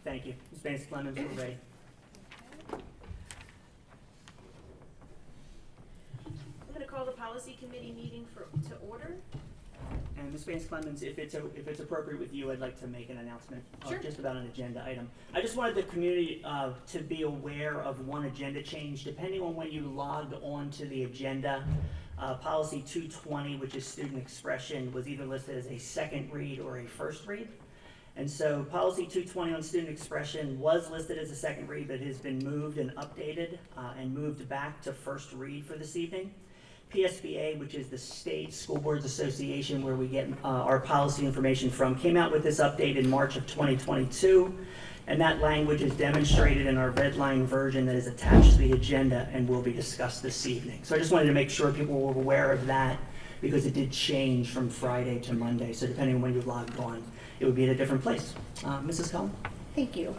Thank you. Ms. Vance Clemens, we're ready. I'm going to call the policy committee meeting to order. And Ms. Vance Clemens, if it's appropriate with you, I'd like to make an announcement Sure. just about an agenda item. I just wanted the community to be aware of one agenda change. Depending on when you logged on to the agenda, policy 220, which is student expression, was either listed as a second read or a first read. And so policy 220 on student expression was listed as a second read, but has been moved and updated and moved back to first read for this evening. PSBA, which is the State School Boards Association, where we get our policy information from, came out with this update in March of 2022, and that language is demonstrated in our red line version that is attached to the agenda and will be discussed this evening. So I just wanted to make sure people were aware of that, because it did change from Friday to Monday, so depending on when you logged on, it would be at a different place. Mrs. Cullen? Thank you.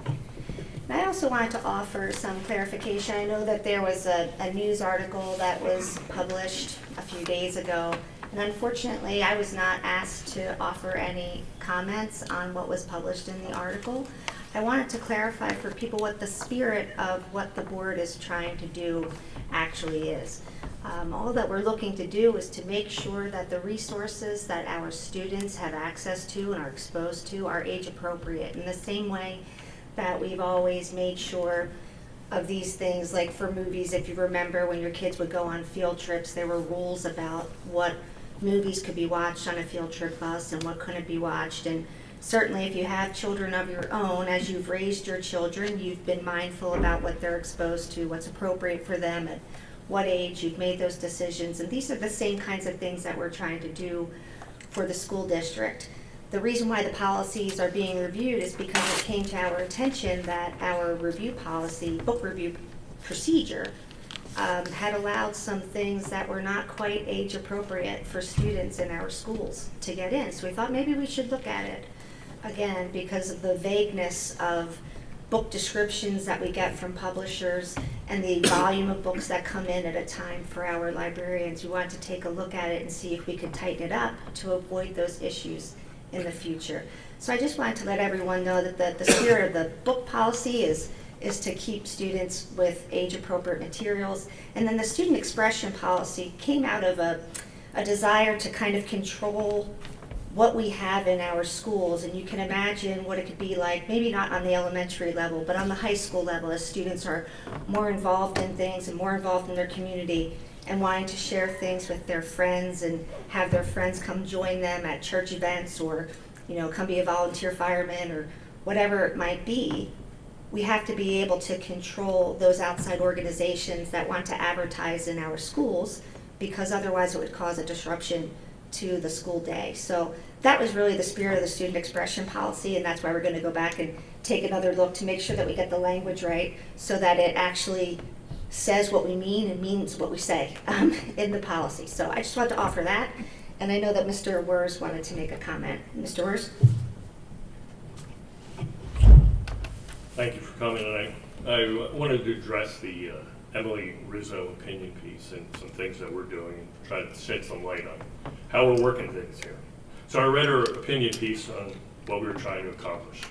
And I also wanted to offer some clarification. I know that there was a news article that was published a few days ago, and unfortunately I was not asked to offer any comments on what was published in the article. I wanted to clarify for people what the spirit of what the board is trying to do actually is. All that we're looking to do is to make sure that the resources that our students have access to and are exposed to are age appropriate, in the same way that we've always made sure of these things. Like for movies, if you remember when your kids would go on field trips, there were rules about what movies could be watched on a field trip bus and what couldn't be watched. And certainly if you have children of your own, as you've raised your children, you've been mindful about what they're exposed to, what's appropriate for them at what age. You've made those decisions, and these are the same kinds of things that we're trying to do for the school district. The reason why the policies are being reviewed is because it came to our attention that our review policy, book review procedure, had allowed some things that were not quite age appropriate for students in our schools to get in. So we thought maybe we should look at it again, because of the vagueness of book descriptions that we get from publishers and the volume of books that come in at a time for our librarians. We wanted to take a look at it and see if we could tighten it up to avoid those issues in the future. So I just wanted to let everyone know that the spirit of the book policy is to keep students with age-appropriate materials. And then the student expression policy came out of a desire to kind of control what we have in our schools. And you can imagine what it could be like, maybe not on the elementary level, but on the high school level, as students are more involved in things and more involved in their community and wanting to share things with their friends and have their friends come join them at church events, or come be a volunteer fireman or whatever it might be. We have to be able to control those outside organizations that want to advertise in our schools, because otherwise it would cause a disruption to the school day. So that was really the spirit of the student expression policy, and that's why we're going to go back and take another look to make sure that we get the language right, so that it actually says what we mean and means what we say in the policy. So I just wanted to offer that, and I know that Mr. Wurs wanted to make a comment. Mr. Wurs? Thank you for coming tonight. I wanted to address the Emily Rizzo opinion piece and some things that we're doing, and try to shed some light on how we're working things here. So I read her opinion piece on what we were trying to accomplish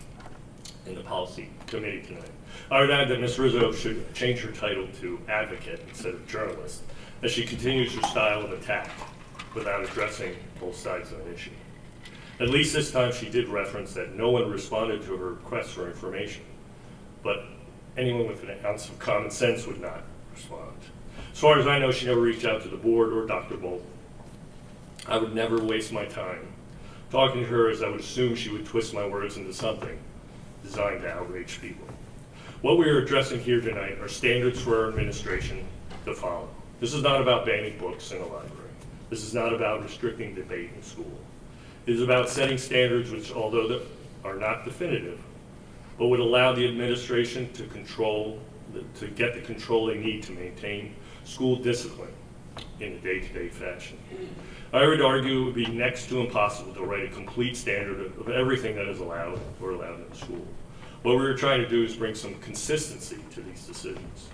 in the policy committee tonight. I would add that Ms. Rizzo should change her title to advocate instead of journalist, as she continues her style of attack without addressing both sides of an issue. At least this time she did reference that no one responded to her request for information, but anyone with an ounce of common sense would not respond. As far as I know, she never reached out to the board or Dr. Bolt. I would never waste my time talking to her, as I would assume she would twist my words into something designed to outrage people. What we are addressing here tonight are standards for our administration to follow. This is not about banning books in a library. This is not about restricting debate in school. It is about setting standards which, although are not definitive, but would allow the administration to get the control they need to maintain school discipline in a day-to-day fashion. I would argue it would be next to impossible to write a complete standard of everything that is allowed or allowed in the school. What we're trying to do is bring some consistency to these decisions.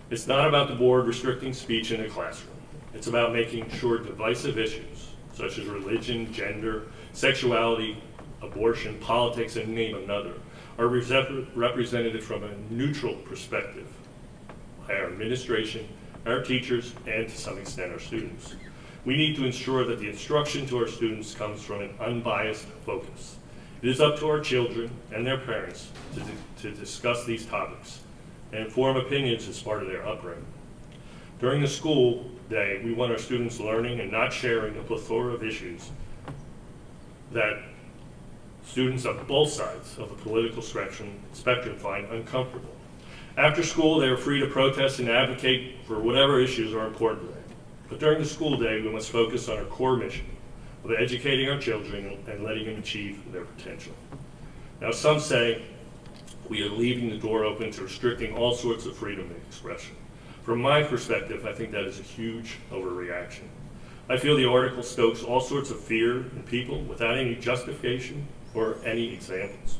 It's not about the board restricting speech in the classroom. It's about making sure divisive issues, such as religion, gender, sexuality, abortion, politics, and name another, are represented from a neutral perspective by our administration, our teachers, and to some extent our students. We need to ensure that the instruction to our students comes from an unbiased focus. It is up to our children and their parents to discuss these topics and form opinions as part of their upbringing. During the school day, we want our students learning and not sharing a plethora of issues that students of both sides of the political spectrum find uncomfortable. After school, they are free to protest and advocate for whatever issues are important to them. But during the school day, we must focus on our core mission of educating our children and letting them achieve their potential. Now, some say we are leaving the door open to restricting all sorts of freedom of expression. From my perspective, I think that is a huge overreaction. I feel the article stokes all sorts of fear in people without any justification or any examples.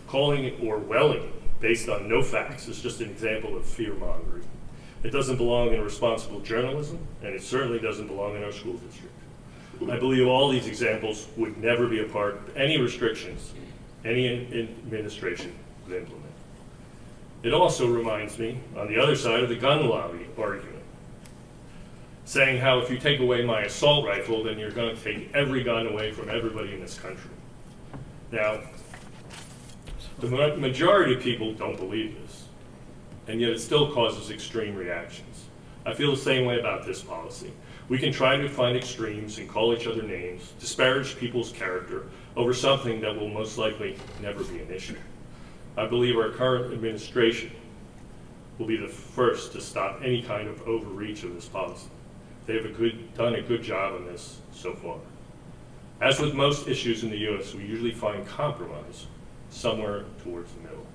Calling it Orwellian based on no facts is just an example of fear-mongering. It doesn't belong in responsible journalism, and it certainly doesn't belong in our school district. I believe all these examples would never be a part of any restrictions any administration would implement. It also reminds me, on the other side, of the gun lobby argument, saying how if you take away my assault rifle, then you're going to take every gun away from everybody in this country. Now, the majority of people don't believe this, and yet it still causes extreme reactions. I feel the same way about this policy. We can try to find extremes and call each other names, disparage people's character over something that will most likely never be an issue. I believe our current administration will be the first to stop any kind of overreach of this policy. They have done a good job on this so far. As with most issues in the U.S., we usually find compromise somewhere towards the middle.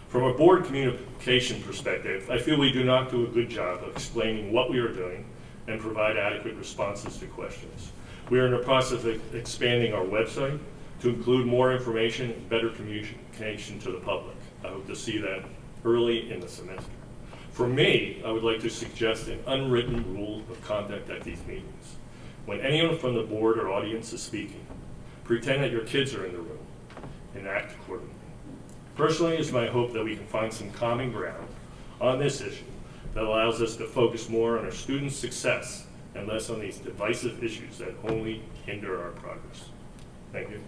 From a board communication perspective, I feel we do not do a good job of explaining what we are doing and provide adequate responses to questions. We are in the process of expanding our website to include more information and better communication to the public. I hope to see that early in the semester. For me, I would like to suggest an unwritten rule of conduct at these meetings. When anyone from the board or audience is speaking, pretend that your kids are in the room and act accordingly. Personally, it's my hope that we can find some common ground on this issue that allows us to focus more on our students' success and less on these divisive issues that only hinder our progress. Thank you.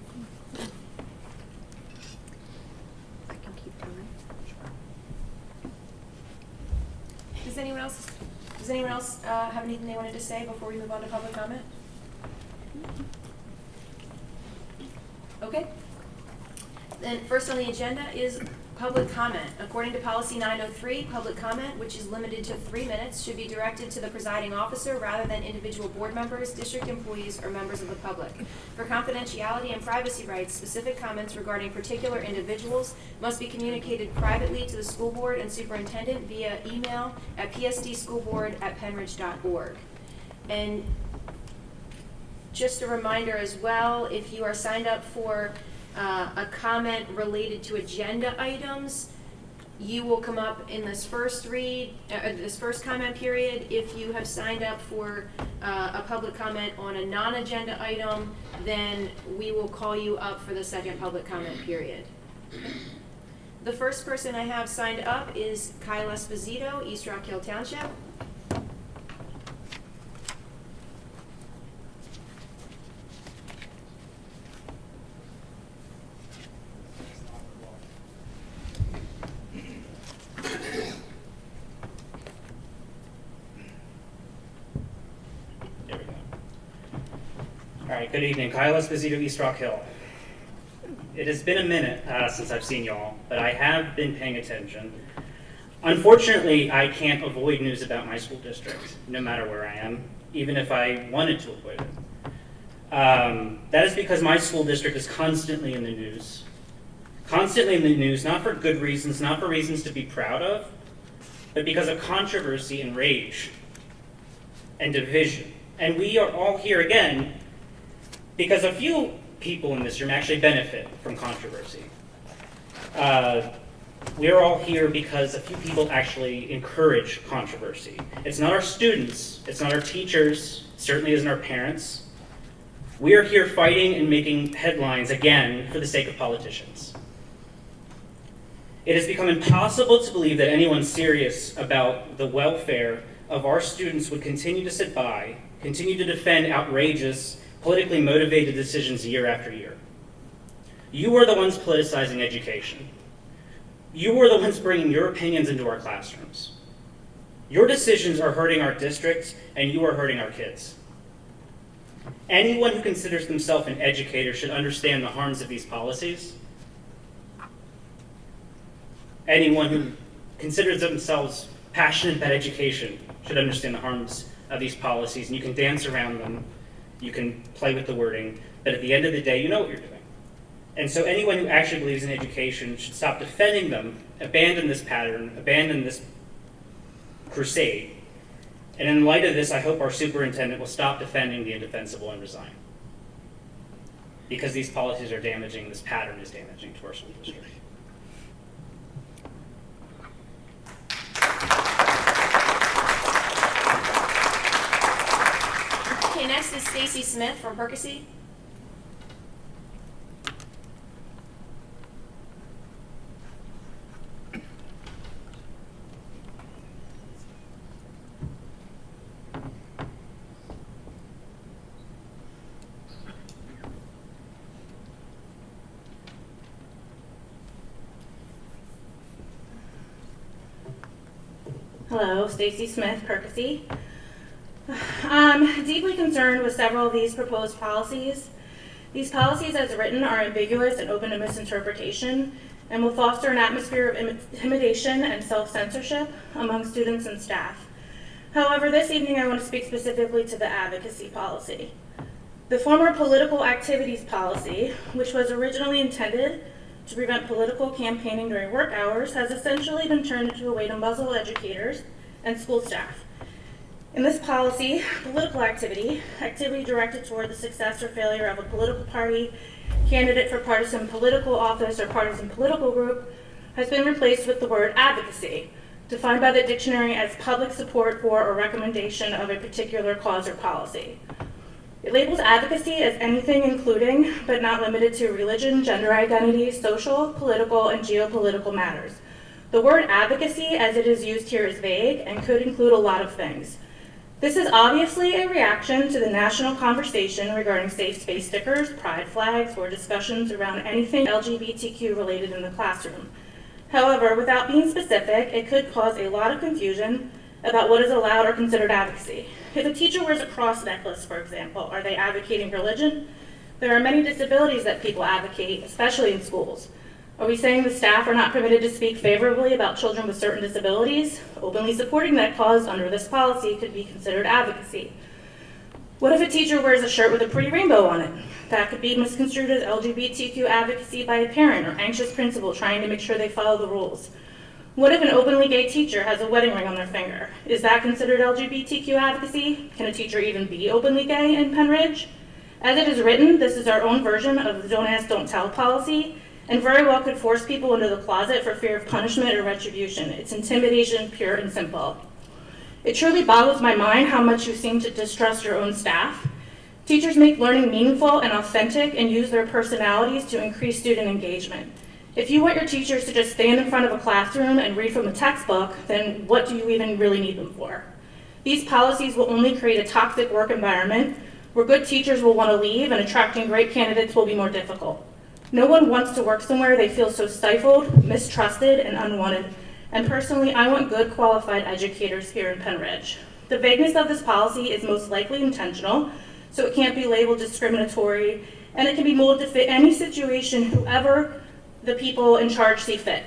I can keep going. Does anyone else have anything they wanted to say before we move on to public comment? Okay. Then first on the agenda is public comment. According to policy 903, public comment, which is limited to 3 minutes, should be directed to the presiding officer rather than individual board members, district employees, or members of the public. For confidentiality and privacy rights, specific comments regarding particular individuals must be communicated privately to the school board and superintendent via email at psdschoolboard@penridge.org. And just a reminder as well, if you are signed up for a comment related to agenda items, you will come up in this first comment period. If you have signed up for a public comment on a non-agenda item, then we will call you up for the second public comment period. The first person I have signed up is Kyle Esposito, East Rock Hill Township. There we go. All right, good evening. Kyle Esposito, East Rock Hill. It has been a minute since I've seen y'all, but I have been paying attention. Unfortunately, I can't avoid news about my school district, no matter where I am, even if I wanted to avoid it. That is because my school district is constantly in the news. Constantly in the news, not for good reasons, not for reasons to be proud of, but because of controversy and rage and division. And we are all here again because a few people in this room actually benefit from controversy. We are all here because a few people actually encourage controversy. It's not our students, it's not our teachers, it certainly isn't our parents. We are here fighting and making headlines again for the sake of politicians. It has become impossible to believe that anyone serious about the welfare of our students would continue to sit by, continue to defend outrageous, politically motivated decisions year after year. You are the ones politicizing education. You are the ones bringing your opinions into our classrooms. Your decisions are hurting our districts, and you are hurting our kids. Anyone who considers themselves an educator should understand the harms of these policies. Anyone who considers themselves passionate about education should understand the harms of these policies, and you can dance around them, you can play with the wording, but at the end of the day, you know what you're doing. And so anyone who actually believes in education should stop defending them, abandon this pattern, abandon this crusade. And in light of this, I hope our superintendent will stop defending the indefensible and resign. Because these policies are damaging, this pattern is damaging to our school district. Okay, next is Stacy Smith from Percy. Hello, Stacy Smith, Percy. I'm deeply concerned with several of these proposed policies. These policies as written are ambiguous and open to misinterpretation and will foster an atmosphere of intimidation and self-censorship among students and staff. However, this evening I want to speak specifically to the advocacy policy. The former political activities policy, which was originally intended to prevent political campaigning during work hours, has essentially been turned into a way to muzzle educators and school staff. In this policy, political activity directed toward the success or failure of a political party, candidate for partisan political office, or partisan political group, has been replaced with the word advocacy, defined by the dictionary as public support for or recommendation of a particular cause or policy. It labels advocacy as anything including, but not limited to, religion, gender identity, social, political, and geopolitical matters. The word advocacy, as it is used here, is vague and could include a lot of things. This is obviously a reaction to the national conversation regarding safe space stickers, pride flags, or discussions around anything LGBTQ related in the classroom. However, without being specific, it could cause a lot of confusion about what is allowed or considered advocacy. If a teacher wears a cross necklace, for example, are they advocating religion? There are many disabilities that people advocate, especially in schools. Are we saying the staff are not permitted to speak favorably about children with certain disabilities? Openly supporting that cause under this policy could be considered advocacy. What if a teacher wears a shirt with a pretty rainbow on it? That could be misconstrued as LGBTQ advocacy by a parent or anxious principal trying to make sure they follow the rules. What if an openly gay teacher has a wedding ring on their finger? Is that considered LGBTQ advocacy? Can a teacher even be openly gay in Penn Ridge? As it is written, this is our own version of the don't ask, don't tell policy, and very well could force people into the closet for fear of punishment or retribution. It's intimidation, pure and simple. It truly boggles my mind how much you seem to distrust your own staff. Teachers make learning meaningful and authentic and use their personalities to increase student engagement. If you want your teachers to just stand in front of a classroom and read from a textbook, then what do you even really need them for? These policies will only create a toxic work environment where good teachers will want to leave and attracting great candidates will be more difficult. No one wants to work somewhere they feel so stifled, mistrusted, and unwanted. And personally, I want good, qualified educators here in Penn Ridge. The vagueness of this policy is most likely intentional, so it can't be labeled discriminatory, and it can be molded to fit any situation whoever the people in charge see fit.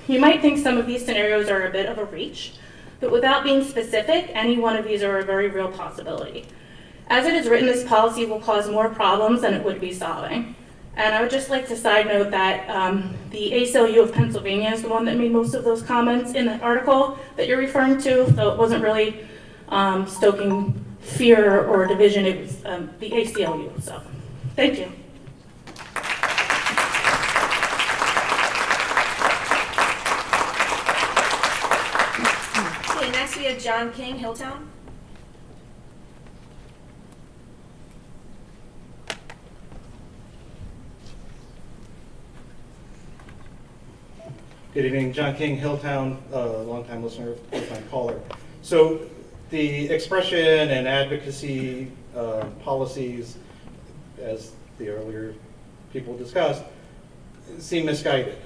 You might think some of these scenarios are a bit of a reach, but without being specific, any one of these are a very real possibility. As it is written, this policy will cause more problems than it would be solving. And I would just like to side note that the ACLU of Pennsylvania is the one that made most of those comments in the article that you're referring to, so it wasn't really stoking fear or division, it was the ACLU, so thank you. Okay, next we have John King, Hilltown. Good evening, John King, Hilltown, longtime listener, first-time caller. So the expression and advocacy policies, as the earlier people discussed, seem misguided.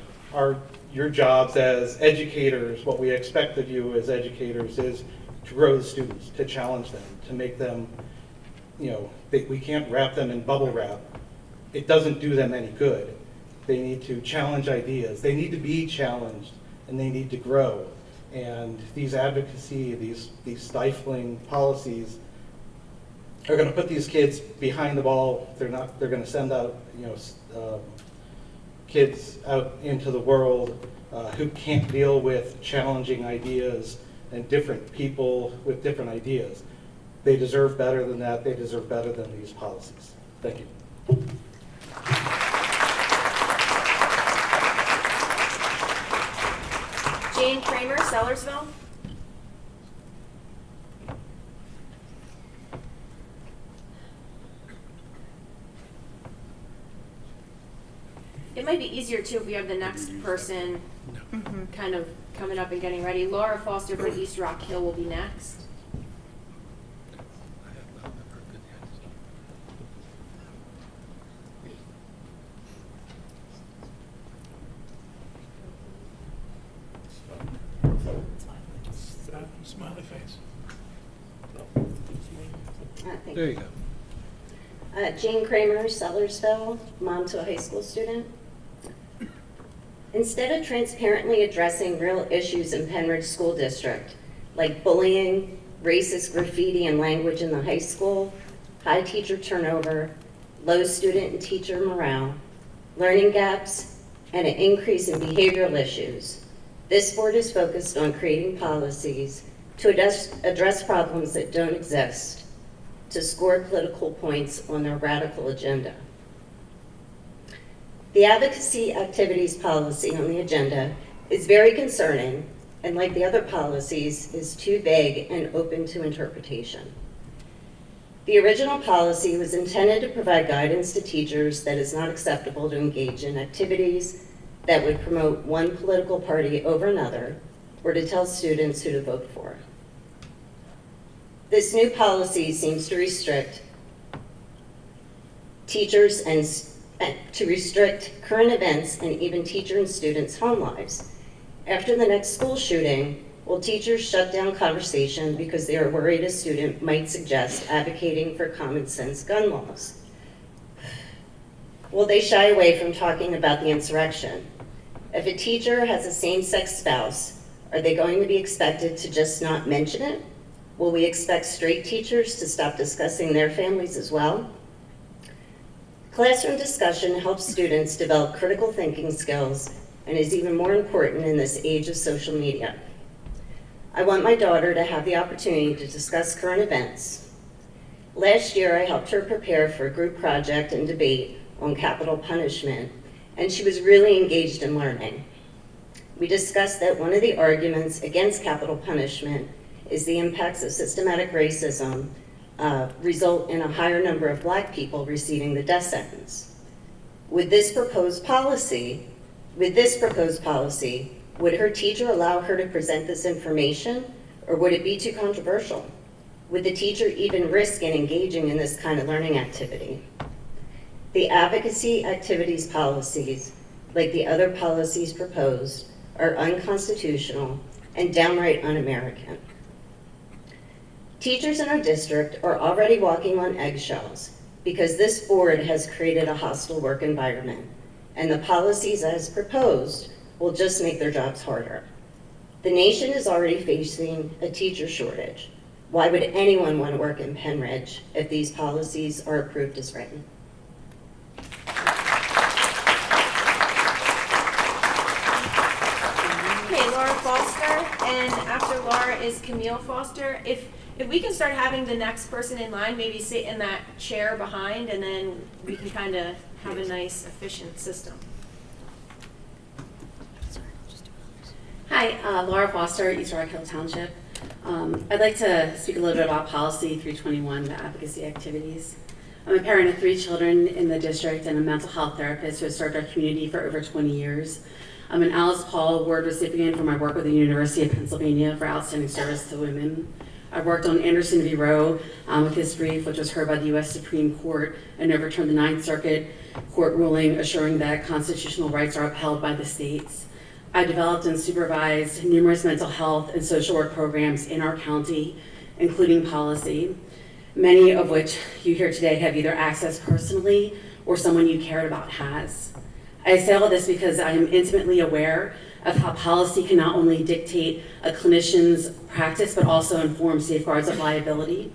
Your jobs as educators, what we expect of you as educators is to grow the students, to challenge them, to make them, we can't wrap them in bubble wrap. It doesn't do them any good. They need to challenge ideas. They need to be challenged, and they need to grow. And these advocacy, these stifling policies are going to put these kids behind the ball. They're going to send out, kids out into the world who can't deal with challenging ideas and different people with different ideas. They deserve better than that. They deserve better than these policies. Thank you. Jane Kramer, Sellersville. It might be easier too if we have the next person kind of coming up and getting ready. Laura Foster for East Rock Hill will be next. Smiley face. There you go. Jane Kramer, Sellersville, mom to a high school student. Instead of transparently addressing real issues in Penridge School District, like bullying, racist graffiti and language in the high school, high teacher turnover, low student and teacher morale, learning gaps, and an increase in behavioral issues, this board is focused on creating policies to address problems that don't exist, to score political points on their radical agenda. The advocacy activities policy on the agenda is very concerning, and like the other policies, is too vague and open to interpretation. The original policy was intended to provide guidance to teachers that it's not acceptable to engage in activities that would promote one political party over another, or to tell students who to vote for. This new policy seems to restrict teachers and to restrict current events and even teacher and students' home lives. After the next school shooting, will teachers shut down conversation because they are worried a student might suggest advocating for common sense gun laws? Will they shy away from talking about the insurrection? If a teacher has a same-sex spouse, are they going to be expected to just not mention it? Will we expect straight teachers to stop discussing their families as well? Classroom discussion helps students develop critical thinking skills and is even more important in this age of social media. I want my daughter to have the opportunity to discuss current events. Last year, I helped her prepare for a group project and debate on capital punishment, and she was really engaged in learning. We discussed that one of the arguments against capital punishment is the impacts of systematic racism result in a higher number of Black people receiving the death sentence. With this proposed policy, would her teacher allow her to present this information, or would it be too controversial? Would the teacher even risk in engaging in this kind of learning activity? The advocacy activities policies, like the other policies proposed, are unconstitutional and downright un-American. Teachers in our district are already walking on eggshells because this board has created a hostile work environment, and the policies as proposed will just make their jobs harder. The nation is already facing a teacher shortage. Why would anyone want to work in Penridge if these policies are approved as written? Okay, Laura Foster, and after Laura is Camille Foster. If we can start having the next person in line maybe sit in that chair behind, and then we can kind of have a nice, efficient system. Hi, Laura Foster, East Rock Hill Township. I'd like to speak a little bit about Policy 321, the advocacy activities. I'm a parent of 3 children in the district and a mental health therapist who has served our community for over 20 years. I'm an Alice Paul Award recipient for my work with the University of Pennsylvania for outstanding service to women. I worked on Anderson v. Roe amicus brief, which was heard by the U.S. Supreme Court and overturned the Ninth Circuit Court ruling assuring that constitutional rights are upheld by the states. I developed and supervised numerous mental health and social work programs in our county, including policy, many of which you here today have either accessed personally or someone you cared about has. I say all this because I am intimately aware of how policy can not only dictate a clinician's practice, but also inform safeguards of liability.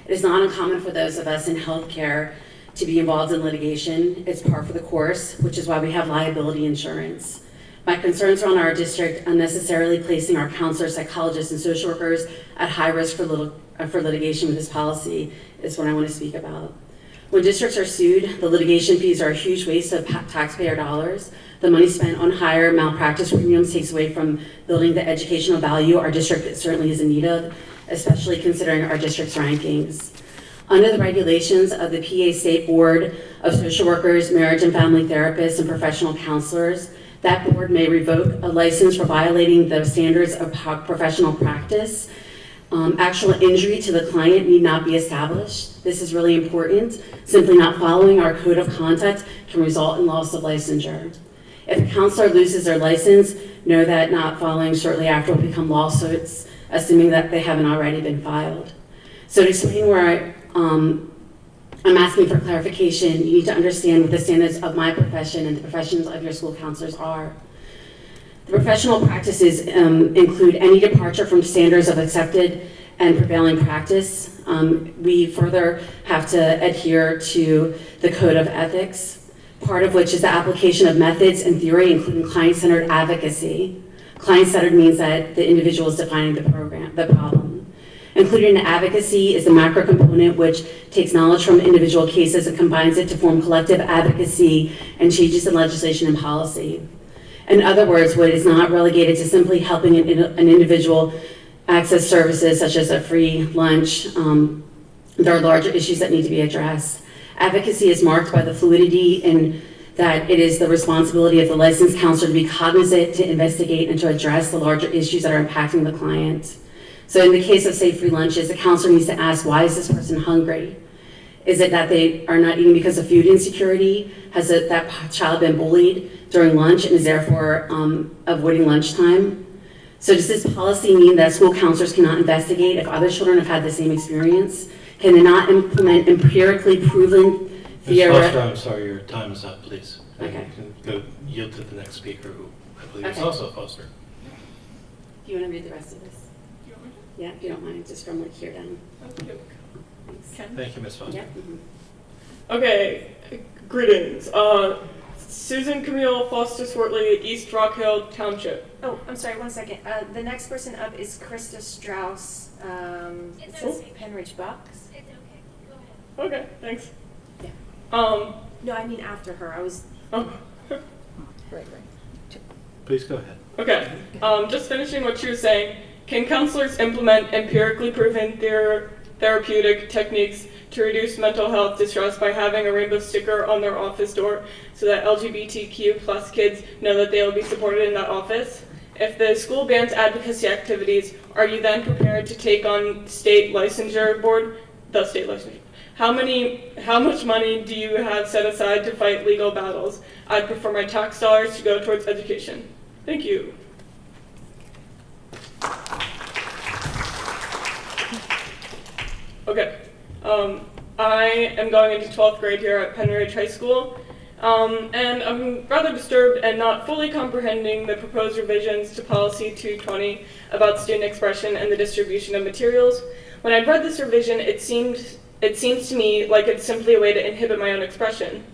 It is not uncommon for those of us in healthcare to be involved in litigation. It's par for the course, which is why we have liability insurance. My concerns are on our district unnecessarily placing our counselors, psychologists, and social workers at high risk for litigation with this policy is what I want to speak about. When districts are sued, the litigation fees are a huge waste of taxpayer dollars. The money spent on higher malpractice premiums takes away from building the educational value our district certainly is in need of, especially considering our district's rankings. Under the regulations of the PA State Board of Social Workers, Marriage and Family Therapists, and Professional Counselors, that board may revoke a license for violating the standards of professional practice. Actual injury to the client need not be established. This is really important. Simply not following our code of conduct can result in loss of licensure. If a counselor loses their license, know that not following shortly after will become lawsuits, assuming that they haven't already been filed. So to explain where I'm asking for clarification, you need to understand what the standards of my profession and the professions of your school counselors are. The professional practices include any departure from standards of accepted and prevailing practice. We further have to adhere to the code of ethics, part of which is the application of methods and theory, including client-centered advocacy. Client-centered means that the individual is defining the problem. Included in advocacy is the macro component, which takes knowledge from individual cases and combines it to form collective advocacy and changes in legislation and policy. In other words, what is not relegated to simply helping an individual access services such as a free lunch. There are larger issues that need to be addressed. Advocacy is marked by the fluidity in that it is the responsibility of the licensed counselor to be cognizant, to investigate, and to address the larger issues that are impacting the client. So in the case of, say, free lunches, the counselor needs to ask, why is this person hungry? Is it that they are not eating because of food insecurity? Has that child been bullied during lunch and is therefore avoiding lunchtime? So does this policy mean that school counselors cannot investigate if other children have had the same experience? Can they not implement empirically proven Ms. Foster, I'm sorry, your time is up, please. Okay. You can go yield to the next speaker, who I believe is Okay. also Foster. Do you want to read the rest of this? Yeah, if you don't mind, just from like here down. Okay. Thanks. Thank you, Ms. Foster. Yeah. Mhm. Okay, greetings. Susan Camille Foster Swartley, East Rock Hill Township. Oh, I'm sorry, one second. The next person up is Krista Strauss. It says Penridge Bucks. It's okay. Go ahead. Okay, thanks. Yeah. No, I mean after her. I was. Oh, Please go ahead. okay. Just finishing what she was saying. Can counselors implement empirically proven therapeutic techniques to reduce mental health distress by having a rainbow sticker on their office door so that LGBTQ plus kids know that they will be supported in that office? If the school bans advocacy activities, are you then prepared to take on state licensure board, the state licensure? How much money do you have set aside to fight legal battles? I'd prefer my tax dollars to go towards education. Thank you. Okay. I am going into 12th grade here at Penridge High School, and I'm rather disturbed and not fully comprehending the proposed revisions to Policy 220 about student expression and the distribution of materials. When I read this revision, it seems to me like it's simply a way to inhibit my own expression.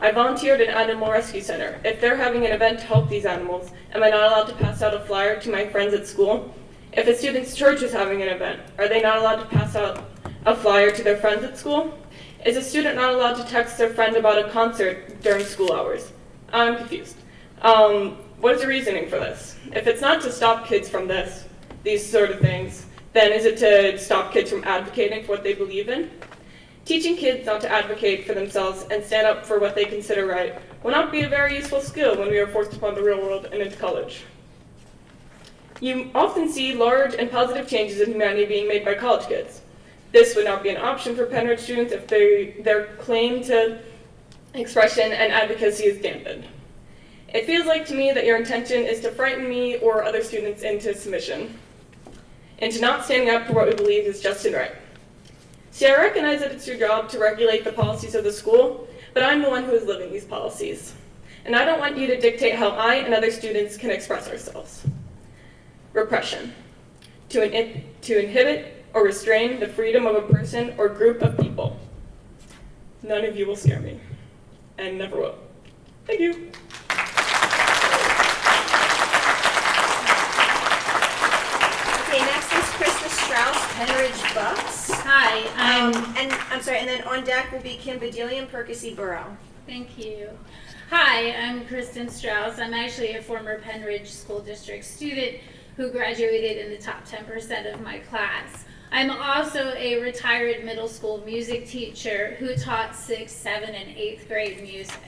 I volunteered at an animal rescue center. If they're having an event to help these animals, am I not allowed to pass out a flyer to my friends at school? If a student's church is having an event, are they not allowed to pass out a flyer to their friends at school? Is a student not allowed to text their friend about a concert during school hours? I'm confused. What is the reasoning for this? If it's not to stop kids from these sort of things, then is it to stop kids from advocating for what they believe in? Teaching kids not to advocate for themselves and stand up for what they consider right will not be a very useful skill when we are forced upon the real world and into college. You often see large and positive changes in humanity being made by college kids. This would not be an option for Penrith students if their claim to expression and advocacy is dampened. It feels like to me that your intention is to frighten me or other students into submission, into not standing up for what we believe is just and right. See, I recognize that it's your job to regulate the policies of the school, but I'm the one who is living these policies. And I don't want you to dictate how I and other students can express ourselves. Repression. To inhibit or restrain the freedom of a person or group of people. None of you will scare me, and never will. Thank you. Okay, next is Krista Strauss, Penridge Bucks. Hi, And I'm sorry, and then on deck will be Kim Badilian, Percy Borough. thank you. Hi, I'm Kristen Strauss. I'm actually a former Penridge School District student who graduated in the top 10% of my class. I'm also a retired middle school music teacher who taught 6th, 7th, and 8th grade music.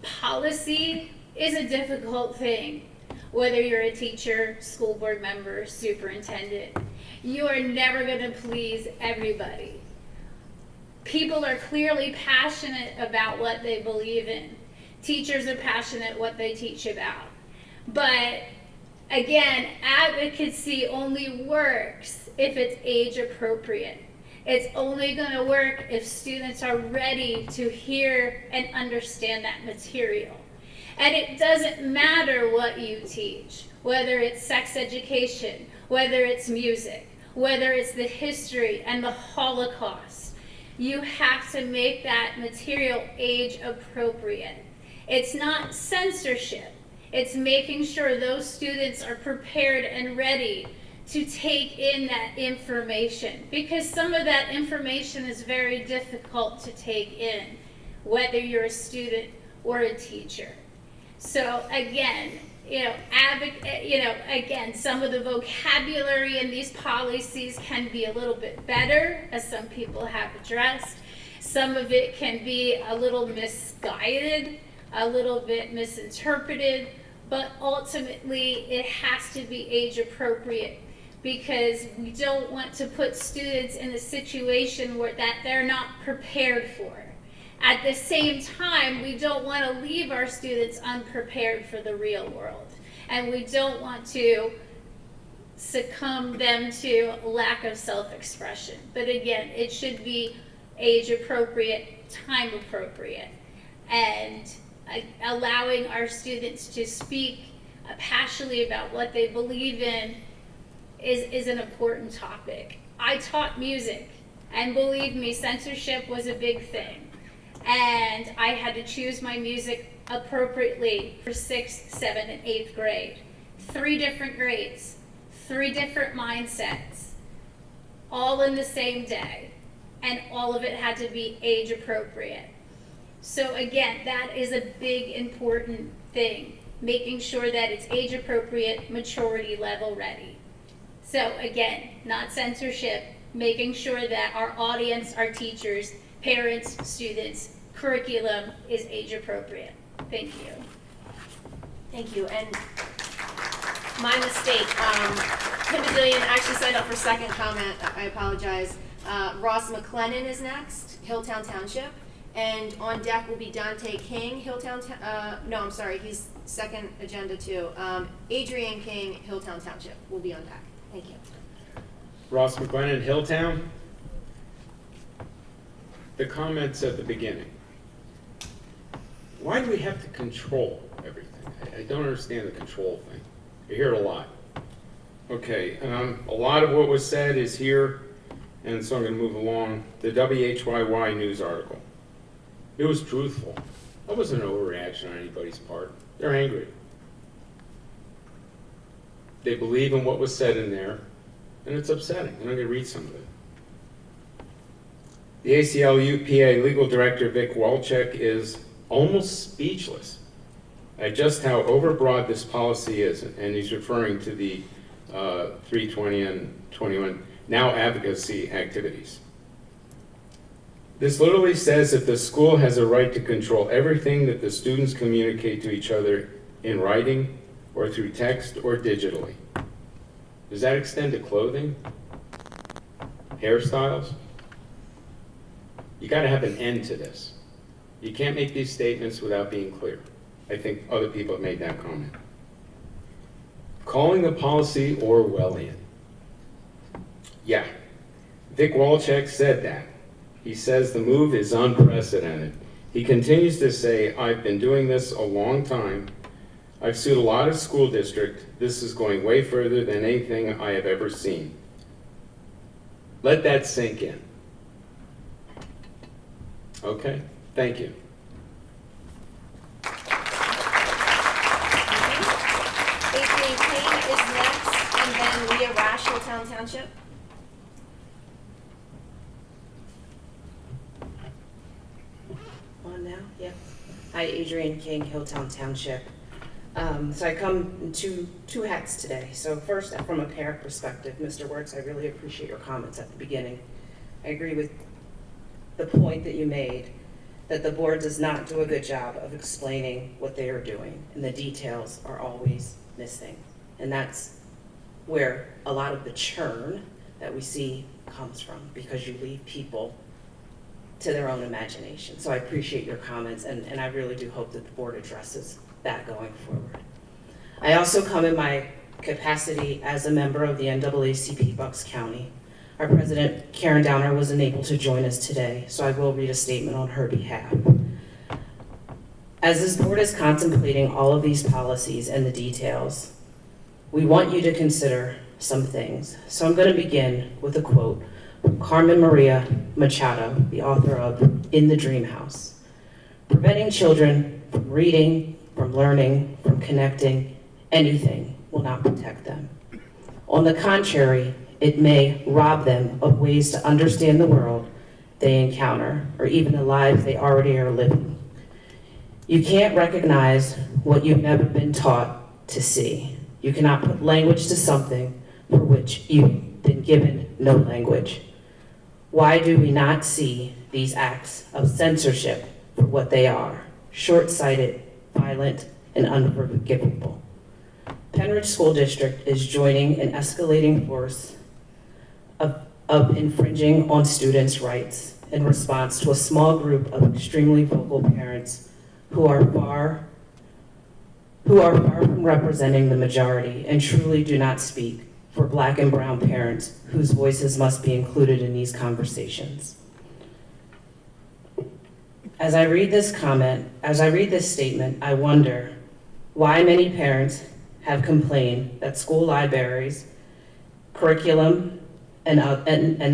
Policy is a difficult thing, whether you're a teacher, school board member, superintendent. You are never going to please everybody. People are clearly passionate about what they believe in. Teachers are passionate what they teach about. But again, advocacy only works if it's age appropriate. It's only going to work if students are ready to hear and understand that material. And it doesn't matter what you teach, whether it's sex education, whether it's music, whether it's the history and the Holocaust. You have to make that material age appropriate. It's not censorship. It's making sure those students are prepared and ready to take in that information, because some of that information is very difficult to take in, whether you're a student or a teacher. So again, again, some of the vocabulary in these policies can be a little bit better, as some people have addressed. Some of it can be a little misguided, a little bit misinterpreted, but ultimately it has to be age appropriate, because we don't want to put students in a situation where that they're not prepared for. At the same time, we don't want to leave our students unprepared for the real world. And we don't want to succumb them to lack of self-expression. But again, it should be age appropriate, time appropriate, and allowing our students to speak passionately about what they believe in is an important topic. I taught music, and believe me, censorship was a big thing. And I had to choose my music appropriately for 6th, 7th, and 8th grade. 3 different grades, 3 different mindsets, all in the same day. And all of it had to be age appropriate. So again, that is a big important thing, making sure that it's age appropriate, maturity level ready. So again, not censorship, making sure that our audience, our teachers, parents, students, curriculum is age appropriate. Thank you. Thank you. And my mistake, Kim Badilian actually signed up for second comment. I apologize. Ross McLennan is next, Hilltown Township. And on deck will be Dante King, he's second agenda too. Adrian King, Hilltown Township will be on deck. Thank you. Ross McLennan, Hilltown. The comments at the beginning. Why do we have to control everything? I don't understand the control thing. I hear it a lot. Okay, a lot of what was said is here, and so I'm going to move along. The WHYY news article. It was truthful. That wasn't an overreaction on anybody's part. They're angry. They believe in what was said in there, and it's upsetting. I'm going to read some of it. The ACLU-PA legal director, Vic Walczek, is almost speechless at just how overbroad this policy is, and he's referring to the 320 and 21 now advocacy activities. This literally says if the school has a right to control everything that the students communicate to each other in writing or through text or digitally. Does that extend to clothing? Hairstyles? You gotta have an end to this. You can't make these statements without being clear. I think other people have made that comment. Calling the policy Orwellian. Yeah, Vic Walczak said that. He says the move is unprecedented. He continues to say, I've been doing this a long time. I've sued a lot of school districts. This is going way further than anything I have ever seen. Let that sink in. Okay, thank you. Adrian King is next, and then Leah Rash, Hilltown Township. On now? Yep. Hi, Adrian King, Hilltown Township. So I come in two hats today. So first, from a parent perspective, Mr. Wertz, I really appreciate your comments at the beginning. I agree with the point that you made, that the board does not do a good job of explaining what they are doing, and the details are always missing. And that's where a lot of the churn that we see comes from, because you leave people to their own imagination. So I appreciate your comments, and I really do hope that the board addresses that going forward. I also come in my capacity as a member of the NAACP Bucks County. Our president, Karen Downer, was unable to join us today, so I will read a statement on her behalf. As this board is contemplating all of these policies and the details, we want you to consider some things. So I'm going to begin with a quote from Carmen Maria Machado, the author of In the Dream House. Preventing children from reading, from learning, from connecting, anything will not protect them. On the contrary, it may rob them of ways to understand the world they encounter, or even the lives they already are living. You can't recognize what you've never been taught to see. You cannot put language to something for which you've been given no language. Why do we not see these acts of censorship for what they are? Short-sighted, violent, and unforgivable. Penridge School District is joining an escalating force of infringing on students' rights in response to a small group of extremely vocal parents who are far from representing the majority and truly do not speak for Black and brown parents whose voices must be included in these conversations. As I read this statement, I wonder why many parents have complained that school libraries, curriculum, and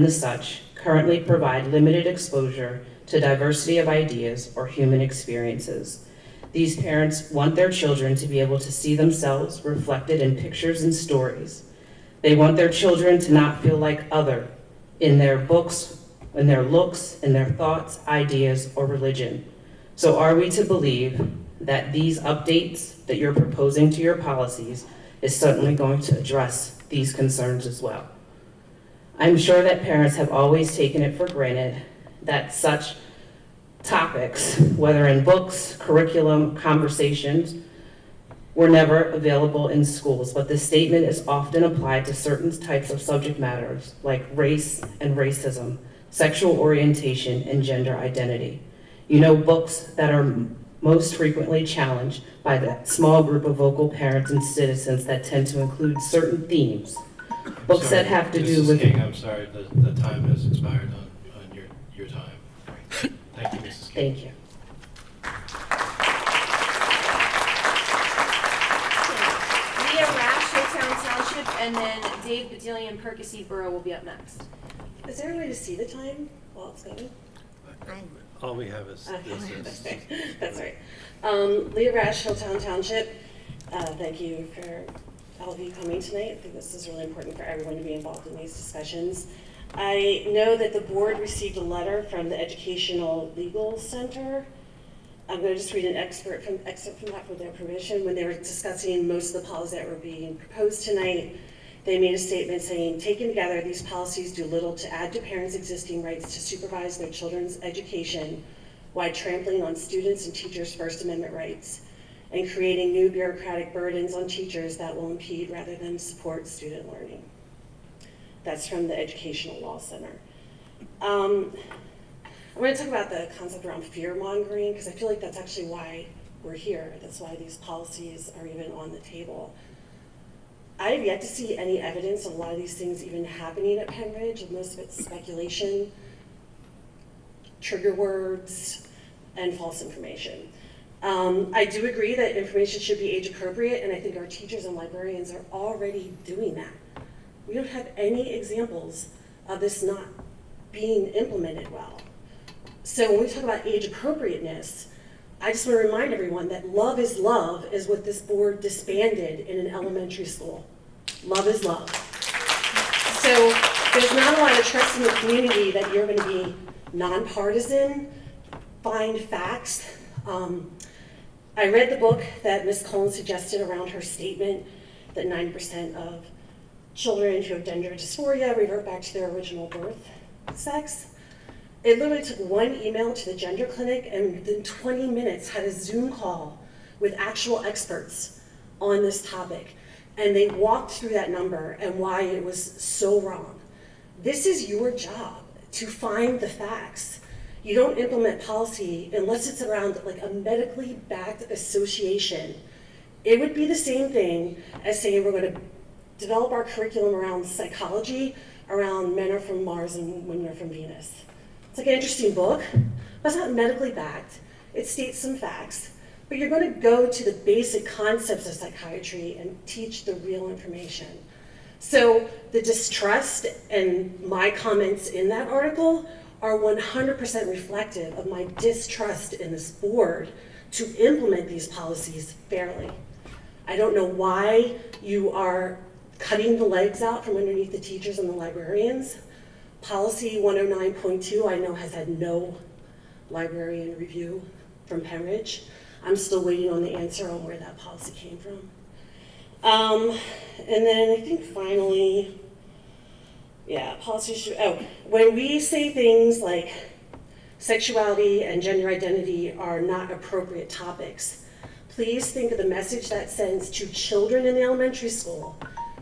the such currently provide limited exposure to diversity of ideas or human experiences. These parents want their children to be able to see themselves reflected in pictures and stories. They want their children to not feel like other in their books, in their looks, in their thoughts, ideas, or religion. So are we to believe that these updates that you're proposing to your policies is certainly going to address these concerns as well? I'm sure that parents have always taken it for granted that such topics, whether in books, curriculum, conversations, were never available in schools, but this statement is often applied to certain types of subject matters like race and racism, sexual orientation, and gender identity. You know, books that are most frequently challenged by that small group of vocal parents and citizens that tend to include certain themes. Books that have to do with... Mrs. King, I'm sorry, the time has expired on your time. Thank you, Mrs. King. Thank you. Leah Rash, Hilltown Township, and then Dave Bedelia, Percy Borough will be up next. Is there a way to see the time while it's going? All we have is this. That's right. Leah Rash, Hilltown Township. Thank you for all of you coming tonight. I think this is really important for everyone to be involved in these discussions. I know that the board received a letter from the Educational Legal Center. I'm going to just read an excerpt from that with their permission. When they were discussing most of the policies that were being proposed tonight, they made a statement saying, taken together, these policies do little to add to parents' existing rights to supervise their children's education while trampling on students' and teachers' First Amendment rights and creating new bureaucratic burdens on teachers that will impede rather than support student learning. That's from the Educational Law Center. I'm going to talk about the concept around fear-mongering, because I feel like that's actually why we're here. That's why these policies are even on the table. I have yet to see any evidence of a lot of these things even happening at Penn Ridge, and most of it's speculation, trigger words, and false information. I do agree that information should be age appropriate, and I think our teachers and librarians are already doing that. We don't have any examples of this not being implemented well. So when we talk about age appropriateness, I just want to remind everyone that love is what this board disbanded in an elementary school. Love is love. So there's not a lot of trust in the community that you're going to be nonpartisan, find facts. I read the book that Ms. Cullen suggested around her statement that 90% of children who have gender dysphoria revert back to their original birth sex. It literally took one email to the gender clinic and within 20 minutes had a Zoom call with actual experts on this topic. And they walked through that number and why it was so wrong. This is your job, to find the facts. You don't implement policy unless it's around like a medically backed association. It would be the same thing as saying we're going to develop our curriculum around psychology, around men are from Mars and women are from Venus. It's like an interesting book, but it's not medically backed. It states some facts, but you're going to go to the basic concepts of psychiatry and teach the real information. So the distrust and my comments in that article are 100% reflective of my distrust in this board to implement these policies fairly. I don't know why you are cutting the legs out from underneath the teachers and the librarians. Policy 109.2 I know has had no librarian review from Penn Ridge. I'm still waiting on the answer on where that policy came from. And then I think finally, yeah, policy should, when we say things like sexuality and gender identity are not appropriate topics, please think of the message that sends to children in elementary school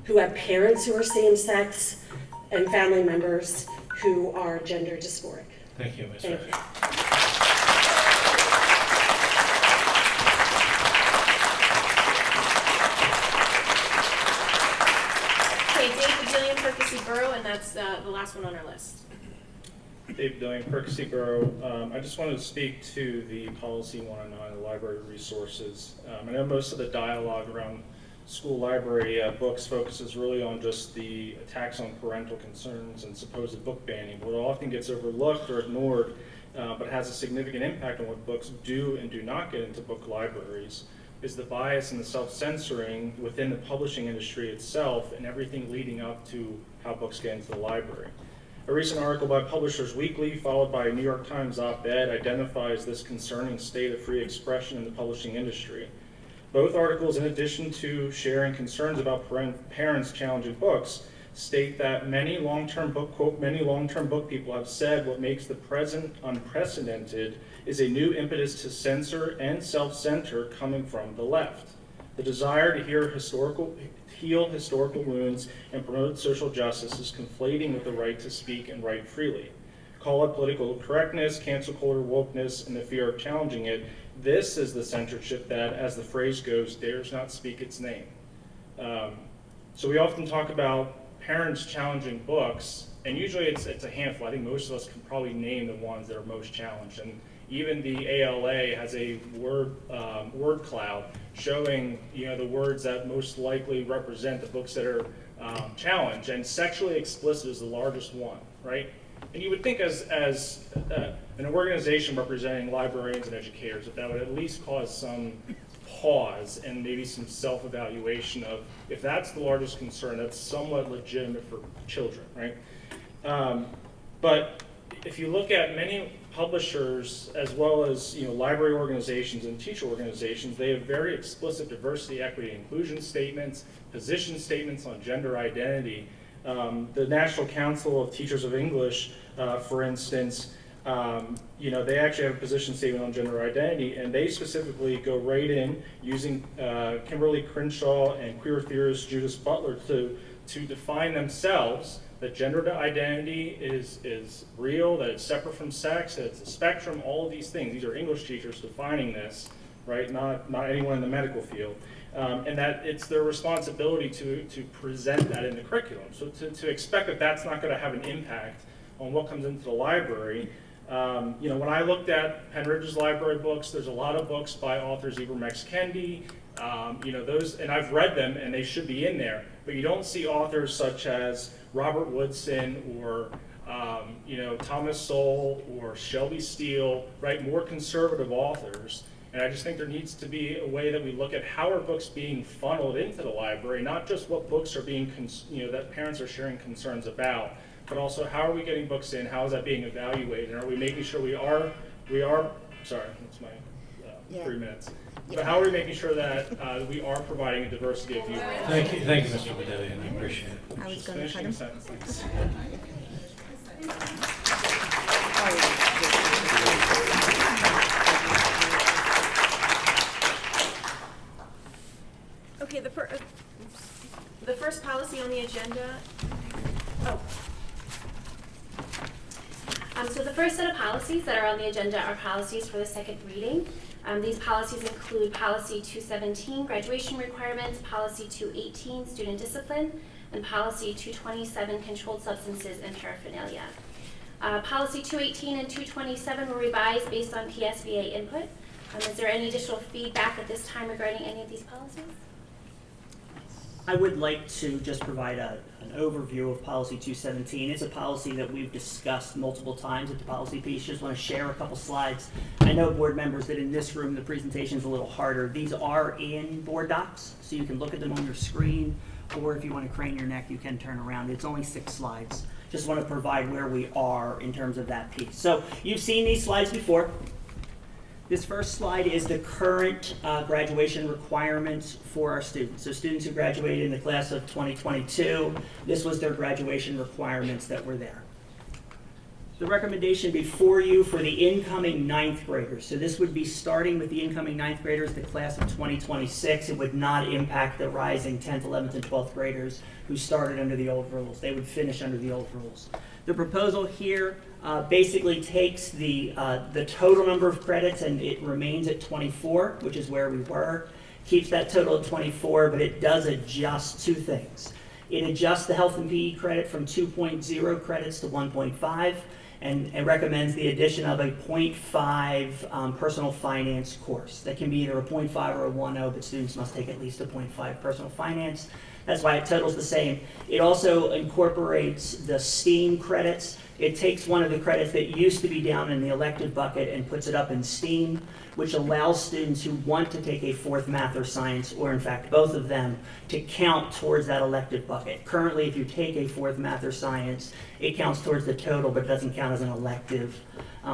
who have parents who are same-sex and family members who are gender dysphoric. Thank you, Ms. Thank Rivers. you. Okay, Dave Badillion, Percy Borough, and that's the last one on our list. Dave Badillion, Percy Borough. I just wanted to speak to the policy 109, the library resources. I know most of the dialogue around school library books focuses really on just the attacks on parental concerns and supposed book banning. What often gets overlooked or ignored, but has a significant impact on what books do and do not get into book libraries, is the bias and the self-censoring within the publishing industry itself and everything leading up to how books get into the library. A recent article by Publishers Weekly, followed by a New York Times op-ed, identifies this concerning state of free expression in the publishing industry. Both articles, in addition to sharing concerns about parents challenging books, state that many long-term book, quote, many long-term book people have said what makes the present unprecedented is a new impetus to censor and self-censor coming from the left. The desire to heal historical wounds and promote social justice is conflating with the right to speak and write freely. Call it political correctness, cancel culture, wokeness, and the fear of challenging it. This is the censorship that, as the phrase goes, dares not speak its name. So we often talk about parents challenging books, and usually it's a handful. I think most of us can probably name the ones that are most challenged. And even the ALA has a word cloud showing the words that most likely represent the books that are challenged, and sexually explicit is the largest one, right? And you would think as an organization representing librarians and educators that would at least cause some pause and maybe some self-evaluation of, if that's the largest concern, that's somewhat legitimate for children, right? But if you look at many publishers as well as library organizations and teacher organizations, they have very explicit diversity, equity, and inclusion statements, position statements on gender identity. The National Council of Teachers of English, for instance, they actually have a position statement on gender identity, and they specifically go right in using Kimberly Crenshaw and queer theorist Judith Butler to define themselves that gender identity is real, that it's separate from sex, that it's a spectrum, all of these things. These are English teachers defining this, right? Not anyone in the medical field. And that it's their responsibility to present that in the curriculum. So to expect that that's not going to have an impact on what comes into the library. When I looked at Penridge's library books, there's a lot of books by authors, Ibram X. Kendi, those, and I've read them and they should be in there, but you don't see authors such as Robert Woodson or Thomas Sowell or Shelby Steele, right? More conservative authors. And I just think there needs to be a way that we look at how are books being funneled into the library, not just what books are being, that parents are sharing concerns about, but also how are we getting books in, how is that being evaluated, and are we making sure we are, sorry, that's my 3 minutes. But how are we making sure that we are providing a diversity of viewpoints? Thank you, Mr. Badelian, I appreciate it. I was Just going to finishing cut a him. sentence, please. Okay, the first policy on the agenda, so the first set of policies that are on the agenda are policies for the second reading. These policies include Policy 217, graduation requirements, Policy 218, student discipline, and Policy 227, controlled substances and paraphernalia. Policy 218 and 227 were revised based on PSBA input. Is there any additional feedback at this time regarding any of these policies? I would like to just provide an overview of Policy 217. It's a policy that we've discussed multiple times at the policy piece. Just want to share a couple slides. I know board members that in this room the presentation is a little harder. These are in board docs, so you can look at them on your screen, or if you want to crane your neck, you can turn around. It's only 6 slides. Just want to provide where we are in terms of that piece. So you've seen these slides before. This first slide is the current graduation requirements for our students. So students who graduated in the class of 2022, this was their graduation requirements that were there. The recommendation before you for the incoming 9th graders. So this would be starting with the incoming 9th graders, the class of 2026. It would not impact the rising 10th, 11th, and 12th graders who started under the old rules. They would finish under the old rules. The proposal here basically takes the total number of credits and it remains at 24, which is where we were. Keeps that total at 24, but it does adjust 2 things. It adjusts the health and PE credit from 2.0 credits to 1.5, and it recommends the addition of a 0.5 personal finance course. That can be either a 0.5 or a 1.0, but students must take at least a 0.5 personal finance. That's why it totals the same. It also incorporates the STEAM credits. It takes one of the credits that used to be down in the elective bucket and puts it up in STEAM, which allows students who want to take a 4th math or science, or in fact both of them, to count towards that elective bucket. Currently, if you take a 4th math or science, it counts towards the total, but it doesn't count as an elective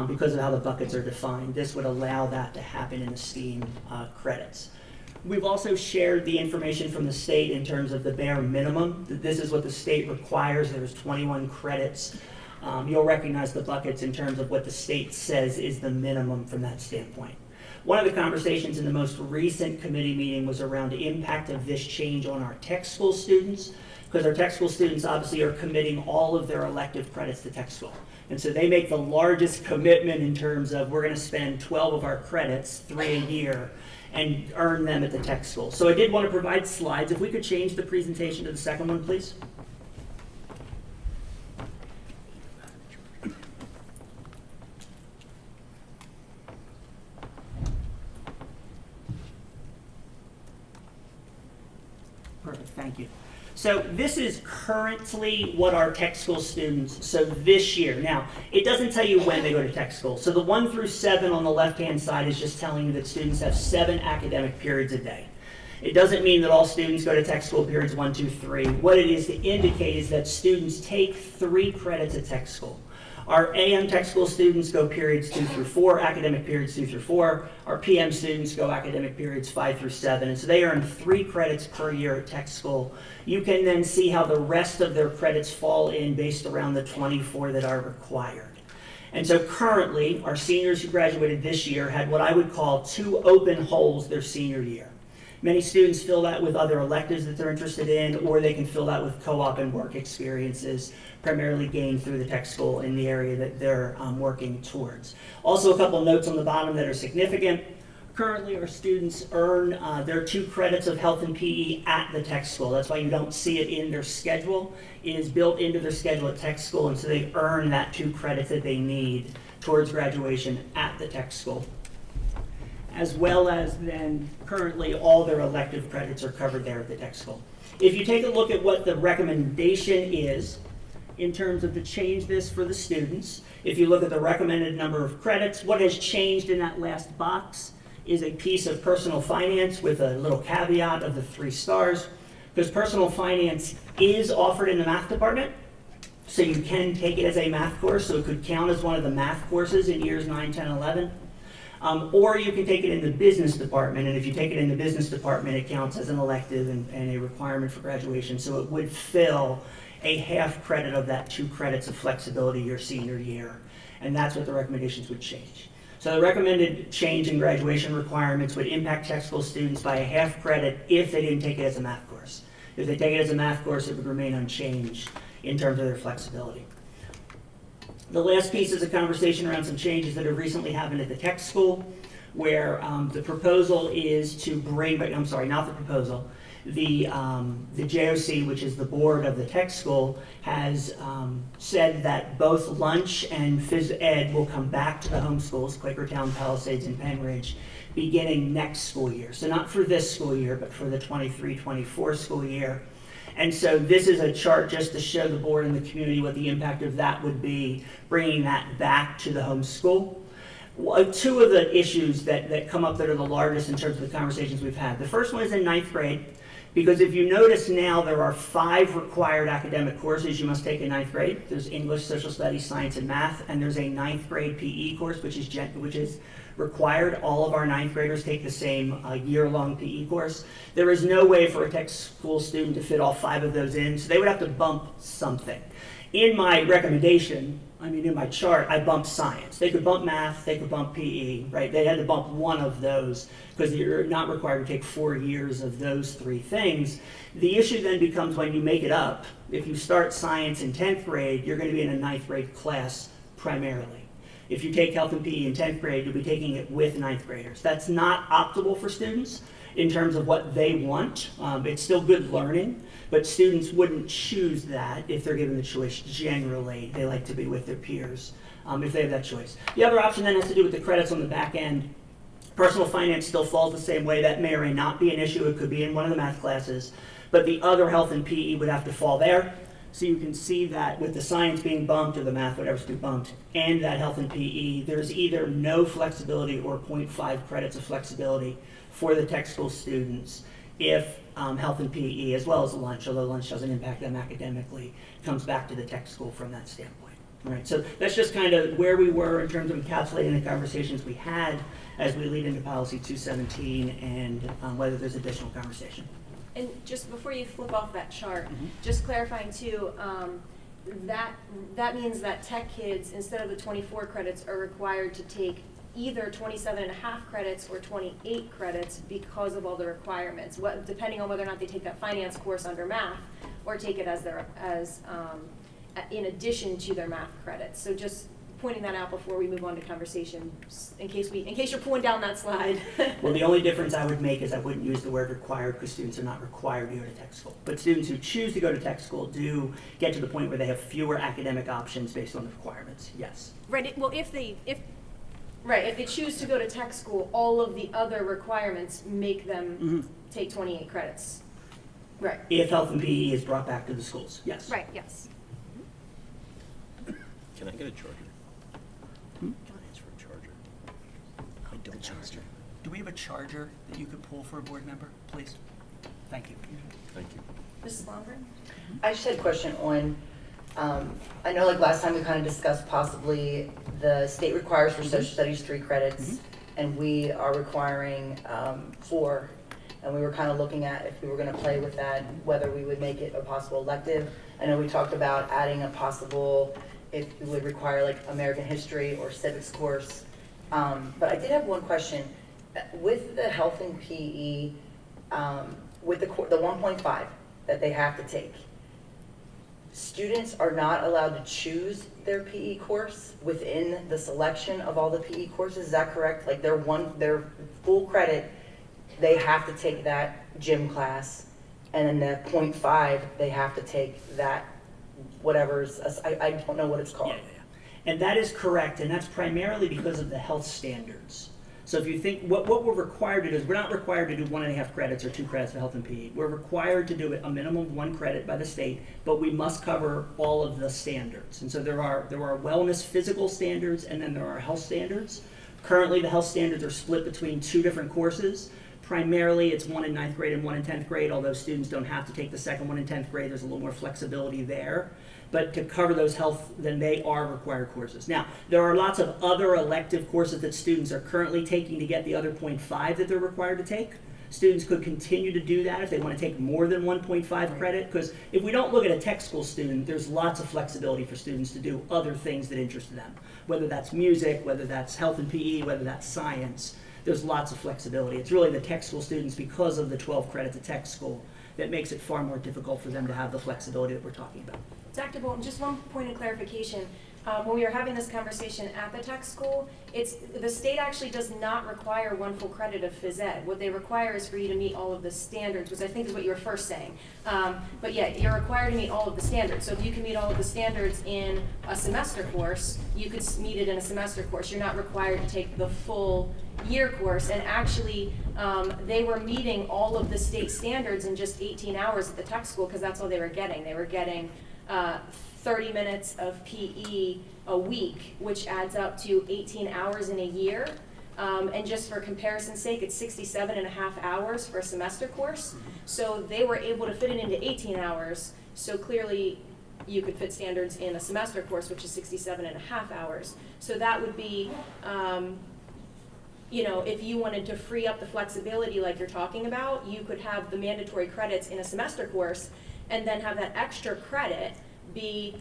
because of how the buckets are defined. This would allow that to happen in the STEAM credits. We've also shared the information from the state in terms of the bare minimum. This is what the state requires. There's 21 credits. You'll recognize the buckets in terms of what the state says is the minimum from that standpoint. One of the conversations in the most recent committee meeting was around the impact of this change on our tech school students, because our tech school students obviously are committing all of their elective credits to tech school. And so they make the largest commitment in terms of we're going to spend 12 of our credits, 3 a year, and earn them at the tech school. So I did want to provide slides. If we could change the presentation to the second one, please. Perfect, thank you. So this is currently what our tech school students, so this year. Now, it doesn't tell you when they go to tech school. So the 1 through 7 on the left-hand side is just telling you that students have 7 academic periods a day. It doesn't mean that all students go to tech school periods 1, 2, 3. What it is to indicate is that students take 3 credits at tech school. Our AM tech school students go periods 2 through 4, academic periods 2 through 4. Our PM students go academic periods 5 through 7. And so they earn 3 credits per year at tech school. You can then see how the rest of their credits fall in based around the 24 that are required. And so currently, our seniors who graduated this year had what I would call 2 open holes their senior year. Many students fill that with other electives that they're interested in, or they can fill that with co-op and work experiences, primarily gained through the tech school in the area that they're working towards. Also, a couple notes on the bottom that are significant. Currently, our students earn their 2 credits of health and PE at the tech school. That's why you don't see it in their schedule. It is built into their schedule at tech school, and so they earn that 2 credits that they need towards graduation at the tech school. As well as then currently all their elective credits are covered there at the tech school. If you take a look at what the recommendation is in terms of to change this for the students, if you look at the recommended number of credits, what has changed in that last box is a piece of personal finance with a little caveat of the 3 stars, because personal finance is offered in the math department, so you can take it as a math course, so it could count as one of the math courses in years 9, 10, 11. Or you can take it in the business department, and if you take it in the business department, it counts as an elective and a requirement for graduation, so it would fill a half credit of that 2 credits of flexibility your senior year, and that's what the recommendations would change. So the recommended change in graduation requirements would impact tech school students by a half credit if they didn't take it as a math course. If they take it as a math course, it would remain unchanged in terms of their flexibility. The last piece is a conversation around some changes that have recently happened at the tech school, where the proposal is to bring, I'm sorry, not the proposal, the JOC, which is the board of the tech school, has said that both lunch and phys ed will come back to the home schools, Quakertown, Palisades, and Penridge, beginning next school year. So not for this school year, but for the 23-24 school year. And so this is a chart just to show the board and the community what the impact of that would be, bringing that back to the home school. 2 of the issues that come up that are the largest in terms of the conversations we've had. The first one is in 9th grade, because if you notice now there are 5 required academic courses you must take in 9th grade. There's English, Social Studies, Science, and Math, and there's a 9th grade PE course, which is required. All of our 9th graders take the same year-long PE course. There is no way for a tech school student to fit all 5 of those in, so they would have to bump something. In my recommendation, in my chart, I bumped science. They could bump math, they could bump PE, right? They had to bump one of those because you're not required to take 4 years of those 3 things. The issue then becomes when you make it up, if you start science in 10th grade, you're going to be in a 9th grade class primarily. If you take health and PE in 10th grade, you'll be taking it with 9th graders. That's not optimal for students in terms of what they want. It's still good learning, but students wouldn't choose that if they're given the choice. Generally, they like to be with their peers if they have that choice. The other option then has to do with the credits on the back end. Personal finance still falls the same way. That may or may not be an issue. It could be in one of the math classes, but the other health and PE would have to fall there. So you can see that with the science being bumped or the math, whatever's being bumped, and that health and PE, there's either no flexibility or 0.5 credits of flexibility for the tech school students if health and PE, as well as lunch, although lunch doesn't impact them academically, comes back to the tech school from that standpoint. All right, so that's just kind of where we were in terms of encapsulating the conversations we had as we lead into policy 217 and whether there's additional conversation. And just before you flip off that chart, just clarifying too, that means that tech kids, instead of the 24 credits, are required to take either 27.5 credits or 28 credits because of all the requirements, depending on whether or not they take that finance course under math or take it as in addition to their math credits. So just pointing that out before we move on to conversation, in case you're pulling down that slide. Well, the only difference I would make is I wouldn't use the word required because students are not required to go to tech school. But students who choose to go to tech school do get to the point where they have fewer academic options based on the requirements, yes. Right, well, if they choose to go to tech school, all of the other requirements make them take 28 credits. Right. If health and PE is brought back to the schools, yes. Right, yes. Can I get a charger? Can I ask for a charger? I don't charge. Do we have a charger that you could pull for a board member, please? Thank you. Thank you. Mrs. Blomberg? I just had a question on I know like last time we kind of discussed possibly the state requires for social studies 3 credits, and we are requiring 4. And we were kind of looking at if we were going to play with that, whether we would make it a possible elective. I know we talked about adding a possible, if it would require like American history or civics course. But I did have one question. With the health and PE, with the 1.5 that they have to take, students are not allowed to choose their PE course within the selection of all the PE courses. Is that correct? Like their full credit, they have to take that gym class, and then the 0.5 they have to take that whatever's, I don't know what it's called. And that is correct, and that's primarily because of the health standards. So if you think, what we're required to do is, we're not required to do 1.5 credits or 2 credits for health and PE. We're required to do it a minimum of 1 credit by the state, but we must cover all of the standards. And so there are wellness physical standards, and then there are health standards. Currently, the health standards are split between 2 different courses. Primarily, it's 1 in 9th grade and 1 in 10th grade, although students don't have to take the second one in 10th grade. There's a little more flexibility there. But to cover those health, then they are required courses. Now, there are lots of other elective courses that students are currently taking to get the other 0.5 that they're required to take. Students could continue to do that if they want to take more than 1.5 credit, because if we don't look at a tech school student, there's lots of flexibility for students to do other things that interest them, whether that's music, whether that's health and PE, whether that's science. There's lots of flexibility. It's really the tech school students, because of the 12 credits at tech school, that makes it far more difficult for them to have the flexibility that we're talking about. Dr. Bolton, just one point of clarification. When we were having this conversation at the tech school, the state actually does not require 1 full credit of phys ed. What they require is for you to meet all of the standards, which I think is what you were first saying. But yeah, you're required to meet all of the standards. So if you can meet all of the standards in a semester course, you could meet it in a semester course. You're not required to take the full year course. And actually, they were meeting all of the state standards in just 18 hours at the tech school, because that's all they were getting. They were getting 30 minutes of PE a week, which adds up to 18 hours in a year. And just for comparison's sake, it's 67.5 hours for a semester course. So they were able to fit it into 18 hours. So clearly, you could fit standards in a semester course, which is 67.5 hours. So that would be, if you wanted to free up the flexibility like you're talking about, you could have the mandatory credits in a semester course, and then have that extra credit be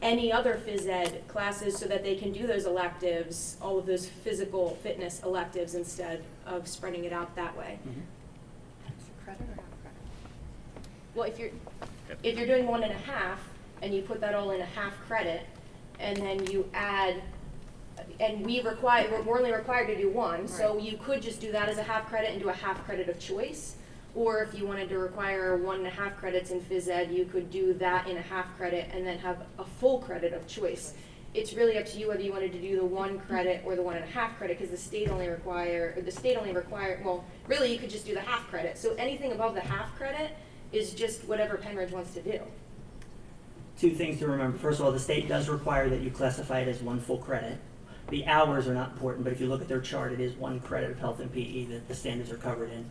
any other phys ed classes, so that they can do those electives, all of those physical fitness electives, instead of spreading it out that way. Credit or half credit? Well, if you're doing 1.5, and you put that all in a half credit, and then you add, and we're only required to do 1, so you could just do that as a half credit and do a half credit of choice. Or if you wanted to require 1.5 credits in phys ed, you could do that in a half credit and then have a full credit of choice. It's really up to you whether you wanted to do the 1 credit or the 1.5 credit, because the state only require, well, really you could just do the half credit. So anything above the half credit is just whatever Penridge wants to do. 2 things to remember. First of all, the state does require that you classify it as 1 full credit. The hours are not important, but if you look at their chart, it is 1 credit of health and PE that the standards are covered in.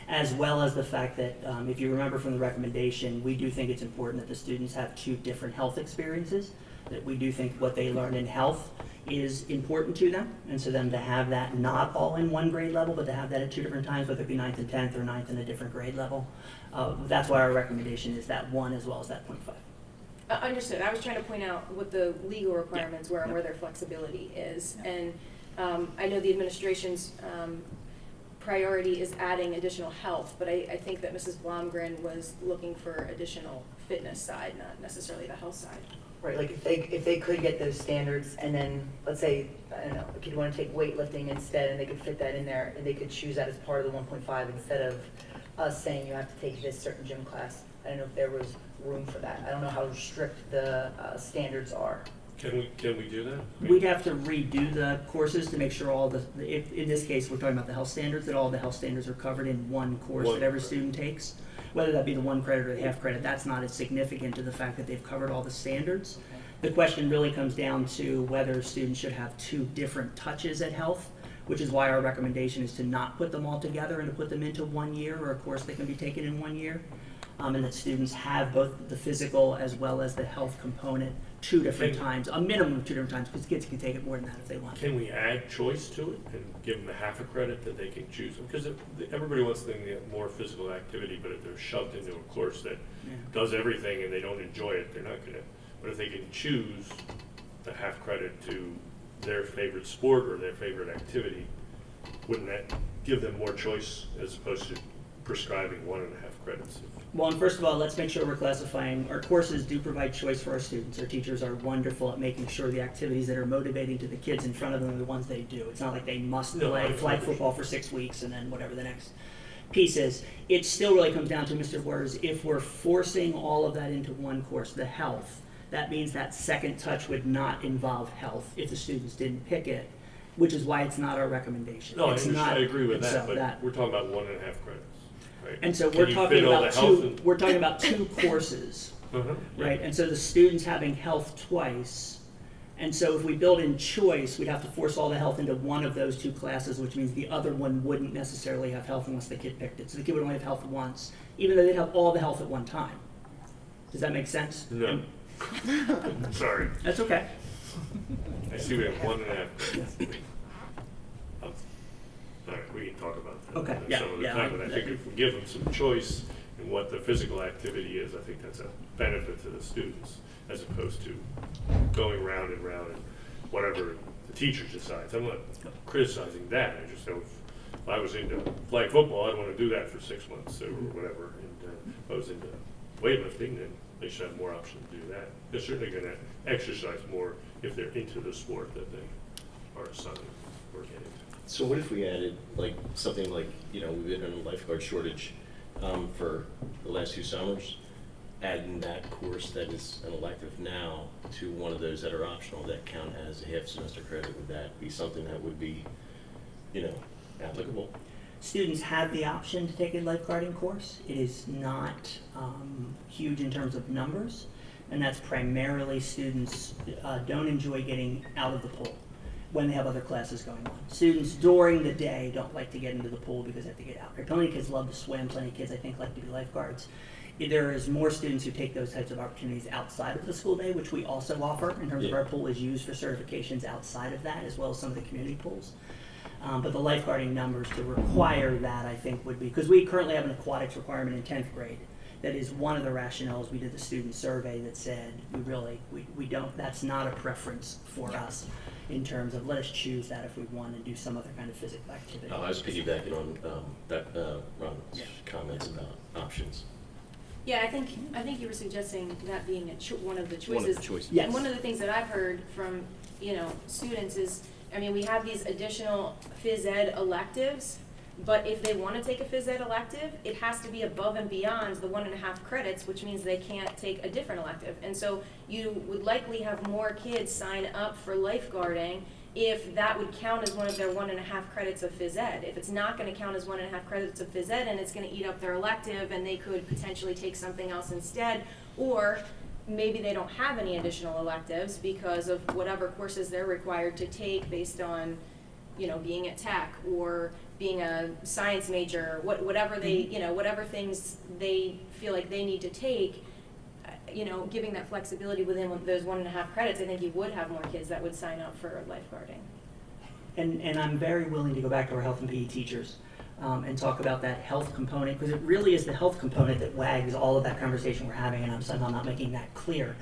As well as the fact that, if you remember from the recommendation, we do think it's important that the students have 2 different health experiences, that we do think what they learn in health is important to them, and so them to have that not all in 1 grade level, but to have that at 2 different times, whether it be 9th and 10th or 9th in a different grade level. That's why our recommendation is that 1 as well as that 0.5. Understood. I was trying to point out what the legal requirements were and where their flexibility is. And I know the administration's priority is adding additional health, but I think that Mrs. Blomgren was looking for additional fitness side, not necessarily the health side. Right, like if they could get those standards, and then, let's say, I don't know, a kid wanted to take weightlifting instead, and they could fit that in there, and they could choose that as part of the 1.5 instead of us saying you have to take this certain gym class. I don't know if there was room for that. I don't know how strict the standards are. Can we do that? We'd have to redo the courses to make sure in this case, we're talking about the health standards, that all the health standards are covered in 1 course that every student takes. Whether that be the 1 credit or the half credit, that's not as significant to the fact that they've covered all the standards. The question really comes down to whether students should have 2 different touches at health, which is why our recommendation is to not put them all together and to put them into 1 year, or a course that can be taken in 1 year. and that students have both the physical as well as the health component 2 different times, a minimum of 2 different times, because kids can take it more than that if they want. Can we add choice to it and give them a half a credit that they can choose? Because everybody wants to get more physical activity, but if they're shoved into a course that does everything and they don't enjoy it, they're not gonna. But if they can choose the half credit to their favorite sport or their favorite activity, wouldn't that give them more choice as opposed to prescribing 1.5 credits? Well, and first of all, let's make sure we're classifying. Our courses do provide choice for our students. Our teachers are wonderful at making sure the activities that are motivating to the kids in front of them are the ones they do. It's not like they must play flag football for 6 weeks and then whatever the next piece is. It still really comes down to, Mr. Wers, if we're forcing all of that into one course, the health, that means that second touch would not involve health if the students didn't pick it, which is why it's not our recommendation. No, It's I agree with so that, but we're talking about 1.5 credits. Right. And so Can we're you talking fit all about the health we're talking about 2 courses, right? And so the students having health twice. And so if we build in choice, we'd have to force all the health into one of those 2 classes, which means the other one wouldn't necessarily have health unless the kid picked it. So the kid would only have health once, even though they'd have all the health at one time. Does that make sense? No. Sorry. That's okay. I see we have 1.5. All right, we can talk about that some other time, but I think if we give them some choice in what the physical activity is, I think that's a benefit to the students, as opposed to going round and round and whatever the teacher decides. I'm not criticizing that. I just know if I was into flag football, I'd want to do that for 6 months or whatever. And if I was into weightlifting, then they should have more options to do that. They're certainly going to exercise more if they're into the sport that they are assigned or getting. So what if we added like something like, we've been in a lifeguard shortage for the last 2 summers, adding that course that is an elective now to one of those that are optional that count as a half semester credit? Would that be something that would be, applicable? Students have the option to take a lifeguarding course. It is not huge in terms of numbers, and that's primarily students don't enjoy getting out of the pool when they have other classes going on. Students during the day don't like to get into the pool because they have to get out. Plenty of kids love to swim, plenty of kids I think like to be lifeguards. There is more students who take those types of opportunities outside of the school day, which we also offer in terms of our pool is used for certifications outside of that, as well as some of the community pools. But the lifeguarding numbers to require that, I think, would be, because we currently have an aquatics requirement in 10th grade. That is one of the rationales. We did the student survey that said we don't, that's not a preference for us in terms of let us choose that if we want to do some other kind of physical activity. I was piggybacking on Ron's comments about options. Yeah, I think you were suggesting that being one of the choices. One of the choices. Yes. And one of the things that I've heard from, students is, we have these additional phys ed electives, but if they want to take a phys ed elective, it has to be above and beyond the 1.5 credits, which means they can't take a different elective. And so you would likely have more kids sign up for lifeguarding if that would count as one of their 1.5 credits of phys ed. If it's not going to count as 1.5 credits of phys ed and it's going to eat up their elective and they could potentially take something else instead, or maybe they don't have any additional electives because of whatever courses they're required to take based on, being at tech or being a science major, whatever they, whatever things they feel like they need to take, giving that flexibility within those 1.5 credits, I think you would have more kids that would sign up for lifeguarding. And I'm very willing to go back to our health and PE teachers and talk about that health component, because it really is the health component that wags all of that conversation we're having, and I'm somehow not making that clear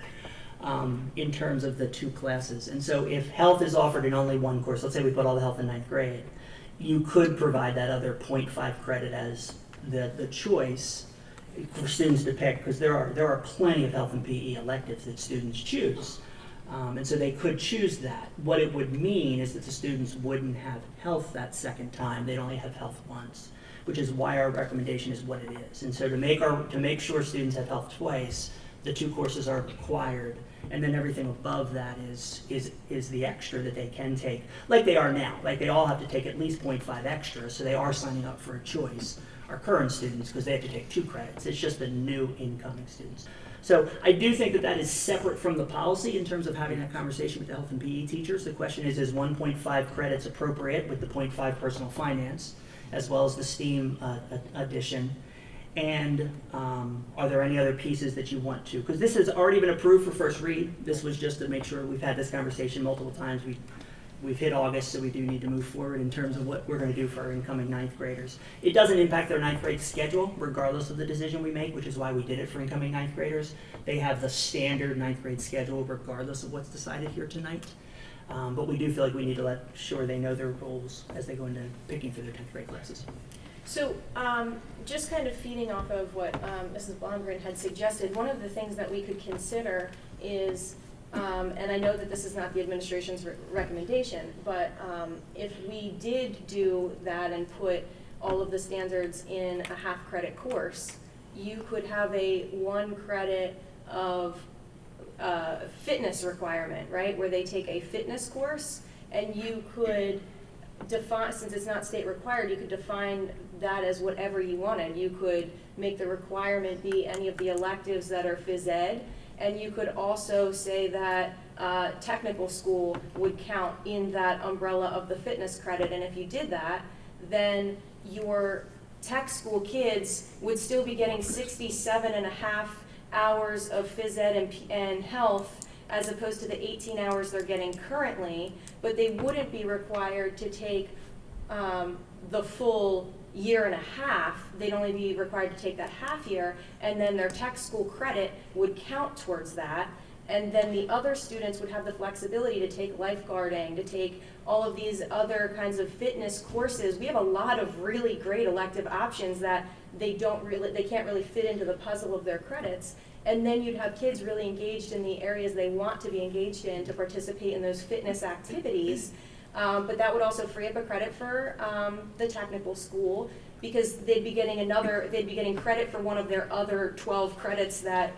in terms of the 2 classes. And so if health is offered in only one course, let's say we put all the health in 9th grade, you could provide that other 0.5 credit as the choice for students to pick, because there are plenty of health and PE electives that students choose. And so they could choose that. What it would mean is that the students wouldn't have health that second time. They'd only have health once, which is why our recommendation is what it is. And so to make sure students have health twice, the 2 courses are required, and then everything above that is the extra that they can take, like they are now. Like they all have to take at least 0.5 extra, so they are signing up for a choice. Our current students, because they have to take 2 credits. It's just the new incoming students. So I do think that is separate from the policy in terms of having that conversation with the health and PE teachers. The question is 1.5 credits appropriate with the 0.5 personal finance, as well as the STEAM addition? And are there any other pieces that you want to? Because this has already been approved for first read. This was just to make sure we've had this conversation multiple times. We've hit August, so we do need to move forward in terms of what we're going to do for our incoming ninth graders. It doesn't impact their ninth grade schedule, regardless of the decision we make, which is why we did it for incoming ninth graders. They have the standard ninth grade schedule, regardless of what's decided here tonight. But we do feel like we need to let sure they know their roles as they go into picking for their 10th grade classes. So, just kind of feeding off of what Mrs. Blomgren had suggested, one of the things that we could consider is, and I know that this is not the administration's recommendation, but if we did do that and put all of the standards in a half-credit course, you could have a 1 credit of fitness requirement, right, where they take a fitness course, and you could define, since it's not state required, you could define that as whatever you wanted. You could make the requirement be any of the electives that are phys ed, and you could also say that technical school would count in that umbrella of the fitness credit, and if you did that, then your tech school kids would still be getting 67.5 hours of phys ed and health as opposed to the 18 hours they're getting currently, but they wouldn't be required to take the full 1.5 years. They'd only be required to take that half year, and then their tech school credit would count towards that. And then the other students would have the flexibility to take lifeguarding, to take all of these other kinds of fitness courses. We have a lot of really great elective options that they can't really fit into the puzzle of their credits. And then you'd have kids really engaged in the areas they want to be engaged in to participate in those fitness activities. But that would also free up a credit for the technical school, because they'd be getting credit for one of their other 12 credits that,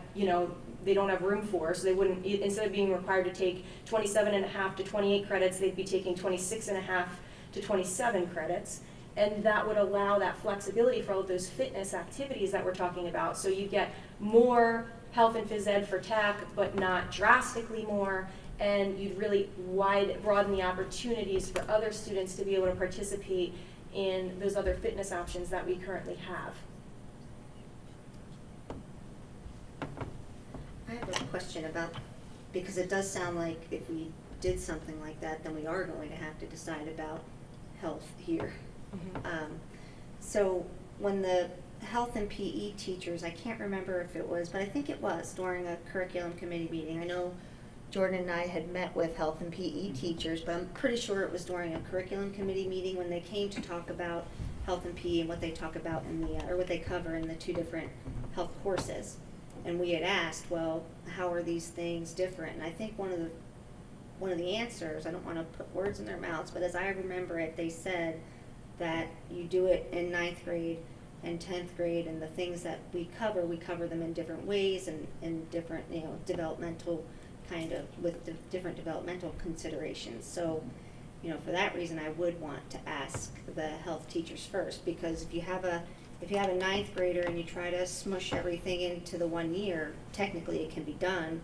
they don't have room for. So they wouldn't, instead of being required to take 27.5 to 28 credits, they'd be taking 26.5 to 27 credits. And that would allow that flexibility for all of those fitness activities that we're talking about. So you get more health and phys ed for tech, but not drastically more, and you'd really broaden the opportunities for other students to be able to participate in those other fitness options that we currently have. I have a question about, because it does sound like if we did something like that, then we are going to have to decide about health here. So when the health and PE teachers, I can't remember if it was, but I think it was during a curriculum committee meeting. I know Jordan and I had met with health and PE teachers, but I'm pretty sure it was during a curriculum committee meeting when they came to talk about health and PE and what they talk about in the, or what they cover in the 2 different health courses. And we had asked, well, how are these things different? And I think one of the answers, I don't want to put words in their mouths, but as I remember it, they said that you do it in 9th grade and 10th grade, and the things that we cover them in different ways and in different, developmental with different developmental considerations. So, for that reason, I would want to ask the health teachers first, because if you have a 9th grader and you try to smush everything into the 1 year, technically it can be done,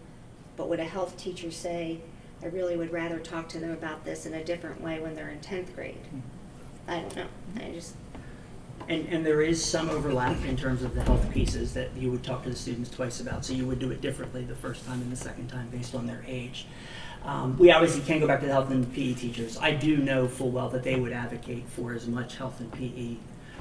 but would a health teacher say, I really would rather talk to them about this in a different way when they're in 10th grade? I don't know. And there is some overlap in terms of the health pieces that you would talk to the students twice about, so you would do it differently the first time and the second time based on their age. We obviously can't go back to the health and PE teachers. I do know full well that they would advocate for as much health and PE,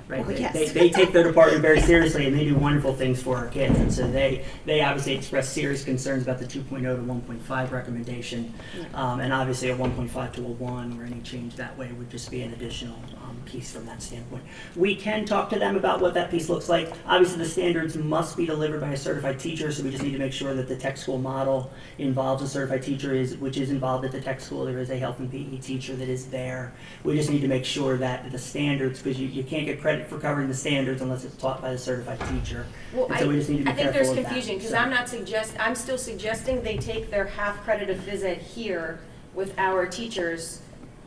right? Oh, yes. They take their department very seriously, and they do wonderful things for our kids. And so they obviously express serious concerns about the 2.0 to 1.5 recommendation, and obviously a 1.5 to a 1 or any change that way would just be an additional piece from that standpoint. We can talk to them about what that piece looks like. Obviously, the standards must be delivered by a certified teacher, so we just need to make sure that the tech school model involves a certified teacher, which is involved at the tech school. There is a health and PE teacher that is there. We just need to make sure that the standards, because you can't get credit for covering the standards unless it's taught by a certified teacher. Well, and so we just need to be I think careful there's of that. confusion, because So- I'm still suggesting they take their half credit of phys ed here with our teachers,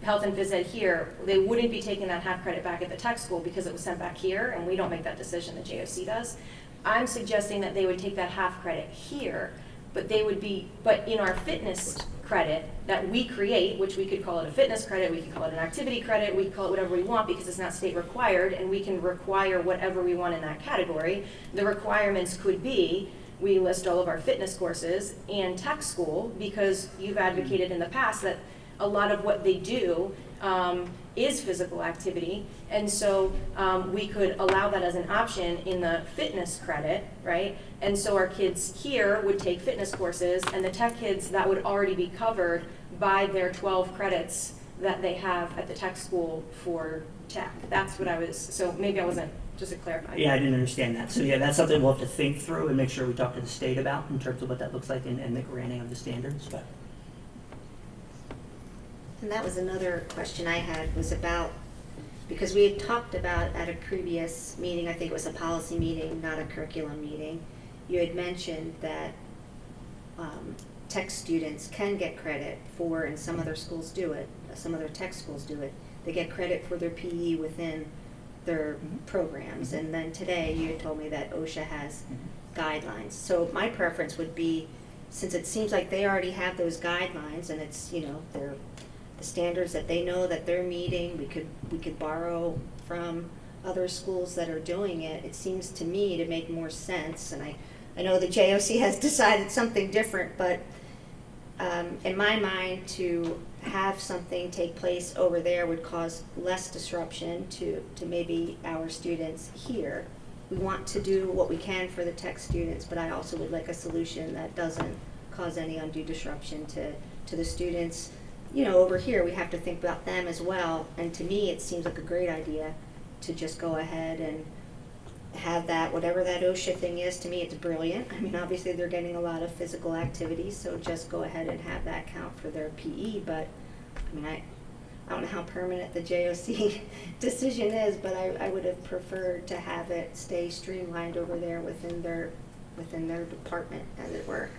health and phys ed here. They wouldn't be taking that half credit back at the tech school because it was sent back here, and we don't make that decision, the JOC does. I'm suggesting that they would take that half credit here, but in our fitness credit that we create, which we could call it a fitness credit, we could call it an activity credit, we could call it whatever we want because it's not state required, and we can require whatever we want in that category. The requirements could be, we list all of our fitness courses and tech school, because you've advocated in the past that a lot of what they do is physical activity, and so we could allow that as an option in the fitness credit, right? And so our kids here would take fitness courses, and the tech kids, that would already be covered by their 12 credits that they have at the tech school for tech. That's what I was, so maybe I wasn't, just to clarify. Yeah, I didn't understand that. So yeah, that's something we'll have to think through and make sure we talk to the state about in terms of what that looks like and the granting of the standards. But And that was another question I had, was about, because we had talked about at a previous meeting, I think it was a policy meeting, not a curriculum meeting, you had mentioned that tech students can get credit for, and some other schools do it, some other tech schools do it, they get credit for their PE within their programs. And then today you had told me that OSHA has guidelines. So my preference would be, since it seems like they already have those guidelines and it's, they're the standards that they know that they're meeting, we could borrow from other schools that are doing it. It seems to me to make more sense, and I know the JOC has decided something different, but in my mind, to have something take place over there would cause less disruption to maybe our students here. We want to do what we can for the tech students, but I also would like a solution that doesn't cause any undue disruption to the students. Over here, we have to think about them as well, and to me, it seems like a great idea to just go ahead and have that, whatever that OSHA thing is. To me, it's brilliant. I mean, obviously, they're getting a lot of physical activities, so just go ahead and have that count for their PE, but, I mean, I don't know how permanent the JOC decision is, but I would have preferred to have it stay streamlined over there within their department, as it were.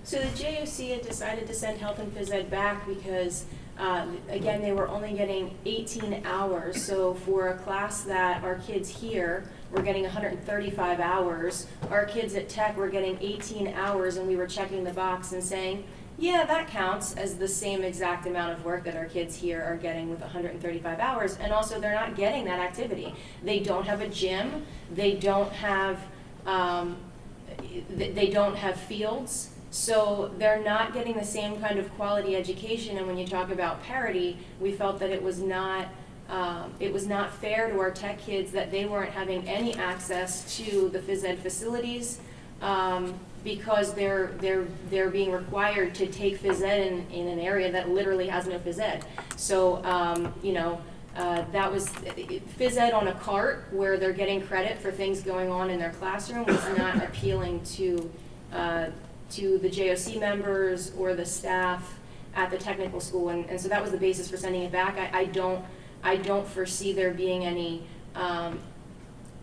So the JOC had decided to send health and phys ed back because, again, they were only getting 18 hours. So for a class that our kids here were getting 135 hours, our kids at tech were getting 18 hours, and we were checking the box and saying, yeah, that counts as the same exact amount of work that our kids here are getting with 135 hours. And also, they're not getting that activity. They don't have a gym. They don't have fields. So they're not getting the same kind of quality education, and when you talk about parity, we felt that it was not fair to our tech kids that they weren't having any access to the phys ed facilities because they're being required to take phys ed in an area that literally has no phys ed. So that was phys ed on a cart where they're getting credit for things going on in their classroom was not appealing to the JOC members or the staff at the technical school, and so that was the basis for sending it back. I don't foresee there being any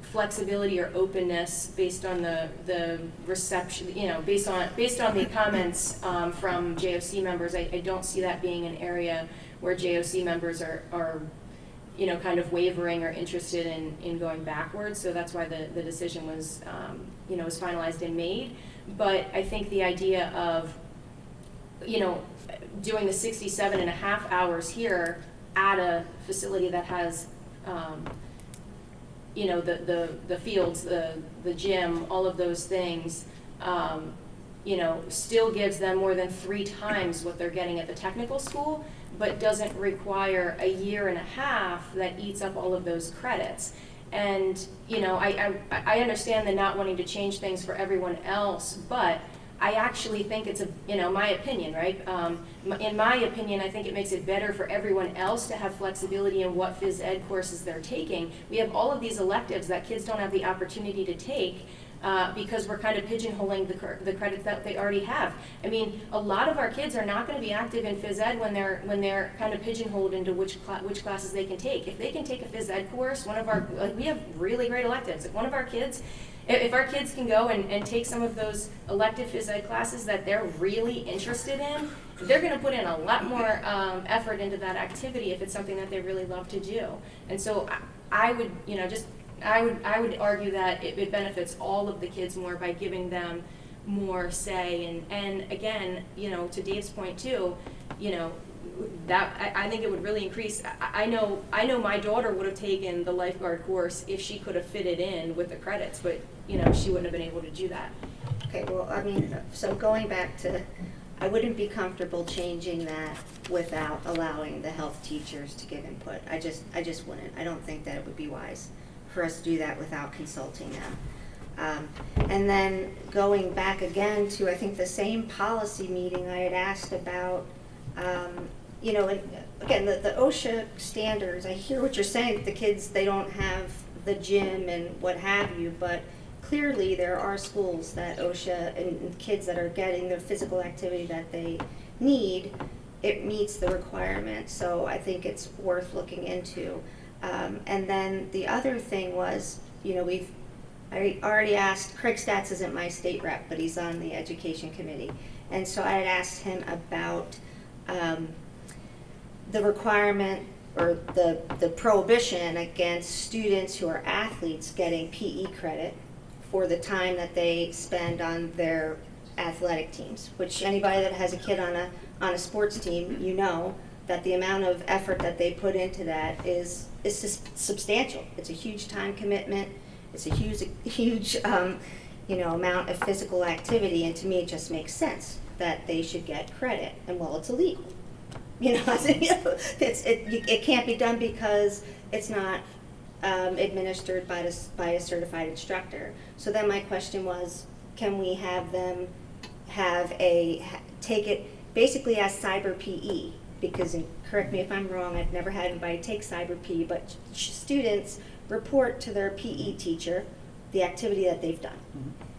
flexibility or openness based on the reception, based on the comments from JOC members. I don't see that being an area where JOC members are kind of wavering or interested in going backwards. So that's why the decision was was finalized and made. But I think the idea of, doing the 67.5 hours here at a facility that has, the fields, the gym, all of those things, still gives them more than 3 times what they're getting at the technical school, but doesn't require a 1.5 years that eats up all of those credits. And, I understand the not wanting to change things for everyone else, but I actually think it's my opinion, right? In my opinion, I think it makes it better for everyone else to have flexibility in what phys ed courses they're taking. We have all of these electives that kids don't have the opportunity to take because we're kind of pigeonholing the credits that they already have. I mean, a lot of our kids are not going to be active in phys ed when they're kind of pigeonholed into which classes they can take. If they can take a phys ed course, we have really great electives. If one of our kids, if our kids can go and take some of those elective phys ed classes that they're really interested in, they're going to put in a lot more effort into that activity if it's something that they really love to do. And so I would, I would argue that it benefits all of the kids more by giving them more say, and again, you know, to Dave's point too, you know, that, I think it would really increase, I know my daughter would have taken the lifeguard course if she could have fit it in with the credits, but, you know, she wouldn't have been able to do that. Okay, well, I mean, so going back to, I wouldn't be comfortable changing that without allowing the health teachers to give input. I just wouldn't. I don't think that it would be wise for us to do that without consulting them. And then going back again to, I think, the same policy meeting, I had asked about, you know, and again, the OSHA standards, I hear what you're saying, the kids, they don't have the gym and what have you, but clearly there are schools that OSHA and kids that are getting the physical activity that they need, it meets the requirements. So I think it's worth looking into. And then the other thing was, you know, I already asked, Craig Stats isn't my state rep, but he's on the education committee. And so I had asked him about the requirement or the prohibition against students who are athletes getting PE credit for the time that they spend on their athletic teams, which anybody that has a kid on a sports team, you know that the amount of effort that they put into that is substantial. It's a huge time commitment. It's a huge you know, amount of physical activity, and to me it just makes sense that they should get credit. And well, it's illegal. You know, it can't be done because it's not administered by a certified instructor. So then my question was, can we have them take it basically as cyber PE? Because, and correct me if I'm wrong, I've never had anybody take cyber PE, but students report to their PE teacher the activity that they've done.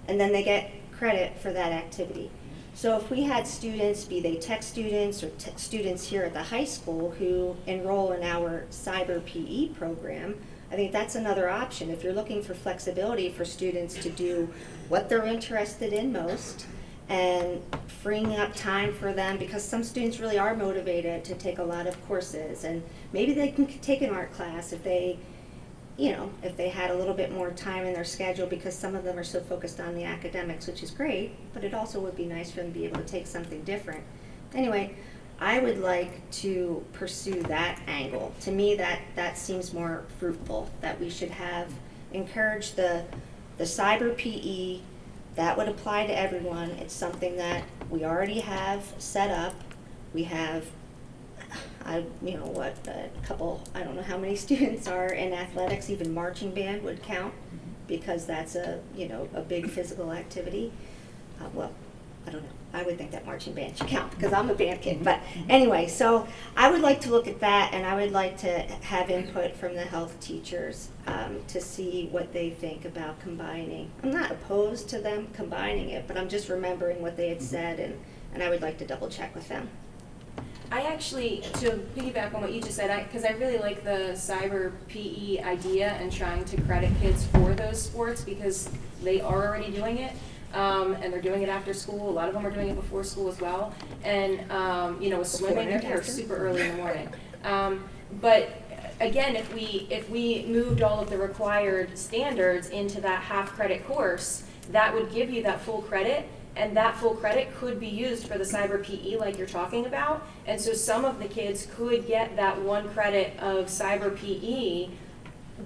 And then they get credit for that activity. So if we had students, be they tech students or students here at the high school who enroll in our cyber PE program, I think that's another option. If you're looking for flexibility for students to do what they're interested in most and freeing up time for them, because some students really are motivated to take a lot of courses, and maybe they can take an art class if they, you know, if they had a little bit more time in their schedule, because some of them are so focused on the academics, which is great, but it also would be nice for them to be able to take something different. Anyway, I would like to pursue that angle. To me, that seems more fruitful, that we should encourage the cyber PE. That would apply to everyone. It's something that we already have set up. We have, I don't know how many students are in athletics. Even marching band would count, because that's a big physical activity. Well, I don't know. I would think that marching band should count because I'm a band kid. But anyway, so I would like to look at that, and I would like to have input from the health teachers to see what they think about combining. I'm not opposed to them combining it, but I'm just remembering what they had said, and I would like to double check with them. I actually, to piggyback on what you just said, because I really like the cyber PE idea and trying to credit kids for those sports, because they are already doing it. And they're doing it after school. A lot of them are doing it before school as well. And, with swimming, they're super early in the morning. But again, if we moved all of the required standards into that half credit course, that would give you that full credit. And that full credit could be used for the cyber PE like you're talking about. And so some of the kids could get that 1 credit of cyber PE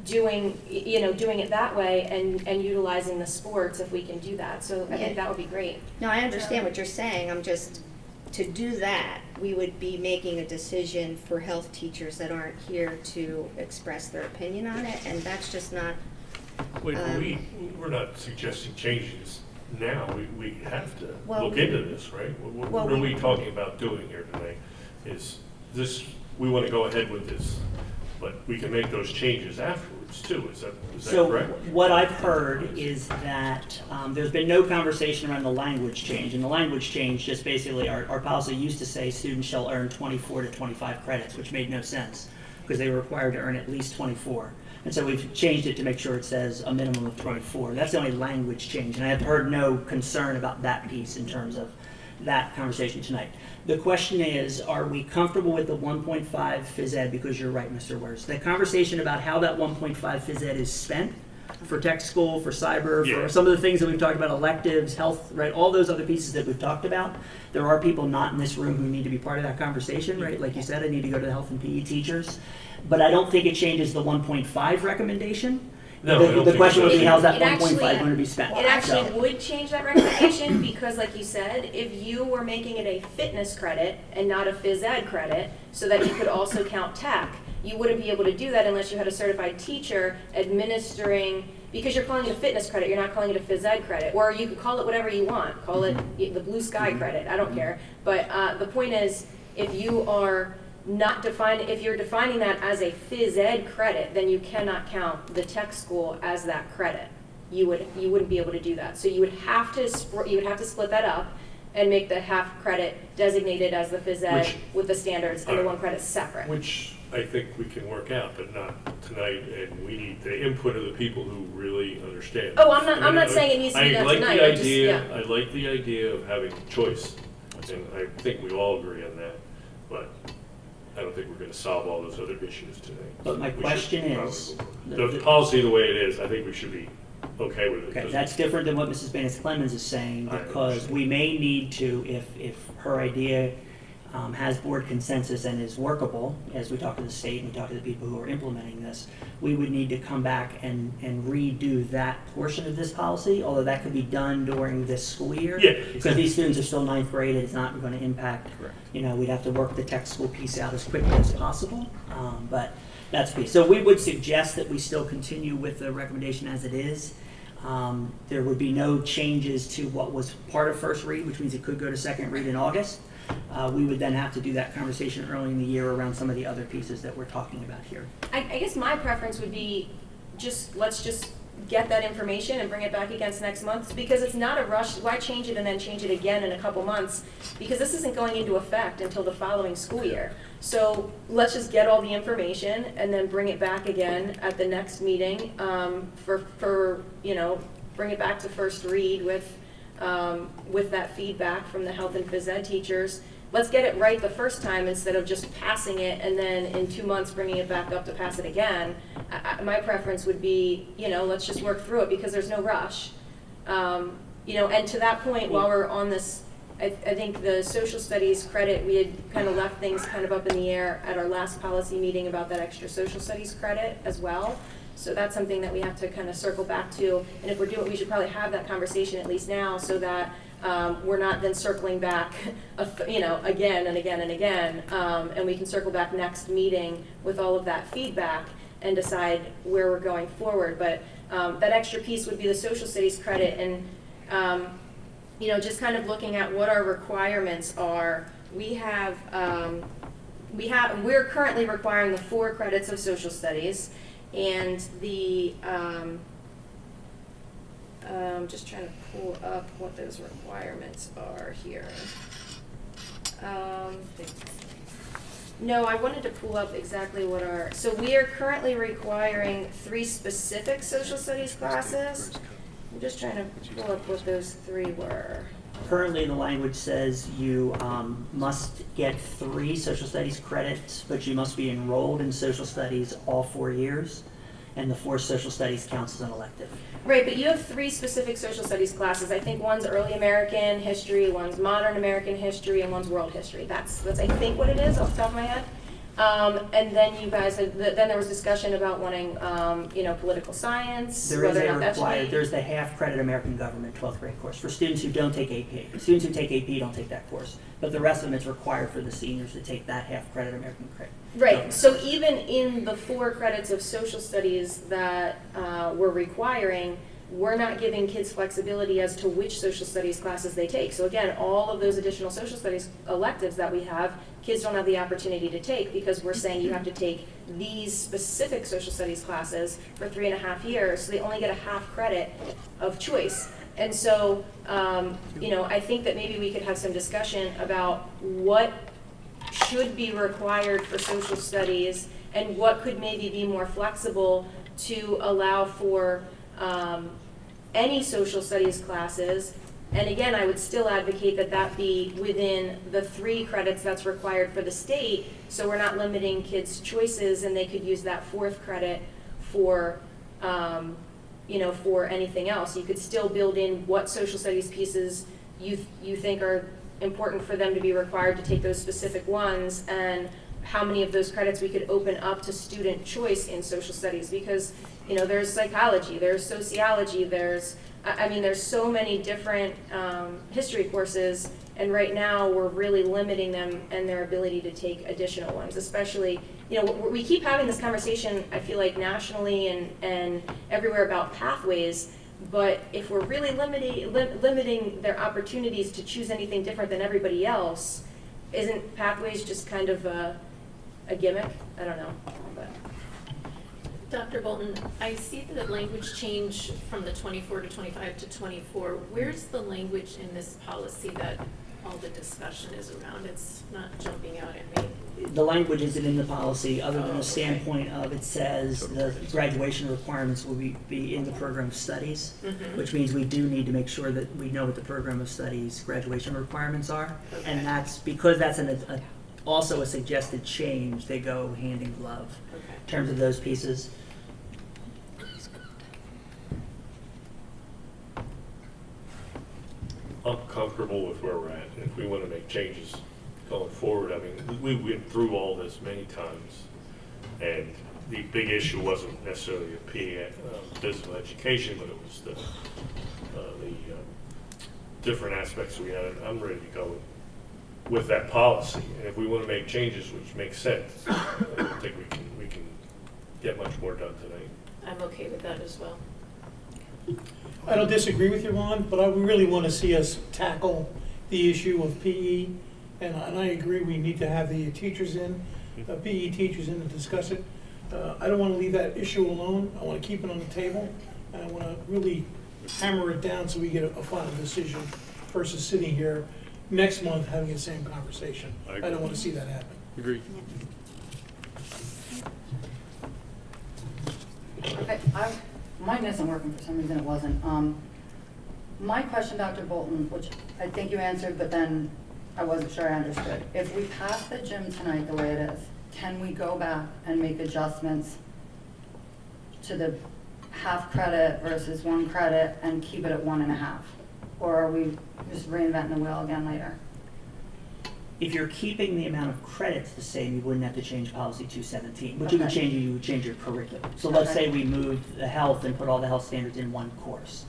doing it that way and utilizing the sports if we can do that. So I think that would be great. No, I understand what you're saying. To do that, we would be making a decision for health teachers that aren't here to express their opinion on it, and that's just not. Wait, we're not suggesting changes now. We have to Well, look into this, right? What are we talking about doing here today? Is this, we want to go ahead with this, but we can make those changes afterwards too. Is that correct? So what I've heard is that there's been no conversation around the language change. And the language change, just basically, our policy used to say students shall earn 24 to 25 credits, which made no sense because they were required to earn at least 24. And so we've changed it to make sure it says a minimum of 24. That's the only language change. And I have heard no concern about that piece in terms of that conversation tonight. The question is, are we comfortable with the 1.5 phys ed? Because you're right, Mr. Wers. The conversation about how that 1.5 phys ed is spent, for tech school, for cyber, Yeah. for some of the things that we've talked about, electives, health, right, all those other pieces that we've talked about. There are people not in this room who need to be part of that conversation, right? Like you said, I need to go to the health and PE teachers. But I don't think it changes the 1.5 recommendation. No, I The- don't The think question it would does. be, how's that It 1.5 actually- going to be spent? It actually So- would change that recommendation because, like you said, if you were making it a fitness credit and not a phys ed credit, so that you could also count tech, you wouldn't be able to do that unless you had a certified teacher administering, because you're calling it a fitness credit, you're not calling it a phys ed credit. Or you could call it whatever you want, call it the blue sky credit, I don't care. But the point is, if you are if you're defining that as a phys ed credit, then you cannot count the tech school as that credit. You wouldn't be able to do that. So you would have to split that up and make the half credit designated as the phys ed Which- with the standards and the one credit separate. Which I think we can work out, but not tonight, and we need the input of the people who really understand. Oh, I'm not saying it needs to be done I like tonight, the I just- idea, yeah. I like the idea of having choice, and I think we all agree on that, but I don't think we're gonna solve all those other issues today. But my We should question probably is- move on. The policy the way it is, I think we should be okay with it. Okay, 'cause that's different than what Mrs. Banis Clemens is saying, I because understand. we may need to, if her idea has board consensus and is workable, as we talk to the state and we talk to the people who are implementing this, we would need to come back and redo that portion of this policy, although that could be done during this school year. Yeah. Because these students are still ninth grade, it's not gonna impact, we'd have to work the tech school piece out as quickly as possible, but that's the piece. So we would suggest that we still continue with the recommendation as it is. There would be no changes to what was part of first read, which means it could go to second read in August. We would then have to do that conversation early in the year around some of the other pieces that we're talking about here. I guess my preference would be let's just get that information and bring it back against next month, because it's not a rush. Why change it and then change it again in a couple months? Because this isn't going into effect until the following school year. So let's just get all the information and then bring it back again at the next meeting bring it back to first read with that feedback from the health and phys ed teachers. Let's get it right the first time instead of just passing it and then in 2 months bringing it back up to pass it again. My preference would be, let's just work through it because there's no rush. And to that point, while we're on this, I think the social studies credit, we had kind of left things kind of up in the air at our last policy meeting about that extra social studies credit as well. So that's something that we have to kind of circle back to. And if we're doing, we should probably have that conversation at least now so that we're not then circling back, again and again and again. And we can circle back next meeting with all of that feedback and decide where we're going forward. But that extra piece would be the social studies credit. And, just kind of looking at what our requirements are. We're currently requiring the 4 credits of social studies. And the, just trying to pull up what those requirements are here. No, I wanted to pull up exactly what so we are currently requiring 3 specific social studies classes. I'm just trying to pull up what those 3 were. Currently, the language says you must get 3 social studies credits, but you must be enrolled in social studies all 4 years, and the 4 social studies counts as an elective. Right, but you have 3 specific social studies classes. I think one's early American history, one's modern American history, and one's world history. That's I think what it is off the top of my head. And then you guys then there was discussion about wanting, political science, There is whether or a not that's required, right. there's the half-credit American Government 12th grade course for students who don't take AP. Students who take AP don't take that course, but the rest of them, it's required for the seniors to take that half-credit American credit. Right, so even in the 4 credits of social studies that we're requiring, we're not giving kids flexibility as to which social studies classes they take. So again, all of those additional social studies electives that we have, kids don't have the opportunity to take because we're saying you have to take these specific social studies classes for 3.5 years, so they only get a half credit of choice. And so, I think that maybe we could have some discussion about what should be required for social studies and what could maybe be more flexible to allow for any social studies classes. And again, I would still advocate that that be within the 3 credits that's required for the state, so we're not limiting kids' choices and they could use that 4th credit for for anything else. You could still build in what social studies pieces you think are important for them to be required to take those specific ones, and how many of those credits we could open up to student choice in social studies, because there's psychology, there's sociology, there's so many different history courses, and right now we're really limiting them and their ability to take additional ones, especially, we keep having this conversation, I feel like nationally and everywhere about pathways, but if we're really limiting their opportunities to choose anything different than everybody else, isn't pathways just kind of a gimmick? I don't know. But. Dr. Bolton, I see the language change from the 24 to 25 to 24. Where's the language in this policy that all the discussion is around? It's not jumping out at me. The language isn't in the policy, other than the standpoint of it says the graduation requirements will be in the program of studies, which means we do need to make sure that we know what the program of studies graduation requirements are. Okay. And that's because that's also a suggested change. They go hand in glove in terms of those pieces. I'm comfortable with where we're at. If we want to make changes going forward, I mean, we went through all this many times, and the big issue wasn't necessarily the physical education, but it was the different aspects we had. I'm ready to go with that policy, and if we want to make changes, which makes sense, I don't think we can get much more done tonight. I'm okay with that as well. I don't disagree with you, Ron, but I really want to see us tackle the issue of PE, and I agree we need to have the teachers in, PE teachers in to discuss it. I don't want to leave that issue alone. I want to keep it on the table, and I want to really hammer it down so we get a final decision versus sitting here next month having the same conversation. I don't want to see that happen. Agree. Okay, mine isn't working for some reason, it wasn't. My question, Dr. Bolton, which I think you answered, but then I wasn't sure I understood. If we pass the gym tonight the way it is, can we go back and make adjustments to the half credit versus 1 credit and keep it at 1.5? Or are we just reinventing the wheel again later? If you're keeping the amount of credits the same, you wouldn't have to change policy 217. What you would change your curriculum. So let's say we moved the health and put all the health standards in one course.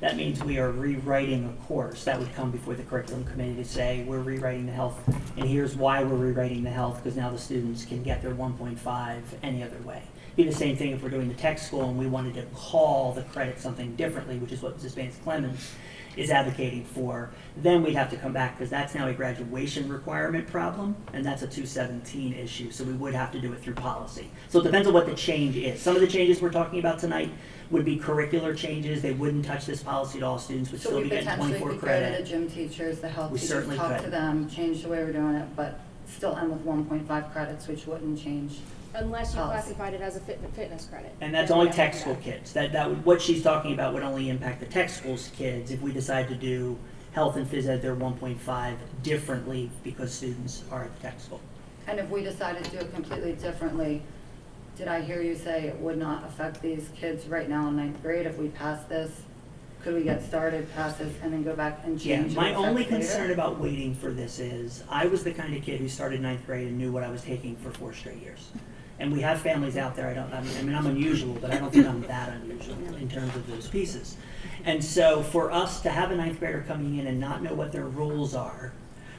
That means we are rewriting a course. That would come before the curriculum committee to say, we're rewriting the health, and here's why we're rewriting the health, because now the students can get their 1.5 any other way. It'd be the same thing if we're doing the tech school and we wanted to call the credit something differently, which is what Mrs. Vance-Clemens is advocating for. Then we'd have to come back, because that's now a graduation requirement problem, and that's a 217 issue, so we would have to do it through policy. So it depends on what the change is. Some of the changes we're talking about tonight would be curricular changes. They wouldn't touch this policy at all. Students would still be getting 24 So we potentially could credit. go to the gym teachers, the health We teachers, certainly talk could. to them, change the way we're doing it, but still end with 1.5 credits, which wouldn't change. Unless you policy. classified it as a fitness credit. And that's only tech school kids. That would, what she's talking about would only impact the tech school's kids if we decide to do health and phys ed, their 1.5 differently because students are at the tech school. And if we decided to do it completely differently, did I hear you say it would not affect these kids right now in 9th grade if we pass this? Could we get started, pass this, and then go back and change it? My only later? concern about waiting for this is, I was the kind of kid who started 9th grade and knew what I was taking for 4 straight years. And we have families out there, I'm unusual, but I don't think I'm that unusual in terms of those pieces. And so for us to have a 9th grader coming in and not know what their rules are,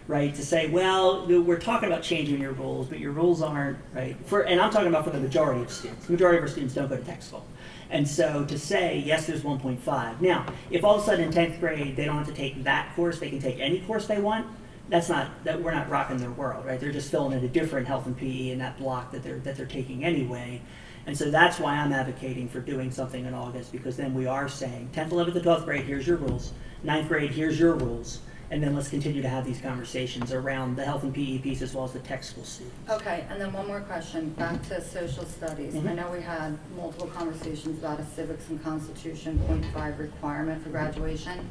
right, to say, well, we're talking about changing your rules, but your rules aren't, right, and I'm talking about for the majority of students. The majority of our students don't go to tech school. And so to say, yes, there's 1.5. Now, if all of a sudden in 10th grade they don't have to take that course, they can take any course they want, we're not rocking their world, right? They're just filling in a different health and PE in that block that they're taking anyway. And so that's why I'm advocating for doing something in August, because then we are saying 10th, 11th, and 12th grade, here's your rules. 9th grade, here's your rules. And then let's continue to have these conversations around the health and PE piece as well as the tech school students. Okay, and then one more question, back to social studies. I know we had multiple conversations about a civics and constitution 0.5 requirement for graduation.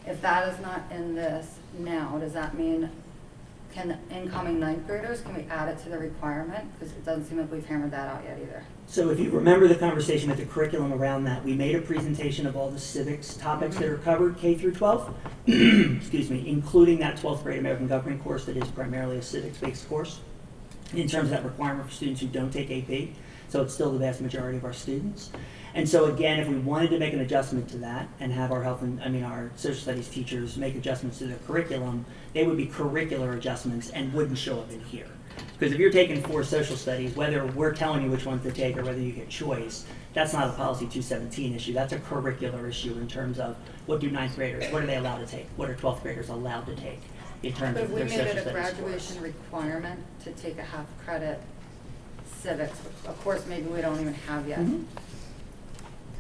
If that is not in this now, does that mean can incoming ninth graders, can we add it to the requirement? Because it doesn't seem like we've hammered that out yet either. So if you remember the conversation with the curriculum around that, we made a presentation of all the civics topics that are covered K through 12, excuse me, including that 12th grade American government course that is primarily a civics-based course in terms of that requirement for students who don't take AP. So it's still the vast majority of our students. And so again, if we wanted to make an adjustment to that and have our our social studies teachers make adjustments to their curriculum, they would be curricular adjustments and wouldn't show up in here. Because if you're taking 4 social studies, whether we're telling you which ones to take or whether you get choice, that's not a policy 217 issue. That's a curricular issue in terms of what do 9th graders, what are they allowed to take? What are 12th graders allowed to take in terms But of if we their made social it a studies graduation course? requirement to take a half credit civics, of course, maybe we don't even have yet. Mhm.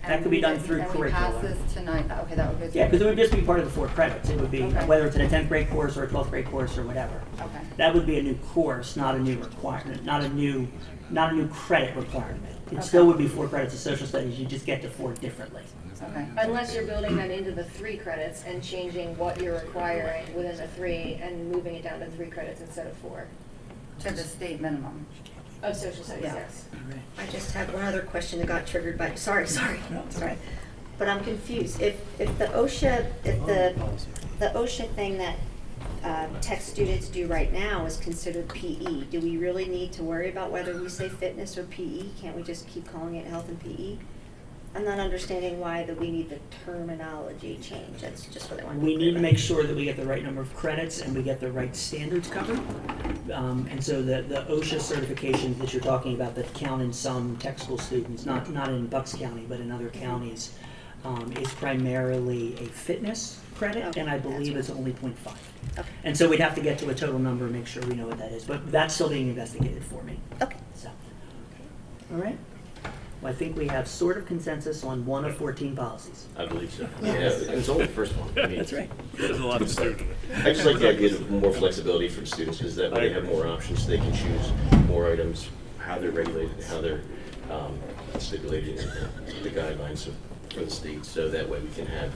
That could be done through And we pass curriculum. this tonight, okay, that would go through. Yeah, because it would just be part of the 4 credits. It would be, Okay. whether it's in a 10th grade course or a 12th grade course or whatever. Okay. That would be a new course, not a new requirement, not a new credit requirement. It Okay. still would be 4 credits of social studies, you just get to 4 differently. Okay. Unless you're building that into the 3 credits and changing what you're requiring within the 3 and moving it down to 3 credits instead of 4. To the state minimum. Of social studies, Yeah. yes. I just have one other question that got triggered by, sorry. But I'm confused. If the OSHA, the OSHA thing that tech students do right now is considered PE, do we really need to worry about whether we say fitness or PE? Can't we just keep calling it health and PE? I'm not understanding why that we need the terminology change. That's just what I want to We be need clear to about. make sure that we get the right number of credits and we get the right standards covered. And so the OSHA certifications that you're talking about that count in some tech school students, not in Bucks County, but in other counties, is primarily a fitness credit, Okay, and I that's believe right. it's only 0.5. Okay. And so we'd have to get to a total number and make sure we know what that is, but that's still being investigated for me. Okay. So, all right. Well, I think we have sort of consensus on 1 of 14 policies. I believe so. Yes. Yeah, it's only the first one. I mean, That's right. There's a lot of student. I just like the idea of more flexibility for the students, because that way they have more options, they can choose more items, how they're regulated, how they're stipulated in the guidelines for the state, so that way we can have,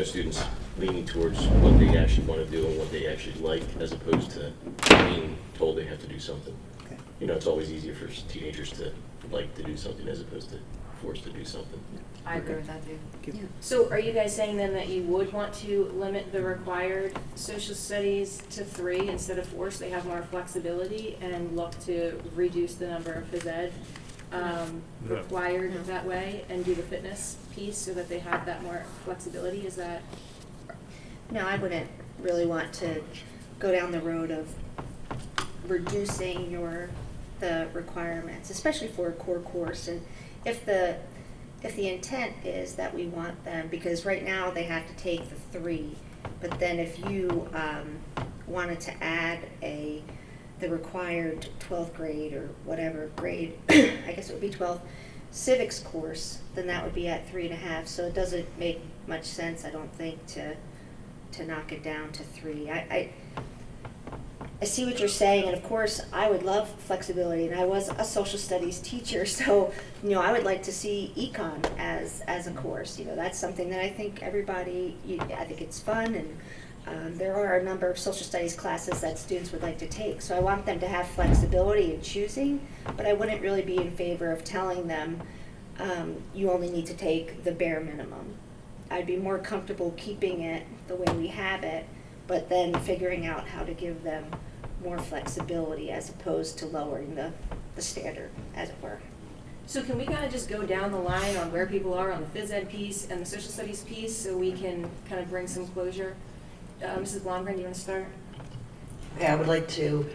students leaning towards what they actually want to do and what they actually like, as opposed to being told they have to do something. Okay. It's always easier for teenagers to like to do something as opposed to forced to do something. I agree with that, Dave. So are you guys saying then that you would want to limit the required social studies to 3 instead of 4, so they have more flexibility, and look to reduce the number of phys ed No. required that way, and do the fitness piece so that they have that more flexibility? Is that? No, I wouldn't really want to go down the road of reducing the requirements, especially for a core course. And if the intent is that we want them, because right now they have to take the 3, but then if you wanted to add the required 12th grade or whatever grade, I guess it would be 12th civics course, then that would be at 3.5. So it doesn't make much sense, I don't think, to knock it down to 3. I see what you're saying, and of course, I would love flexibility, and I was a social studies teacher, so, I would like to see econ as a course. That's something that I think everybody, I think it's fun, and there are a number of social studies classes that students would like to take. So I want them to have flexibility in choosing, but I wouldn't really be in favor of telling them, you only need to take the bare minimum. I'd be more comfortable keeping it the way we have it, but then figuring out how to give them more flexibility as opposed to lowering the standard, as it were. So can we kind of just go down the line on where people are on the phys ed piece and the social studies piece, so we can kind of bring some closure? Mrs. Blomgren, do you want to start? Okay, I would like to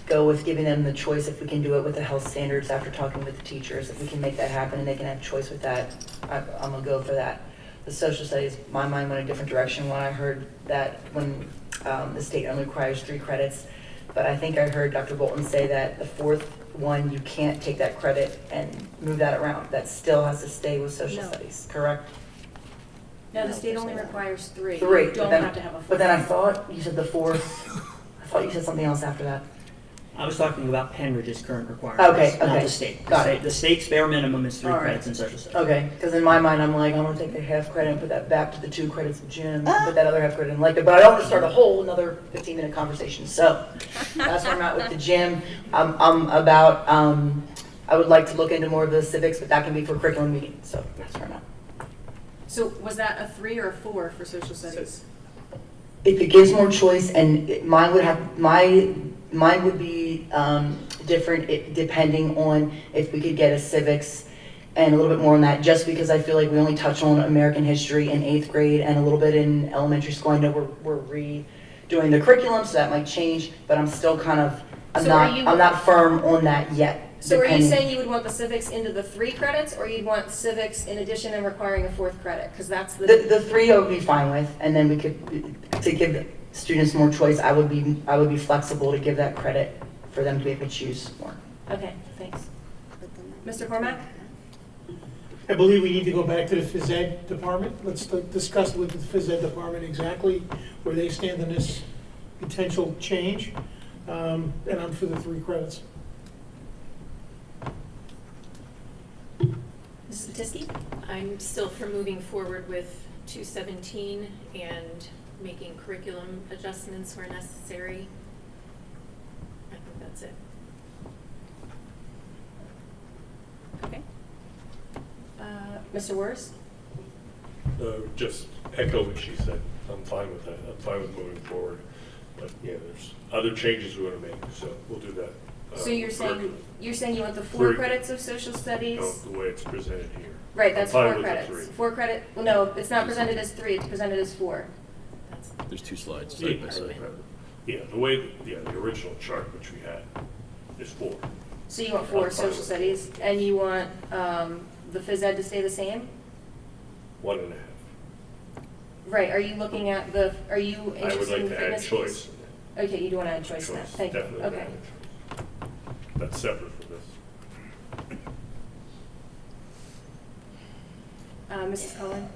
go with giving them the choice if we can do it with the health standards after talking with the teachers. If we can make that happen and they can have choice with that, I'm gonna go for that. The social studies, my mind went a different direction when I heard that when the state only requires 3 credits. But I think I heard Dr. Bolton say that the 4th one, you can't take that credit and move that around. That still has to stay with social No. studies, correct? No, the state only requires 3. 3. You don't have to have a 4th. But then I thought you said the 4th, I thought you said something else after that. I was talking about Penridge's current requirements, Okay, not okay. the state. Got it. The state's bare minimum is 3 All right. credits in social studies. Okay, because in my mind, I'm like, I'm gonna take the half credit and put that back to the 2 credits of gym, put that other half credit in like that, but I don't want to start a whole another 15-minute conversation, so that's where I'm at with the gym. I'm about, I would like to look into more of the civics, but that can be for curriculum meeting, so that's where I'm at. So was that a 3 or a 4 for social studies? If it gives more choice, and mine would be different depending on if we could get a civics and a little bit more on that, just because I feel like we only touch on American history in 8th grade and a little bit in elementary school. I know we're redoing the curriculum, so that might change, but I'm still kind of, I'm not firm on that yet. So are you saying you would want the civics into the 3 credits, or you'd want civics in addition and requiring a 4th credit? Because that's The 3 I would be fine with, and then we could, to give students more choice, I would be flexible to give that credit for them to be able to choose more. Okay, thanks. Mr. Cormack? I believe we need to go back to the phys ed department. Let's discuss with the phys ed department exactly where they stand in this potential change. And I'm for the 3 credits. Mrs. Batisky? I'm still for moving forward with 217 and making curriculum adjustments where necessary. I think that's it. Okay. Mr. Wurst? Just echo what she said. I'm fine with that. I'm fine with moving forward. But yeah, there's other changes we want to make, so we'll do that. So you're saying you want the 4 3. credits of social studies? No, the way it's presented here. Right, that's I'm fine 4 with the credits. 3. 4 credit, well, no, it's not presented as 3, it's presented as 4. There's 2 slides, side by side. Yeah, the original chart which we had is 4. So you want 4 I'm fine social with studies, and you want the phys ed to stay the same? 1.5. Right, are you looking at are you I would interested in like the to add fitness choice. piece? Okay, you do want to add choice in that, thank you, Definitely okay. add choice. That's separate from this. Mrs. Cullen?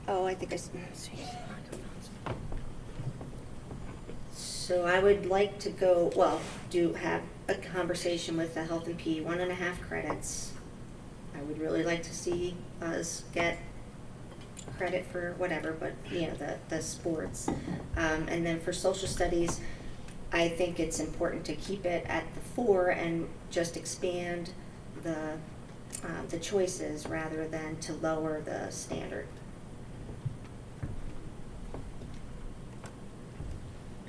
Oh, I think So I would like to go, have a conversation with the health and PE, 1.5 credits. I would really like to see us get credit for whatever, but, the sports. And then for social studies, I think it's important to keep it at the 4 and just expand the choices rather than to lower the standard.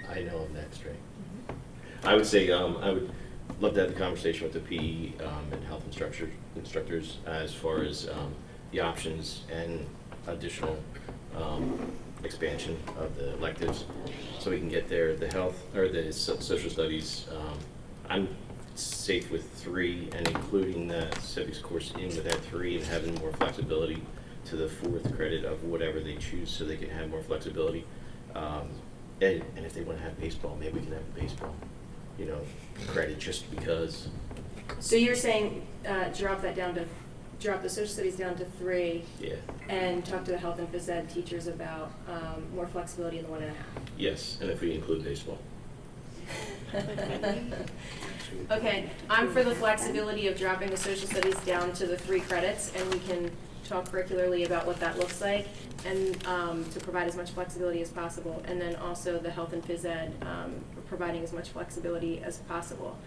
I know I'm next, right? I would say I would love to have the conversation with the PE and health instructors as far as the options and additional expansion of the electives, so we can get there. The health or the social studies, I'm safe with 3 and including the civics course in with that 3 and having more flexibility to the 4th credit of whatever they choose, so they can have more flexibility. And if they want to have baseball, maybe we can have baseball, credit just because. So you're saying drop the social studies down to 3. Yeah. And talk to the health and phys ed teachers about more flexibility in the 1.5. Yes, and if we include baseball. Okay, I'm for the flexibility of dropping the social studies down to the 3 credits, and we can talk curricularly about what that looks like, and to provide as much flexibility as possible, and then also the health and phys ed providing as much flexibility as possible.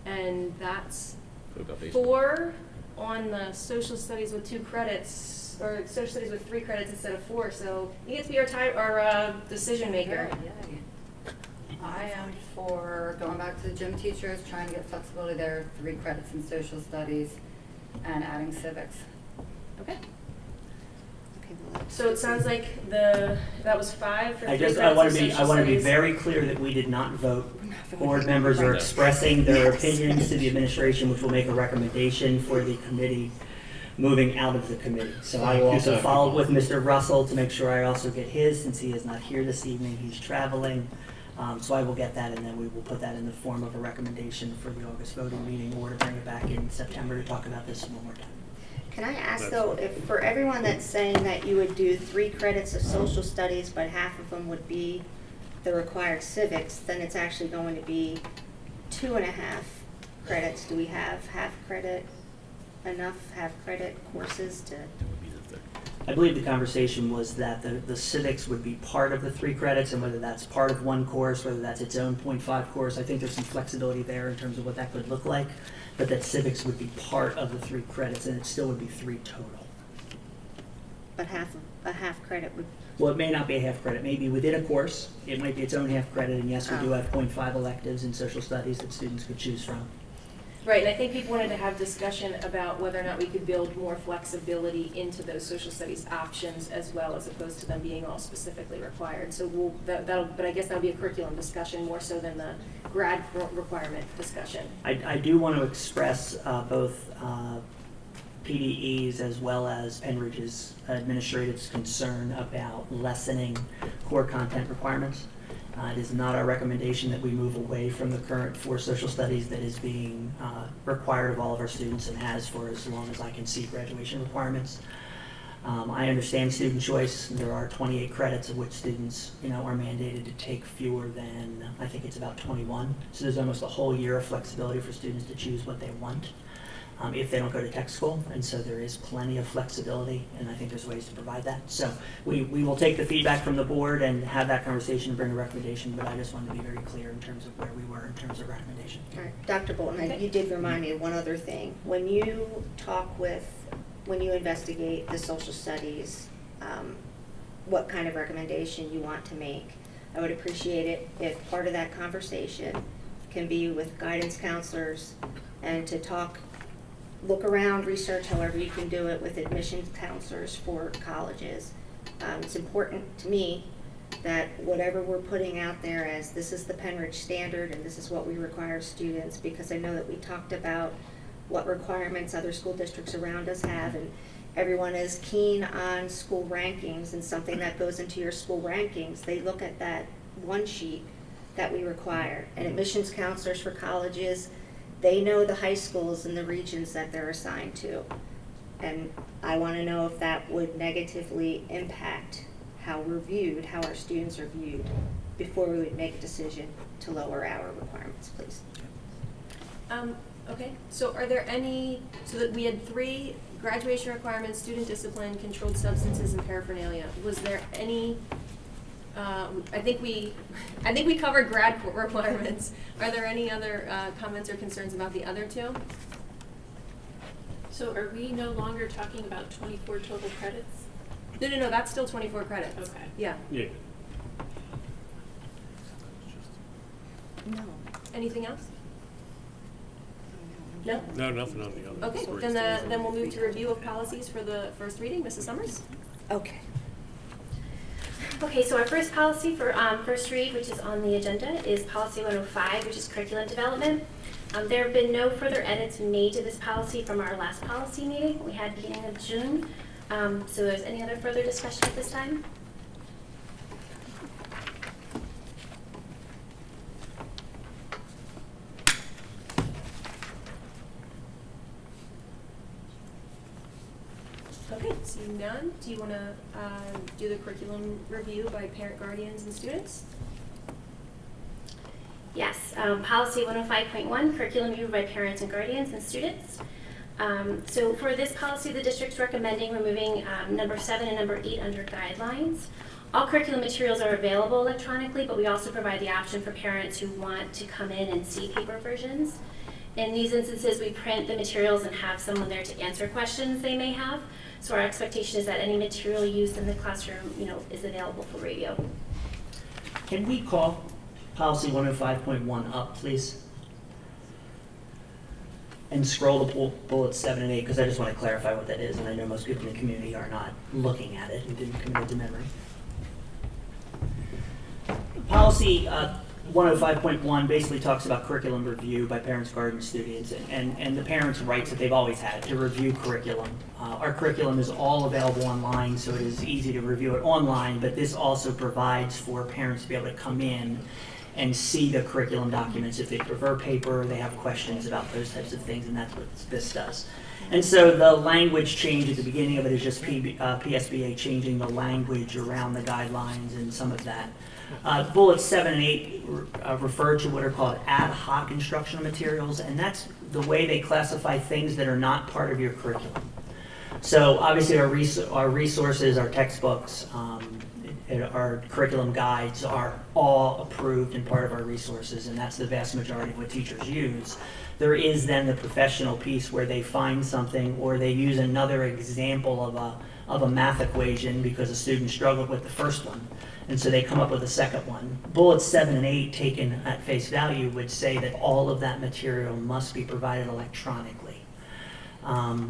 And that's What about baseball? 4 on the social studies with 2 credits, or social studies with 3 credits instead of 4, so you get to be our decision maker. I am for going back to the gym teachers, trying to get flexibility there, 3 credits in social studies, and adding civics. Okay. So it sounds like that was 5 for 3 credits I want of to be social studies. very clear that we did not vote. Board members are expressing their opinions to the administration, which will make a recommendation for the committee moving out of the committee. So I will also follow with Mr. Russell to make sure I also get his, since he is not here this evening, he's traveling. So I will get that, and then we will put that in the form of a recommendation for the August voting meeting, or to bring it back in September to talk about this one more time. Can I ask though, if for everyone that's saying that you would do 3 credits of social studies, but half of them would be the required civics, then it's actually going to be 2.5 credits, do we have enough half credit courses to? I believe the conversation was that the civics would be part of the 3 credits, and whether that's part of one course, whether that's its own 0.5 course, I think there's some flexibility there in terms of what that could look like, but that civics would be part of the 3 credits, and it still would be 3 total. But a half credit would, Well, it may not be a half credit, maybe within a course, it might be its own half credit, and yes, we do have 0.5 electives in social studies that students could choose from. Right, and I think people wanted to have discussion about whether or not we could build more flexibility into those social studies options as well, as opposed to them being all specifically required. So but I guess that'll be a curriculum discussion more so than the grad requirement discussion. I do want to express both PDE's as well as Penridge's administrative's concern about lessening core content requirements. It is not our recommendation that we move away from the current 4 social studies that is being required of all of our students and has for as long as I can see graduation requirements. I understand student choice. There are 28 credits of which students, are mandated to take fewer than, I think it's about 21. So there's almost a whole year of flexibility for students to choose what they want if they don't go to tech school. And so there is plenty of flexibility, and I think there's ways to provide that. So we will take the feedback from the board and have that conversation and bring a recommendation, but I just wanted to be very clear in terms of where we were in terms of recommendation. all right, Dr. Bolton, you did remind me of one other thing. When you investigate the social studies, what kind of recommendation you want to make, I would appreciate it if part of that conversation can be with guidance counselors and to look around, research however you can do it with admissions counselors for colleges. It's important to me that whatever we're putting out there as this is the Penridge standard and this is what we require students, because I know that we talked about what requirements other school districts around us have, and everyone is keen on school rankings, and something that goes into your school rankings, they look at that one sheet that we require. And admissions counselors for colleges, they know the high schools and the regions that they're assigned to. And I want to know if that would negatively impact how we're viewed, how our students are viewed, before we would make a decision to lower our requirements, please. Okay, so are there so that we had 3 graduation requirements, student discipline, controlled substances, and paraphernalia. Was there any, I think we covered grad requirements. Are there any other comments or concerns about the other 2? So are we no longer talking about 24 total credits? No, that's still 24 credits. Okay. Yeah. Yeah. No. Anything else? No? No, nothing on the other. Okay, then we'll move to review of policies for the first reading. Mrs. Summers? Okay. Okay, so our first policy for first read, which is on the agenda, is Policy 105, which is curriculum development. There have been no further edits made to this policy from our last policy meeting we had beginning of June. So is any other further discussion at this time? Okay, seeing none, do you want to do the curriculum review by parent, guardians, and students? Yes, Policy 105.1, curriculum review by parents and guardians and students. So for this policy, the district's recommending removing number 7 and number 8 under guidelines. All curriculum materials are available electronically, but we also provide the option for parents who want to come in and see paper versions. In these instances, we print the materials and have someone there to answer questions they may have. So our expectation is that any material used in the classroom, is available for radio. Can we call policy 105.1 up, please? And scroll the bullets 7 and 8, because I just want to clarify what that is, and I know most people in the community are not looking at it and didn't commit it to memory. Policy 105.1 basically talks about curriculum review by parents, guardians, students, and the parents' rights that they've always had to review curriculum. Our curriculum is all available online, so it is easy to review it online, but this also provides for parents to be able to come in and see the curriculum documents if they prefer paper, they have questions about those types of things, and that's what this does. And so the language change at the beginning of it is just PSBA changing the language around the guidelines and some of that. Bullets 7 and 8 refer to what are called ad hoc instructional materials, and that's the way they classify things that are not part of your curriculum. So obviously our resources, our textbooks, our curriculum guides are all approved and part of our resources, and that's the vast majority of what teachers use. There is then the professional piece where they find something or they use another example of a math equation because a student struggled with the first one, and so they come up with a second one. Bullets 7 and 8 taken at face value would say that all of that material must be provided electronically.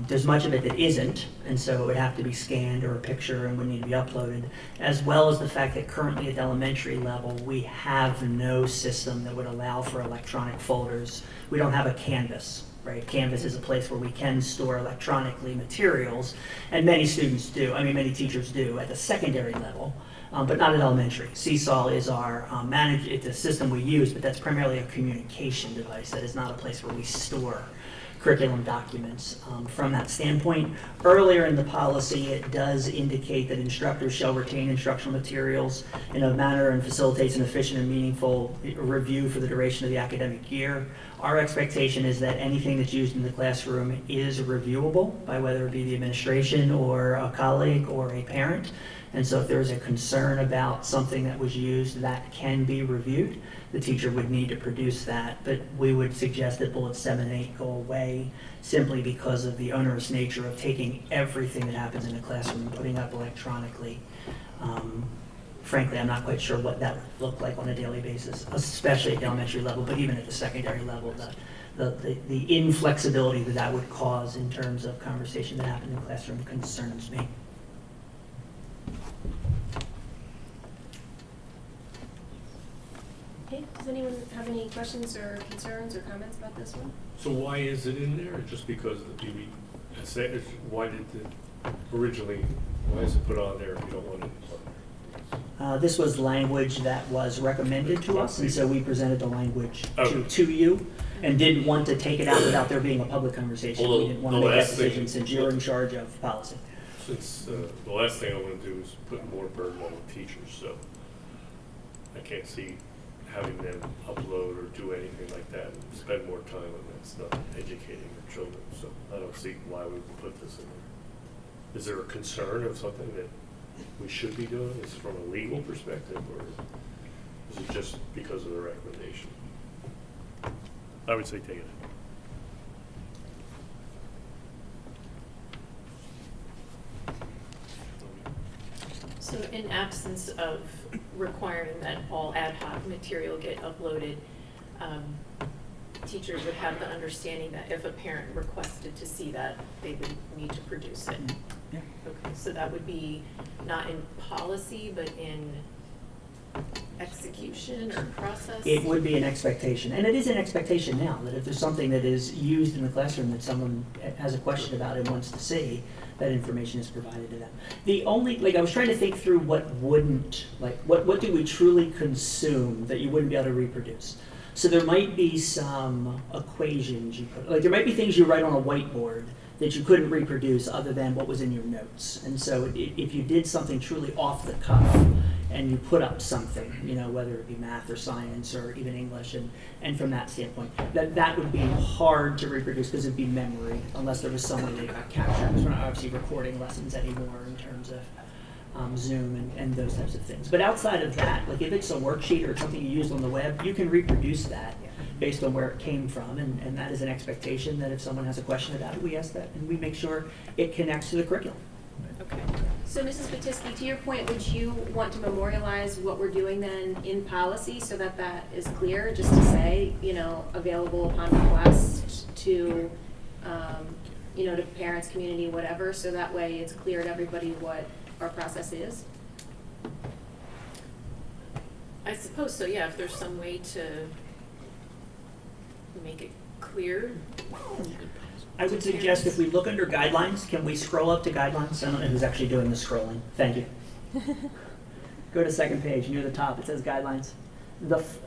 There's much of it that isn't, and so it would have to be scanned or a picture and would need to be uploaded, as well as the fact that currently at the elementary level, we have no system that would allow for electronic folders. We don't have a Canvas, right? Canvas is a place where we can store electronically materials, and many students do, many teachers do at the secondary level, but not at elementary. Seesaw is our it's a system we use, but that's primarily a communication device. That is not a place where we store curriculum documents. From that standpoint, earlier in the policy, it does indicate that instructors shall retain instructional materials in a manner and facilitates an efficient and meaningful review for the duration of the academic year. Our expectation is that anything that's used in the classroom is reviewable by whether it be the administration or a colleague or a parent. And so if there's a concern about something that was used that can be reviewed, the teacher would need to produce that. But we would suggest that bullets 7 and 8 go away simply because of the onerous nature of taking everything that happens in a classroom and putting it up electronically. Frankly, I'm not quite sure what that would look like on a daily basis, especially at the elementary level, but even at the secondary level, the inflexibility that would cause in terms of conversation that happened in the classroom concerns me. Okay, does anyone have any questions or concerns or comments about this one? So why is it in there? Just because the PB, why did why is it put on there if you don't want it on there? This was language that was recommended to us, and so we presented the language Okay. to you, and didn't want to take it out without there being a public conversation. Well, We didn't want to the make that last thing- decision since you're in charge of policy. Since the last thing I want to do is put more burden on the teachers, so I can't see having them upload or do anything like that and spend more time on that stuff educating their children. So I don't see why we would put this in there. Is there a concern of something that we should be doing? Is it from a legal perspective, or is it just because of the recommendation? I would say take it out. So in absence of requiring that all ad hoc material get uploaded, teachers would have the understanding that if a parent requested to see that, they would need to produce it. Yeah. Okay, so that would be not in policy, but in execution or process? It would be an expectation, and it is an expectation now, that if there's something that is used in the classroom that someone has a question about and wants to see, that information is provided to them. The only, I was trying to think through what wouldn't, what do we truly consume that you wouldn't be able to reproduce? So there might be some equations you could, there might be things you write on a whiteboard that you couldn't reproduce other than what was in your notes. And so if you did something truly off the cuff and you put up something, whether it be math or science or even English, and from that standpoint, that would be hard to reproduce because it'd be memory, unless there was some way that it got captured. Because we're not obviously recording lessons anymore in terms of Zoom and those types of things. But outside of that, if it's a worksheet or something you used on the web, you can reproduce that based on where it came from, and that is an expectation that if someone has a question about it, we ask that, and we make sure it connects to the curriculum. Okay. So Mrs. Batisky, to your point, would you want to memorialize what we're doing then in policy so that that is clear, just to say, available upon request to, to parents, community, whatever, so that way it's clear to everybody what our process is? I suppose so, yeah, if there's some way to make it clear. I would suggest if we look under guidelines, can we scroll up to guidelines? I don't know who's actually doing the scrolling. Thank you. Go to second page, near the top, it says guidelines.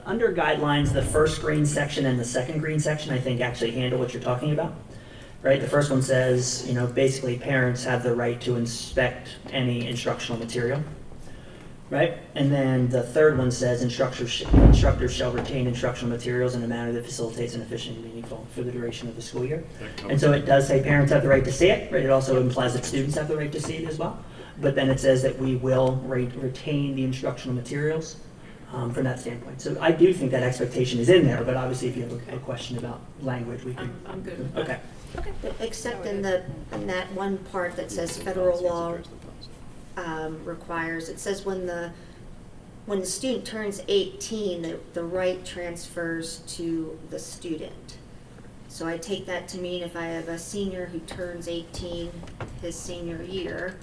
Under guidelines, the first green section and the second green section, I think, actually handle what you're talking about. Right, the first one says, basically parents have the right to inspect any instructional material. right? And then the third one says instructors shall retain instructional materials in a manner that facilitates an efficient and meaningful for the duration of the school year. And so it does say parents have the right to see it, right? It also implies that students have the right to see it as well. But then it says that we will retain the instructional materials from that standpoint. So I do think that expectation is in there, but obviously if you have a question about language, we can. I'm good with that. Okay. Except in that one part that says federal law requires, it says when the student turns 18, the right transfers to the student. So I take that to mean if I have a senior who turns 18 his senior year,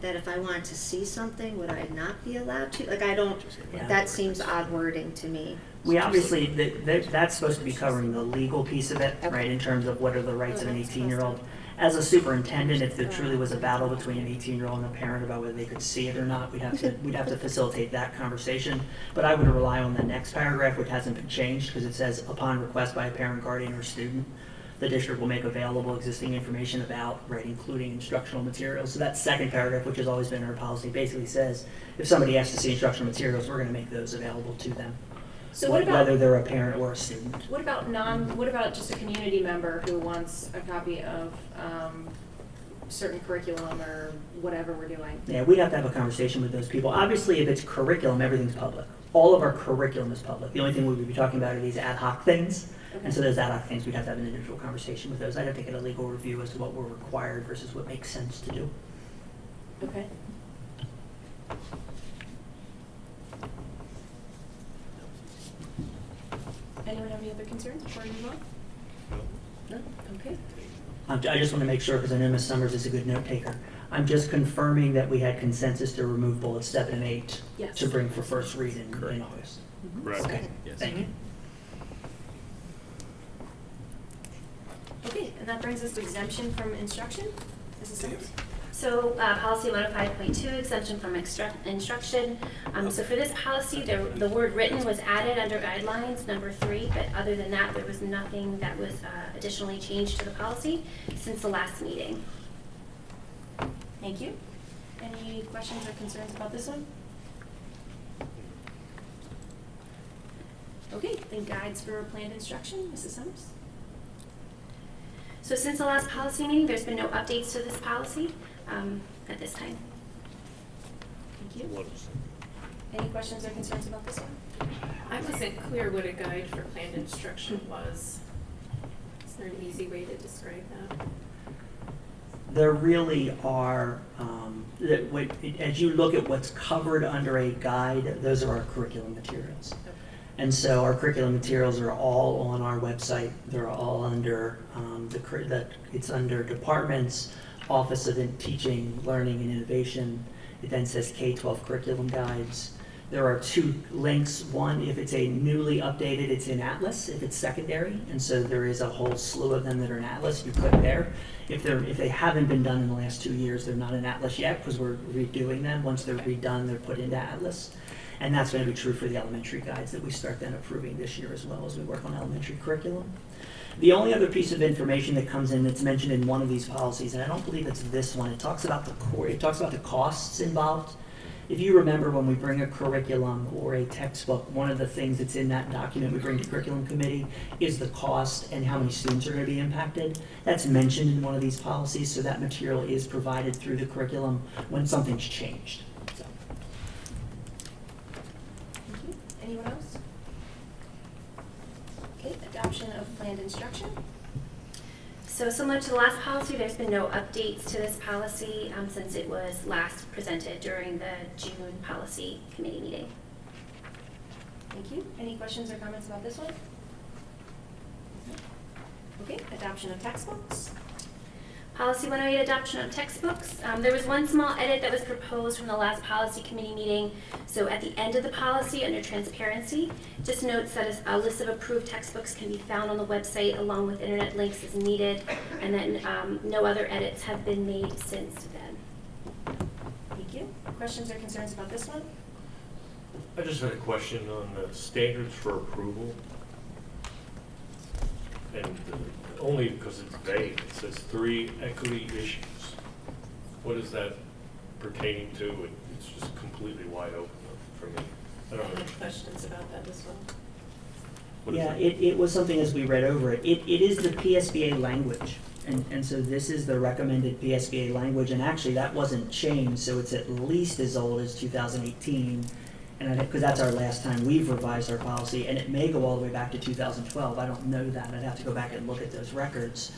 that if I wanted to see something, would I not be allowed to? Like, I don't, that seems odd wording to me. We obviously, that's supposed to be covering the legal piece of it, right, in terms of what are the rights of an 18-year-old. As a superintendent, if there truly was a battle between an 18-year-old and a parent about whether they could see it or not, we'd have to facilitate that conversation. But I would rely on the next paragraph, which hasn't been changed, because it says, upon request by a parent, guardian, or student, the district will make available existing information about, right, including instructional materials. So that second paragraph, which has always been our policy, basically says, if somebody asks to see instructional materials, we're going to make those available to them. So what about, whether they're a parent or a student. what about just a community member who wants a copy of certain curriculum or whatever we're doing? Yeah, we'd have to have a conversation with those people. Obviously, if it's curriculum, everything's public. All of our curriculum is public. The only thing we would be talking about are these ad hoc things. Okay. And so those ad hoc things, we'd have to have an individual conversation with those. I'd have to get a legal review as to what we're required versus what makes sense to do. Okay. Anyone have any other concerns before we move on? No? Okay. I just want to make sure, because I know Ms. Summers is a good note taker. I'm just confirming that we had consensus to remove bullets 7 and 8 Yes. to bring for first read in August. Correct. Okay, thank you. Okay, and that brings us to exemption from instruction. Mrs. Summers? So policy 105.2, exemption from instruction. So for this policy, the word written was added under guidelines number 3, but other than that, there was nothing that was additionally changed to the policy since the last meeting. Thank you. Any questions or concerns about this one? Okay, then guides for planned instruction, Mrs. Summers? So since the last policy meeting, there's been no updates to this policy at this time. Thank you. Any questions or concerns about this one? I wasn't clear what a guide for planned instruction was. Is there an easy way to describe that? There really are, as you look at what's covered under a guide, those are our curriculum materials. And so our curriculum materials are all on our website. They're all under it's under departments, Office of Teaching, Learning, and Innovation. It then says K-12 curriculum guides. There are 2 links. One, if it's a newly updated, it's in Atlas, if it's secondary. And so there is a whole slew of them that are in Atlas. You click there. If they haven't been done in the last 2 years, they're not in Atlas yet because we're redoing them. Once they're redone, they're put into Atlas. And that's going to be true for the elementary guides that we start then approving this year as well as we work on elementary curriculum. The only other piece of information that comes in that's mentioned in one of these policies, and I don't believe it's this one, it talks about the costs involved. If you remember, when we bring a curriculum or a textbook, one of the things that's in that document we bring to curriculum committee is the cost and how many students are going to be impacted. That's mentioned in one of these policies, so that material is provided through the curriculum when something's changed. So. Thank you. Anyone else? Okay, adoption of planned instruction. So similar to the last policy, there's been no updates to this policy since it was last presented during the June policy committee meeting. Thank you. Any questions or comments about this one? Okay, adoption of textbooks. Policy 108, adoption of textbooks. There was one small edit that was proposed from the last policy committee meeting. So at the end of the policy, under transparency, just notes that a list of approved textbooks can be found on the website along with internet links as needed, and then no other edits have been made since then. Thank you. Questions or concerns about this one? I just had a question on the standards for approval. And only because it's vague, it says 3 equity issues. What is that pertaining to? And it's just completely wide open for me. I I don't know. had questions about that as well. What is Yeah, it? it was something as we read over it. It is the PSBA language. And so this is the recommended PSBA language, and actually that wasn't changed, so it's at least as old as 2018. And because that's our last time we've revised our policy, and it may go all the way back to 2012. I don't know that. I'd have to go back and look at those records.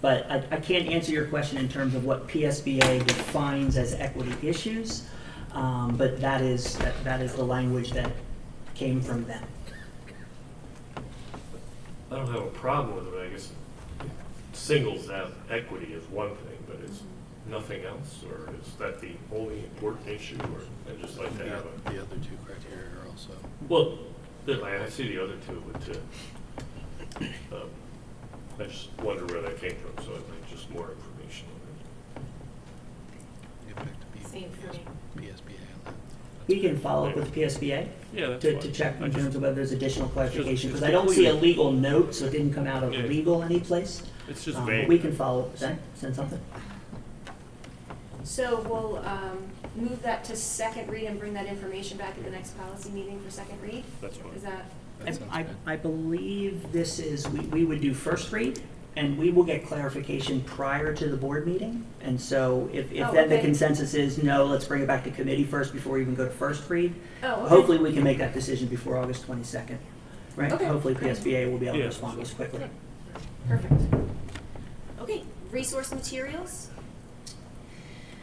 But I can't answer your question in terms of what PSBA defines as equity issues, but that is the language that came from them. I don't have a problem with it, I guess it singles out equity as one thing, but it's nothing else, or is that the only important issue, or I'd just like to have a... The other two criteria are also. Well, I see the other two, but I just wonder where that came from, so I'd like just more information on it. Same for me. PSBA on that. We can follow up with PSBA Yeah, that's to fine. check in terms of whether there's additional clarification, It's because I don't see a completely- legal note, so it didn't come out of Yeah. legal anyplace. It's just But vague. we can follow up, send something. So we'll move that to second read and bring that information back at the next policy meeting for second read? That's fine. Is that, That sounds good. I believe this is, we would do first read, and we will get clarification prior to the board meeting. And so if Oh, then the okay. consensus is, no, let's bring it back to committee first before we even go to first read, oh, okay. hopefully we can make that decision before August 22nd, right? Okay. Hopefully PSBA will be able to Yeah. respond as quickly. Perfect. Okay, resource materials?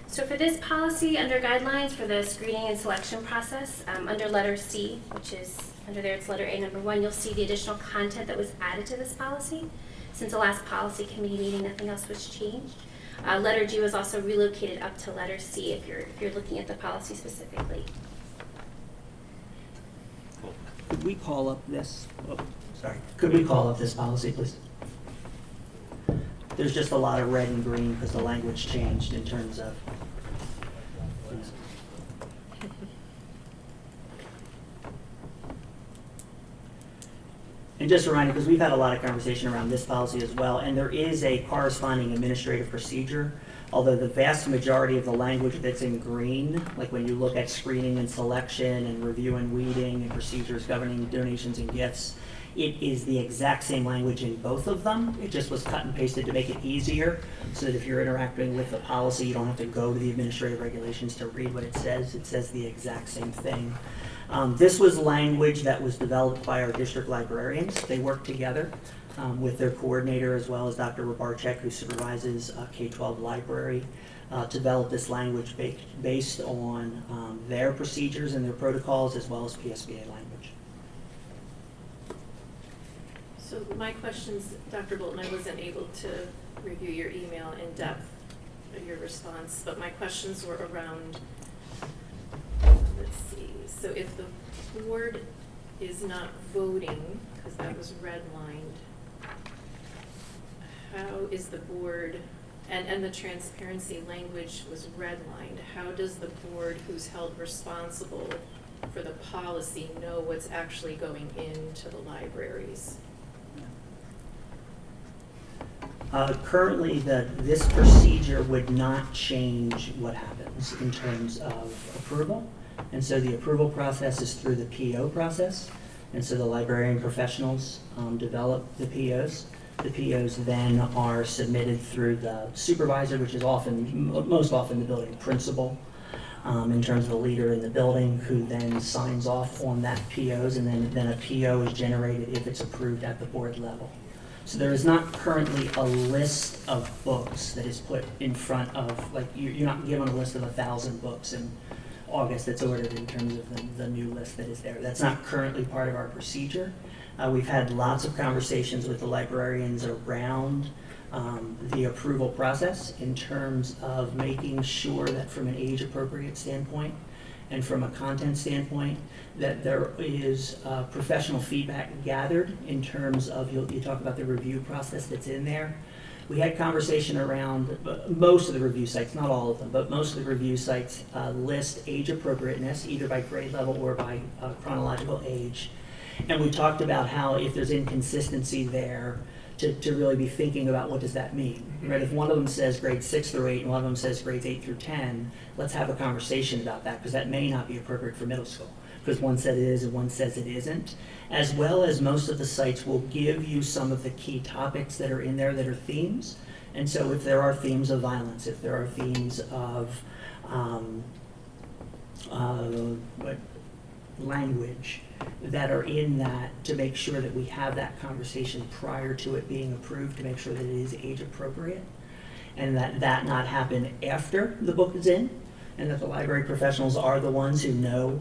So for this policy, under guidelines for the screening and selection process, under letter C, which is, under there it's letter A number 1, you'll see the additional content that was added to this policy. Since the last policy committee meeting, nothing else was changed. Letter G was also relocated up to letter C if you're looking at the policy specifically. Could we call up this, could we call up this policy, please? There's just a lot of red and green because the language changed in terms of. And just a reminder, because we've had a lot of conversation around this policy as well, and there is a corresponding administrative procedure, although the vast majority of the language that's in green, like when you look at screening and selection and review and weeding and procedures governing donations and gifts, it is the exact same language in both of them. It just was cut and pasted to make it easier, so that if you're interacting with the policy, you don't have to go to the administrative regulations to read what it says. It says the exact same thing. This was language that was developed by our district librarians. They worked together with their coordinator as well as Dr. Rabarchek, who supervises K-12 library, to develop this language based on their procedures and their protocols as well as PSBA language. So my questions, Dr. Bolton, I wasn't able to review your email in depth, your response, but my questions were around, let's see, so if the board is not voting, because that was redlined, how is the board, and the transparency language was redlined, how does the board who's held responsible for the policy know what's actually going into the libraries? Currently, this procedure would not change what happens in terms of approval. And so the approval process is through the PO process. And so the librarian professionals develop the POs. The POs then are submitted through the supervisor, which is most often the building principal, in terms of the leader in the building, who then signs off on that POs, and then a PO is generated if it's approved at the board level. So there is not currently a list of books that is put in front of, like, you're not given a list of 1,000 books in August that's ordered in terms of the new list that is there. That's not currently part of our procedure. We've had lots of conversations with the librarians around the approval process in terms of making sure that from an age-appropriate standpoint and from a content standpoint, that there is professional feedback gathered in terms of, you talk about the review process that's in there. We had conversation around most of the review sites, not all of them, but most of the review sites list age appropriateness, either by grade level or by chronological age. And we talked about how if there's inconsistency there, to really be thinking about what does that mean, right? If one of them says grades 6 through 8 and one of them says grades 8 through 10, let's have a conversation about that, because that may not be appropriate for middle school, because one said it is and one says it isn't. As well as most of the sites will give you some of the key topics that are in there that are themes. And so if there are themes of violence, if there are themes of language that are in that, to make sure that we have that conversation prior to it being approved, to make sure that it is age appropriate, and that not happen after the book is in, and that the library professionals are the ones who know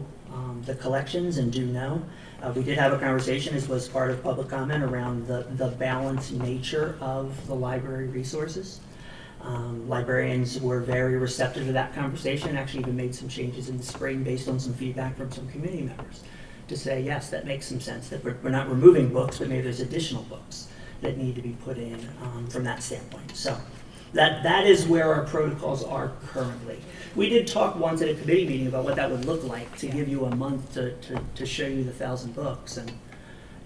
the collections and do know. We did have a conversation, as was part of public comment, around the balanced nature of the library resources. Librarians were very receptive to that conversation, actually even made some changes in the spring based on some feedback from some community members to say, yes, that makes some sense, that we're not removing books, but maybe there's additional books that need to be put in from that standpoint. So that is where our protocols are currently. We did talk once at a committee meeting about what that would look like to give you a month to show you the 1,000 books. And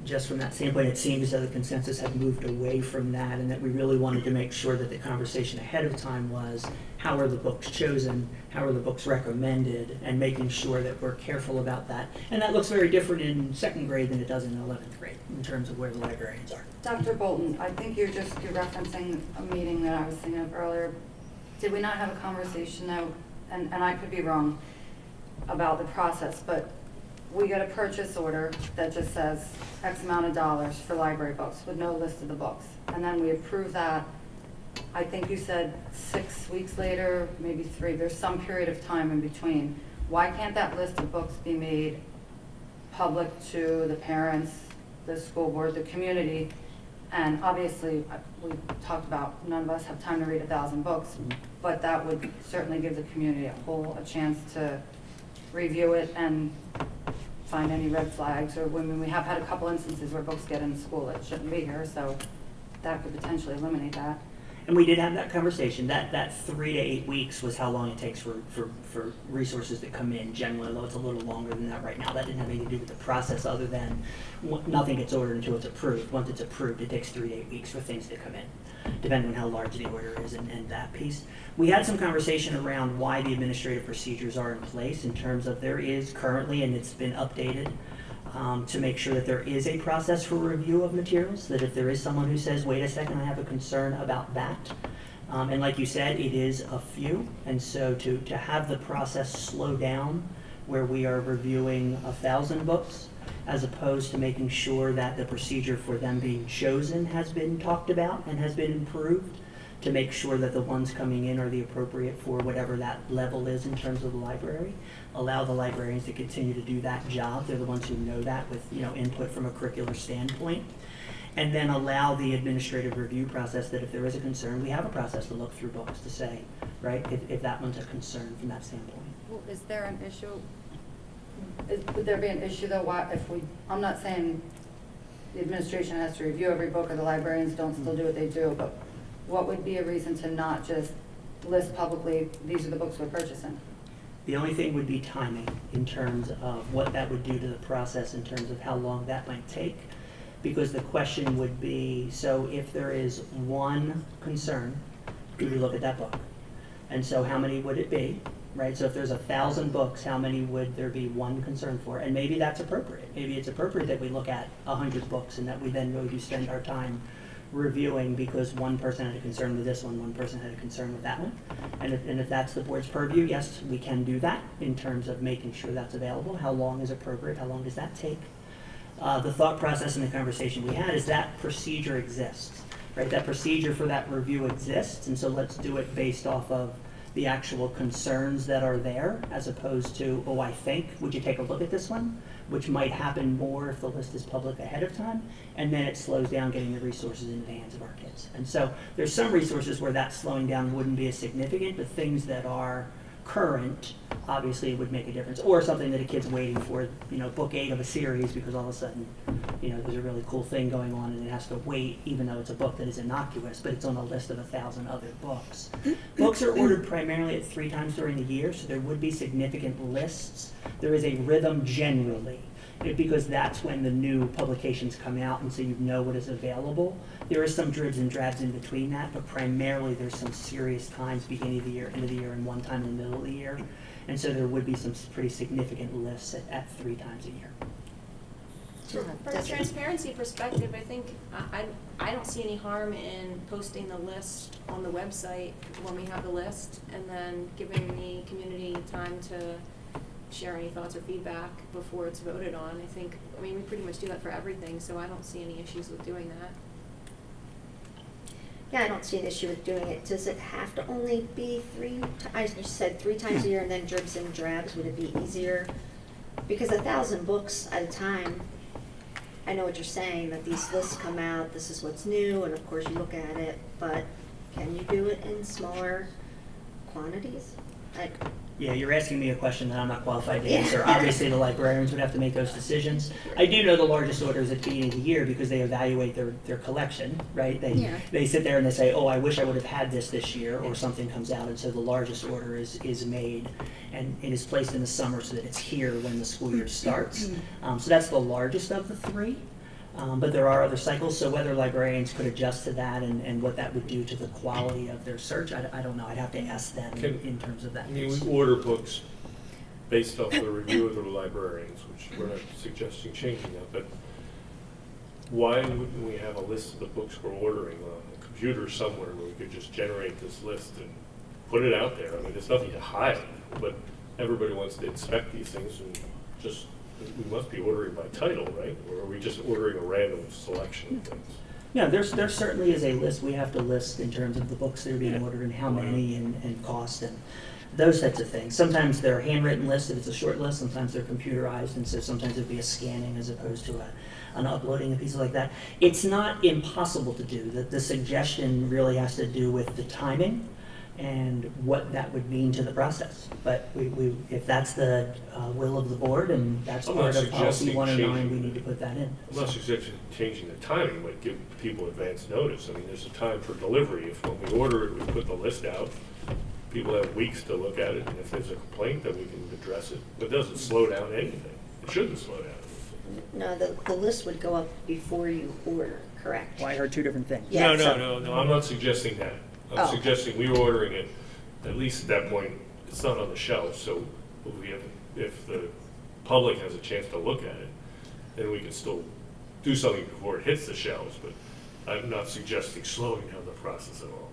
just from that standpoint, it seemed as though the consensus had moved away from that, and that we really wanted to make sure that the conversation ahead of time was, how are the books chosen, how are the books recommended, and making sure that we're careful about that. And that looks very different in 2nd grade than it does in 11th grade in terms of where the librarians are. Dr. Bolton, I think you're referencing a meeting that I was thinking of earlier. Did we not have a conversation though, and I could be wrong about the process, but we get a purchase order that just says X amount of dollars for library books with no list of the books. And then we approve that, I think you said 6 weeks later, maybe 3, there's some period of time in between. Why can't that list of books be made public to the parents, the school board, the community? And obviously, we talked about, none of us have time to read 1,000 books, but that would certainly give the community a chance to review it and find any red flags, or when we have had a couple instances where books get in school that shouldn't be here, so that could potentially eliminate that. And we did have that conversation. That 3 to 8 weeks was how long it takes for resources to come in generally, although it's a little longer than that right now. That didn't have anything to do with the process other than nothing gets ordered until it's approved. Once it's approved, it takes 3 to 8 weeks for things to come in, depending on how large the order is and that piece. We had some conversation around why the administrative procedures are in place in terms of there is currently, and it's been updated, to make sure that there is a process for review of materials, that if there is someone who says, wait a second, I have a concern about that, and like you said, it is a few, and so to have the process slow down where we are reviewing 1,000 books, as opposed to making sure that the procedure for them being chosen has been talked about and has been improved, to make sure that the ones coming in are the appropriate for whatever that level is in terms of the library. Allow the librarians to continue to do that job. They're the ones who know that with input from a curricular standpoint. And then allow the administrative review process that if there is a concern, we have a process to look through books to say, right, if that one's a concern from that standpoint. Well, is there an issue, would there be an issue though, I'm not saying the administration has to review every book or the librarians don't still do what they do, but what would be a reason to not just list publicly, these are the books we're purchasing? The only thing would be timing in terms of what that would do to the process in terms of how long that might take. Because the question would be, so if there is one concern, do we look at that book? And so how many would it be, right? So if there's 1,000 books, how many would there be one concern for? And maybe that's appropriate. Maybe it's appropriate that we look at 100 books and that we then really do spend our time reviewing because one person had a concern with this one person had a concern with that one. And if that's the board's purview, yes, we can do that in terms of making sure that's available. How long is appropriate? How long does that take? The thought process in the conversation we had is that procedure exists, right? That procedure for that review exists, and so let's do it based off of the actual concerns that are there, as opposed to, oh, I think, would you take a look at this one? Which might happen more if the list is public ahead of time, and then it slows down getting the resources into the hands of our kids. And so there's some resources where that slowing down wouldn't be as significant, but things that are current, obviously it would make a difference. Or something that a kid's waiting for, book 8 of a series because all of a sudden, there's a really cool thing going on and it has to wait, even though it's a book that is innocuous, but it's on a list of 1,000 other books. Books are ordered primarily at 3 times during the year, so there would be significant lists. There is a rhythm generally because that's when the new publications come out, and so you know what is available. There is some dribs and drabs in between that, but primarily there's some serious times, beginning of the year, end of the year, and one time in the middle of the year. And so there would be some pretty significant lists at 3 times a year. From a transparency perspective, I think, I don't see any harm in posting the list on the website when we have the list, and then giving the community time to share any thoughts or feedback before it's voted on. I mean, we pretty much do that for everything, so I don't see any issues with doing that. Yeah, I don't see an issue with doing it. Does it have to only be I just said 3 times a year and then dribs and drabs? Would it be easier? Because 1,000 books at a time, I know what you're saying, that these lists come out, this is what's new, and of course you look at it, but can you do it in smaller quantities? Like, Yeah, you're asking me a question that I'm not qualified to answer. Obviously, the librarians would have to make those decisions. I do know the largest order is at the beginning of the year because they evaluate their collection, right? They sit there and they say, oh, I wish I would have had this year, or something comes out, and so the largest order is made, and it is placed in the summer so that it's here when the school year starts. So that's the largest of the 3. But there are other cycles, so whether librarians could adjust to that and what that would do to the quality of their search, I don't know. I'd have to ask them in terms of that. I mean, we order books based off the review of the librarians, which we're not suggesting changing that, but why wouldn't we have a list of the books we're ordering on the computer somewhere where we could just generate this list and put it out there? I mean, there's nothing to hide, but everybody wants to inspect these things, and just, we must be ordering by title, right? Or are we just ordering a random selection of things? Yeah, there certainly is a list. We have to list in terms of the books that are being ordered and how many and cost and those types of things. Sometimes they're handwritten lists if it's a short list. Sometimes they're computerized, and so sometimes it'd be a scanning as opposed to an uploading, a piece like that. It's not impossible to do. The suggestion really has to do with the timing and what that would mean to the process. But if that's the will of the board, and that's part of policy 109, we need to put that in. I'm not suggesting changing the timing, but give people advance notice. I mean, there's a time for delivery. If when we order it, we put the list out, people have weeks to look at it, and if there's a complaint, then we can address it. But it doesn't slow down anything. It shouldn't slow down. no, the list would go up before you order, correct? Well, I heard 2 different things. Yeah, No, I'm not suggesting that. I'm Oh. suggesting we were ordering it, at least at that point, it's not on the shelf, so if the public has a chance to look at it, then we can still do something before it hits the shelves, but I'm not suggesting slowing down the process at all.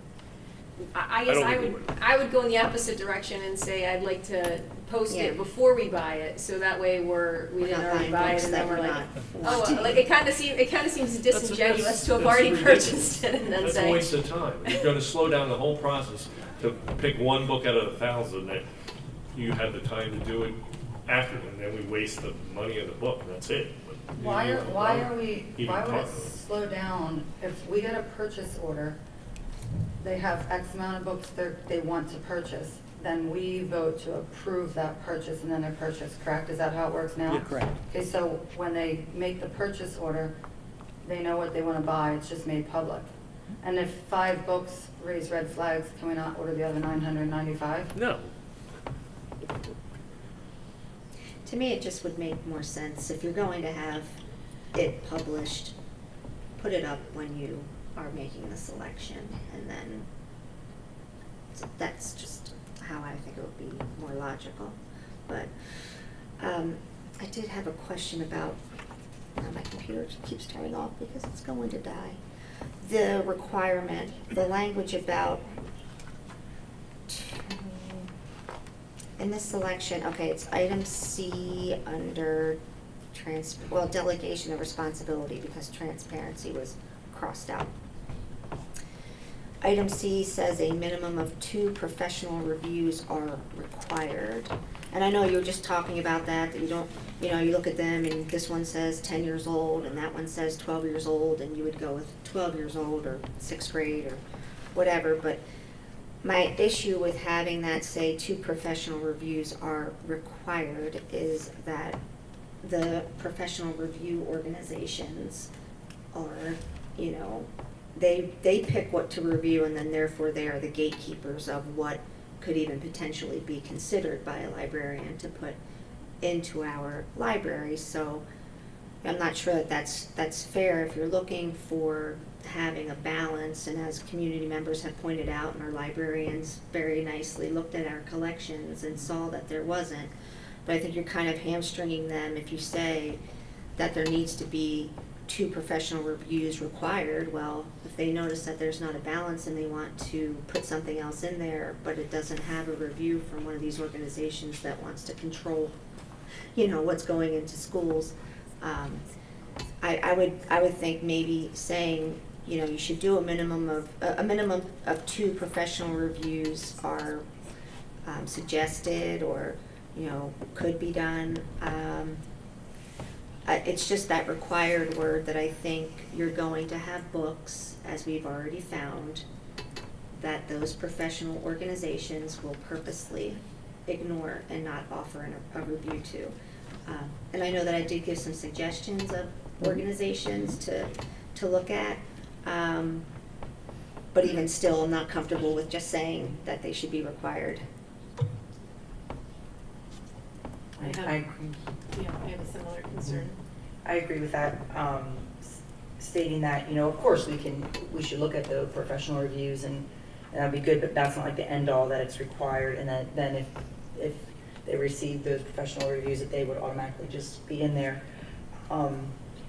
I guess don't I think would, it I would go in the opposite direction and say I'd like to post Yeah. it before we buy it, so that way we We're didn't not already buying buy it, books and that then we're we're like, not oh, wanting. like it kind of seems disingenuous to have that's already ridiculous. purchased it and then That's a say. waste of time. You're gonna slow down the whole process to pick one book out of 1,000 that you had the time to do it after, and then we waste the money of the book, and that's it. But Why you- even would talk it about slow down if we get a purchase order, they have X amount of books they want to purchase, then we vote to approve that purchase and then they're purchased, correct? Is that how it works now? Yeah, correct. Okay, so when they make the purchase order, they know what they want to buy, it's just made public. And if 5 books raise red flags, can we not order the other 995? No. To me, it just would make more sense if you're going to have it published, put it up when you are making the selection, and then that's just how I think it would be more logical. But I did have a question about, now my computer keeps turning off because it's going to die. The requirement, the language about, in this selection, okay, it's item C under delegation of responsibility, because transparency was crossed out. Item C says a minimum of 2 professional reviews are required. And I know you were just talking about that you don't, you look at them and this one says 10 years old and that one says 12 years old, and you would go with 12 years old or 6th grade or whatever. But my issue with having that say 2 professional reviews are required is that the professional review organizations are, they pick what to review, and then therefore they are the gatekeepers of what could even potentially be considered by a librarian to put into our library. So I'm not sure that that's fair if you're looking for having a balance, and as community members have pointed out, and our librarians very nicely looked at our collections and saw that there wasn't. But I think you're kind of hamstringing them if you say that there needs to be 2 professional reviews required. Well, if they notice that there's not a balance and they want to put something else in there, but it doesn't have a review from one of these organizations that wants to control, what's going into schools, I would think maybe saying, you should do a minimum of 2 professional reviews are suggested, or could be done. It's just that required word that I think you're going to have books, as we've already found, that those professional organizations will purposely ignore and not offer a review to. And I know that I did give some suggestions of organizations to look at, but even still, I'm not comfortable with just saying that they should be required. I agree. Yeah, I have a similar concern. I agree with that, stating that, of course, we should look at the professional reviews, and that'd be good, but that's not like the end all, that it's required, and that then if they receive those professional reviews, that they would automatically just be in there.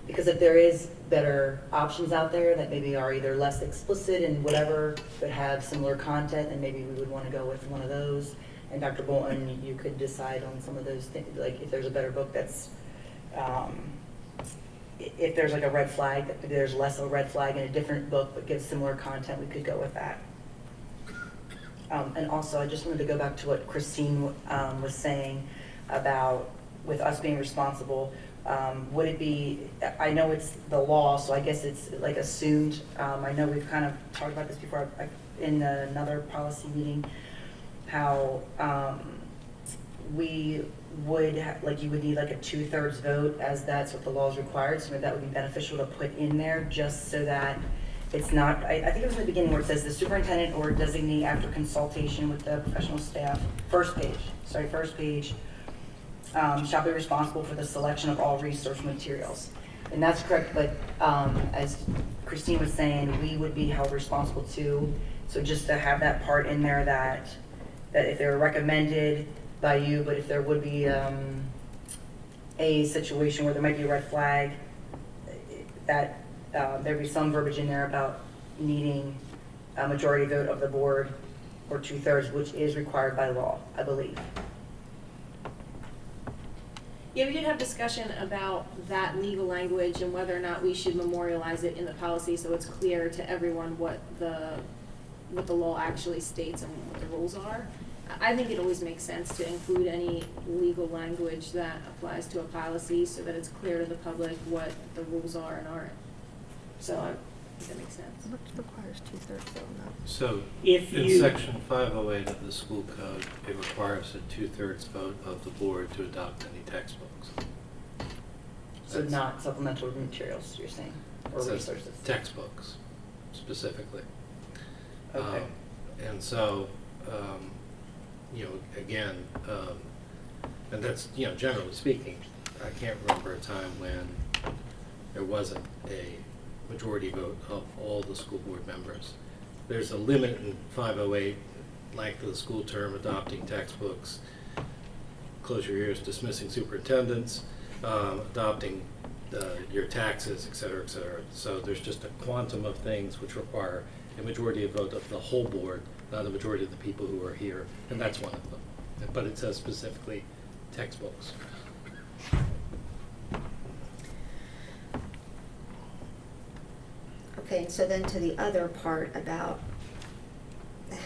Because if there is better options out there that maybe are either less explicit and whatever, but have similar content, then maybe we would want to go with one of those. And Dr. Bolton, you could decide on some of those things, like if there's a better book that's, if there's like a red flag, that there's less of a red flag in a different book but gives similar content, we could go with that. And also, I just wanted to go back to what Christine was saying about with us being responsible. Would it be, I know it's the law, so I guess it's like assumed. I know we've kind of talked about this before in another policy meeting, how we would, you would need like a 2/3 vote, as that's what the law is required, so maybe that would be beneficial to put in there, just so that it's not, I think it was in the beginning where it says the superintendent or designee, after consultation with the professional staff, first page, shall be responsible for the selection of all resource materials. And that's correct, but as Christine was saying, we would be held responsible too. So just to have that part in there that if they're recommended by you, but if there would be a situation where there might be a red flag, that there'd be some verbiage in there about needing a majority vote of the board or 2/3, which is required by law, I believe. Yeah, we did have discussion about that legal language and whether or not we should memorialize it in the policy so it's clear to everyone what the law actually states and what the rules are. I think it always makes sense to include any legal language that applies to a policy so that it's clear to the public what the rules are and aren't. So I think that makes sense. What requires 2/3 vote on that? So, If in you- section 508 of the school code, it requires a 2/3 vote of the board to adopt any textbooks. So not supplemental materials, you're saying, or It says resources? textbooks, specifically. Okay. And so, again, and that's, generally speaking, I can't remember a time when there wasn't a majority vote of all the school board members. There's a limit in 508, length of the school term, adopting textbooks, close your ears, dismissing superintendents, adopting your taxes, et cetera, et cetera. So there's just a quantum of things which require a majority of vote of the whole board, not a majority of the people who are here, and that's one of them. But it says specifically textbooks. Okay, so then to the other part about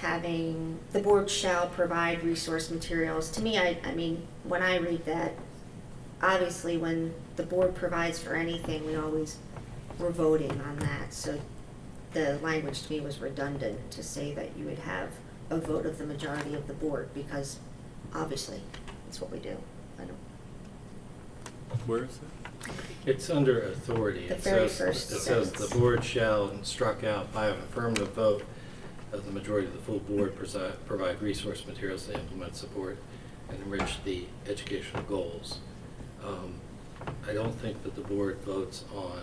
having, the board shall provide resource materials. To me, I mean, when I read that, obviously when the board provides for anything, we're voting on that. So the language to me was redundant to say that you would have a vote of the majority of the board, because obviously that's what we do. I don't. Where is it? It's under authority. The It very says, first it says the sentence. board shall, and struck out, by an affirmative vote of the majority of the full board, provide resource materials to implement, support, and enrich the educational goals. I don't think that the board votes on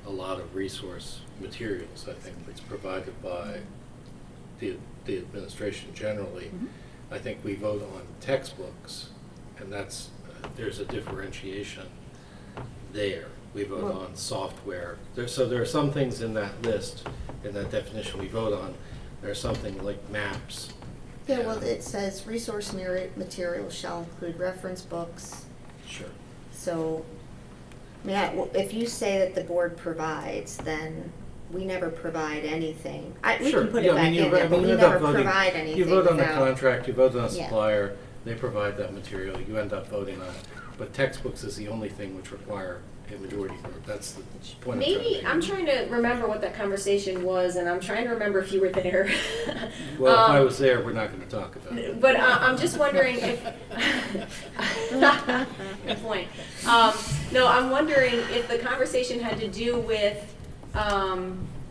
a lot of resource materials. I think it's provided by the administration generally. I think we vote on textbooks, and that's, there's a differentiation there. We vote on software. So there are some things in that list, in that definition we vote on. There's something like maps. Yeah, well, it says resource materials shall include reference books. Sure. So, I mean, if you say that the board provides, then we never provide anything. We Sure. can put Yeah, it I back mean, in there, but we you end up never voting- provide anything You vote on the without- contract, you vote on a Yeah. supplier, they provide that material, you end up voting on it. But textbooks is the only thing which require a majority vote. That's the point I'm trying to Maybe, make. I'm trying to remember what that conversation was, and I'm trying to remember if you were there. Well, if I was there, we're not gonna talk about it. But I'm just wondering if, good point. No, I'm wondering if the conversation had to do with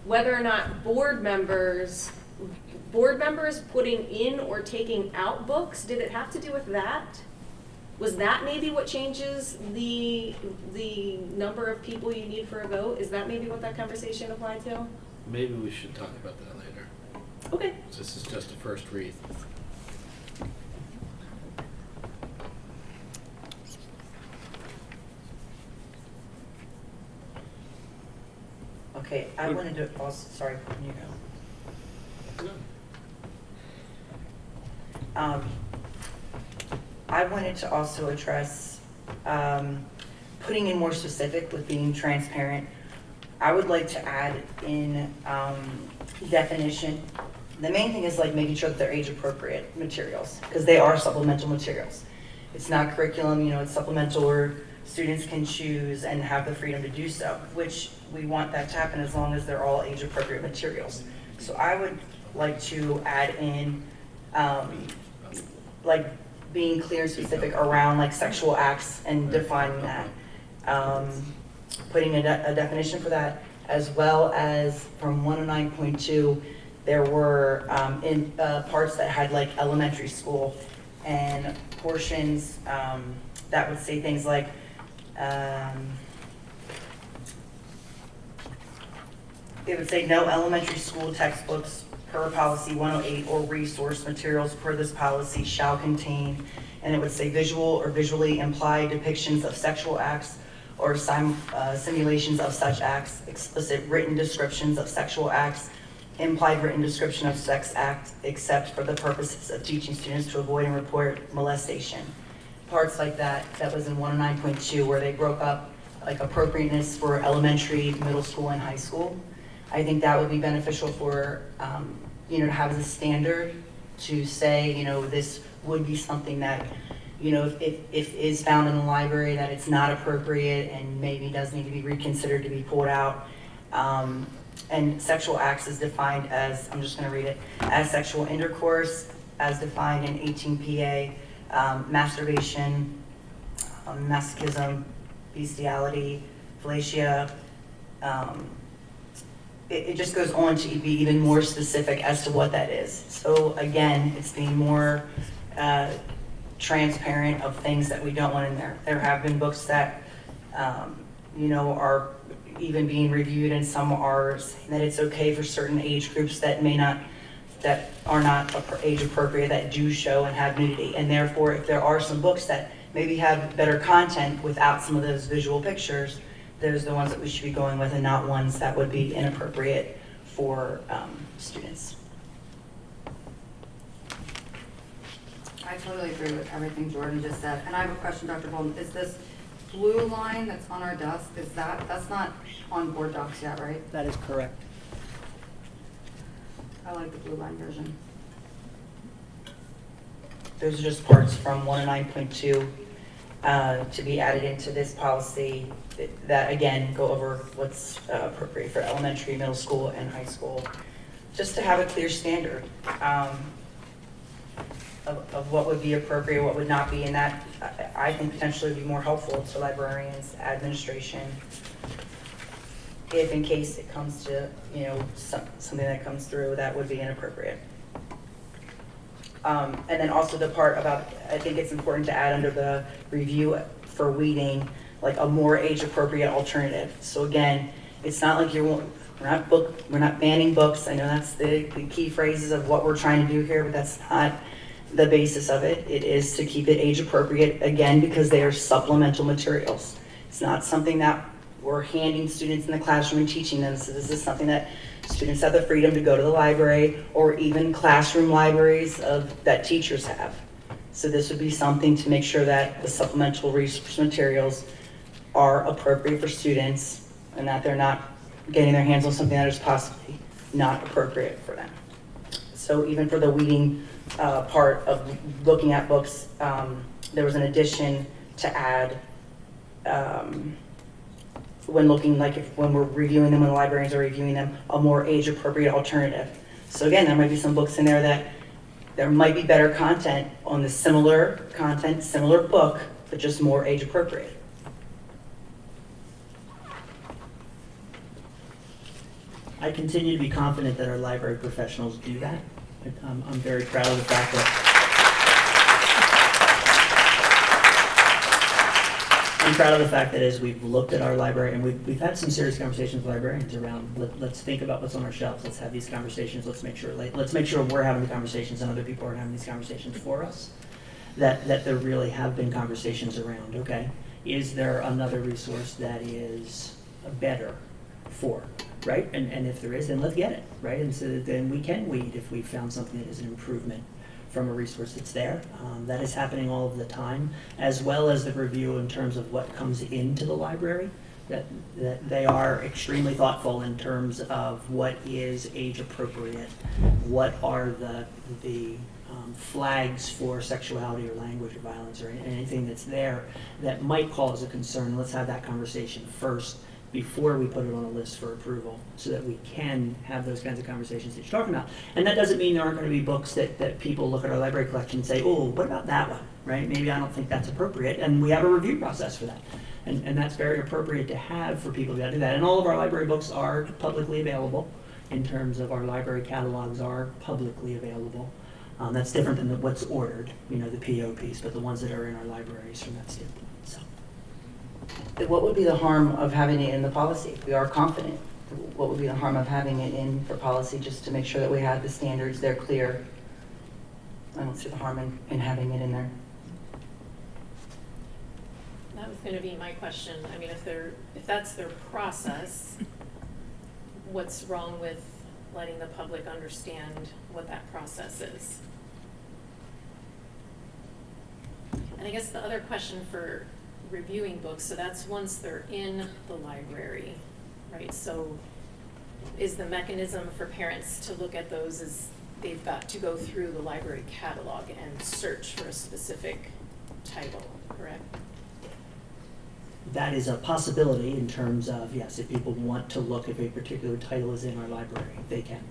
whether or not board members putting in or taking out books, did it have to do with that? Was that maybe what changes the number of people you need for a vote? Is that maybe what that conversation applied to? Maybe we should talk about that later. Okay. This is just a first read. Okay, I wanted to also, sorry, you go. I wanted to also address putting in more specific with being transparent. I would like to add in definition. The main thing is like making sure that they're age appropriate materials, because they are supplemental materials. It's not curriculum, you know, it's supplemental where students can choose and have the freedom to do so, which we want that to happen as long as they're all age appropriate materials. So I would like to add in like being clear and specific around like sexual acts and defining that. Putting a definition for that, as well as from 109.2, there were in parts that had like elementary school and portions that would say things like it would say no elementary school textbooks per policy 108 or resource materials per this policy shall contain, and it would say visual or visually implied depictions of sexual acts or simulations of such acts, explicit written descriptions of sexual acts, implied written description of sex act, except for the purposes of teaching students to avoid and report molestation. Parts like that, that was in 109.2 where they broke up like appropriateness for elementary, middle school, and high school. I think that would be beneficial for, you know, to have as a standard to say, you know, this would be something that, you know, if is found in the library that it's not appropriate and maybe does need to be reconsidered to be pulled out. And sexual acts is defined as, I'm just going to read it, as sexual intercourse as defined in 18 PA, masturbation, masochism, bestiality, fellatio. It just goes on to be even more specific as to what that is. So again, it's being more transparent of things that we don't want in there. There have been books that, you know, are even being reviewed, and some are saying that it's okay for certain age groups that may not, that are not age appropriate, that do show and have nudity. And therefore, if there are some books that maybe have better content without some of those visual pictures, those are the ones that we should be going with, and not ones that would be inappropriate for students. I totally agree with everything Jordan just said. And I have a question, Dr. Bolden. Is this blue line that's on our desk, is that's not on board docs yet, right? That is correct. I like the blue line version. Those are just parts from 109.2 to be added into this policy that, again, go over what's appropriate for elementary, middle school, and high school, just to have a clear standard of what would be appropriate, what would not be, and that I think potentially would be more helpful to librarians, administration, if in case it comes to, you know, something that comes through that would be inappropriate. And then also the part about, I think it's important to add under the review for weeding, like a more age-appropriate alternative. So again, it's not like we're not banning books. I know that's the key phrases of what we're trying to do here, but that's not the basis of it. It is to keep it age-appropriate, again, because they are supplemental materials. It's not something that we're handing students in the classroom and teaching them. So this is something that students have the freedom to go to the library, or even classroom libraries that teachers have. So this would be something to make sure that the supplemental resource materials are appropriate for students and that they're not getting their hands on something that is possibly not appropriate for them. So even for the weeding part of looking at books, there was an addition to add when looking, like when we're reviewing them, when the librarians are reviewing them, a more age-appropriate alternative. So again, there might be some books in there that there might be better content on the similar content, similar book, but just more age-appropriate. I continue to be confident that our library professionals do that. I'm very proud of the fact that as we've looked at our library, and we've had some serious conversations with librarians around, let's think about what's on our shelves, let's have these conversations, let's make sure we're having the conversations and other people aren't having these conversations for us. That there really have been conversations around, okay, is there another resource that is better for, right? And if there is, then let's get it, right? And so then we can weed if we found something that is an improvement from a resource that's there. That is happening all of the time, as well as the review in terms of what comes into the library, that they are extremely thoughtful in terms of what is age appropriate, what are the flags for sexuality or language or violence or anything that's there that might cause a concern. Let's have that conversation first before we put it on a list for approval, so that we can have those kinds of conversations that you're talking about. And that doesn't mean there aren't going to be books that people look at our library collection and say, oh, what about that one, right? Maybe I don't think that's appropriate, and we have a review process for that. And that's very appropriate to have for people to do that. And all of our library books are publicly available, in terms of our library catalogs are publicly available. That's different than what's ordered, the PO piece, but the ones that are in our libraries from that standpoint. So. What would be the harm of having it in the policy? If we are confident, what would be the harm of having it in for policy, just to make sure that we have the standards, they're clear? I don't see the harm in having it in there. That was going to be my question. I mean, if that's their process, what's wrong with letting the public understand what that process is? And I guess the other question for reviewing books, so that's once they're in the library, right? So is the mechanism for parents to look at those is they've got to go through the library catalog and search for a specific title, correct? That is a possibility in terms of, yes, if people want to look if a particular title is in our library, they can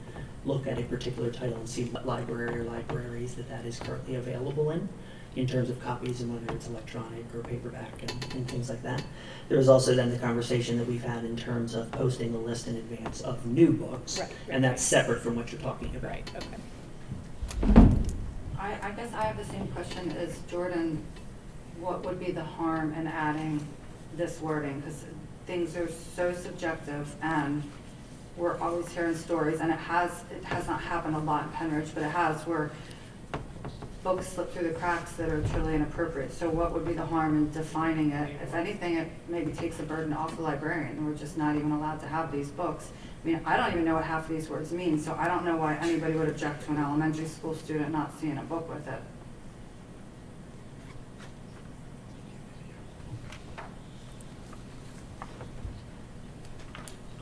look at a particular title and see what library or libraries that is currently available in terms of copies and whether it's electronic or paperback and things like that. There's also then the conversation that we've had in terms of posting the list in advance of new books, and that's separate from what you're talking about. Right, okay. I guess I have the same question as Jordan. What would be the harm in adding this wording? Because things are so subjective, and we're always hearing stories, and it has not happened a lot in Penridge, but it has, where books slip through the cracks that are truly inappropriate. So what would be the harm in defining it? If anything, it maybe takes the burden off the librarian. We're just not even allowed to have these books. I mean, I don't even know what half of these words mean, so I don't know why anybody would object to an elementary school student not seeing a book with it.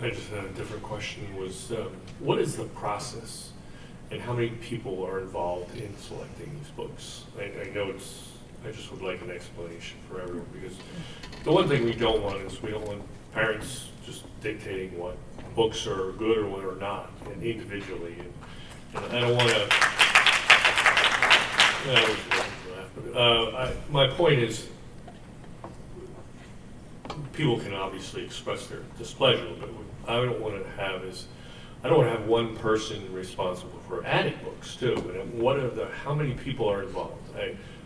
I just had a different question, was what is the process and how many people are involved in selecting these books? I know I just would like an explanation for everyone, because the one thing we don't want is we don't want parents just dictating what books are good or what are not, and individually. And I don't want to, my point is, people can obviously express their displeasure, but I don't want to have one person responsible for adding books too. And how many people are involved?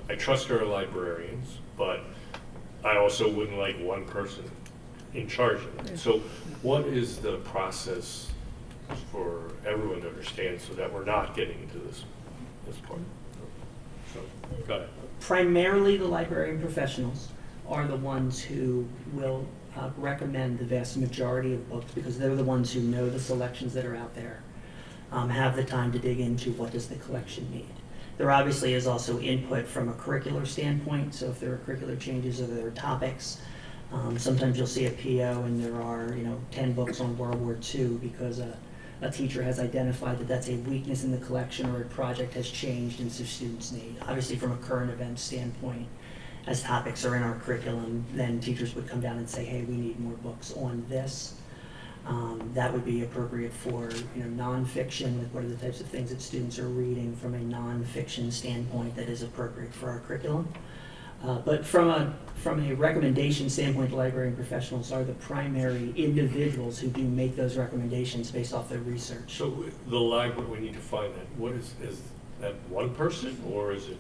I trust our librarians, but I also wouldn't like one person in charge of it. So what is the process for everyone to understand so that we're not getting into this part? So, go ahead. Primarily, the librarian professionals are the ones who will recommend the vast majority of books because they're the ones who know the selections that are out there, have the time to dig into what does the collection need. There obviously is also input from a curricular standpoint, so if there are curricular changes or there are topics, sometimes you'll see a PO and there are 10 books on World War II because a teacher has identified that that's a weakness in the collection or a project has changed and so students need. Obviously from a current event standpoint, as topics are in our curriculum, then teachers would come down and say, hey, we need more books on this. That would be appropriate for nonfiction, like what are the types of things that students are reading from a nonfiction standpoint that is appropriate for our curriculum. But from a recommendation standpoint, the librarian professionals are the primary individuals who do make those recommendations based off their research. So the library, we need to find that. What is that one person, or is it,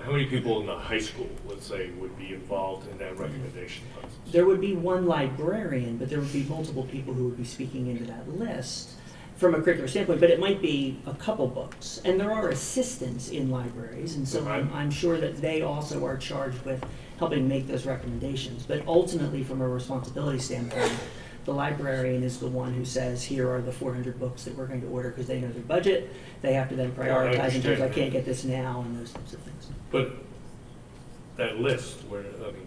how many people in the high school, let's say, would be involved in that recommendation process? There would be one librarian, but there would be multiple people who would be speaking into that list from a curricular standpoint, but it might be a couple books. And there are assistants in libraries, and so I'm sure that they also are charged with helping make those recommendations. But ultimately, from a responsibility standpoint, the librarian is the one who says, here are the 400 books that we're going to order because they know their budget. They have to then prioritize in terms of, I can't get this now, and those types of things. But that list,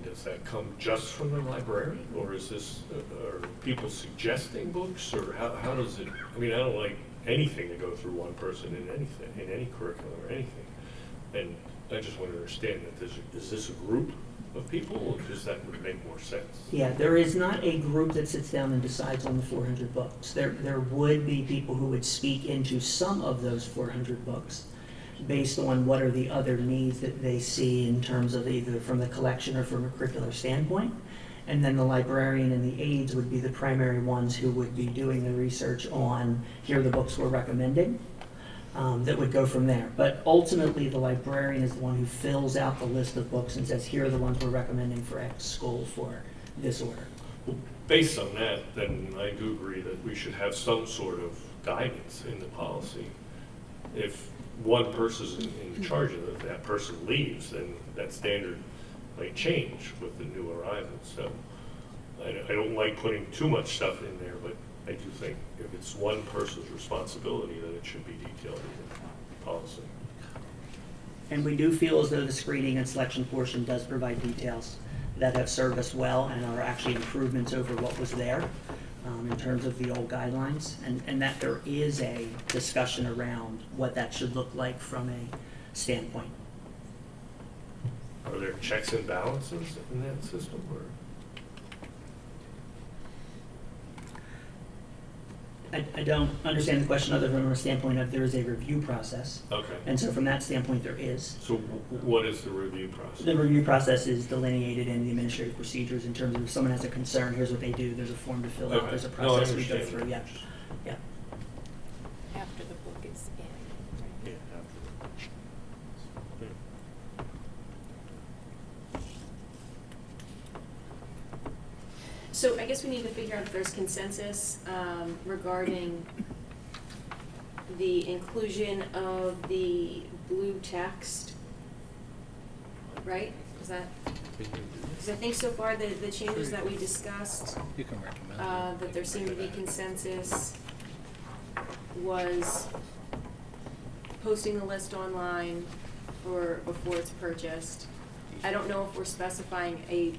does that come just from the librarian, or is this, are people suggesting books, or how does it, I don't like anything to go through one person in anything, in any curriculum or anything. And I just want to understand that is this a group of people, or because that would make more sense? Yeah, there is not a group that sits down and decides on the 400 books. There would be people who would speak into some of those 400 books based on what are the other needs that they see in terms of either from the collection or from a curricular standpoint. And then the librarian and the aides would be the primary ones who would be doing the research on, here are the books we're recommending, that would go from there. But ultimately, the librarian is the one who fills out the list of books and says, here are the ones we're recommending for X school for this order. Well, based on that, then I do agree that we should have some sort of guidance in the policy. If one person's in charge of it, that person leaves, then that standard might change with the new arrivals. So I don't like putting too much stuff in there, but I do think if it's one person's responsibility, then it should be detailed in the policy. And we do feel as though the screening and selection portion does provide details that have served us well and are actually improvements over what was there in terms of the old guidelines, and that there is a discussion around what that should look like from a standpoint. Are there checks and balances in that system, or? I don't understand the question other than from a standpoint of there is a review process. Okay. And so from that standpoint, there is. So what is the review process? The review process is delineated in the administrative procedures in terms of if someone has a concern, here's what they do, there's a form to fill out, Okay. there's a No, I process we go understand. through, yeah. Yeah. After the book is in. Yeah. So I guess we need to figure out if there's consensus regarding the inclusion of the blue text, right? Is that, because I think so far the changes that we discussed, You can recommend. that there seemed to be consensus was posting the list online or before it's purchased. I don't know if we're specifying a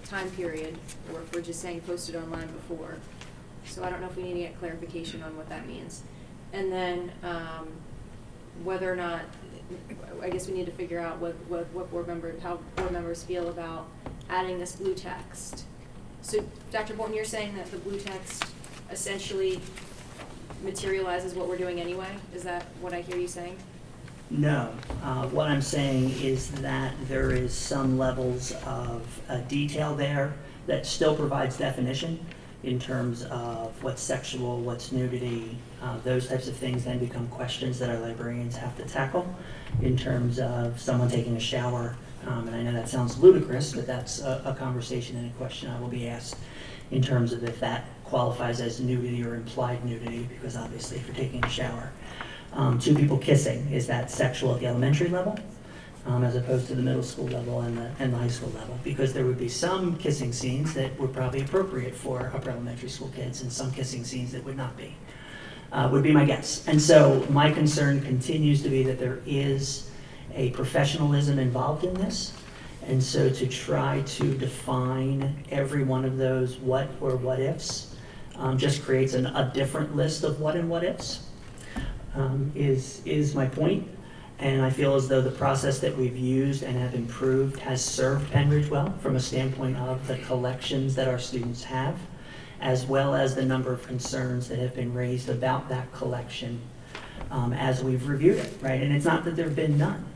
time period or if we're just saying posted online before. So I don't know if we need to get clarification on what that means. And then whether or not, I guess we need to figure out what board members, how board members feel about adding this blue text. So Dr. Bolton, you're saying that the blue text essentially materializes what we're doing anyway? Is that what I hear you saying? No. What I'm saying is that there is some levels of detail there that still provides definition in terms of what's sexual, what's nudity, those types of things then become questions that our librarians have to tackle in terms of someone taking a shower And I know that sounds ludicrous, but that's a conversation and a question I will be asked in terms of if that qualifies as nudity or implied nudity, because obviously if you're taking a shower. Two people kissing, is that sexual at the elementary level? As opposed to the middle school level and the high school level? Because there would be some kissing scenes that would probably appropriate for upper elementary school kids and some kissing scenes that would not be. Would be my guess. And so my concern continues to be that there is a professionalism involved in this. And so to try to define every one of those what or what ifs just creates a different list of what and what ifs is my point. And I feel as though the process that we've used and have improved has served Penridge well from a standpoint of the collections that our students have, as well as the number of concerns that have been raised about that collection as we've reviewed it, right? And it's not that there have been none,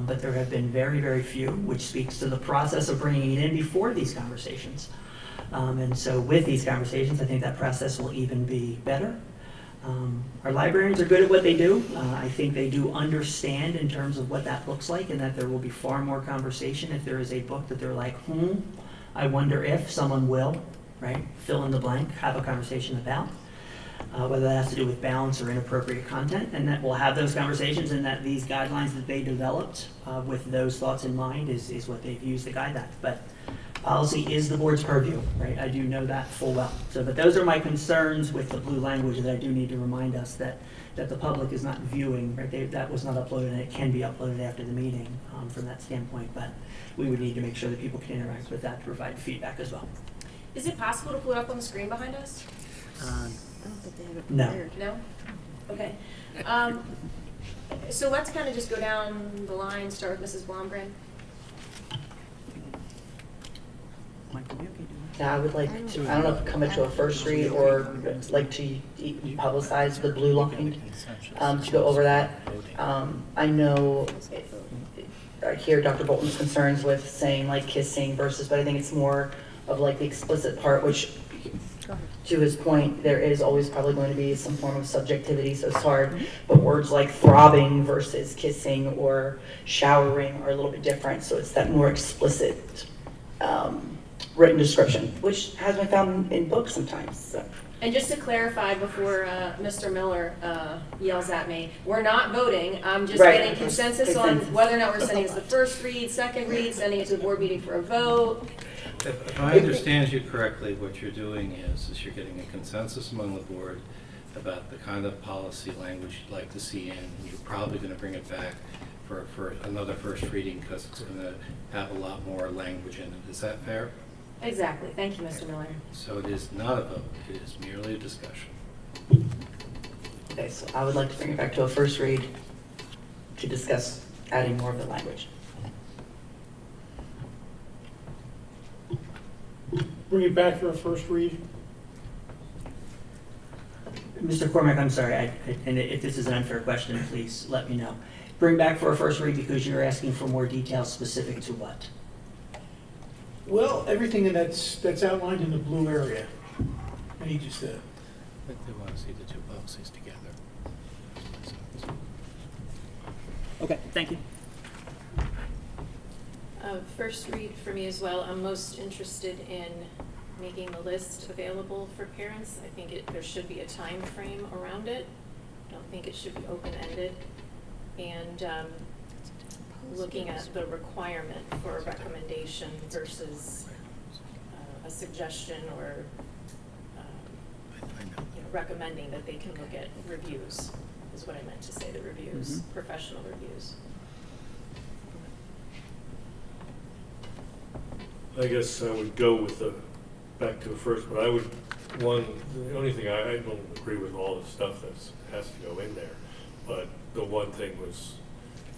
but there have been very, very few, which speaks to the process of bringing it in before these conversations. And so with these conversations, I think that process will even be better. Our librarians are good at what they do. I think they do understand in terms of what that looks like, and that there will be far more conversation if there is a book that they're like, I wonder if someone will, right, fill in the blank, have a conversation about, whether that has to do with balance or inappropriate content, and that we'll have those conversations, and that these guidelines that they developed with those thoughts in mind is what they've used to guide that. But policy is the board's purview, right? I do know that full well. So, but those are my concerns with the blue language that I do need to remind us that the public is not viewing, right? That was not uploaded, and it can be uploaded after the meeting from that standpoint, but we would need to make sure that people can interact with that to provide feedback as well. Is it possible to pull it up on the screen behind us? No. No? Okay. So let's kind of just go down the line, start with Mrs. Blomgren. Now, I would like to, I don't know if come to a first read or like to publicize the blue line, to go over that. I know, I hear Dr. Bolton's concerns with saying like kissing versus, but I think it's more of like the explicit part, which to his point, there is always probably going to be some form of subjectivity, so it's hard. But words like throbbing versus kissing or showering are a little bit different, so it's that more explicit written description, which has been found in books sometimes. So. And just to clarify before Mr. Miller yells at me, we're not voting. I'm just getting consensus on whether or not we're sending it to the first read, second read, sending it to the board meeting for a vote. If I understand you correctly, what you're doing is you're getting a consensus among the board about the kind of policy language you'd like to see in. You're probably going to bring it back for another first reading because it's going to have a lot more language in it. Is that fair? Exactly. Thank you, Mr. Miller. So it is not a vote. It is merely a discussion. Okay, so I would like to bring it back to a first read to discuss adding more of the language. Bring it back for a first read. Mr. Cormack, I'm sorry, and if this is an unfair question, please let me know. Bring back for a first read because you're asking for more details specific to what? Well, everything that's outlined in the blue area. And he just I think they want to see the two policies together. Okay, thank you. First read for me as well. I'm most interested in making the list available for parents. I think there should be a time frame around it. I don't think it should be open-ended. And looking at the requirement for a recommendation versus a suggestion or recommending that they can look at reviews is what I meant to say, the reviews, professional reviews. I guess I would go with back to the first, but I would, the only thing, I don't agree with all the stuff that has to go in there, but the one thing was,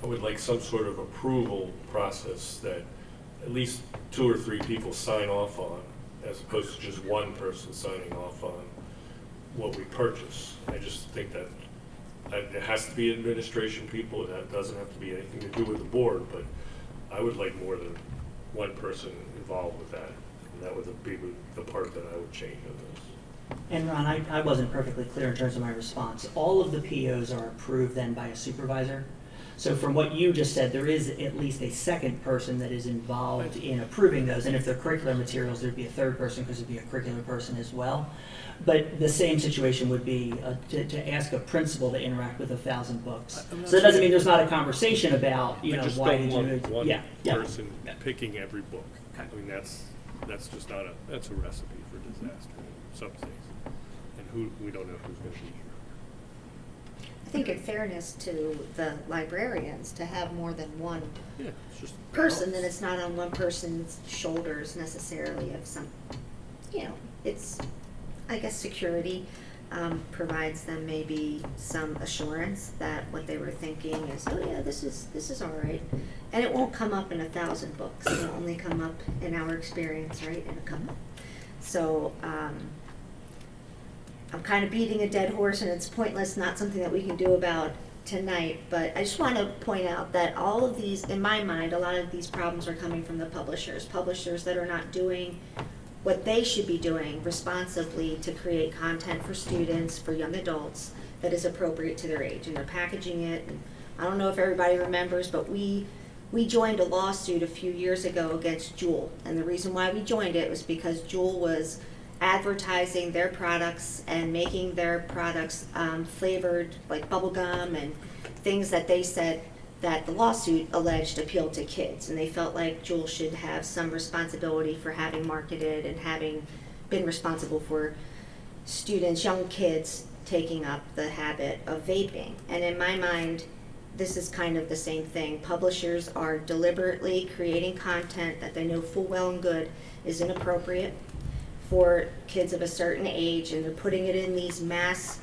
I would like some sort of approval process that at least 2 or 3 people sign off on, as opposed to just one person signing off on what we purchase. I just think that it has to be administration people, it doesn't have to be anything to do with the board, but I would like more than one person involved with that, and that would be the part that I would change on this. And Ron, I wasn't perfectly clear in terms of my response. All of the POs are approved then by a supervisor. So from what you just said, there is at least a second person that is involved in approving those, and if they're curricular materials, there'd be a third person, because it'd be a curricular person as well. But the same situation would be to ask a principal to interact with 1,000 books. So that doesn't mean there's not a conversation about, I just why don't did want you, one yeah. person picking every book. I mean, that's just not that's a recipe for disaster in some things. And we don't know who's going to be here. I think in fairness to the librarians, to have more than one Yeah, it's just person, then it's not on one person's shoulders necessarily of some, it's, I guess, security provides them maybe some assurance that what they were thinking is, oh yeah, this is all right. And it won't come up in 1,000 books. It'll only come up in our experience, right, in a couple. So I'm kind of beating a dead horse, and it's pointless, not something that we can do about tonight, but I just want to point out that all of these, in my mind, a lot of these problems are coming from the publishers that are not doing what they should be doing responsibly to create content for students, for young adults, that is appropriate to their age, and they're packaging it. And I don't know if everybody remembers, but we joined a lawsuit a few years ago against Juul, and the reason why we joined it was because Juul was advertising their products and making their products flavored like bubble gum and things that they said that the lawsuit alleged appealed to kids, and they felt like Juul should have some responsibility for having marketed and having been responsible for students, young kids, taking up the habit of vaping. And in my mind, this is kind of the same thing. Publishers are deliberately creating content that they know full well and good is inappropriate for kids of a certain age, and they're putting it in these mass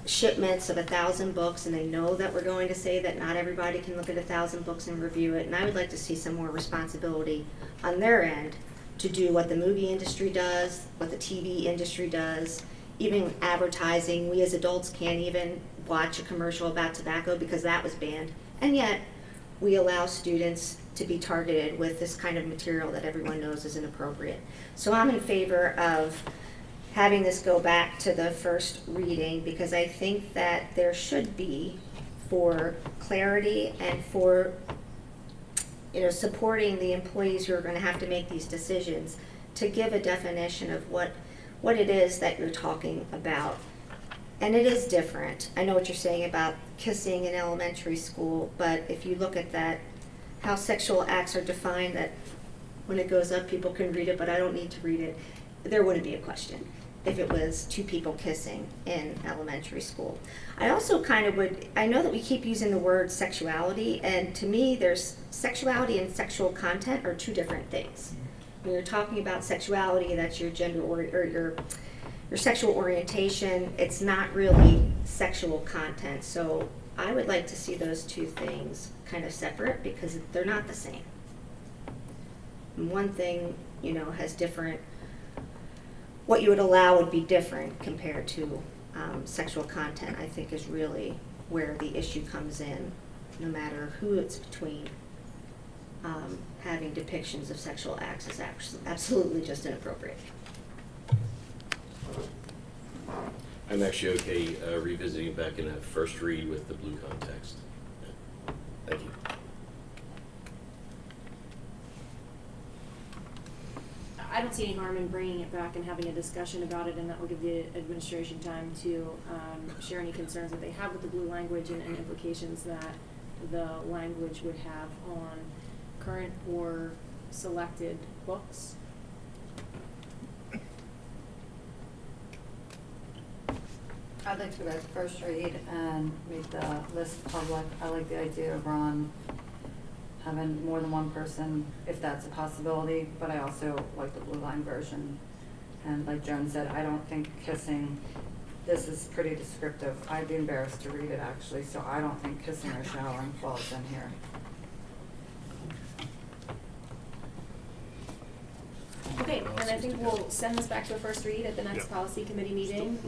shipments of 1,000 books, and they know that we're going to say that not everybody can look at 1,000 books and review it, and I would like to see some more responsibility on their end to do what the movie industry does, what the TV industry does, even advertising. We as adults can't even watch a commercial about tobacco because that was banned, and yet we allow students to be targeted with this kind of material that everyone knows is inappropriate. So I'm in favor of having this go back to the first reading, because I think that there should be, for clarity and for supporting the employees who are going to have to make these decisions, to give a definition of what it is that you're talking about. And it is different. I know what you're saying about kissing in elementary school, but if you look at that, how sexual acts are defined, that when it goes up people can read it, but I don't need to read it, there wouldn't be a question if it was two people kissing in elementary school. I also I know that we keep using the word sexuality, and to me there's sexuality and sexual content are two different things. When you're talking about sexuality, that's your gender or your sexual orientation, it's not really sexual content. So I would like to see those two things kind of separate, because they're not the same. One thing, has different, what you would allow would be different compared to sexual content, I think is really where the issue comes in, no matter who it's between. Having depictions of sexual acts is absolutely just inappropriate. I'm actually okay revisiting back in a first read with the blue context. Thank you. I don't see any harm in bringing it back and having a discussion about it, and that will give the administration time to share any concerns that they have with the blue language and implications that the language would have on current or selected books. I'd like to go back to first read and make the list public. I like the idea of Ron having more than one person, if that's a possibility, but I also like the blue line version. And like Joan said, I don't think kissing, this is pretty descriptive. I'd be embarrassed to read it actually, so I don't think kissing or showering falls in here. Okay, and I think we'll send this back to a first read at the next policy committee meeting.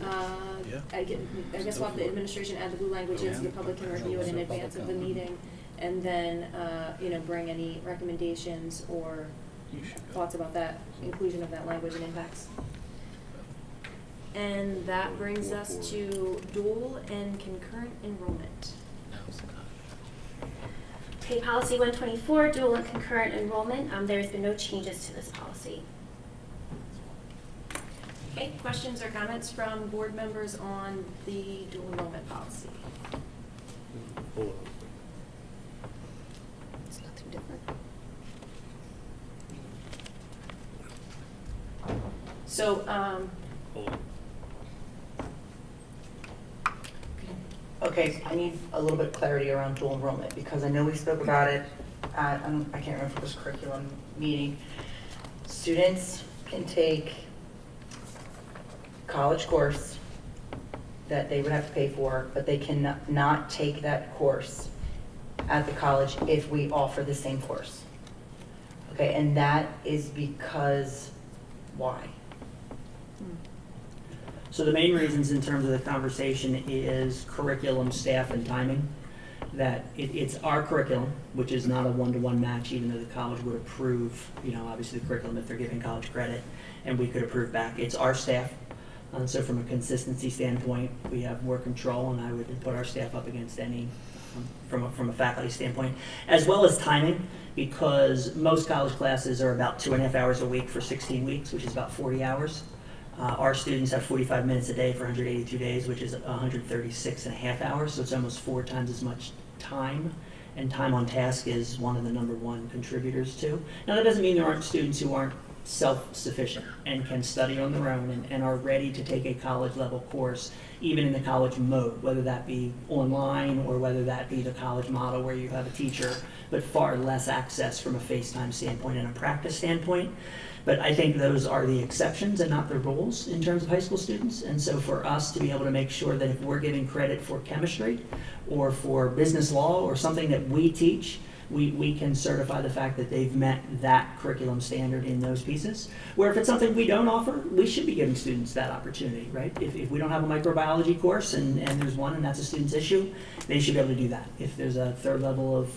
I guess we'll have the administration add the blue language in so the public can review it in advance of the meeting, and then, bring any recommendations or thoughts about that inclusion of that language and impacts. And that brings us to dual and concurrent enrollment. Okay, policy 124, dual and concurrent enrollment. There has been no changes to this policy. Okay, questions or comments from board members on the dual enrollment policy? It's nothing different. So, Okay, I need a little bit of clarity around dual enrollment, because I know we spoke about it at, I can't remember if it was curriculum meeting. Students can take college course that they would have to pay for, but they can not take that course at the college if we offer the same course. Okay, and that is because, why? So the main reasons in terms of the conversation is curriculum, staff, and timing. That it's our curriculum, which is not a one-to-one match, even though the college would approve, obviously the curriculum if they're giving college credit, and we could approve back. It's our staff. So from a consistency standpoint, we have more control, and I would put our staff up against any, from a faculty standpoint, as well as timing, because most college classes are about 2.5 hours a week for 16 weeks, which is about 40 hours. Our students have 45 minutes a day for 182 days, which is 136.5 hours, so it's almost 4 times as much time, and time on task is one of the #1 contributors too. Now that doesn't mean there aren't students who aren't self-sufficient and can study on their own and are ready to take a college level course, even in the college mode, whether that be online or whether that be the college model where you have a teacher, but far less access from a FaceTime standpoint and a practice standpoint. But I think those are the exceptions and not the rules in terms of high school students. And so for us to be able to make sure that if we're giving credit for chemistry or for business law or something that we teach, we can certify the fact that they've met that curriculum standard in those pieces. Where if it's something we don't offer, we should be giving students that opportunity, right? If we don't have a microbiology course and there's one and that's a student's issue, they should be able to do that. If there's a 3rd level of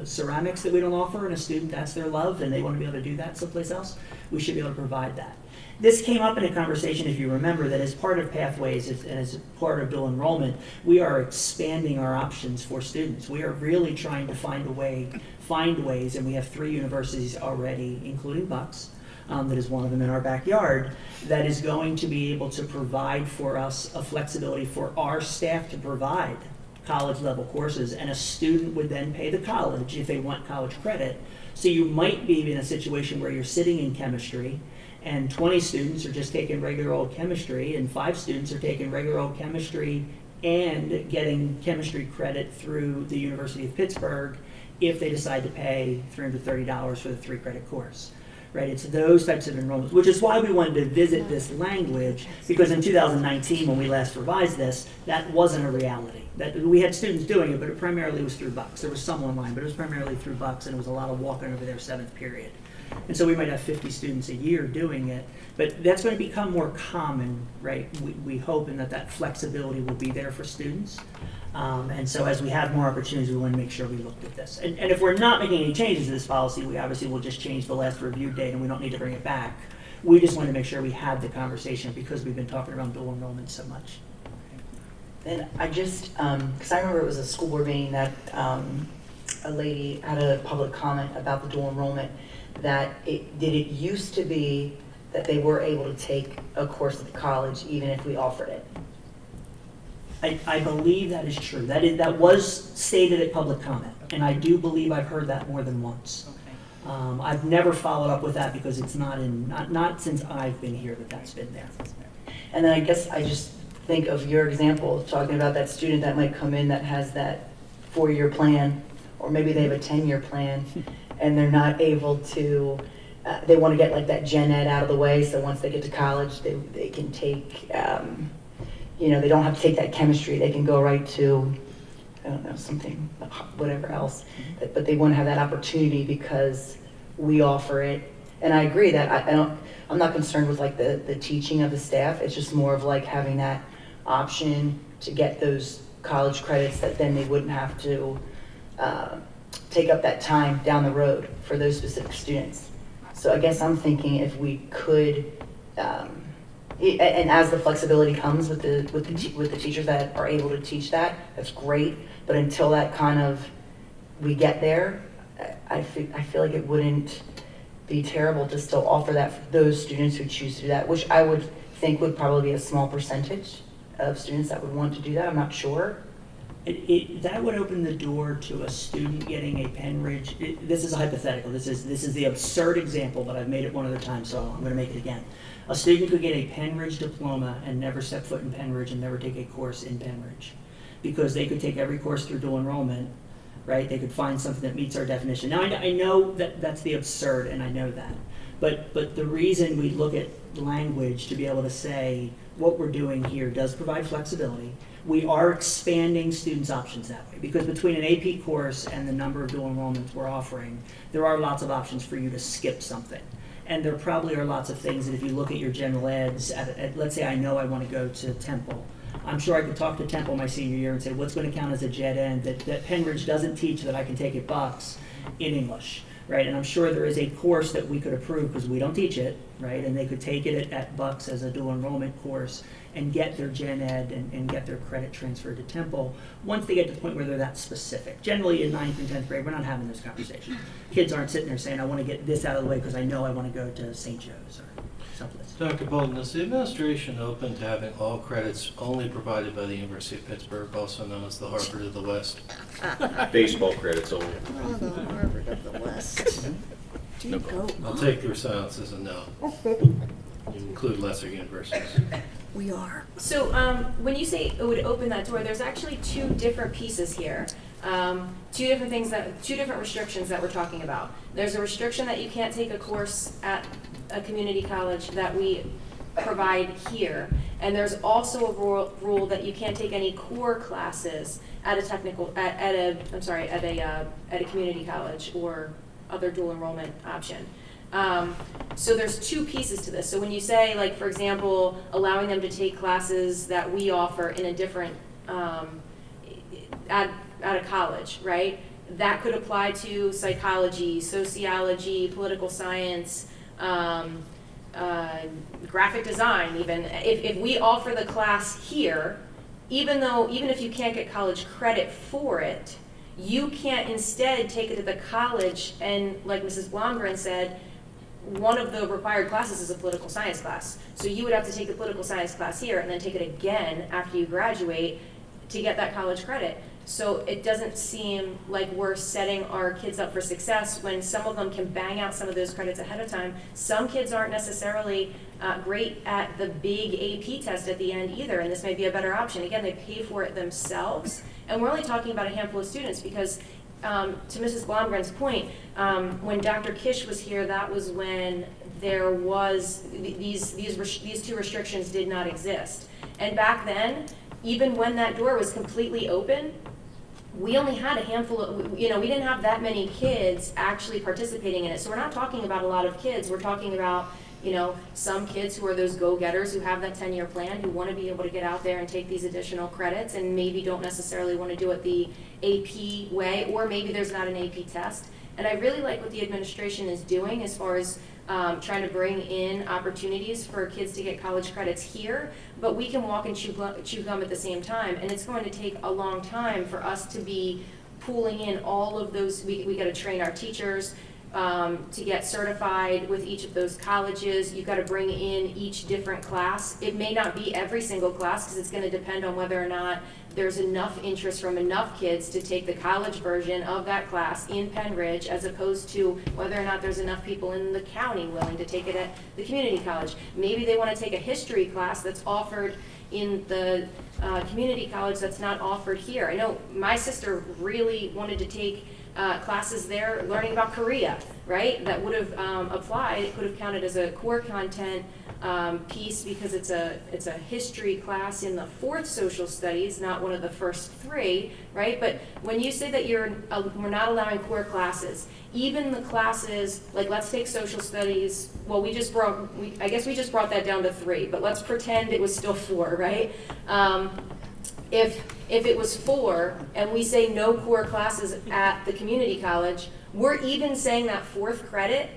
ceramics that we don't offer and a student, that's their love, and they want to be able to do that someplace else, we should be able to provide that. This came up in a conversation, if you remember, that as part of Pathways and as part of dual enrollment, we are expanding our options for students. We are really trying to find ways, and we have 3 universities already, including Bucks, that is one of them in our backyard, that is going to be able to provide for us a flexibility for our staff to provide college level courses, and a student would then pay the college if they want college credit. So you might be in a situation where you're sitting in chemistry and 20 students are just taking regular old chemistry and 5 students are taking regular old chemistry and getting chemistry credit through the University of Pittsburgh if they decide to pay $330 for the 3-credit course. Right, it's those types of enrollments, which is why we wanted to visit this language, because in 2019, when we last revised this, that wasn't a reality. That we had students doing it, but it primarily was through Bucks. There was some online, but it was primarily through Bucks, and it was a lot of walking over their 7th period. And so we might have 50 students a year doing it, but that's going to become more common, right? We hope, and that flexibility will be there for students. And so as we have more opportunities, we want to make sure we looked at this. And if we're not making any changes to this policy, we obviously will just change the last review date and we don't need to bring it back. We just want to make sure we had the conversation because we've been talking about dual enrollment so much. Then I just, because I remember it was a school board meeting that a lady had a public comment about the dual enrollment, that it used to be that they were able to take a course at the college even if we offered it. I believe that is true. That was stated at public comment, and I do believe I've heard that more than once. I've never followed up with that because it's not since I've been here that's been there. And then I guess I just think of your example, talking about that student that might come in that has that 4-year plan, or maybe they have a 10-year plan, and they're not able to, they want to get like that gen ed out of the way, so once they get to college, they can take, they don't have to take that chemistry, they can go right to, I don't know, something, whatever else, but they want to have that opportunity because we offer it. And I agree that I'm not concerned with like the teaching of the staff, it's just more of like having that option to get those college credits that then they wouldn't have to take up that time down the road for those specific students. So I guess I'm thinking if we could, and as the flexibility comes with the teachers that are able to teach that, that's great. But until that kind of we get there, I feel like it wouldn't be terrible to still offer that for those students who choose to do that, which I would think would probably be a small percentage of students that would want to do that. I'm not sure. That would open the door to a student getting a Penridge. This is a hypothetical. This is the absurd example, but I've made it one other time, so I'm going to make it again. A student could get a Penridge diploma and never step foot in Penridge and never take a course in Penridge, because they could take every course through dual enrollment, right? They could find something that meets our definition. Now, I know that that's the absurd, and I know that. But the reason we look at language to be able to say what we're doing here does provide flexibility. We are expanding students' options that way, because between an AP course and the number of dual enrollments we're offering, there are lots of options for you to skip something. And there probably are lots of things that if you look at your general eds, let's say I know I want to go to Temple. I'm sure I could talk to Temple my senior year and say, what's going to count as a gen ed that Penridge doesn't teach that I can take at Bucks in English, right? And I'm sure there is a course that we could approve because we don't teach it, right? And they could take it at Bucks as a dual enrollment course and get their gen ed and get their credit transferred to Temple once they get to the point where they're that specific. Generally in 9th and 10th grade, we're not having this conversation. Kids aren't sitting there saying, I want to get this out of the way because I know I want to go to St. Joe's or someplace. Dr. Bolton, is the administration open to having all credits only provided by the University of Pittsburgh, also known as the Harvard of the West? Baseball credits only. Oh, the Harvard of the West. Do you go? I'll take your silence as a no. You include lesser universities. We are. So when you say it would open that door, there's actually two different pieces here. Two different restrictions that we're talking about. There's a restriction that you can't take a course at a community college that we provide here, and there's also a rule that you can't take any core classes at a community college or other dual enrollment option. So there's two pieces to this. So when you say, like, for example, allowing them to take classes that we offer in a different, at a college, right? That could apply to psychology, sociology, political science, graphic design even. If we offer the class here, even if you can't get college credit for it, you can't instead take it to the college and, like Mrs. Blomgren said, one of the required classes is a political science class. So you would have to take the political science class here and then take it again after you graduate to get that college credit. So it doesn't seem like we're setting our kids up for success when some of them can bang out some of those credits ahead of time. Some kids aren't necessarily great at the big AP test at the end either, and this may be a better option. Again, they pay for it themselves, and we're only talking about a handful of students because to Mrs. Blomgren's point, when Dr. Kish was here, that was when there was these two restrictions did not exist. And back then, even when that door was completely open, we only had a handful of, we didn't have that many kids actually participating in it. So we're not talking about a lot of kids. We're talking about, some kids who are those go-getters who have that 10-year plan, who want to be able to get out there and take these additional credits and maybe don't necessarily want to do it the AP way, or maybe there's not an AP test. And I really like what the administration is doing as far as trying to bring in opportunities for kids to get college credits here, but we can walk and chew gum at the same time, and it's going to take a long time for us to be pooling in all of those. We got to train our teachers to get certified with each of those colleges. You've got to bring in each different class. It may not be every single class because it's going to depend on whether or not there's enough interest from enough kids to take the college version of that class in Penridge, as opposed to whether or not there's enough people in the county willing to take it at the community college. Maybe they want to take a history class that's offered in the community college that's not offered here. I know my sister really wanted to take classes there learning about Korea, right? That would have applied. It could have counted as a core content piece because it's a history class in the 4th social studies, not one of the first 3, right? But when you say that we're not allowing core classes, even the classes, like let's take social studies, well, I guess we just brought that down to 3, but let's pretend it was still 4, right? If it was 4 and we say no core classes at the community college, we're even saying that 4th credit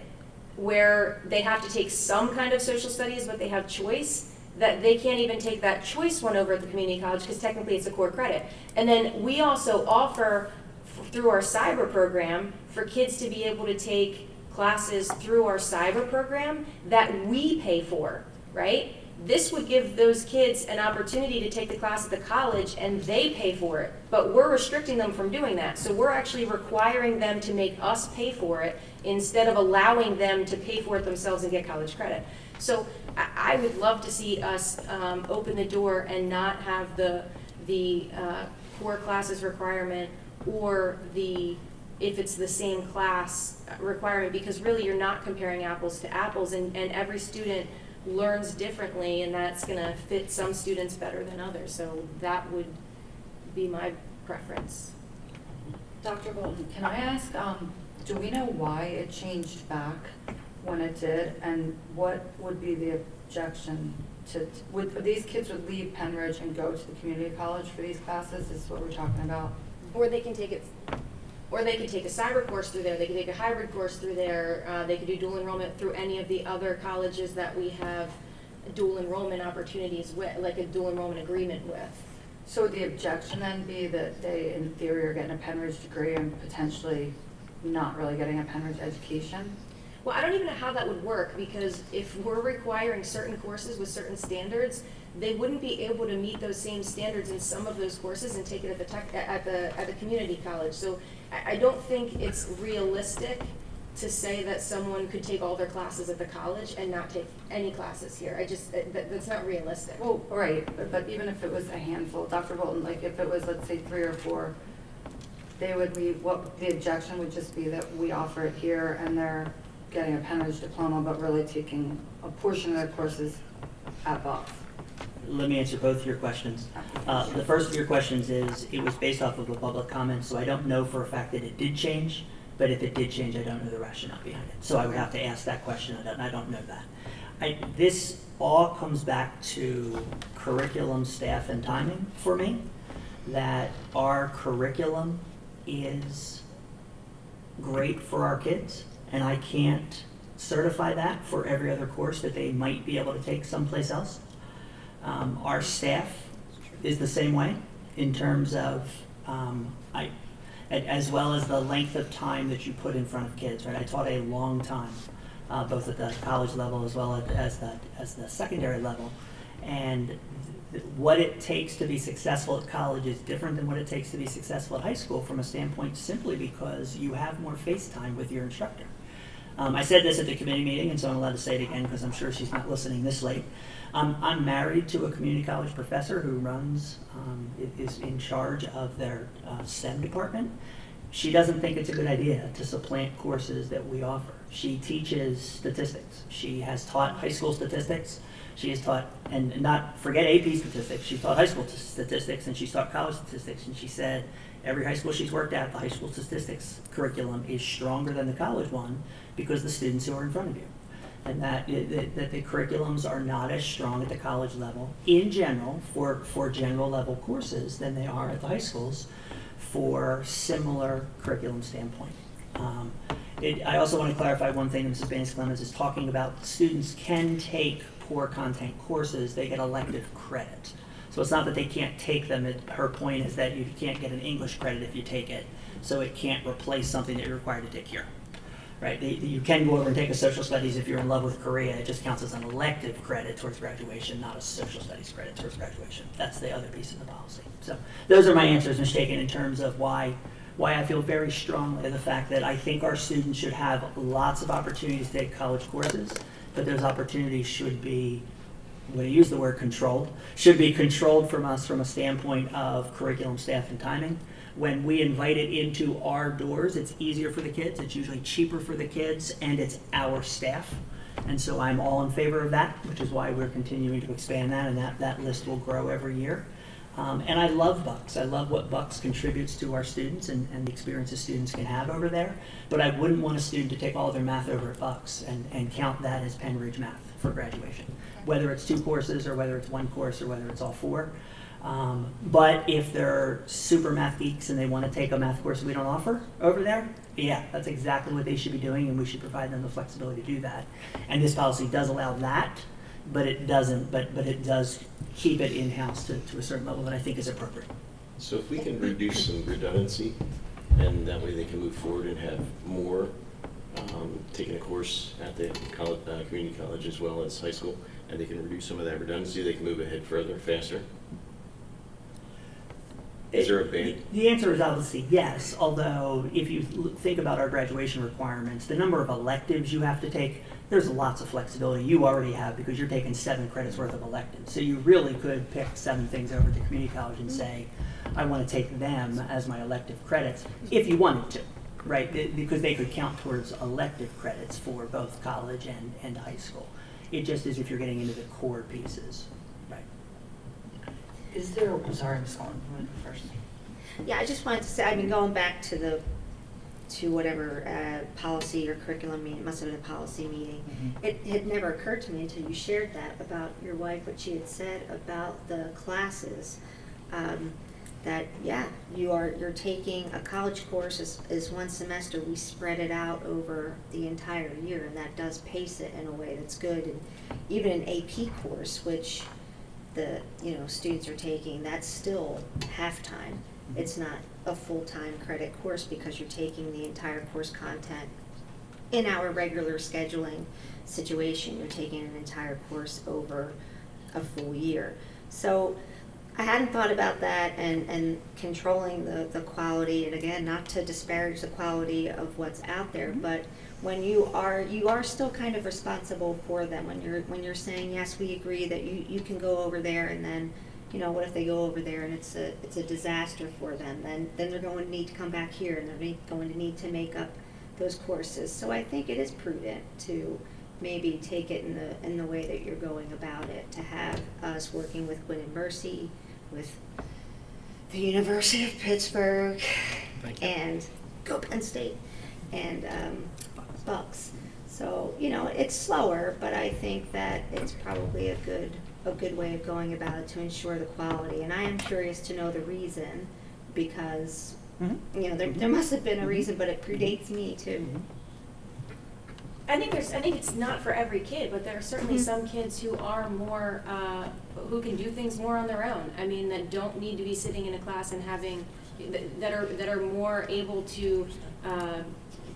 where they have to take some kind of social studies but they have choice, that they can't even take that choice one over at the community college because technically it's a core credit. And then we also offer through our cyber program for kids to be able to take classes through our cyber program that we pay for, right? This would give those kids an opportunity to take the class at the college and they pay for it, but we're restricting them from doing that. So we're actually requiring them to make us pay for it instead of allowing them to pay for it themselves and get college credit. So I would love to see us open the door and not have the core classes requirement or if it's the same class requirement, because really you're not comparing apples to apples, and every student learns differently, and that's going to fit some students better than others. So that would be my preference. Dr. Bolton, can I ask, do we know why it changed back when it did, and what would be the objection to, these kids would leave Penridge and go to the community college for these classes, is what we're talking about? Or they can take it, or they could take a cyber course through there, they could take a hybrid course through there, they could do dual enrollment through any of the other colleges that we have dual enrollment opportunities with, like a dual enrollment agreement with. So would the objection then be that they, in theory, are getting a Penridge degree and potentially not really getting a Penridge education? Well, I don't even know how that would work, because if we're requiring certain courses with certain standards, they wouldn't be able to meet those same standards in some of those courses and take it at the community college. So I don't think it's realistic to say that someone could take all their classes at the college and not take any classes here. That's not realistic. Well, right, but even if it was a handful, Dr. Bolton, like if it was, let's say, 3 or 4, they would leave, the objection would just be that we offer it here and they're getting a Penridge diploma, but really taking a portion of their courses at Bucks. Let me answer both of your questions. The first of your questions is, it was based off of a public comment, so I don't know for a fact that it did change, but if it did change, I don't know the rationale behind it. So I would have to ask that question, and I don't know that. This all comes back to curriculum, staff, and timing for me, that our curriculum is great for our kids, and I can't certify that for every other course that they might be able to take someplace else. Our staff is the same way in terms of, as well as the length of time that you put in front of kids, right? I taught a long time, both at the college level as well as the secondary level. And what it takes to be successful at college is different than what it takes to be successful at high school from a standpoint simply because you have more face time with your instructor. I said this at the committee meeting, and so I'm allowed to say it again because I'm sure she's not listening this late. I'm married to a community college professor who is in charge of their STEM department. She doesn't think it's a good idea to supplant courses that we offer. She teaches statistics. She has taught high school statistics. She has taught, and not forget AP statistics, she's taught high school statistics and she's taught college statistics, and she said every high school she's worked at, the high school statistics curriculum is stronger than the college one because the students who are in front of you. And that the curriculums are not as strong at the college level in general for general level courses than they are at the high schools for similar curriculum standpoint. I also want to clarify one thing that Mrs. Baines-Clemens is talking about. Students can take poor content courses, they get elective credit. So it's not that they can't take them. Her point is that you can't get an English credit if you take it, so it can't replace something that you're required to take here. Right? You can go over and take a social studies if you're in love with Korea. It just counts as an elective credit towards graduation, not a social studies credit towards graduation. That's the other piece of the policy. So those are my answers, Ms. Shaken, in terms of why I feel very strongly the fact that I think our students should have lots of opportunities to take college courses, but those opportunities should be, I'm going to use the word controlled, should be controlled from us from a standpoint of curriculum, staff, and timing. When we invite it into our doors, it's easier for the kids, it's usually cheaper for the kids, and it's our staff. And so I'm all in favor of that, which is why we're continuing to expand that, and that list will grow every year. And I love Bucks. I love what Bucks contributes to our students and the experiences students can have over there. But I wouldn't want a student to take all of their math over at Bucks and count that as Penridge math for graduation, whether it's 2 courses or whether it's 1 course or whether it's all 4. But if they're super math geeks and they want to take a math course we don't offer over there, yeah, that's exactly what they should be doing, and we should provide them the flexibility to do that. And this policy does allow that, but it doesn't. But it does keep it in-house to a certain level that I think is appropriate. So if we can reduce some redundancy and that way they can move forward and have more taking a course at the college, community college as well as high school, and they can reduce some of that redundancy. They can move ahead further, faster. Is there a ban? The answer is obviously yes, although if you think about our graduation requirements, the number of electives you have to take, there's lots of flexibility you already have because you're taking 7 credits worth of electives. So you really could pick 7 things over at the community college and say, I want to take them as my elective credits if you wanted to, right? Because they could count towards elective credits for both college and high school. It just is if you're getting into the core pieces, right? Is there, I'm sorry, Ms. Collins, you want to go first? Yeah, I just wanted to say, I mean, going back to whatever policy or curriculum meeting, it must have been a policy meeting. It had never occurred to me until you shared that about your wife, what she had said about the classes. That, yeah, you're taking a college course is one semester. We spread it out over the entire year, and that does pace it in a way that's good. And even an AP course, which the students are taking, that's still half-time. It's not a full-time credit course because you're taking the entire course content in our regular scheduling situation. You're taking an entire course over a full year. So I hadn't thought about that and controlling the quality, and again, not to disparage the quality of what's out there, but when you are still kind of responsible for them when you're saying, yes, we agree that you can go over there, and then what if they go over there and it's a disaster for them, then they're going to need to come back here and they're going to need to make up those courses. So I think it is prudent to maybe take it in the way that you're going about it, to have us working with Gwynedd Mercy, with the University of Pittsburgh, and go Penn State, and Bucks. So it's slower, but I think that it's probably a good way of going about it to ensure the quality. And I am curious to know the reason, because there must have been a reason, but it predates me too. I think it's not for every kid, but there are certainly some kids who are more, who can do things more on their own. I mean, that don't need to be sitting in a class and having, that are more able to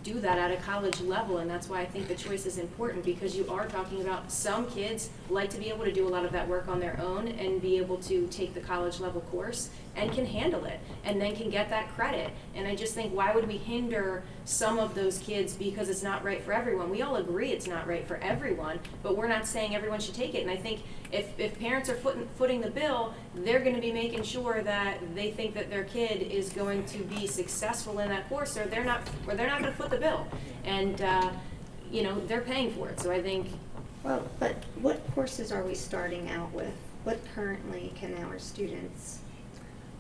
do that at a college level, and that's why I think the choice is important, because you are talking about some kids like to be able to do a lot of that work on their own and be able to take the college level course and can handle it and then can get that credit. And I just think, why would we hinder some of those kids because it's not right for everyone? We all agree it's not right for everyone, but we're not saying everyone should take it. And I think if parents are footing the bill, they're going to be making sure that they think that their kid is going to be successful in that course, or they're not going to foot the bill. And they're paying for it. So I think. Well, but what courses are we starting out with? What currently can our students?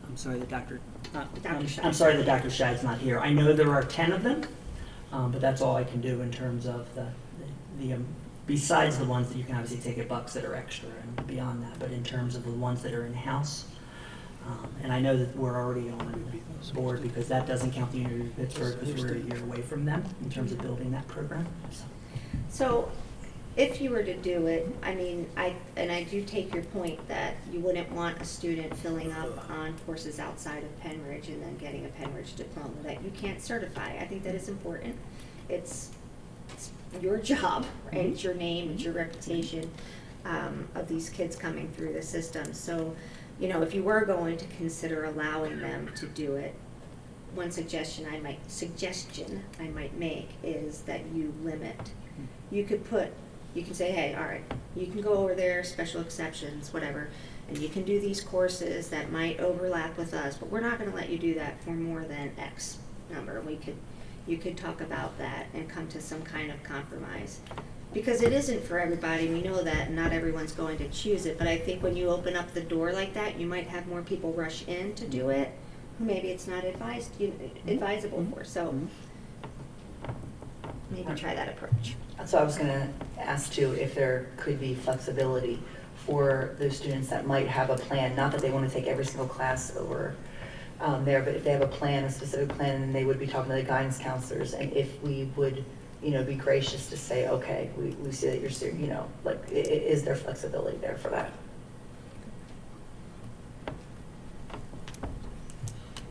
I'm sorry that Dr. Scheid. I'm sorry that Dr. Scheid's not here. I know there are 10 of them, but that's all I can do in terms of the besides the ones that you can obviously take at Bucks that are extra and beyond that, but in terms of the ones that are in-house. And I know that we're already on board because that doesn't count the University of Pittsburgh because we're a year away from them in terms of building that program. So if you were to do it, I mean, I do take your point that you wouldn't want a student filling up on courses outside of Penridge and then getting a Penridge diploma that you can't certify. I think that is important. It's your job, right? It's your name, it's your reputation of these kids coming through the system. So, if you were going to consider allowing them to do it, one suggestion I might make is that you limit. You can say, hey, all right, you can go over there, special exceptions, whatever, and you can do these courses that might overlap with us, but we're not going to let you do that for more than X number. You could talk about that and come to some kind of compromise. Because it isn't for everybody, we know that, and not everyone's going to choose it, but I think when you open up the door like that, you might have more people rush in to do it, who maybe it's not advisable for, so maybe try that approach. So I was going to ask too if there could be flexibility for those students that might have a plan, not that they want to take every single class over there, but if they have a plan, a specific plan, and they would be talking to the guidance counselors, and if we would, be gracious to say, okay, we see that you're student, is there flexibility there for that?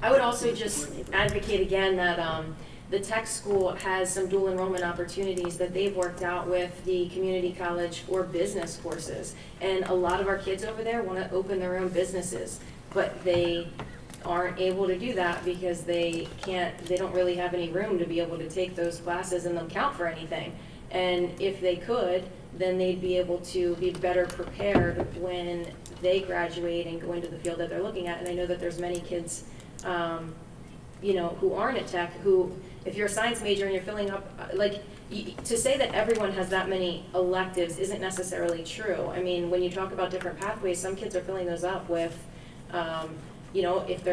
I would also just advocate again that the tech school has some dual enrollment opportunities that they've worked out with the community college for business courses. And a lot of our kids over there want to open their own businesses, but they aren't able to do that because they don't really have any room to be able to take those classes and them count for anything. And if they could, then they'd be able to be better prepared when they graduate and go into the field that they're looking at. And I know that there's many kids, who aren't at tech, who, if you're a science major and you're filling up, to say that everyone has that many electives isn't necessarily true. I mean, when you talk about different pathways, some kids are filling those up with, if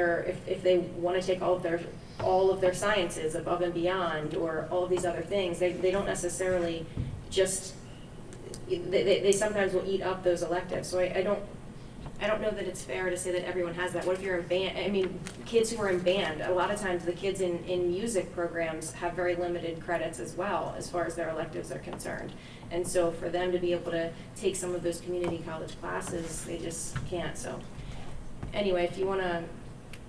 they want to take all of their sciences above and beyond, or all of these other things, they don't necessarily just, they sometimes will eat up those electives. So I don't know that it's fair to say that everyone has that. What if you're in band? I mean, kids who are in band, a lot of times the kids in music programs have very limited credits as well, as far as their electives are concerned. And so for them to be able to take some of those community college classes, they just can't. So anyway, if you want to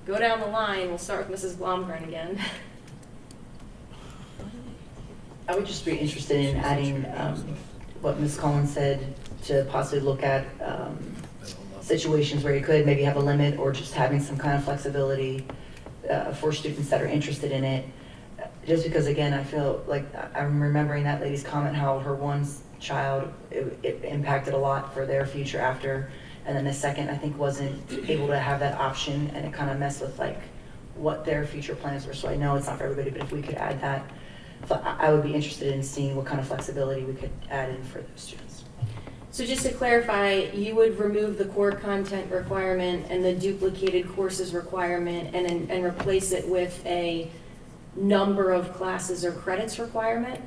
go down the line, we'll start with Mrs. Blomgren again. I would just be interested in adding what Ms. Collins said, to possibly look at situations where you could maybe have a limit, or just having some kind of flexibility for students that are interested in it. Just because, again, I feel like I'm remembering that lady's comment, how her one child, it impacted a lot for their future after, and then the second, I think, wasn't able to have that option, and it kind of messed with what their future plans were. So I know it's not for everybody, but if we could add that, so I would be interested in seeing what kind of flexibility we could add in for those students. So just to clarify, you would remove the core content requirement and the duplicated courses requirement and replace it with a number of classes or credits requirement?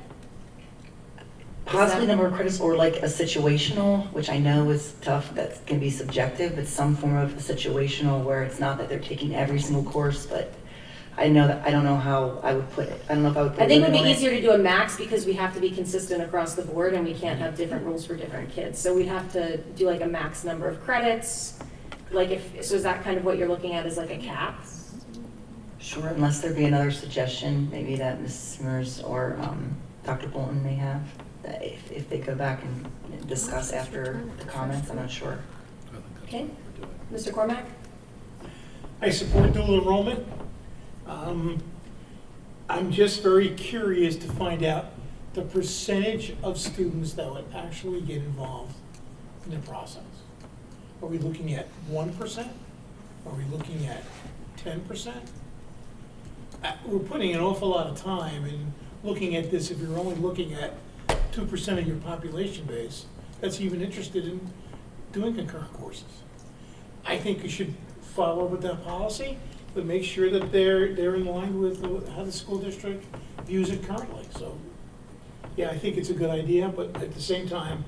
Possibly number of credits, or a situational, which I know is tough, that can be subjective, but some form of a situational where it's not that they're taking every single course, but I don't know how I would put it. I don't know if I would put I think it would limit be on easier to do a max because we have to be consistent across the board and we can't have different rules for different kids. So we'd have to do a max number of credits. So is that kind of what you're looking at as a cap? Sure, unless there be another suggestion, maybe that Ms. Smers or Dr. Bolton may have, that if they go back and discuss after the comments, I'm not sure. Okay. Mr. Cormack? I support dual enrollment. I'm just very curious to find out the percentage of students that would actually get involved in the process. Are we looking at 1%? Are we looking at 10%? We're putting an awful lot of time in looking at this. If you're only looking at 2% of your population base that's even interested in doing concurrent courses. I think you should follow with that policy, but make sure that they're in line with how the school district views it currently. So, yeah, I think it's a good idea, but at the same time,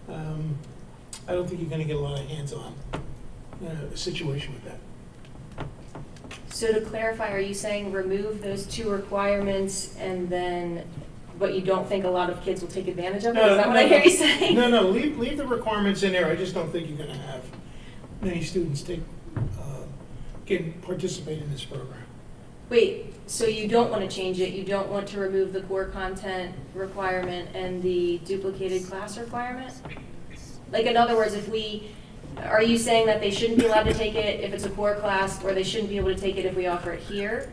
I don't think you're going to get a lot of hands-on situation with that. So to clarify, are you saying remove those two requirements and then, but you don't think a lot of kids will take advantage of it? Is that what I hear you saying? No, leave the requirements in there. I just don't think you're going to have many students can participate in this program. Wait, so you don't want to change it? You don't want to remove the core content requirement and the duplicated class requirement? In other words, are you saying that they shouldn't be allowed to take it if it's a core class, or they shouldn't be able to take it if we offer it here?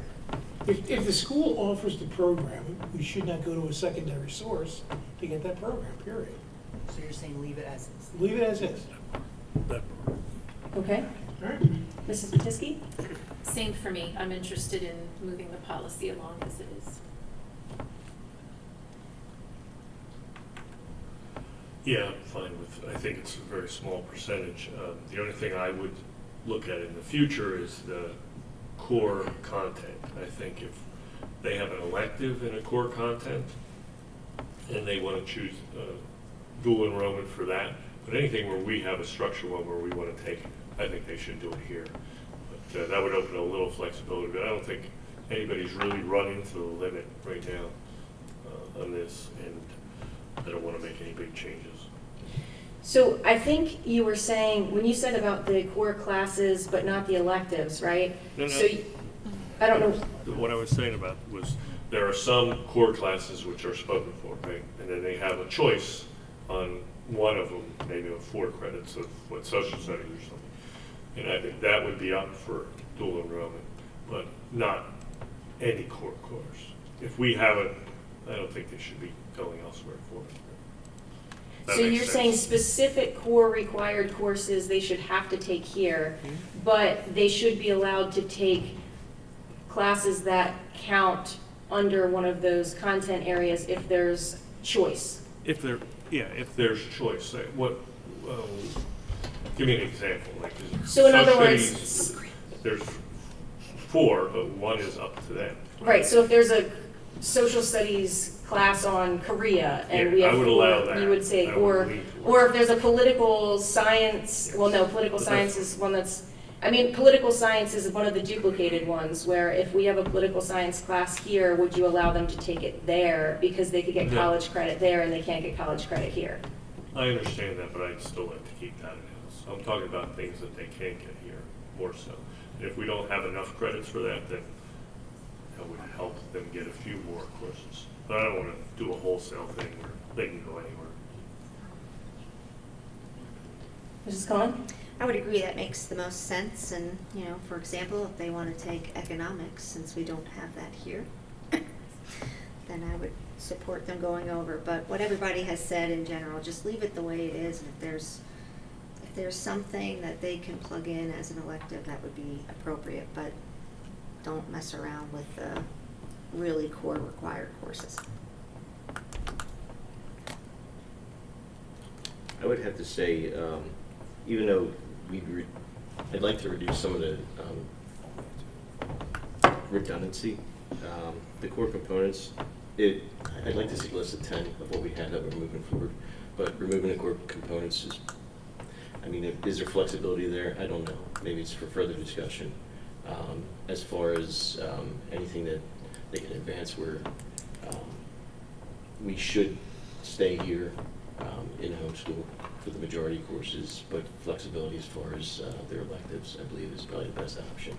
If the school offers the program, we should not go to a secondary source to get that program, period. So you're saying leave it as is? Leave it as is. Okay. All right. Mrs. Batisky? Same for me. I'm interested in moving the policy along as it is. Yeah, I'm fine with, I think it's a very small percentage. The only thing I would look at in the future is the core content. I think if they have an elective in a core content and they want to choose dual enrollment for that, but anything where we have a structured one where we want to take, I think they should do it here. But that would open a little flexibility, but I don't think anybody's really running to the limit right now on this, and I don't want to make any big changes. So I think you were saying, when you said about the core classes but not the electives, right? No. So I don't know. What I was saying about was, there are some core classes which are spoken for, right? And then they have a choice on one of them, maybe of 4 credits of what social studies or something. And I think that would be up for dual enrollment, but not any core course. If we have it, I don't think they should be going elsewhere for it. That So makes you're sense. saying specific core required courses they should have to take here, but they should be allowed to take classes that count under one of those content areas if there's choice? If there's choice, give me an example, like. So in other social words- studies, there's 4, but 1 is up to them. Right, so if there's a social studies class on Korea and we Yeah, have I would 4, allow that. you would say, I would lean towards or if there's a political science, well, no, political But science is one that's, I mean, political science is one of the duplicated ones, where if we have a political science class here, would you allow them to take it there? Because they could get No. college credit there and they can't get college credit here. I understand that, but I'd still like to keep that in-house. I'm talking about things that they can't get here, more so. And if we don't have enough credits for that, then that would help them get a few more courses. But I don't want to do a wholesale thing where they can go anywhere. Mrs. Cohen? I would agree that makes the most sense, and, you know, for example, if they want to take economics, since we don't have that here, then I would support them going over. But what everybody has said in general, just leave it the way it is, and if there's something that they can plug in as an elective, that would be appropriate, but don't mess around with the really core required courses. I would have to say, even though I'd like to reduce some of the redundancy, the core components, I'd like to see less than 10 of what we had that we're moving forward, but removing the core components is, I mean, is there flexibility there? I don't know. Maybe it's for further discussion. As far as anything that they can advance, where we should stay here in homeschool for the majority of courses, but flexibility as far as their electives, I believe, is probably the best option.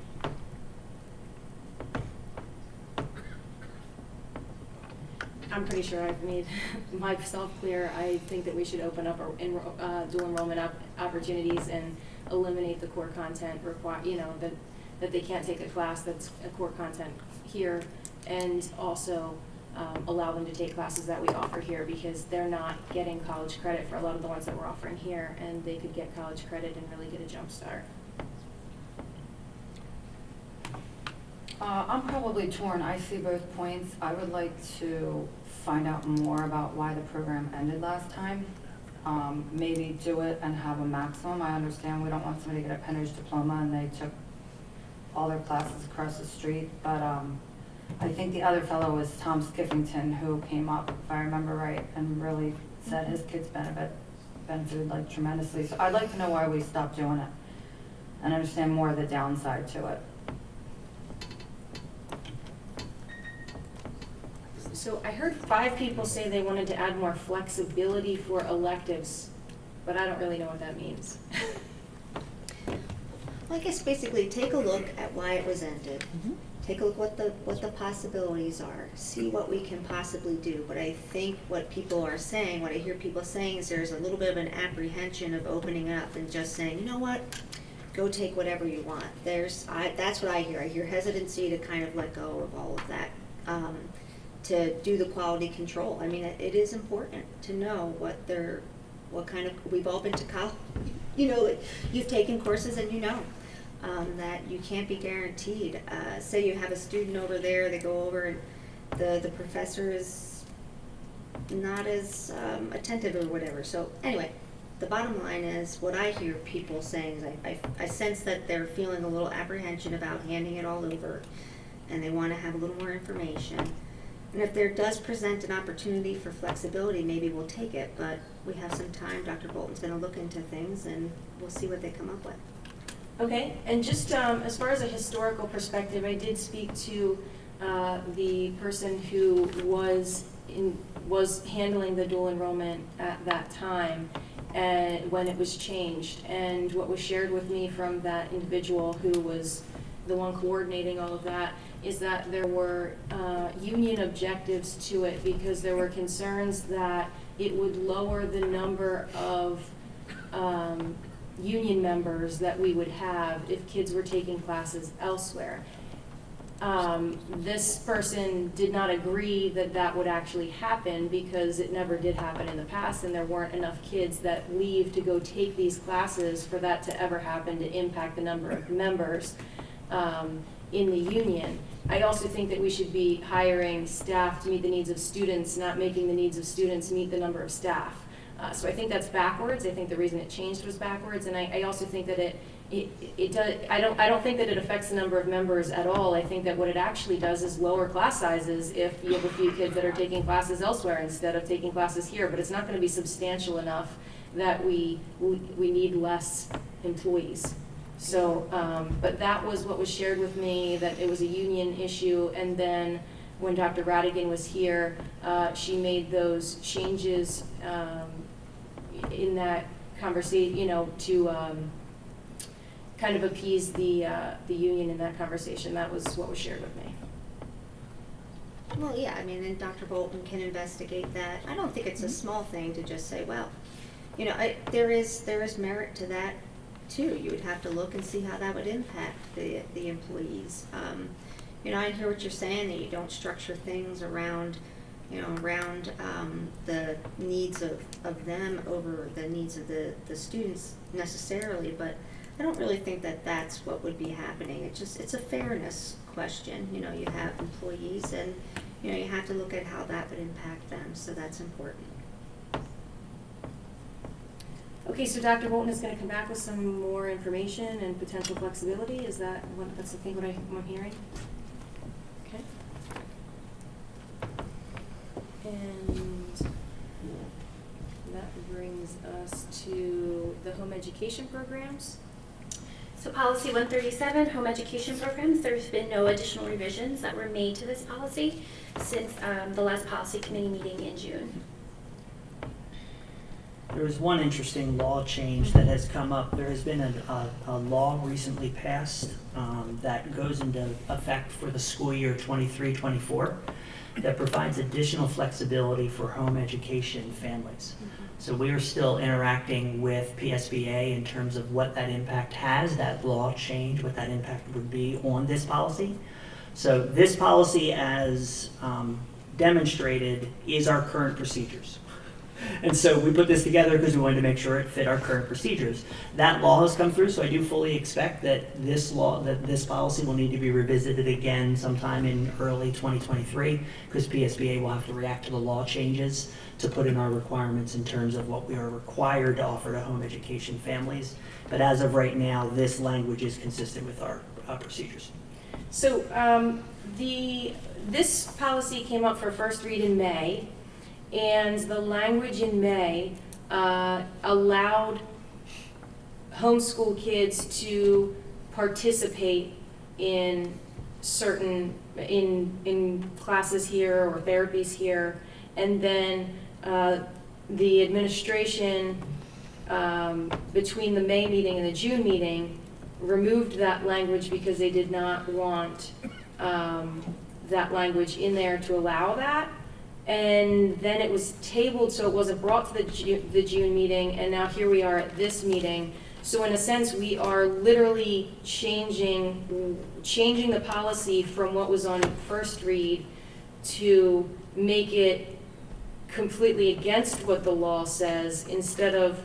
I'm pretty sure I've made myself clear. I think that we should open up dual enrollment opportunities and eliminate the core content that they can't take a class that's a core content here, and also allow them to take classes that we offer here, because they're not getting college credit for a lot of the ones that we're offering here, and they could get college credit and really get a jump start. I'm probably torn. I see both points. I would like to find out more about why the program ended last time. Maybe do it and have a maximum. I understand we don't want somebody to get a Penridge diploma and they took all their classes across the street, but I think the other fellow was Tom Skiffington, who came up, if I remember right, and really said his kids benefited like tremendously. So I'd like to know why we stopped doing it and understand more of the downside to it. So I heard 5 people say they wanted to add more flexibility for electives, but I don't really know what that means. Well, I guess basically take a look at why it was ended. Take a look what the possibilities are. See what we can possibly do. But I think what people are saying, what I hear people saying, is there's a little bit of an apprehension of opening up and just saying, you know what, go take whatever you want. That's what I hear. I hear hesitancy to kind of let go of all of that. To do the quality control. I mean, it is important to know what kind of, we've all been to college, you know, you've taken courses and you know that you can't be guaranteed. Say you have a student over there, they go over and the professor is not as attentive or whatever. So anyway, the bottom line is, what I hear people saying is I sense that they're feeling a little apprehension about handing it all over, and they want to have a little more information. And if there does present an opportunity for flexibility, maybe we'll take it, but we have some time. Dr. Bolton's going to look into things, and we'll see what they come up with. Okay, and just as far as a historical perspective, I did speak to the person who was handling the dual enrollment at that time, and when it was changed. And what was shared with me from that individual, who was the one coordinating all of that, is that there were union objectives to it because there were concerns that it would lower the number of union members that we would have if kids were taking classes elsewhere. This person did not agree that that would actually happen because it never did happen in the past and there weren't enough kids that leave to go take these classes for that to ever happen to impact the number of members in the union. I also think that we should be hiring staff to meet the needs of students, not making the needs of students meet the number of staff. So I think that's backwards. I think the reason it changed was backwards, and I also think that it does. I don't think that it affects the number of members at all. I think that what it actually does is lower class sizes if you have a few kids that are taking classes elsewhere instead of taking classes here. But it's not going to be substantial enough that we need less employees. So, but that was what was shared with me, that it was a union issue, and then when Dr. Radigan was here, she made those changes in that conversation, you know, to kind of appease the union in that conversation. That was what was shared with me. Well, yeah, I mean, and Dr. Bolton can investigate that. I don't think it's a small thing to just say, well, you know, there is merit to that too. You would have to look and see how that would impact the employees. You know, I hear what you're saying, that you don't structure things around, you know, around the needs of them over the needs of the students necessarily, but I don't really think that that's what would be happening. It's a fairness question. You know, you have employees and, you know, you have to look at how that would impact them, so that's important. Okay, so Dr. Bolton is going to come back with some more information and potential flexibility. Is that that's I think what I'm hearing? Okay. And that brings us to the home education programs. So policy 137, home education programs, there's been no additional revisions that were made to this policy since the last policy committee meeting in June. There was one interesting law change that has come up. There has been a law recently passed that goes into effect for the school year 23-24 that provides additional flexibility for home education families. So we are still interacting with PSBA in terms of what that impact has, that law change, what that impact would be on this policy. So this policy, as demonstrated, is our current procedures. And so we put this together because we wanted to make sure it fit our current procedures. That law has come through, so I do fully expect that this policy will need to be revisited again sometime in early 2023, because PSBA will have to react to the law changes to put in our requirements in terms of what we are required to offer to home education families. But as of right now, this language is consistent with our procedures. So this policy came up for first read in May. And the language in May allowed homeschool kids to participate in certain, in classes here or therapies here. And then the administration between the May meeting and the June meeting removed that language because they did not want that language in there to allow that. And then it was tabled, so it wasn't brought to the June meeting, and now here we are at this meeting. So in a sense, we are literally changing the policy from what was on first read to make it completely against what the law says instead of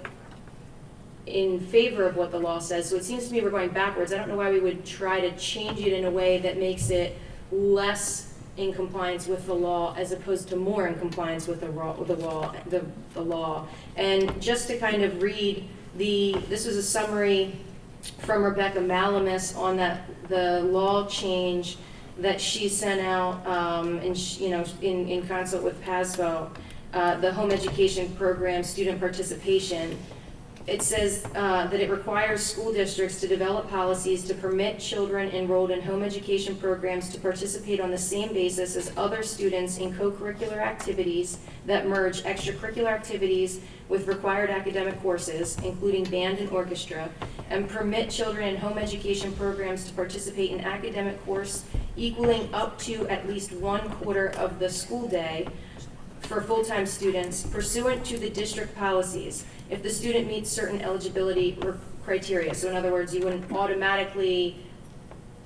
in favor of what the law says. So it seems to me we're going backwards. I don't know why we would try to change it in a way that makes it less in compliance with the law as opposed to more in compliance with the law. And just to kind of read this was a summary from Rebecca Malamis on the law change that she sent out in concert with PASVO, the home education program student participation. It says that it requires school districts to develop policies to permit children enrolled in home education programs to participate on the same basis as other students in co-curricular activities that merge extracurricular activities with required academic courses, including band and orchestra, and permit children in home education programs to participate in academic course equaling up to at least 1/4 of the school day for full-time students pursuant to the district policies if the student meets certain eligibility criteria. So in other words, you wouldn't automatically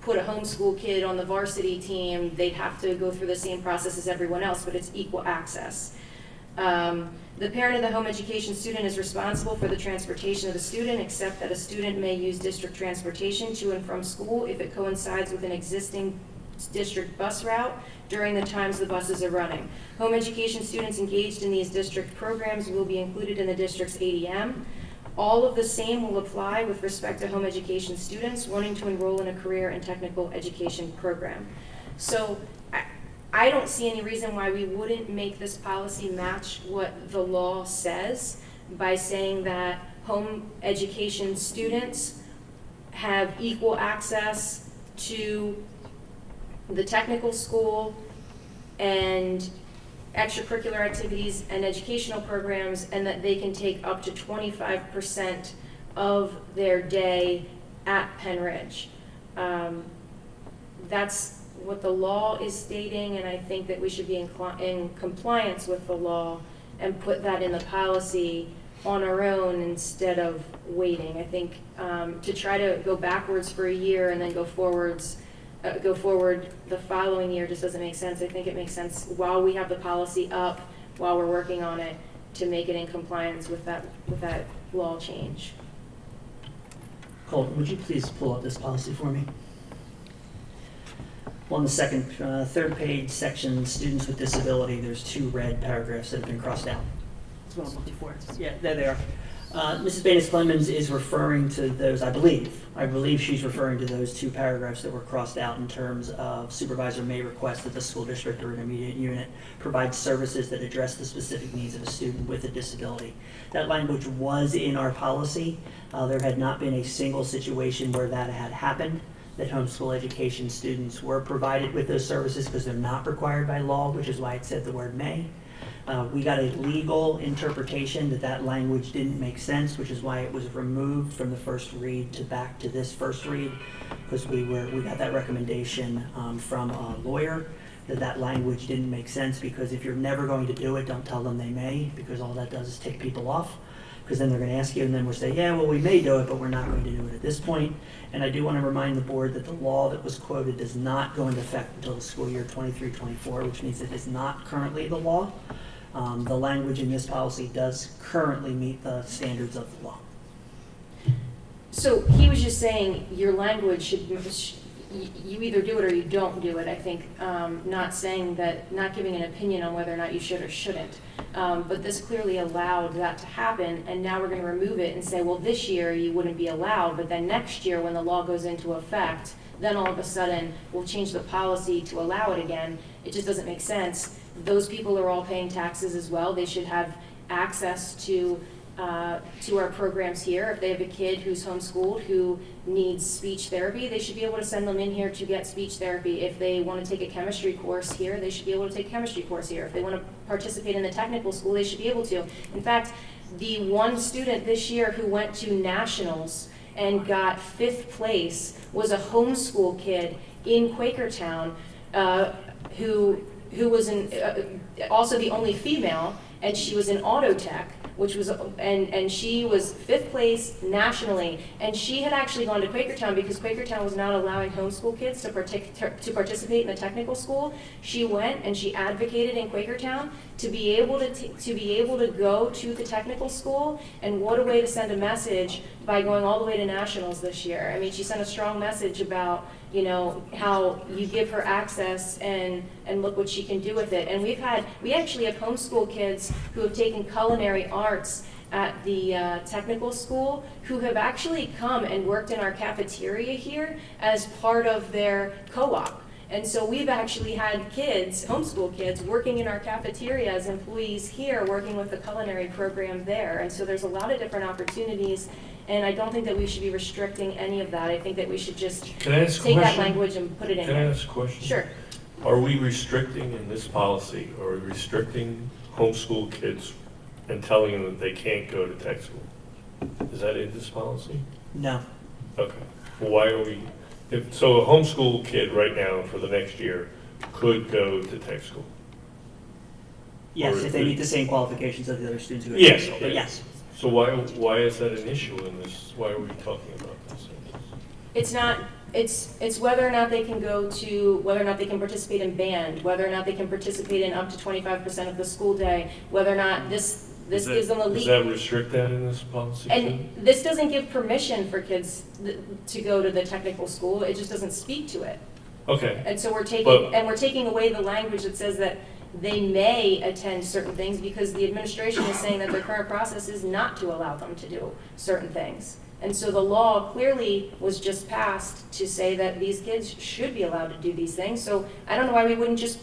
put a homeschool kid on the varsity team. They'd have to go through the same process as everyone else, but it's equal access. The parent of the home education student is responsible for the transportation of the student, except that a student may use district transportation to and from school if it coincides with an existing district bus route during the times the buses are running. Home education students engaged in these district programs will be included in the district's ADM. All of the same will apply with respect to home education students wanting to enroll in a career and technical education program. So I don't see any reason why we wouldn't make this policy match what the law says by saying that home education students have equal access to the technical school and extracurricular activities and educational programs, and that they can take up to 25% of their day at Penn Ridge. That's what the law is stating, and I think that we should be in compliance with the law and put that in the policy on our own instead of waiting. I think to try to go backwards for a year and then go forward the following year just doesn't make sense. I think it makes sense while we have the policy up, while we're working on it, to make it in compliance with that law change. Colton, would you please pull up this policy for me? On the third page section, students with disability, there's 2 red paragraphs that have been crossed out. That's what I'm looking for. Yeah, there they are. Mrs. Baines-Clemens is referring to those, I believe she's referring to those 2 paragraphs that were crossed out in terms of supervisor may request that the school district or intermediate unit provide services that address the specific needs of a student with a disability. That language was in our policy. There had not been a single situation where that had happened, that homeschool education students were provided with those services because they're not required by law, which is why it said the word may. We got a legal interpretation that language didn't make sense, which is why it was removed from the first read to back to this first read, because we got that recommendation from a lawyer that language didn't make sense, because if you're never going to do it, don't tell them they may, because all that does is tick people off, because then they're going to ask you and then we'll say, yeah, well, we may do it, but we're not going to do it at this point. And I do want to remind the board that the law that was quoted does not go into effect until the school year 23-24, which means it is not currently the law. The language in this policy does currently meet the standards of the law. So he was just saying your language should, you either do it or you don't do it, I think, not saying that, not giving an opinion on whether or not you should or shouldn't. But this clearly allowed that to happen, and now we're going to remove it and say, well, this year you wouldn't be allowed, but then next year when the law goes into effect, then all of a sudden we'll change the policy to allow it again. It just doesn't make sense. Those people are all paying taxes as well. They should have access to our programs here. If they have a kid who's homeschooled who needs speech therapy, they should be able to send them in here to get speech therapy. If they want to take a chemistry course here, they should be able to take a chemistry course here. If they want to participate in the technical school, they should be able to. In fact, the one student this year who went to nationals and got 5th place was a homeschool kid in Quakertown who was also the only female, and she was in auto tech, which was, and she was 5th place nationally, and she had actually gone to Quakertown because Quakertown was not allowing homeschool kids to participate in the technical school. She went and she advocated in Quakertown to be able to go to the technical school, and what a way to send a message by going all the way to nationals this year. I mean, she sent a strong message about, you know, how you give her access and look what she can do with it. And we actually have homeschool kids who have taken culinary arts at the technical school who have actually come and worked in our cafeteria here as part of their co-op. And so we've actually had kids, homeschool kids, working in our cafeteria as employees here, working with the culinary program there. And so there's a lot of different opportunities, and I don't think that we should be restricting any of that. I think that we should just take that language and put it in Can there. I ask a question? Sure. Are we restricting in this policy, are we restricting homeschool kids and telling them that they can't go to tech school? Is that in this policy? No. Okay. Well, why are we So a homeschool kid right now for the next year could go to tech school? Yes, Or if they is- meet the same qualifications as the other students who go to Yes, school, but yes. So why is that an issue in this? Why are we talking about this? It's not, it's whether or not they can go to, whether or not they can participate in band, whether or not they can participate in up to 25% of the school day, whether or not this gives them a Does leap. that restrict that in this policy too? And this doesn't give permission for kids to go to the technical school, it just doesn't speak to it. Okay. And so we're But- taking away the language that says that they may attend certain things because the administration is saying that their current process is not to allow them to do certain things. And so the law clearly was just passed to say that these kids should be allowed to do these things. So I don't know why we wouldn't just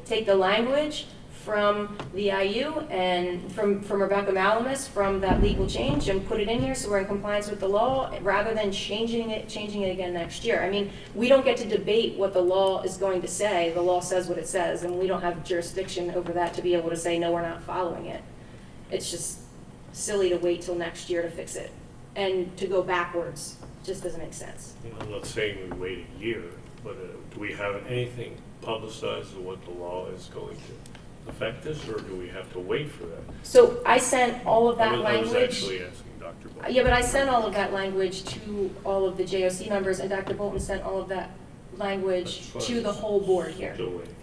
take the language from the IU and from Rebecca Malamus, from that legal change, and put it in here so we're in compliance with the law, rather than changing it again next year. I mean, we don't get to debate what the law is going to say. The law says what it says, and we don't have jurisdiction over that to be able to say, no, we're not following it. It's just silly to wait till next year to fix it. And to go backwards just doesn't make sense. I'm not saying we wait a year, but do we have anything publicized of what the law is going to affect this, or do we have to wait for that? So I sent all of that I was language. actually asking Dr. Bolton. Yeah, but I sent all of that language to all of the JOC members, and Dr. Bolton sent all of that language That's to fine. the whole board here. Still waiting.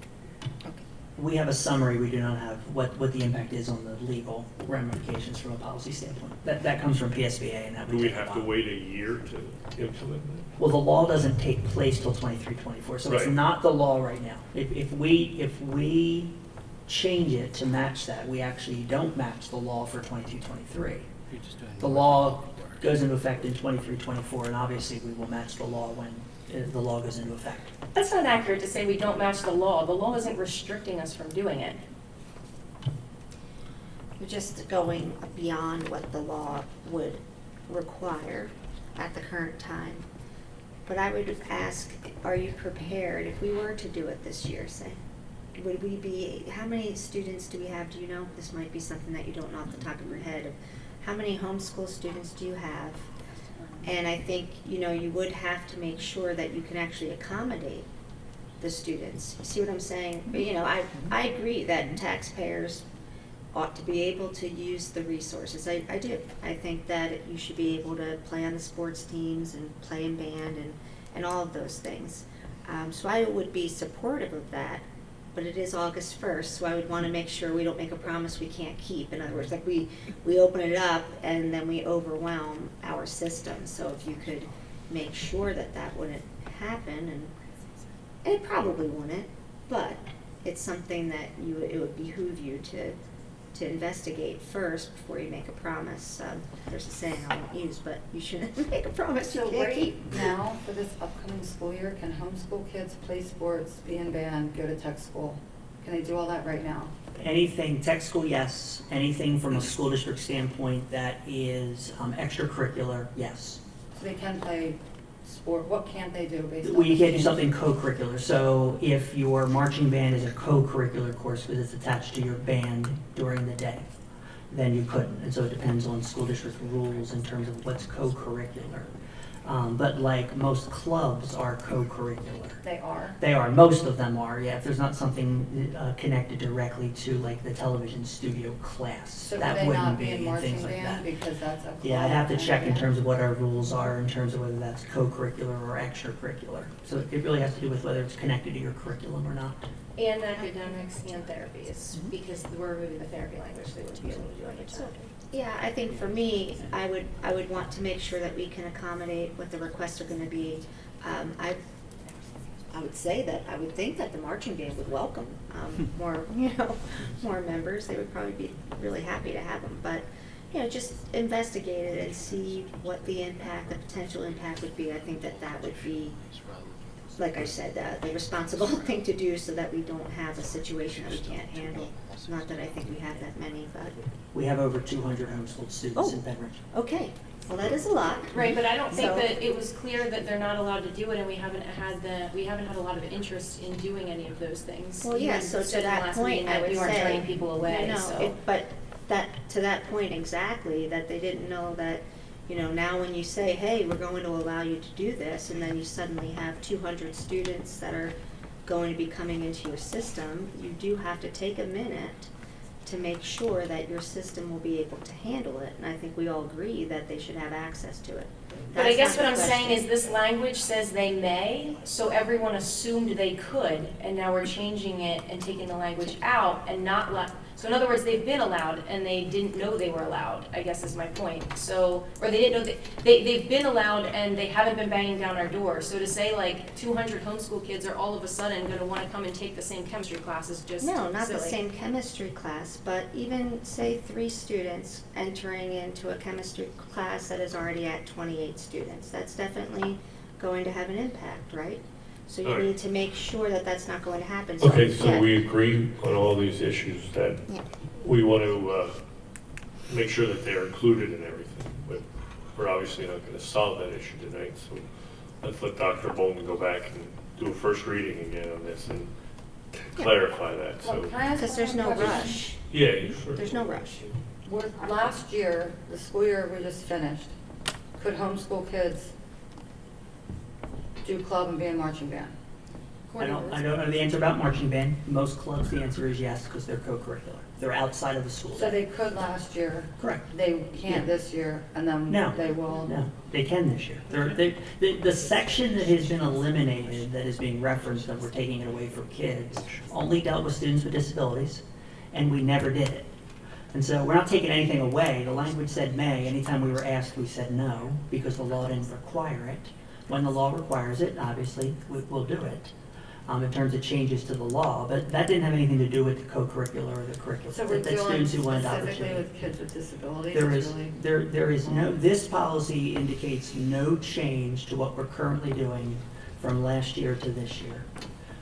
We have a summary, we do not have what the impact is on the legal ramifications from a policy standpoint. That comes from PSBA, and that Do would we take a have to while. wait a year to implement that? Well, the law doesn't take place till 23-24, so it's Right. not the law right now. If we change it to match that, we actually don't match the law for 22-23. The law goes into effect in 23-24, and obviously we will match the law when the law goes into effect. That's not accurate to say we don't match the law. The law isn't restricting us from doing it. You're just going beyond what the law would require at the current time. But I would ask, are you prepared, if we were to do it this year, say, would we be, how many students do we have, do you know? This might be something that you don't know off the top of your head. How many homeschool students do you have? And I think, you would have to make sure that you can actually accommodate the students. You see what I'm saying? But, I agree that taxpayers ought to be able to use the resources. I do. I think that you should be able to play on the sports teams and play in band and all of those things. So I would be supportive of that, but it is August 1st, so I would want to make sure we don't make a promise we can't keep. In other words, like we open it up and then we overwhelm our system. So if you could make sure that that wouldn't happen, and it probably wouldn't, but it's something that it would behoove you to investigate first before you make a promise. There's a saying I won't use, but you shouldn't make a promise you So can't right keep. now, for this upcoming school year, can homeschool kids play sports, be in band, go to tech school? Can they do all that right now? Anything, tech school, yes. Anything from a school district standpoint that is extracurricular, yes. So they can play sport, what can't they do based on? We can't do something co-curricular. So if your marching band is a co-curricular course because it's attached to your band during the day, then you couldn't. And so it depends on school district rules in terms of what's co-curricular. But like most clubs are co-curricular. They are. They are. Most of them are, yeah. If there's not something connected directly to like the television studio class, So that could they wouldn't not be be in and marching things like band that. because that's a club? Yeah, I'd have to and check in band? terms of what our rules are in terms of whether that's co-curricular or extracurricular. So it really has to do with whether it's connected to your curriculum or not. And academics and therapies, because we're removing the therapy language, they would be able to do it. So, Yeah, I think for me, I would want to make sure that we can accommodate what the requests are gonna be. I would say that, I would think that the marching band would welcome, more, more members. They would probably be really happy to have them, but, just investigate it and see what the impact, the potential impact would be. I think that would be, like I said, the responsible thing to do so that we don't have a situation that we can't handle. Not that I think we have that many, but. We have over 200 homeschooled students in Pembridge. Okay, well, that is a lot. Right, but I don't think So- that it was clear that they're not allowed to do it, and we haven't had a lot of interest in doing any of those things. Well, yeah, You so had to said in the that last point, meeting I that would we weren't say. turning people away, No, so. but to that point exactly, that they didn't know that, You know, now when you say, hey, we're going to allow you to do this, and then you suddenly have 200 students that are going to be coming into your system, you do have to take a minute to make sure that your system will be able to handle it. And I think we all agree that they should have access to it. But I That's guess not what I'm the saying question. is this language says they may, so everyone assumed they could, and now we're changing it and taking the language out and not so in other words, they've been allowed and they didn't know they were allowed, I guess is my point. So, or they didn't know they've been allowed and they haven't been banging down our door. So to say like 200 homeschool kids are all of a sudden gonna wanna come and take the same chemistry class is just No, not the silly. same chemistry class, but even say 3 students entering into a chemistry class that is already at 28 students. That's definitely going to have an impact, right? So you All right. need to make sure that that's not going to happen. So, Okay, so yeah. we agree on all these issues that Yeah. we want to make sure that they're included in everything, but we're obviously not going to solve that issue tonight, so let's let Dr. Bolton go back and do a first reading again on this and clarify that, Well, so. can I ask Because there's no one question? rush. Yeah, you sure. There's no rush. Was last year, the school year we just finished, could homeschool kids do club and be in marching band? I don't know the answer about marching band. Most clubs, the answer is yes, because they're co-curricular. They're outside of the school So day. they could last year? Correct. They can't Yeah. this year, and then No. they will? No, they can this year. The section that has been eliminated, that is being referenced, that we're taking it away from kids, only dealt with students with disabilities, and we never did it. And so we're not taking anything away. The language said may. Anytime we were asked, we said no, because the law didn't require it. When the law requires it, obviously, we'll do it, in terms of changes to the law. But that didn't have anything to do with the co-curricular or the curriculum. So we're That's dealing students who wanted specifically opportunity. with kids with disabilities? There It's is, really- there is no, this policy indicates no change to what we're currently doing from last year to this year,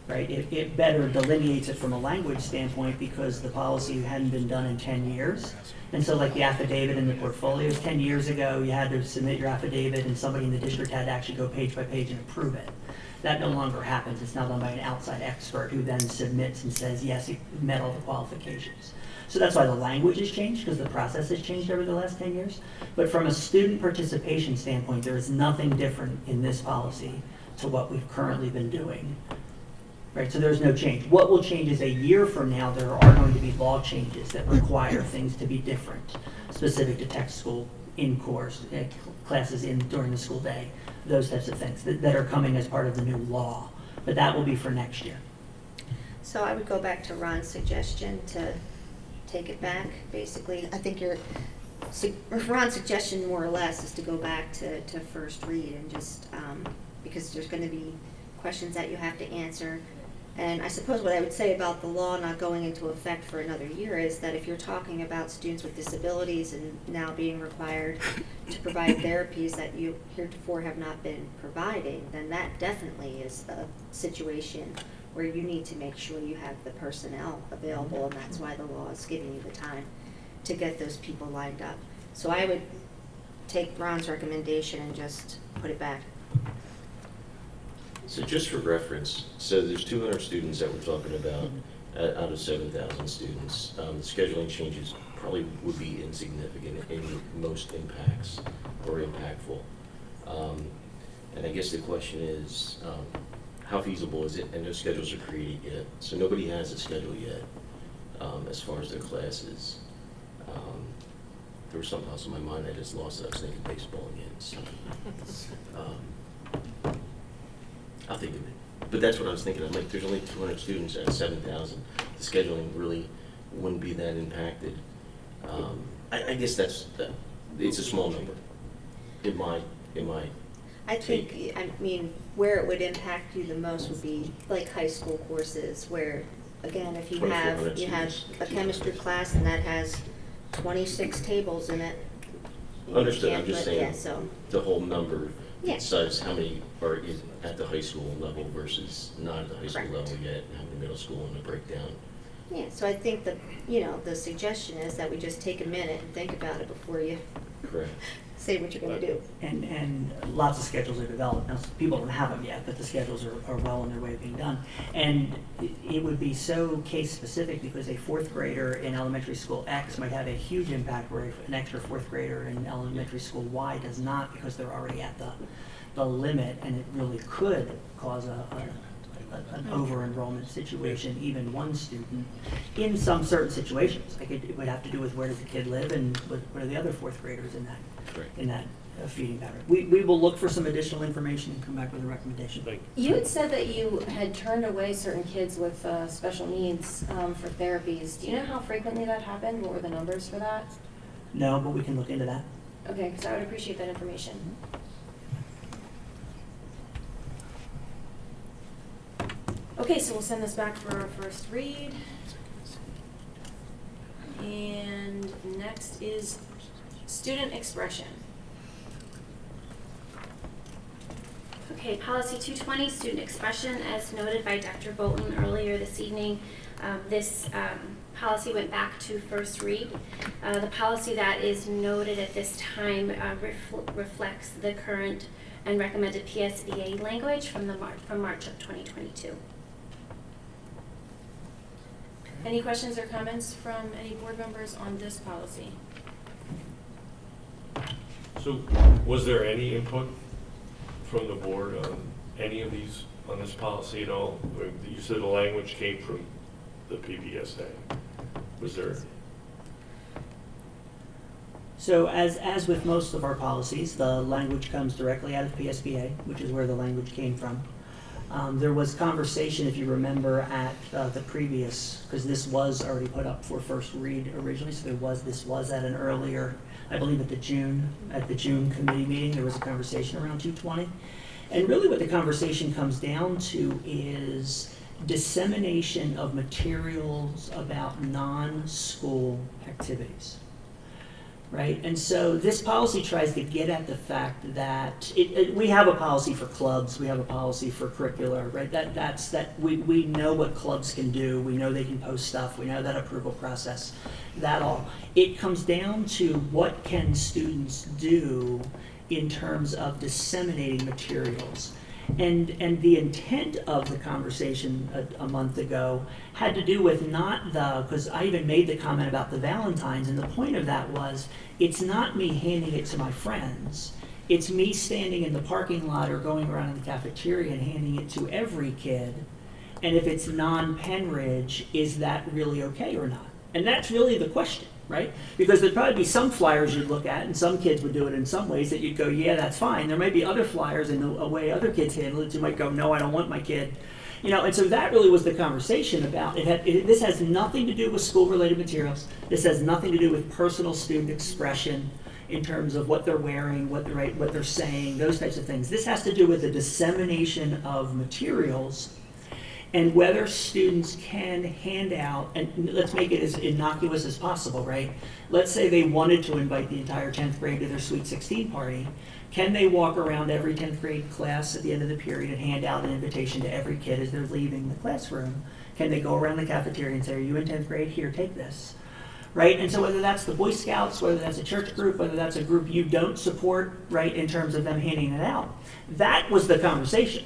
right? It better delineates it from a language standpoint because the policy hadn't been done in 10 years. And so like the affidavit in the portfolios, 10 years ago, you had to submit your affidavit and somebody in the district had to actually go page by page and approve it. That no longer happens. It's now done by an outside expert who then submits and says, yes, you met all the qualifications. So that's why the language has changed, because the process has changed over the last 10 years. But from a student participation standpoint, there is nothing different in this policy to what we've currently been doing. Right, so there's no change. What will change is a year from now, there are going to be law changes that require things to be different, specific to tech school, in-course, classes in during the school day, those types of things that are coming as part of the new law. But that will be for next year. So I would go back to Ron's suggestion to take it back, basically. I think Ron's suggestion more or less is to go back to first read and just, because there's gonna be questions that you have to answer. And I suppose what I would say about the law not going into effect for another year is that if you're talking about students with disabilities and now being required to provide therapies that you heretofore have not been providing, then that definitely is a situation where you need to make sure you have the personnel available, and that's why the law is giving you the time to get those people lined up. So I would take Ron's recommendation and just put it back. So just for reference, so there's 200 students that we're talking about out of 7,000 students. The scheduling changes probably would be insignificant in most impacts or impactful. And I guess the question is, how feasible is it? And no schedules are created yet, so nobody has a schedule yet as far as their classes. There was something else in my mind, I just lost it. I was thinking baseball again. So, I'll think of it. But that's what I was thinking. I'm like, there's only 200 students at 7,000. The scheduling really wouldn't be that impacted. I guess it's a small number in my I think, I mean, where it would impact you the most would be like high school courses where, again, if you have 2,400 a chemistry class and that has 26 tables in it. you Understood, I'm can't just put- yeah, saying so, the whole number Yeah. decides how many are at the high school level versus not at the high school Correct. level yet, and how many middle school and a breakdown. yeah, so I think that, the suggestion is that we just take a minute and think about it before you Correct. say what you're gonna do. And lots of schedules are developed. Now, people don't have them yet, but the schedules are well on their way of being done. And it would be so case specific because a fourth grader in elementary school X might have a huge impact where an extra fourth grader in elementary school Y does not, because they're already at the limit, and it really could cause an over-enrollment situation, even one student, in some certain situations. Like it would have to do with where does the kid live and what are the other fourth graders in that feeding pattern. We will look for some additional information and come back with a recommendation. You had said that you had turned away certain kids with special needs for therapies. Do you know how frequently that happened? What were the numbers for that? No, but we can look into that. Okay, because I would appreciate that information. Okay, so we'll send this back for our first read. And next is student expression. Okay, policy 220, student expression, as noted by Dr. Bolton earlier this evening. This policy went back to first read. The policy that is noted at this time reflects the current and recommended PSBA language from March of 2022. Any questions or comments from any board members on this policy? So was there any input from the board on any of these, on this policy at all? You said the language came from the PBSA. Was there? So as with most of our policies, the language comes directly out of PSBA, which is where the language came from. There was conversation, if you remember, at the previous, because this was already put up for first read originally, so this was at an earlier, I believe at the June committee meeting, there was a conversation around 220. And really what the conversation comes down to is dissemination of materials about non-school activities. Right, and so this policy tries to get at the fact that we have a policy for clubs, we have a policy for curricular, right? We know what clubs can do, we know they can post stuff, we know that approval process, that all. It comes down to what can students do in terms of disseminating materials. And the intent of the conversation a month ago had to do with not because I even made the comment about the Valentines, and the point of that was, it's not me handing it to my friends, it's me standing in the parking lot or going around in the cafeteria and handing it to every kid, and if it's non-Penridge, is that really okay or not? And that's really the question, right? Because there'd probably be some flyers you'd look at, and some kids would do it in some ways that you'd go, yeah, that's fine. There might be other flyers in a way other kids handle it, you might go, no, I don't want my kid. You know, and so that really was the conversation about it. This has nothing to do with school-related materials. This has nothing to do with personal student expression in terms of what they're wearing, what they're saying, those types of things. This has to do with the dissemination of materials and whether students can hand out, and let's make it as innocuous as possible, right? Let's say they wanted to invite the entire 10th grade to their Sweet 16 party. Can they walk around every 10th grade class at the end of the period and hand out an invitation to every kid as they're leaving the classroom? Can they go around the cafeteria and say, are you in 10th grade? Here, take this. Right? And so whether that's the Boy Scouts, whether that's a church group, whether that's a group you don't support, right, in terms of them handing it out, that was the conversation,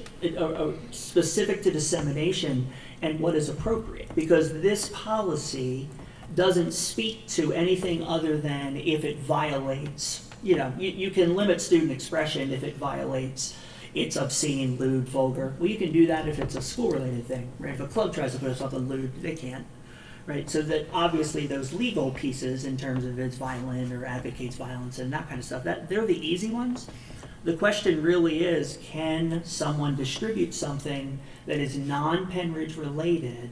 specific to dissemination and what is appropriate. Because this policy doesn't speak to anything other than if it violates, you can limit student expression if it violates, it's obscene, lewd, vulgar. Well, you can do that if it's a school-related thing, right? If a club tries to put something lewd, they can't. Right, so that obviously those legal pieces in terms of it's violent or advocates violence and that kind of stuff, they're the easy ones. The question really is, can someone distribute something that is non-Penridge related,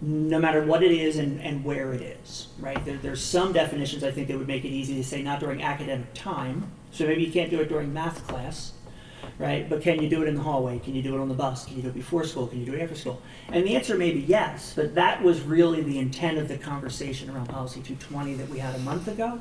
no matter what it is and where it is, right? There's some definitions I think that would make it easy to say not during academic time, so maybe you can't do it during math class, right? But can you do it in the hallway? Can you do it on the bus? Can you do it before school? Can you do it after school? And the answer may be yes, but that was really the intent of the conversation around Policy 220 that we had a month ago.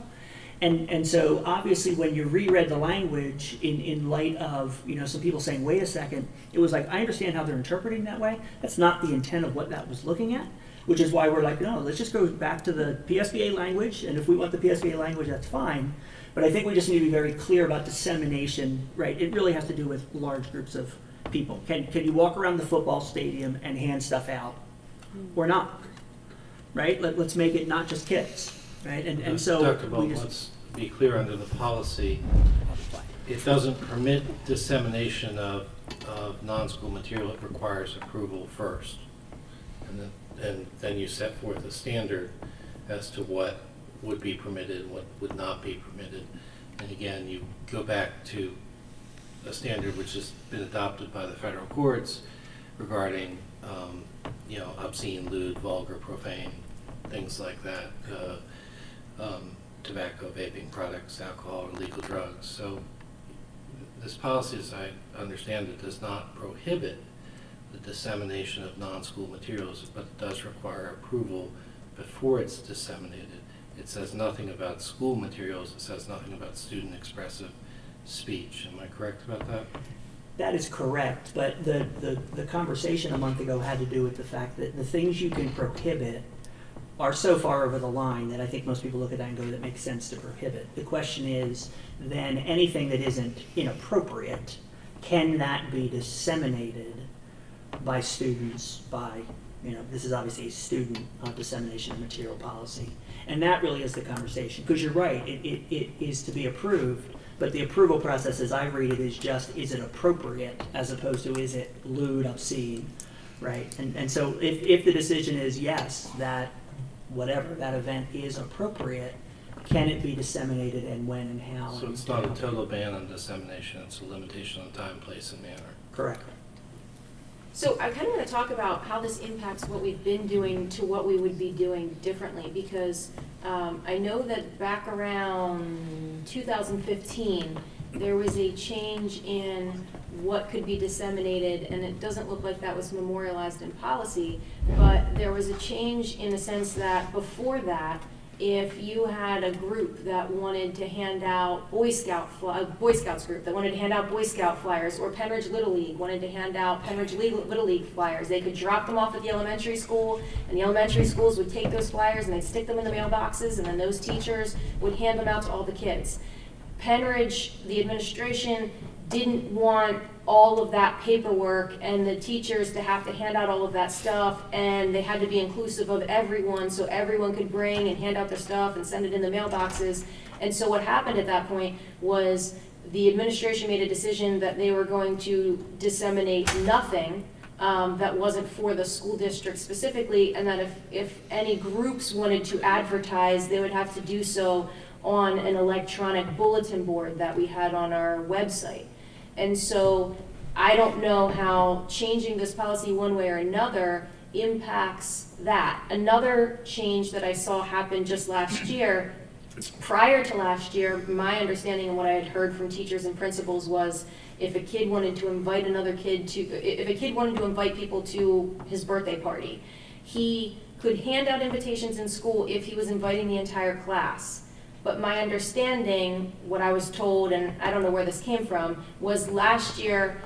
And so obviously when you reread the language in light of, some people saying, wait a second, it was like, I understand how they're interpreting that way. That's not the intent of what that was looking at, which is why we're like, no, let's just go back to the PSBA language, and if we want the PSBA language, that's fine. But I think we just need to be very clear about dissemination, right? It really has to do with large groups of people. Can you walk around the football stadium and hand stuff out or not? Right? Let's make it not just kids, right? And so Dr. we Bolton, just, let's be clear under the policy, it doesn't permit dissemination of non-school material. It requires approval first. And then you set forth a standard as to what would be permitted and what would not be permitted. And again, you go back to a standard which has been adopted by the federal courts regarding, obscene, lewd, vulgar, profane, things like that, tobacco, vaping products, alcohol, or illegal drugs. So this policy, as I understand it, does not prohibit the dissemination of non-school materials, but it does require approval before it's disseminated. It says nothing about school materials. It says nothing about student expressive speech. Am I correct about that? that is correct, but the conversation a month ago had to do with the fact that the things you can prohibit are so far over the line that I think most people look at that and go, that makes sense to prohibit. The question is, then anything that isn't inappropriate, can that be disseminated by students, by, this is obviously a student dissemination of material policy. And that really is the conversation, because you're right, it is to be approved, but the approval process as I read it is just, is it appropriate, as opposed to is it lewd, obscene, right? And so if the decision is yes, that whatever, that event is appropriate, can it be disseminated and when and how? So it's not a total ban on dissemination, it's a limitation on time, place, and manner. Correct. So I kind of want to talk about how this impacts what we've been doing to what we would be doing differently, because I know that back around 2015, there was a change in what could be disseminated, and it doesn't look like that was memorialized in policy, but there was a change in the sense that before that, if you had a group that wanted to hand out Boy Scouts group that wanted to hand out Boy Scout flyers, or Penridge Little League wanted to hand out Penridge Little League flyers, they could drop them off at the elementary school, and the elementary schools would take those flyers and they'd stick them in the mailboxes, and then those teachers would hand them out to all the kids. Penridge, the administration, didn't want all of that paperwork and the teachers to have to hand out all of that stuff, and they had to be inclusive of everyone so everyone could bring and hand out their stuff and send it in the mailboxes. And so what happened at that point was the administration made a decision that they were going to disseminate nothing that wasn't for the school district specifically, and that if any groups wanted to advertise, they would have to do so on an electronic bulletin board that we had on our website. And so I don't know how changing this policy one way or another impacts that. Another change that I saw happen just last year, prior to last year, my understanding and what I had heard from teachers and principals was if a kid wanted to invite people to his birthday party, he could hand out invitations in school if he was inviting the entire class. But my understanding, what I was told, and I don't know where this came from, was last year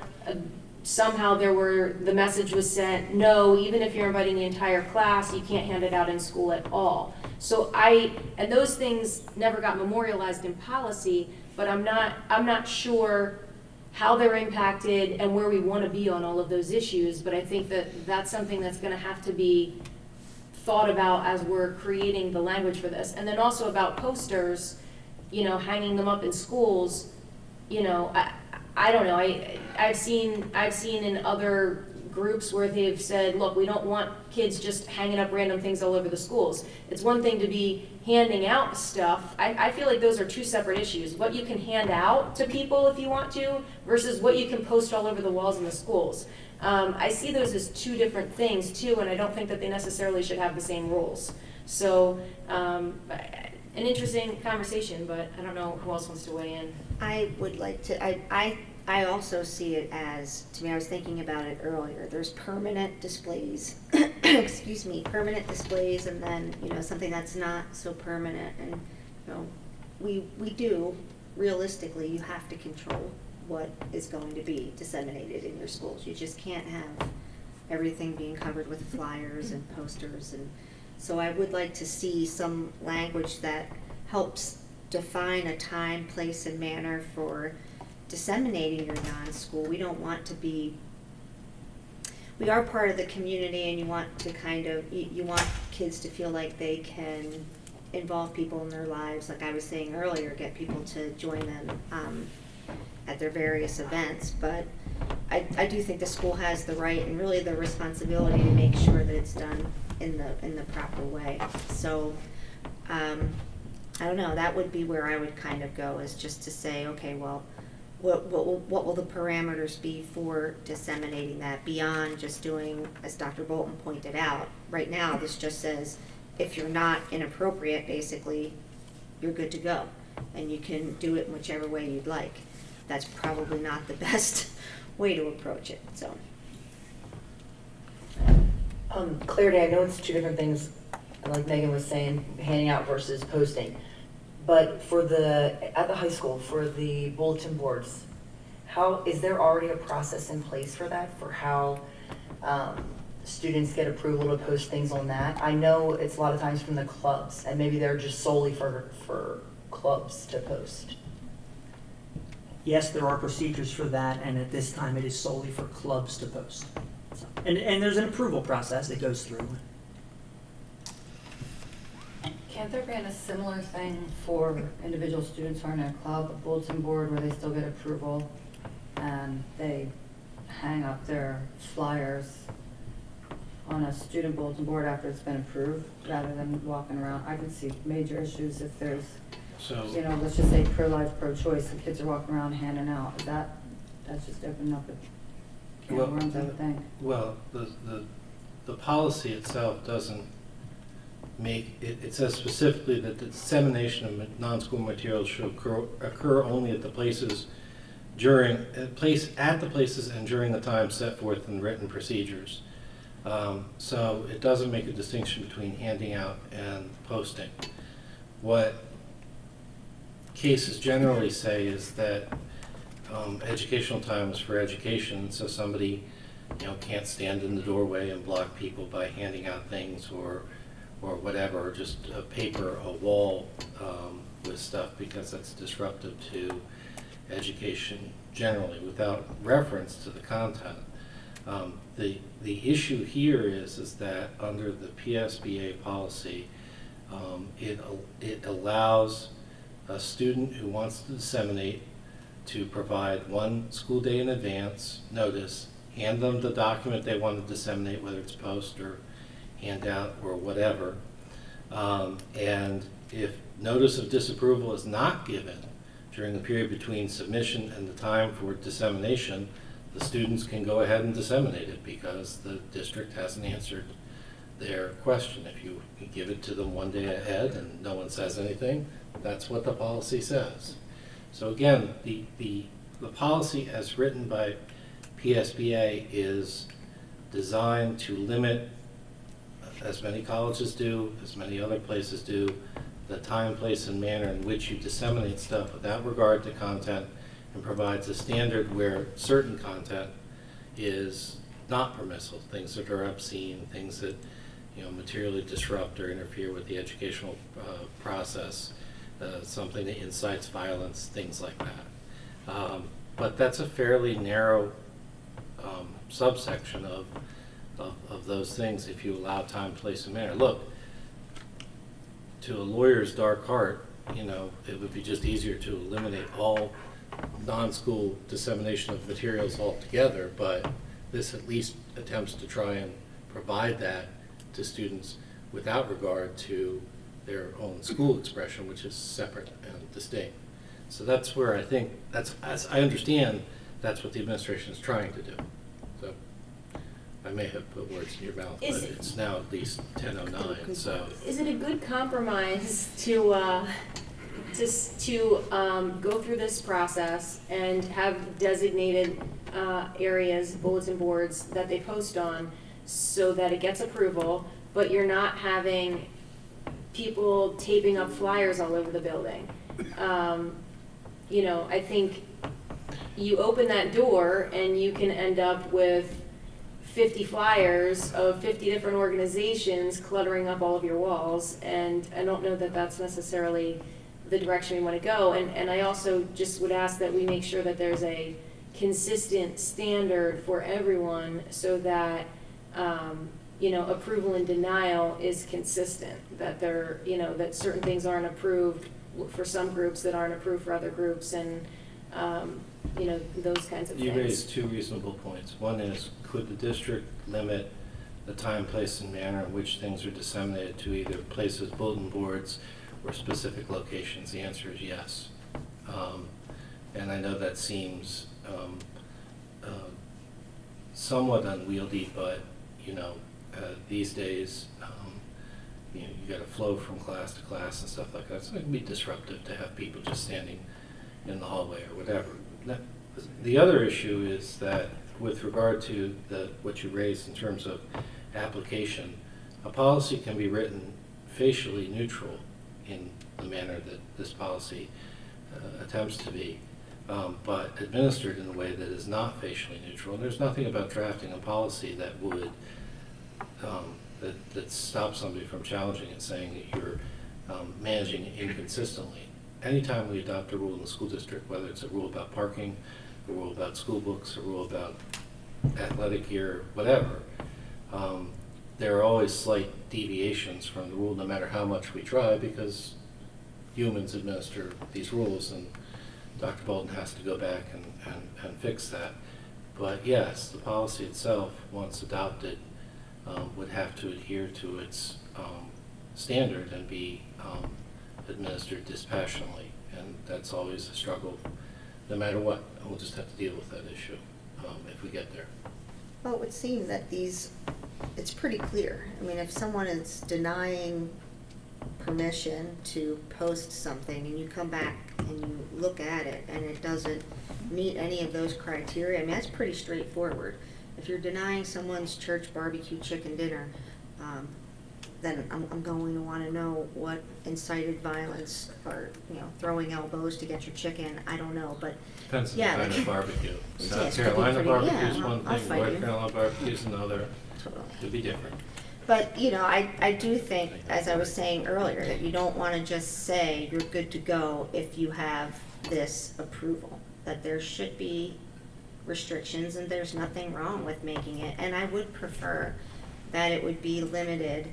somehow the message was sent, no, even if you're inviting the entire class, you can't hand it out in school at all. So and those things never got memorialized in policy, but I'm not sure how they're impacted and where we want to be on all of those issues, but I think that that's something that's going to have to be thought about as we're creating the language for this. And then also about posters, hanging them up in schools, I don't know, I've seen in other groups where they've said, look, we don't want kids just hanging up random things all over the schools. It's one thing to be handing out stuff. I feel like those are two separate issues. What you can hand out to people if you want to, versus what you can post all over the walls in the schools. I see those as two different things too, and I don't think that they necessarily should have the same rules. So, an interesting conversation, but I don't know who else wants to weigh in. I would like to, I also see it as, to me, I was thinking about it earlier, there's permanent displays, excuse me, permanent displays, and then, something that's not so permanent, and, we do, realistically, you have to control what is going to be disseminated in your schools. You just can't have everything being covered with flyers and posters, and so I would like to see some language that helps define a time, place, and manner for disseminating your non-school. We don't want to be, we are part of the community, and you want to kind of, you want kids to feel like they can involve people in their lives, like I was saying earlier, get people to join them at their various events. But I do think the school has the right and really the responsibility to make sure that it's done in the proper way. So I don't know, that would be where I would kind of go, is just to say, okay, well, what will the parameters be for disseminating that beyond just doing, as Dr. Bolton pointed out, right now this just says if you're not inappropriate, basically you're good to go, and you can do it in whichever way you'd like. That's probably not the best way to approach it, so. Clarity, I know it's two different things, like Megan was saying, handing out versus posting. But for at the high school, for the bulletin boards, is there already a process in place for that, for how students get approval to post things on that? I know it's a lot of times from the clubs, and maybe they're just solely for clubs to post. Yes, there are procedures for that, and at this time it is solely for clubs to post. So, and there's an approval process that goes through. Can't there be a similar thing for individual students who are in a club, a bulletin board where they still get approval and they hang up their flyers on a student bulletin board after it's been approved, rather than walking around? I could see major issues if there's, you know, let's just say pro-life, pro-choice, and kids are walking around handing out. That's just opening up a can of worms, I would think. Well, the policy itself doesn't make, it says specifically that the dissemination of non-school materials should occur only at the places at the places and during the time set forth in written procedures. So it doesn't make a distinction between handing out and posting. What cases generally say is that educational time is for education, so somebody, can't stand in the doorway and block people by handing out things or whatever, or just a paper, a wall with stuff, because that's disruptive to education generally without reference to the content. The issue here is that under the PSBA policy, it allows a student who wants to disseminate to provide one school day in advance notice, hand them the document they want to disseminate, whether it's post or handout or whatever, and if notice of disapproval is not given during the period between submission and the time for dissemination, the students can go ahead and disseminate it because the district hasn't answered their question. If you give it to them one day ahead and no one says anything, that's what the policy says. So again, the policy as written by PSBA is designed to limit, as many colleges do, as many other places do, the time, place, and manner in which you disseminate stuff without regard to content, and provides a standard where certain content is not permissible, things that are obscene, things that materially disrupt or interfere with the educational process, something that incites violence, things like that. But that's a fairly narrow subsection of those things if you allow time, place, and manner. Look, to a lawyer's dark heart, it would be just easier to eliminate all non-school dissemination of materials altogether, but this at least attempts to try and provide that to students without regard to their own school expression, which is separate and distinct. So that's where I think, as I understand, that's what the administration is trying to do. So I may have put words in your mouth, but it's now at least 10:09, so. Is it a good compromise to go through this process and have designated areas, bulletin boards that they post on so that it gets approval, but you're not having people taping up flyers all over the building? I think you open that door and you can end up with 50 flyers of 50 different organizations cluttering up all of your walls, and I don't know that that's necessarily the direction we want to go. And I also just would ask that we make sure that there's a consistent standard for everyone so that, you know, approval and denial is consistent, that there, you know, that certain things aren't approved for some groups that aren't approved for other groups, and, you know, those kinds of things. You raised two reasonable points. One is, could the district limit the time, place, and manner in which things are disseminated to either places, bulletin boards, or specific locations? The answer is yes. And I know that seems somewhat unwieldy, but, you know, these days, you know, you got to flow from class to class and stuff like that. So it can be disruptive to have people just standing in the hallway or whatever. The other issue is that with regard to what you raised in terms of application, a policy can be written facially neutral in the manner that this policy attempts to be, but administered in a way that is not facially neutral. And there's nothing about drafting a policy that would that stops somebody from challenging it, saying that you're managing inconsistently. Anytime we adopt a rule in the school district, whether it's a rule about parking, a rule about school books, a rule about athletic gear, whatever, there are always slight deviations from the rule, no matter how much we try, because humans administer these rules, and Dr. Bolton has to go back and fix that. But yes, the policy itself, once adopted, would have to adhere to its standard and be administered dispassionately, and that's always a struggle, no matter what. And we'll just have to deal with that issue if we get there. Well, it would seem that it's pretty clear. I mean, if someone is denying permission to post something and you come back and you look at it and it doesn't meet any of those criteria, I mean, that's pretty straightforward. If you're denying someone's church barbecue chicken dinner, then I'm going to want to know what incited violence or, you know, throwing elbows to get your chicken. I don't know, but Depends on yeah, the kind of barbecue. Yes, South could be Carolina pretty- barbecue yeah, is one I'll thing, fight North you. Carolina barbecue is another. Totally. Could be different. But, you know, I do think, as I was saying earlier, that you don't want to just say you're good to go if you have this approval, that there should be restrictions, and there's nothing wrong with making it. And I would prefer that it would be limited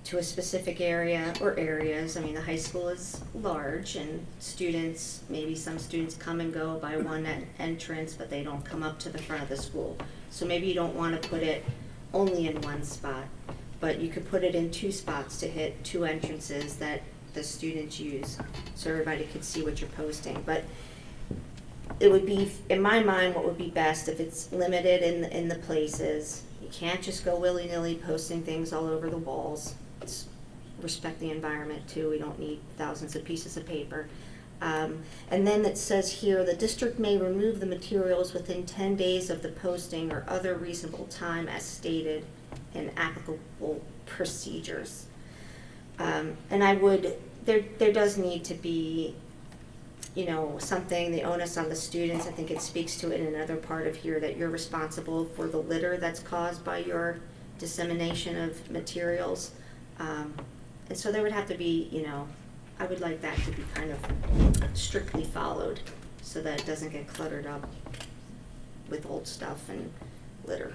to a specific area or areas. I mean, the high school is large, and students, maybe some students come and go by one entrance, but they don't come up to the front of the school. So maybe you don't want to put it only in one spot, but you could put it in two spots to hit two entrances that the students use, so everybody could see what you're posting. But it would be, in my mind, what would be best if it's limited in the places. You can't just go willy-nilly posting things all over the walls. Respect the environment too. We don't need thousands of pieces of paper. And then it says here, the district may remove the materials within 10 days of the posting or other reasonable time as stated in applicable procedures. And I would, there does need to be, you know, something, the onus on the students. I think it speaks to it in another part of here, that you're responsible for the litter that's caused by your dissemination of materials. And so there would have to be, you know, I would like that to be kind of strictly followed so that it doesn't get cluttered up with old stuff and litter.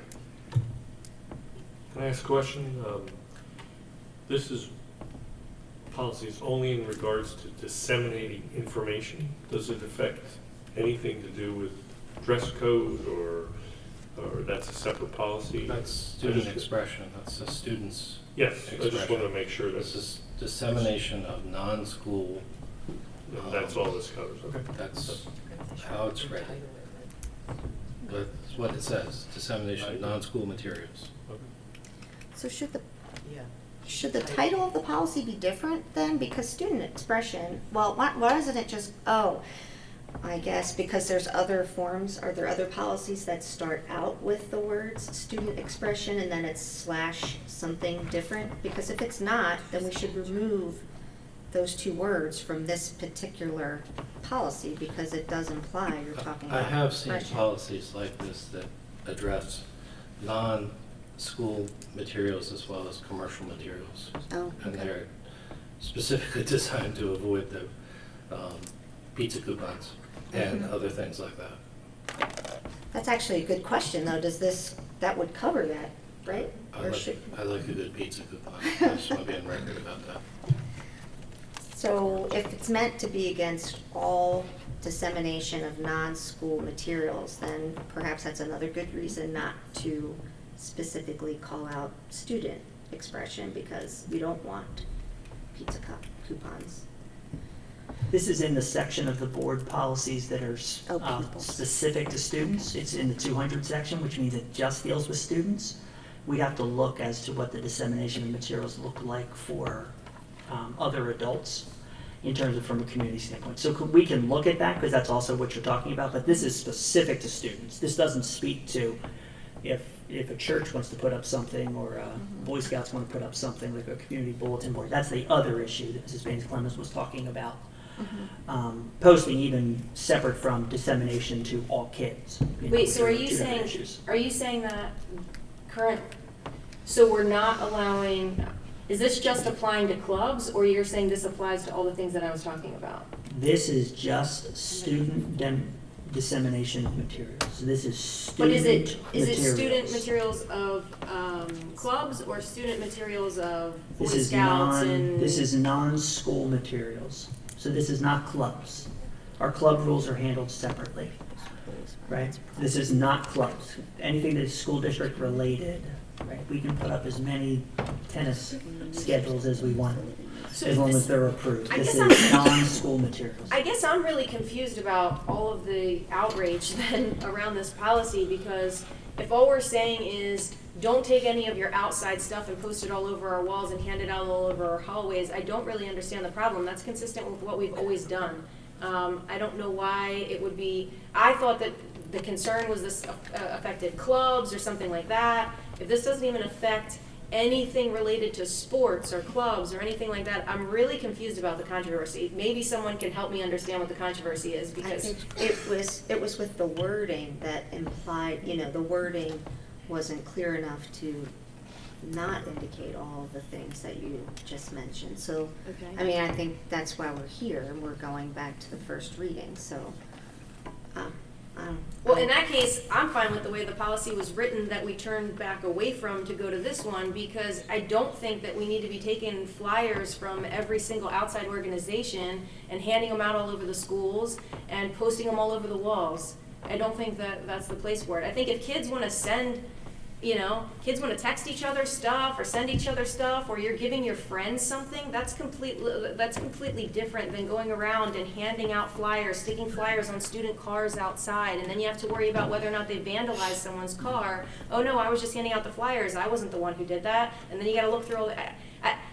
Can I ask a question? This is policies only in regards to disseminating information. Does it affect anything to do with dress code, or that's a separate policy? That's student expression. That's the students' Yes, expression. I just want to make sure that This is dissemination of non-school. that's all this covers. Okay. That's how it's written. That's what it says, dissemination of non-school materials. So should the title of the policy be different then? Because student expression, well, why isn't it just, I guess because there's other forms, are there other policies that start out with the words student expression and then it's / something different? Because if it's not, then we should remove those two words from this particular policy, because it does imply you're talking about I have seen expression. policies like this that address non-school materials as well as commercial materials. Oh, And okay. they're specifically designed to avoid pizza coupons and other things like that. That's actually a good question, though. That would cover that, right? I Or like, should- I like a good pizza coupon. I just want to be on record about that. So if it's meant to be against all dissemination of non-school materials, then perhaps that's another good reason not to specifically call out student expression, because we don't want pizza coupons. This is in the section of the board policies that are people. specific to students. It's in the 200 section, which means it just deals with students. We'd have to look as to what the dissemination of materials look like for other adults in terms of from a community standpoint. So we can look at that, because that's also what you're talking about, but this is specific to students. This doesn't speak to if a church wants to put up something, or Boy Scouts want to put up something like a community bulletin board. That's the other issue that Mrs. Baines Clemens was talking about. Posting even separate from dissemination to all kids. Wait, so are you two different saying, issues. are you saying that so we're not allowing, is this just applying to clubs, or you're saying this applies to all the things that I was talking about? This is just student dissemination of materials. So this is But student is it student materials. materials of clubs, or student materials of Boy This is Scouts and? This is non-school materials. So this is not clubs. Our club rules are handled separately, right? This is not clubs. Anything that is school district related, right? We can put up as many tennis schedules as we want, So as long this- as they're approved. I This guess is non-school materials. I guess I'm really confused about all of the outrage then around this policy, because if all we're saying is, don't take any of your outside stuff and post it all over our walls and hand it out all over our hallways, I don't really understand the problem. That's consistent with what we've always done. I don't know why it would be, I thought that the concern was this affected clubs or something like that. If this doesn't even affect anything related to sports or clubs or anything like that, I'm really confused about the controversy. Maybe someone can help me understand what the controversy is, I because think it was with the wording that implied, the wording wasn't clear enough to not indicate all of the things that you just mentioned. So, Okay. I mean, I think that's why we're here, and we're going back to the first reading, so, Well, in that case, I'm fine with the way the policy was written that we turned back away from to go to this one, because I don't think that we need to be taking flyers from every single outside organization and handing them out all over the schools and posting them all over the walls. I don't think that that's the place for it. I think if kids want to send, kids want to text each other stuff or send each other stuff, or you're giving your friends something, that's completely different than going around and handing out flyers, sticking flyers on student cars outside, and then you have to worry about whether or not they vandalized someone's car. Oh no, I was just handing out the flyers, I wasn't the one who did that, and then you got to look through all the.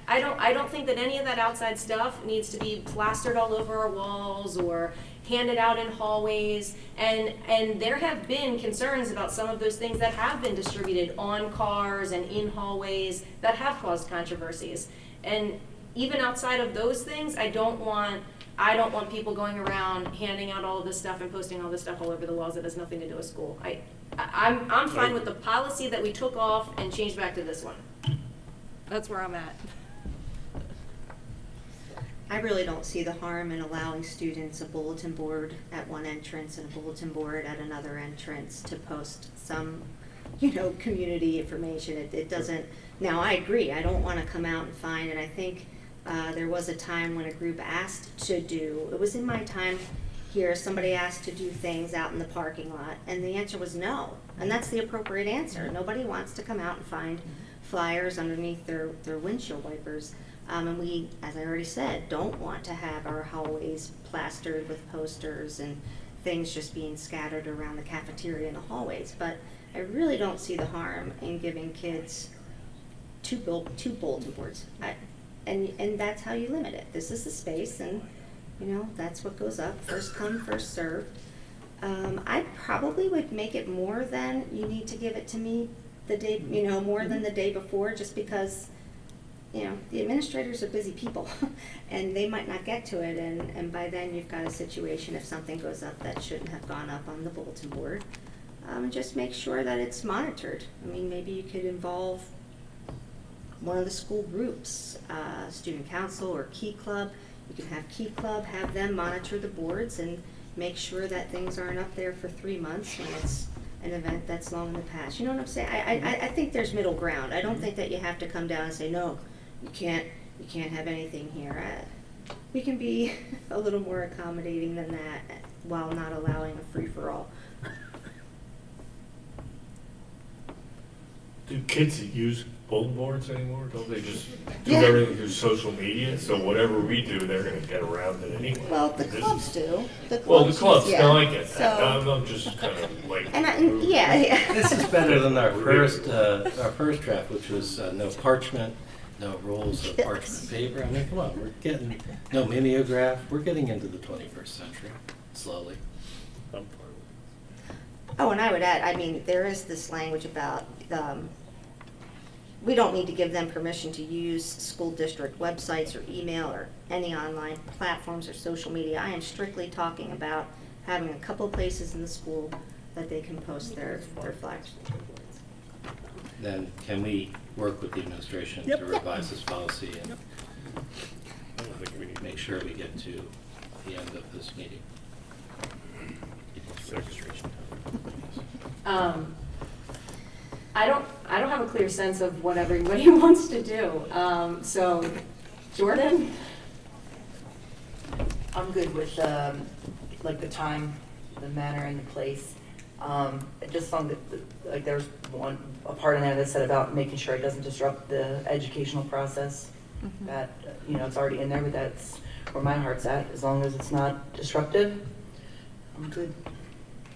I don't think that any of that outside stuff needs to be plastered all over our walls or handed out in hallways, and there have been concerns about some of those things that have been distributed on cars and in hallways that have caused controversies. And even outside of those things, I don't want people going around handing out all of this stuff and posting all this stuff all over the walls that has nothing to do with school. I'm fine with the policy that we took off and changed back to this one. That's where I'm at. I really don't see the harm in allowing students a bulletin board at one entrance and a bulletin board at another entrance to post some, community information. It doesn't, now I agree, I don't want to come out and find, and I think there was a time when a group asked to do, it was in my time here, somebody asked to do things out in the parking lot, and the answer was no. And that's the appropriate answer. Nobody wants to come out and find flyers underneath their windshield wipers. And we, as I already said, don't want to have our hallways plastered with posters and things just being scattered around the cafeteria and the hallways. But I really don't see the harm in giving kids two bulletin boards. And that's how you limit it. This is the space, and that's what goes up. First come, first served. I probably would make it more than you need to give it to me the day, more than the day before, just because the administrators are busy people and they might not get to it, and by then you've got a situation if something goes up that shouldn't have gone up on the bulletin board. Just make sure that it's monitored. I mean, maybe you could involve one of the school groups, student council or key club. You can have Key Club, have them monitor the boards and make sure that things aren't up there for 3 months when it's an event that's long in the past. You know what I'm saying? I think there's middle ground. I don't think that you have to come down and say, no, you can't have anything here. We can be a little more accommodating than that while not allowing a free-for-all. Do kids use bulletin boards anymore? Don't they just do Yeah. everything through social media? So whatever we do, they're gonna get around it anyway. Well, the This clubs is- do. Well, the clubs, yeah. no, I get that. So- I'm just kind of like. Yeah. This is better than our first draft, which was no parchment, no rolls of parchment paper. I mean, come on, we're getting, no mimeograph. We're getting into the 21st century, slowly. Oh, and I would add, I mean, there is this language about, we don't need to give them permission to use school district websites or email or any online platforms or social media. I am strictly talking about having a couple places in the school that they can post their flags. Then can we work with the administration Yep. to revise this policy and make sure we get to the end of this meeting? I don't have a clear sense of what everybody wants to do. So, Jordan? I'm good with, like, the time, the manner, and the place. Just on like, there's a part in there that said about making sure it doesn't disrupt the educational process. That, it's already in there, but that's where my heart's at. As long as it's not disruptive, I'm good.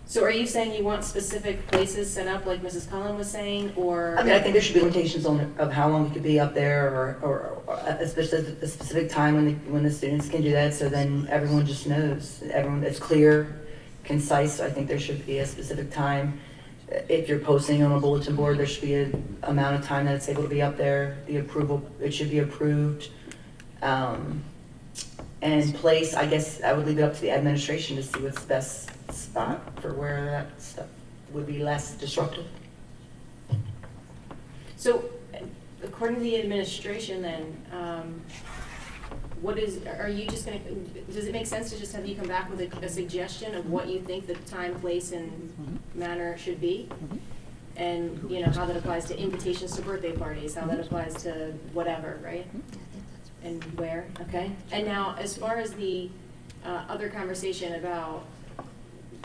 So are you saying you want specific places set up, like Mrs. Cullen was saying, or? I mean, I think there should be limitations of how long it could be up there, or a specific time when the students can do that, so then everyone just knows. Everyone, it's clear, concise. I think there should be a specific time. If you're posting on a bulletin board, there should be an amount of time that it's able to be up there. The approval, it should be approved. And place, I guess I would leave it up to the administration to see what's the best spot for where that stuff would be less disruptive. So, according to the administration then, are you just gonna, does it make sense to just have you come back with a suggestion of what you think the time, place, and manner should be? And, how that applies to invitations to birthday parties, how that applies to whatever, right? And where, okay? And now, as far as the other conversation about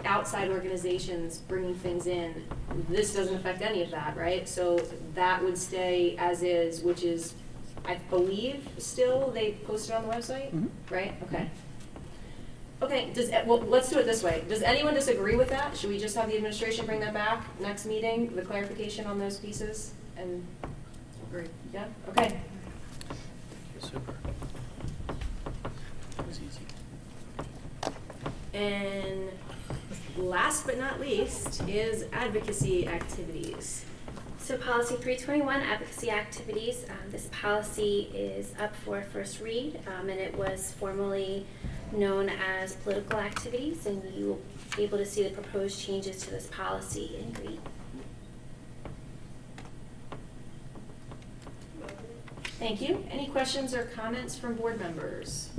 outside organizations bringing things in, this doesn't affect any of that, right? So that would stay as is, which is, I believe, still, they posted on the website, right? Okay. Okay, well, let's do it this way. Does anyone disagree with that? Should we just have the administration bring that back next meeting, the clarification on those pieces? And, agree, yeah, okay. Super. That was easy. And last but not least is advocacy activities. So policy 321, advocacy activities. This policy is up for first read, and it was formerly known as political activities, and you will be able to see the proposed changes to this policy in green. Thank you. Any questions or comments from board members?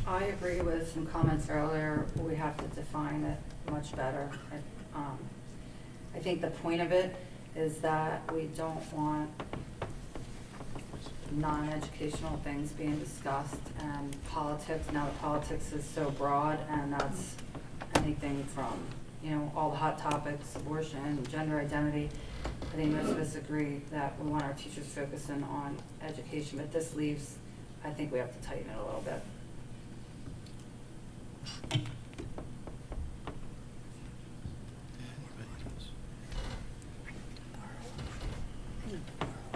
I agree with some comments earlier. We have to define it much better. I think the point of it is that we don't want non-educational things being discussed, and politics, now that politics is so broad, and that's anything from, all the hot topics, abortion, gender identity. I think most of us agree that we want our teachers focusing on education, but this leaves, I think we have to tighten it a little bit.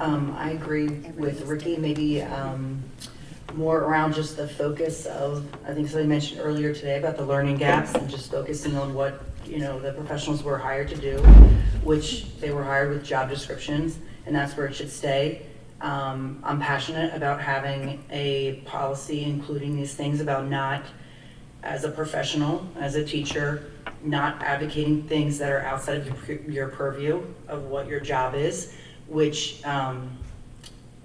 I agree with Ricky, maybe more around just the focus of, I think somebody mentioned earlier today about the learning gaps and just focusing on what, the professionals were hired to do, which they were hired with job descriptions, and that's where it should stay. I'm passionate about having a policy including these things about not, as a professional, as a teacher, not advocating things that are outside of your purview of what your job is, which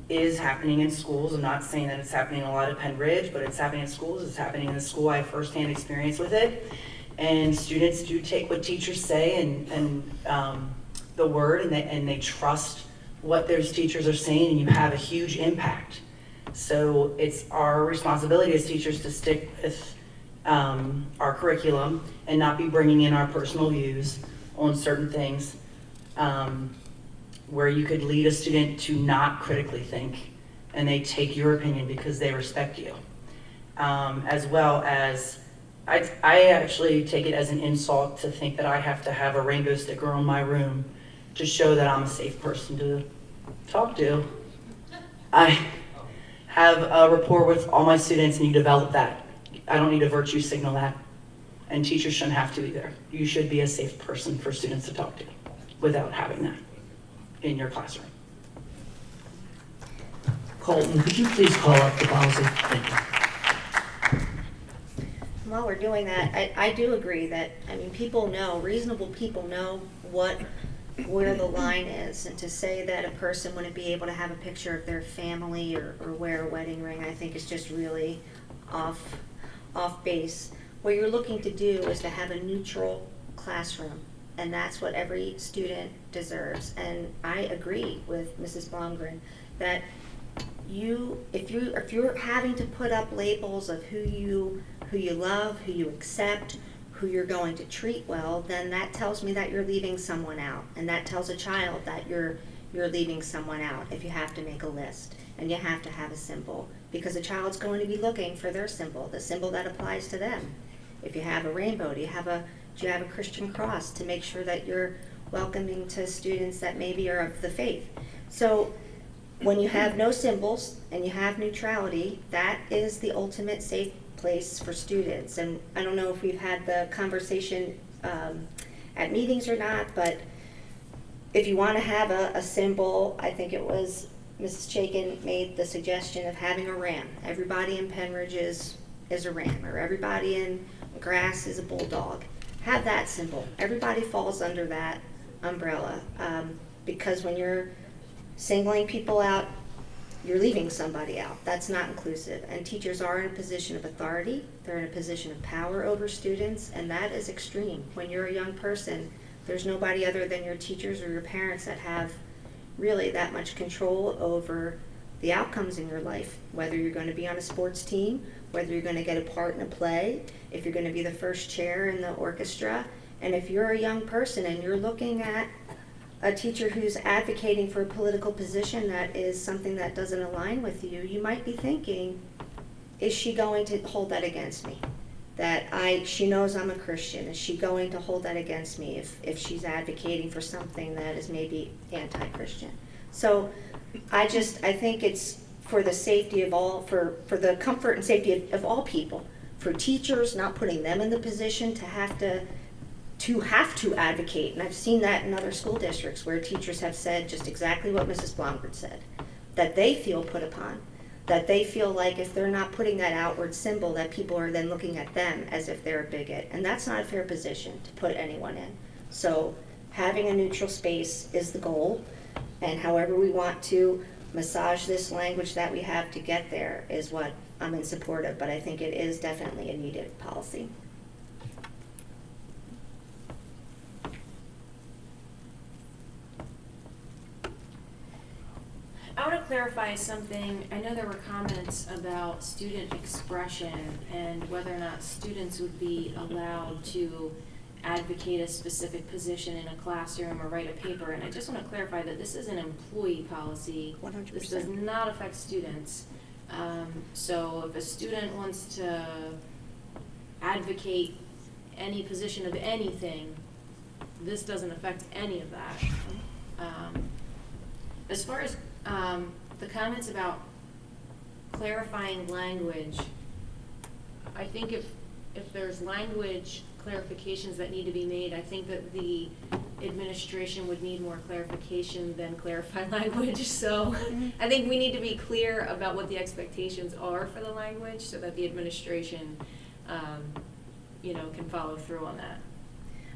is happening in schools. I'm not saying that it's happening a lot at Penn Ridge, but it's happening in schools. It's happening in the school. I have firsthand experience with it. And students do take what teachers say and the word, and they trust what those teachers are saying, and you have a huge impact. So it's our responsibility as teachers to stick with our curriculum and not be bringing in our personal views on certain things, where you could lead a student to not critically think, and they take your opinion because they respect you. As well as, I actually take it as an insult to think that I have to have a rainbow sticker on my room to show that I'm a safe person to talk to. I have a rapport with all my students, and you develop that. I don't need to virtue signal that, and teachers shouldn't have to either. You should be a safe person for students to talk to without having that in your classroom. Colton, could you please call up the policy? Thank you. While we're doing that, I do agree that, I mean, people know, reasonable people know where the line is, and to say that a person wouldn't be able to have a picture of their family or wear a wedding ring, I think is just really off base. What you're looking to do is to have a neutral classroom, and that's what every student deserves. And I agree with Mrs. Blomgren that if you're having to put up labels of who you love, who you accept, who you're going to treat well, then that tells me that you're leaving someone out, and that tells a child that you're leaving someone out if you have to make a list and you have to have a symbol, because a child's going to be looking for their symbol, the symbol that applies to them. If you have a rainbow, do you have a Christian cross to make sure that you're welcoming to students that maybe are of the faith? So when you have no symbols and you have neutrality, that is the ultimate safe place for students. And I don't know if we've had the conversation at meetings or not, but if you want to have a symbol, I think it was Mrs. Chaikin made the suggestion of having a ram. Everybody in Penridge is a ram, or everybody in Grass is a bulldog. Have that symbol. Everybody falls under that umbrella, because when you're singling people out, you're leaving somebody out. That's not inclusive. And teachers are in a position of authority. They're in a position of power over students, and that is extreme. When you're a young person, there's nobody other than your teachers or your parents that have really that much control over the outcomes in your life, whether you're going to be on a sports team, whether you're going to get a part in a play, if you're going to be the first chair in the orchestra. And if you're a young person and you're looking at a teacher who's advocating for a political position that is something that doesn't align with you, you might be thinking, is she going to hold that against me? She knows I'm a Christian. Is she going to hold that against me if she's advocating for something that is maybe anti-Christian? So I think it's for the safety of all, for the comfort and safety of all people, for teachers, not putting them in the position to have to advocate. And I've seen that in other school districts where teachers have said just exactly what Mrs. Blomgren said, that they feel put upon, that they feel like if they're not putting that outward symbol, that people are then looking at them as if they're a bigot. And that's not a fair position to put anyone in. So having a neutral space is the goal, and however we want to massage this language that we have to get there is what I'm in support of, but I think it is definitely a needed policy. I want to clarify something. I know there were comments about student expression and whether or not students would be allowed to advocate a specific position in a classroom or write a paper. And I just want to clarify that this is an employee policy. 100%. This does not affect students. So if a student wants to advocate any position of anything, this doesn't affect any of that. As far as the comments about clarifying language, I think if there's language clarifications that need to be made, I think that the administration would need more clarification than clarified language. So I think we need to be clear about what the expectations are for the language so that the administration can follow through on that.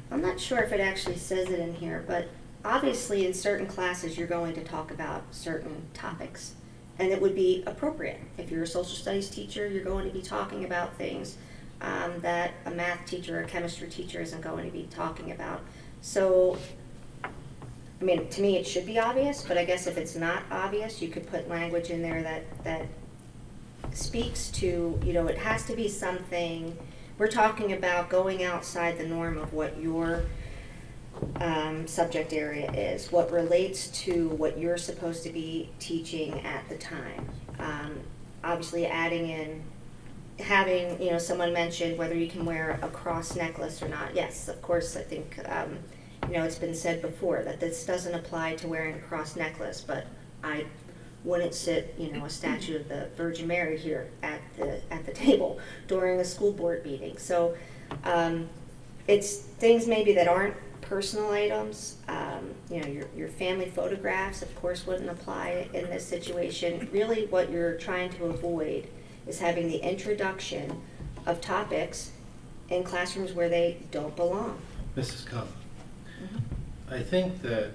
I'm not sure if it actually says it in here, but obviously in certain classes you're going to talk about certain topics. and it would be appropriate. If you're a social studies teacher, you're going to be talking about things that a math teacher or a chemistry teacher isn't going to be talking about. So, I mean, to me, it should be obvious, but I guess if it's not obvious, you could put language in there that speaks to, you know, it has to be something, we're talking about going outside the norm of what your subject area is, what relates to what you're supposed to be teaching at the time. Obviously adding in, having, you know, someone mentioned whether you can wear a cross necklace or not. Yes, of course, I think, you know, it's been said before that this doesn't apply to wearing a cross necklace, but I wouldn't sit, you know, a statue of the Virgin Mary here at the table during a school board meeting. So it's things maybe that aren't personal items. You know, your family photographs, of course, wouldn't apply in this situation. Really, what you're trying to avoid is having the introduction of topics in classrooms where they don't belong. Mrs. Cohn, I think that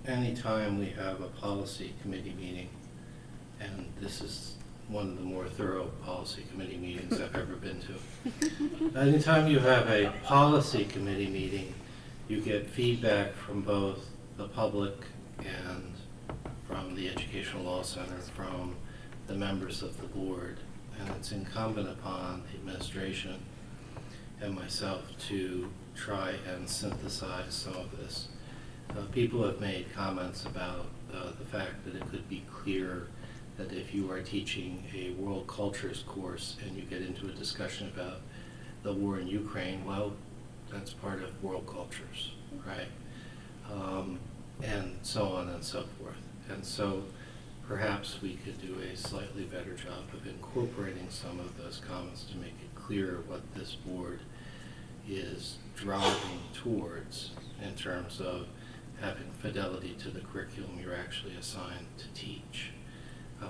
anytime we have a policy committee meeting, and this is one of the more thorough policy committee meetings I've ever been to. Anytime you have a policy committee meeting, you get feedback from both the public and from the Educational Law Center, from the members of the board, and it's incumbent upon the administration and myself to try and synthesize some of this. People have made comments about the fact that it could be clear that if you are teaching a world cultures course and you get into a discussion about the war in Ukraine, well, that's part of world cultures, right? And so on and so forth. And so perhaps we could do a slightly better job of incorporating some of those comments to make it clear what this board is driving towards in terms of having fidelity to the curriculum you're actually assigned to teach,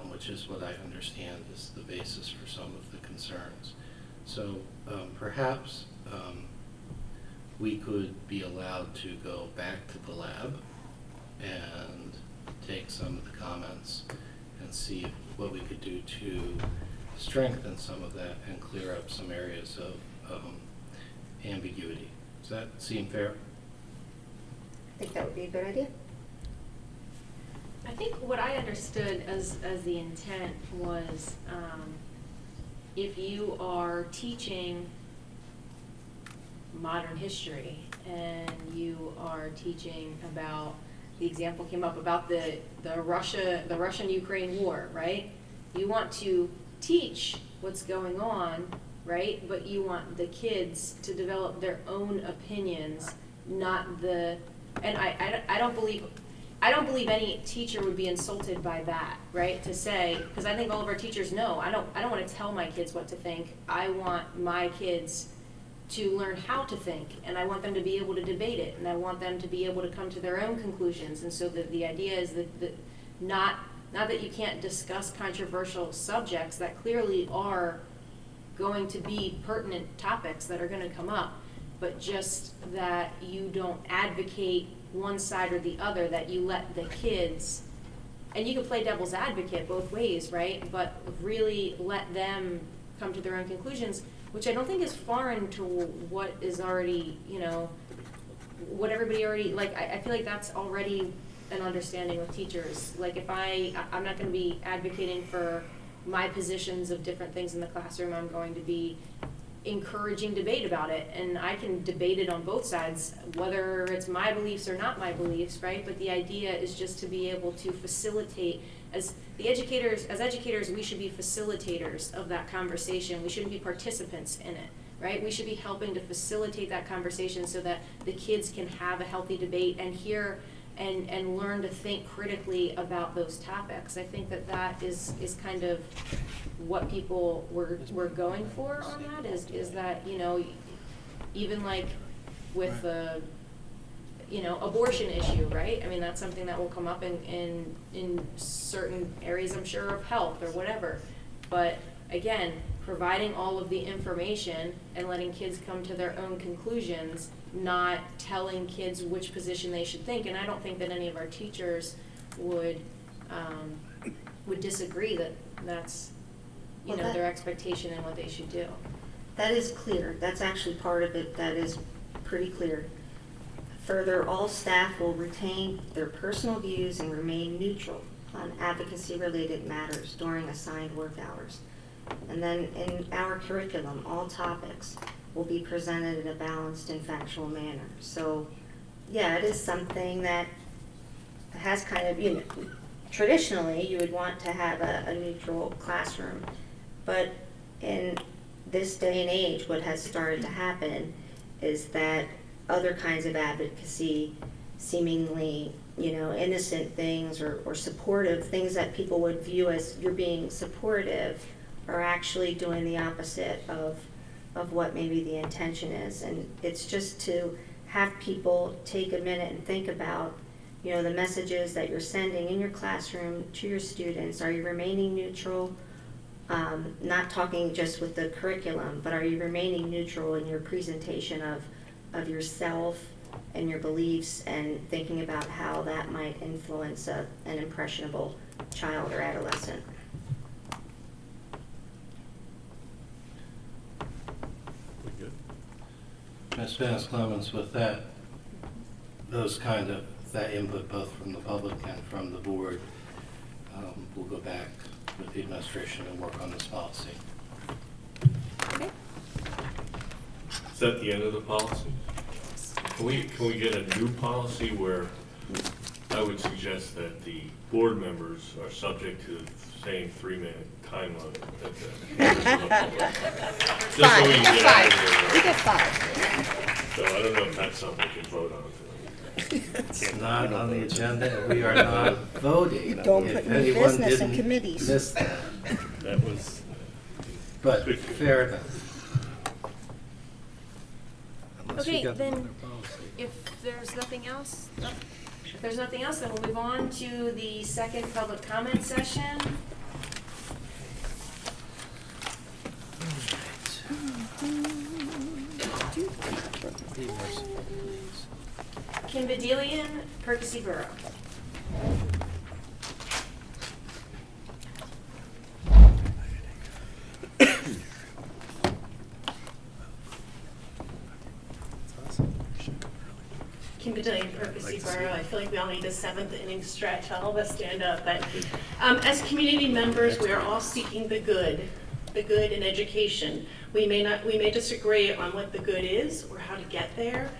which is what I understand is the basis for some of the concerns. So perhaps we could be allowed to go back to the lab and take some of the comments and see what we could do to strengthen some of that and clear up some areas of ambiguity. Does that seem fair? I think that would be a good idea. I think what I understood as the intent was, if you are teaching modern history and you are teaching about, the example came up about the Russian-Ukraine war, right? You want to teach what's going on, right? But you want the kids to develop their own opinions, not the, and I don't believe any teacher would be insulted by that, right? To say, because I think all of our teachers know, I don't want to tell my kids what to think. I want my kids to learn how to think, and I want them to be able to debate it, and I want them to be able to come to their own conclusions. And so the idea is that not that you can't discuss controversial subjects that clearly are going to be pertinent topics that are going to come up, but just that you don't advocate one side or the other, that you let the kids, and you can play devil's advocate both ways, right? But really let them come to their own conclusions, which I don't think is foreign to what is already, you know, what everybody already, like, I feel like that's already an understanding with teachers. Like, if I'm not going to be advocating for my positions of different things in the classroom, I'm going to be encouraging debate about it, and I can debate it on both sides, whether it's my beliefs or not my beliefs, right? But the idea is just to be able to facilitate, as educators, we should be facilitators of that conversation. We shouldn't be participants in it, right? We should be helping to facilitate that conversation so that the kids can have a healthy debate and hear and learn to think critically about those topics. I think that is kind of what people were going for on that, is that, you know, even like with the, you know, abortion issue, right? I mean, that's something that will come up in certain areas, I'm sure, of health or whatever. But again, providing all of the information and letting kids come to their own conclusions, not telling kids which position they should think. And I don't think that any of our teachers would would disagree that that's, you Well, know, that- their expectation and what they should do. That is clear. That's actually part of it that is pretty clear. Further, all staff will retain their personal views and remain neutral on advocacy-related matters during assigned work hours. And then in our curriculum, all topics will be presented in a balanced and factual manner. So, yeah, it is something that has kind of, you know, traditionally, you would want to have a neutral classroom. But in this day and age, what has started to happen is that other kinds of advocacy, seemingly, you know, innocent things or supportive things that people would view as you're being supportive, are actually doing the opposite of what maybe the intention is. And it's just to have people take a minute and think about, you know, the messages that you're sending in your classroom to your students. Are you remaining neutral? Not talking just with the curriculum, but are you remaining neutral in your presentation of yourself and your beliefs, and thinking about how that might influence an impressionable child or adolescent? Ms. Vance Clemens, with that, that input both from the public and from the board, we'll go back with the administration and work on this policy. Okay. Is that the end of the policy? Can we get a new policy where I would suggest that the board members are subject to the same 3-minute time limit? Just so we can get out of here. We get 5. So I don't know if that's something we can vote on tonight. It's not on the agenda, we are not voting. You don't If put new anyone business in didn't committees. miss that. That was, But fair enough. Unless you Okay, got then, another policy. if there's nothing else, then we'll move on to the second public comment session. Be merciful, please. Kim Bedelian, Percy Borough. Kim Bedelian, Percy Borough. I feel like we all need a 7th inning stretch. All of us stand up. But as community members, we are all seeking the good in education. We may disagree on what the good is or how to get there,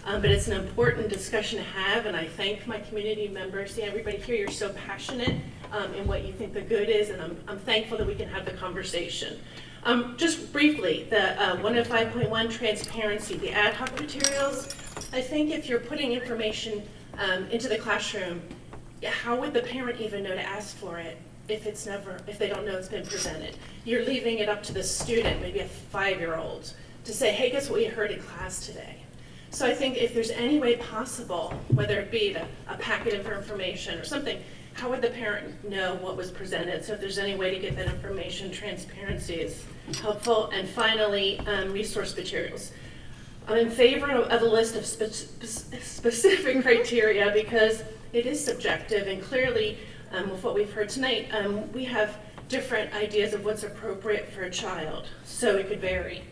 but it's an important discussion to have. And I thank my community members. See, everybody here, you're so passionate in what you think the good is, and I'm thankful that we can have the conversation. Just briefly, the 105.1 transparency, the ad hoc materials. I think if you're putting information into the classroom, how would the parent even know to ask for it if they don't know it's been presented? You're leaving it up to the student, maybe a 5-year-old, to say, hey, guess what we heard in class today? So I think if there's any way possible, whether it be a packet of information or something, how would the parent know what was presented? So if there's any way to get that information, transparency is helpful. And finally, resource materials. I'm in favor of a list of specific criteria because it is subjective, and clearly with what we've heard tonight, we have different ideas of what's appropriate for a child, so it could vary.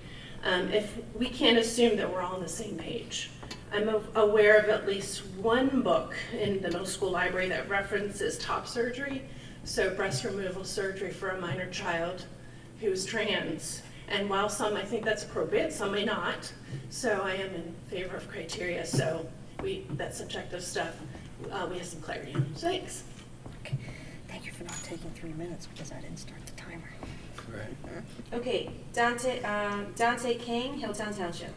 If we can't assume that we're all on the same page. I'm aware of at least one book in the middle school library that references top surgery, so breast removal surgery for a minor child who's trans. And while some, I think that's appropriate, some may not. So I am in favor of criteria, so that subjective stuff, we have some clarity on. So thanks. Okay. Thank you for not taking 3 minutes because I didn't start the timer. Right. Okay, Dante King, Hilltown Township.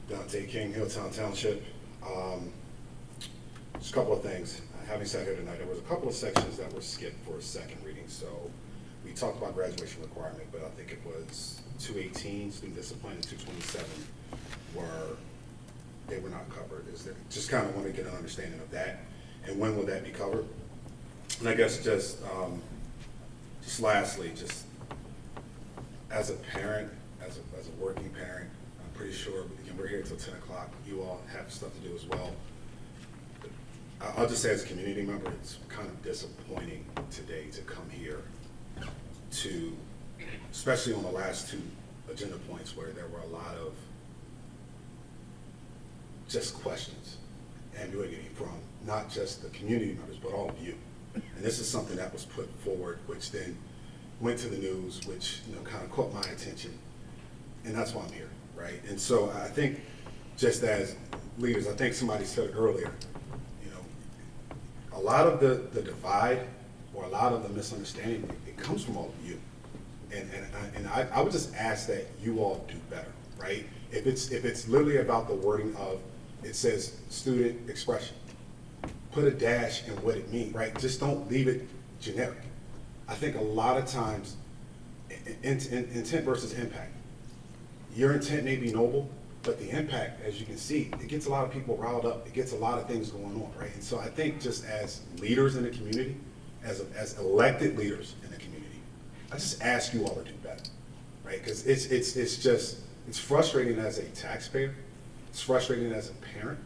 Dante King, Hilltown Township. Just a couple of things. Having sat here tonight, there was a couple of sections that were skipped for a second reading. So we talked about graduation requirement, but I think it was 218, student discipline, and 227 they were not covered. Just kind of want to get an understanding of that. and when will that be covered? And I guess just lastly, just as a parent, as a working parent, I'm pretty sure, again, we're here till 10 o'clock. You all have stuff to do as well. I'll just say as a community member, it's kind of disappointing today to come here to, especially on the last two agenda points where there were a lot of just questions, ambiguity from not just the community members, but all of you. And this is something that was put forward, which then went to the news, which kind of caught my attention, and that's why I'm here, right? And so I think, just as leaders, I think somebody said it earlier, a lot of the divide or a lot of the misunderstanding, it comes from all of you. And I would just ask that you all do better, right? If it's literally about the wording of, it says student expression, put a dash in what it means, right? Just don't leave it generic. I think a lot of times, intent versus impact. Your intent may be noble, but the impact, as you can see, it gets a lot of people riled up. It gets a lot of things going on, right? And so I think just as leaders in the community, as elected leaders in the community, I just ask you all to do better, right? Because it's frustrating as a taxpayer. It's frustrating as a parent.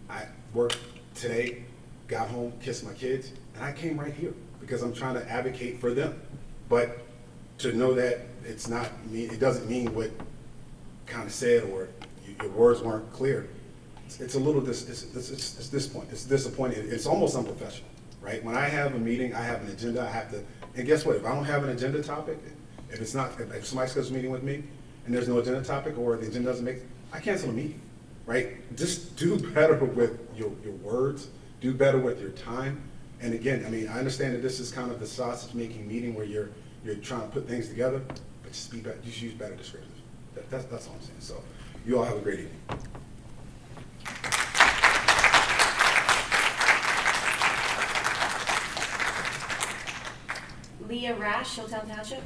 I worked today, got home, kissed my kids, and I came right here because I'm trying to advocate for them. But to know that it's not me, it doesn't mean what kind of said or your words weren't clear. It's a little it's disappointing. It's almost unprofessional, right? When I have a meeting, I have an agenda. I have to, and guess what? If I don't have an agenda topic, if somebody schedules a meeting with me and there's no agenda topic or the agenda doesn't make, I cancel a meeting, right? Just do better with your words. Do better with your time. And again, I mean, I understand that this is kind of the sausage-making meeting where you're trying to put things together, but just be better. Just use better descriptors. That's all I'm saying. So, you all have a great evening. Leah Rash, Hilltown Township.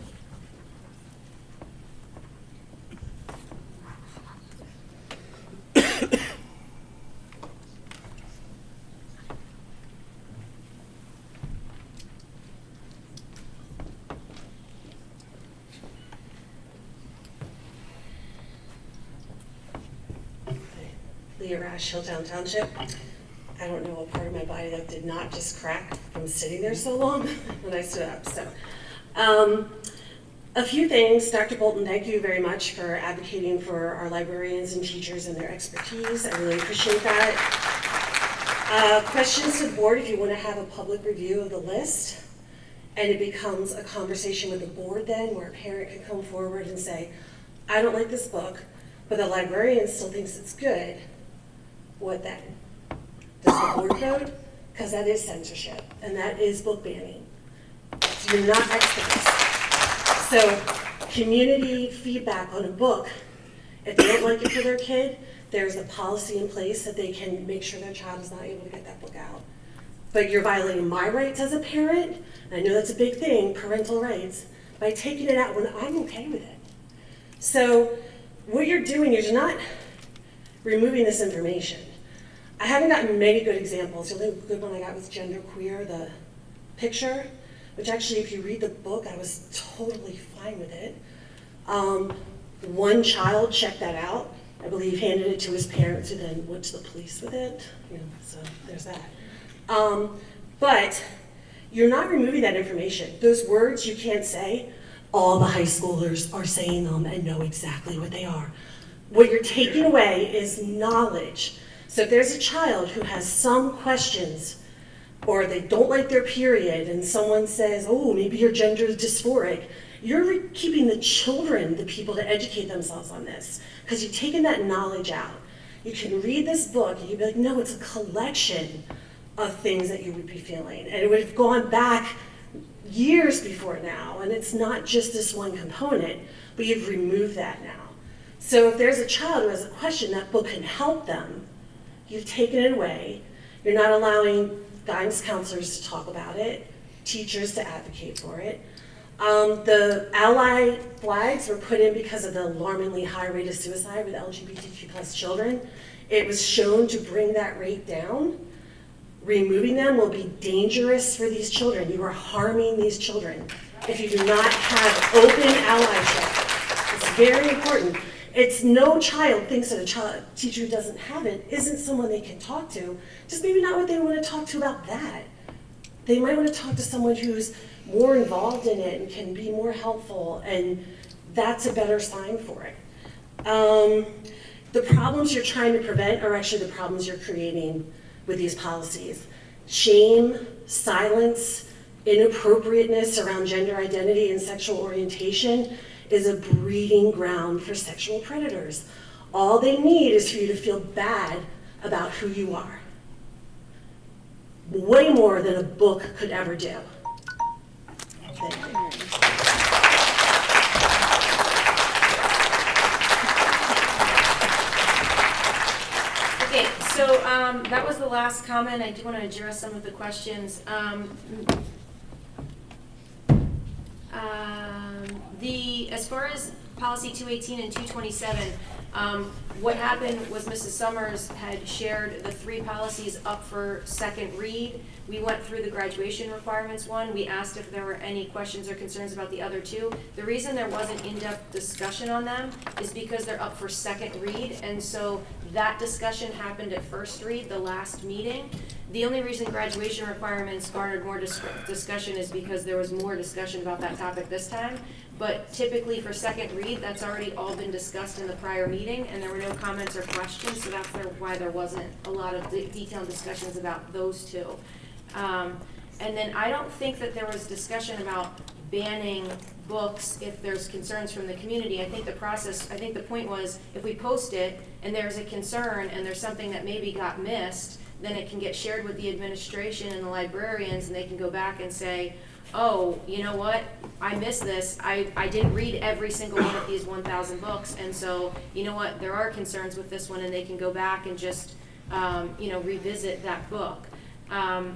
Leah Rash, Hilltown Township. I don't know what part of my body that did not just crack from sitting there so long when I stood up. So, a few things. Dr. Bolton, thank you very much for advocating for our librarians and teachers and their expertise. I really appreciate that. Questions to the board if you want to have a public review of the list. And it becomes a conversation with the board then where a parent can come forward and say, I don't like this book, but the librarian still thinks it's good. What then? Does the board code? Because that is censorship, and that is book banning. So you're not experts. So community feedback on a book, if they don't like it for their kid, there's a policy in place that they can make sure their child is not able to get that book out. But you're violating my rights as a parent, and I know that's a big thing, parental rights, by taking it out when I'm okay with it. So what you're doing is you're not removing this information. I haven't gotten many good examples. The only good one I got was genderqueer, the picture, which actually, if you read the book, I was totally fine with it. One child checked that out, I believe handed it to his parents, who then went to the police with it. So there's that. But you're not removing that information. Those words you can't say, all the high schoolers are saying them and know exactly what they are. What you're taking away is knowledge. So if there's a child who has some questions, or they don't like their period, and someone says, oh, maybe your gender is dysphoric, you're keeping the children the people to educate themselves on this, because you've taken that knowledge out. You can read this book, and you'd be like, no, it's a collection of things that you would be feeling. And it would have gone back years before now, and it's not just this one component, but you've removed that now. So if there's a child who has a question, that book can help them. You've taken it away. You're not allowing guidance counselors to talk about it, teachers to advocate for it. The ally flags were put in because of the alarmingly high rate of suicide with LGBTQ+ children. It was shown to bring that rate down. Removing them will be dangerous for these children. You are harming these children if you do not have open allyship. It's very important. It's no child thinks that a teacher who doesn't have it isn't someone they can talk to. Just maybe not what they want to talk to about that. They might want to talk to someone who's more involved in it and can be more helpful, and that's a better sign for it. The problems you're trying to prevent are actually the problems you're creating with these policies. Shame, silence, inappropriateness around gender identity and sexual orientation is a breeding ground for sexual predators. All they need is for you to feel bad about who you are. Way more than a book could ever do. Thank you. Okay, so that was the last comment. I do want to address some of the questions. As far as policy 218 and 227, what happened was Mrs. Summers had shared the 3 policies up for second read. We went through the graduation requirements one. We asked if there were any questions or concerns about the other 2. The reason there wasn't in-depth discussion on them is because they're up for second read, and so that discussion happened at first read, the last meeting. The only reason graduation requirements garnered more discussion is because there was more discussion about that topic this time. But typically for second read, that's already all been discussed in the prior meeting, and there were no comments or questions, so that's why there wasn't a lot of detailed discussions about those 2. And then I don't think that there was discussion about banning books if there's concerns from the community. I think the point was, if we post it and there's a concern and there's something that maybe got missed, then it can get shared with the administration and the librarians, and they can go back and say, oh, you know what, I missed this. I didn't read every single one of these 1,000 books, and so, you know what, there are concerns with this one, and they can go back and just, revisit that book. And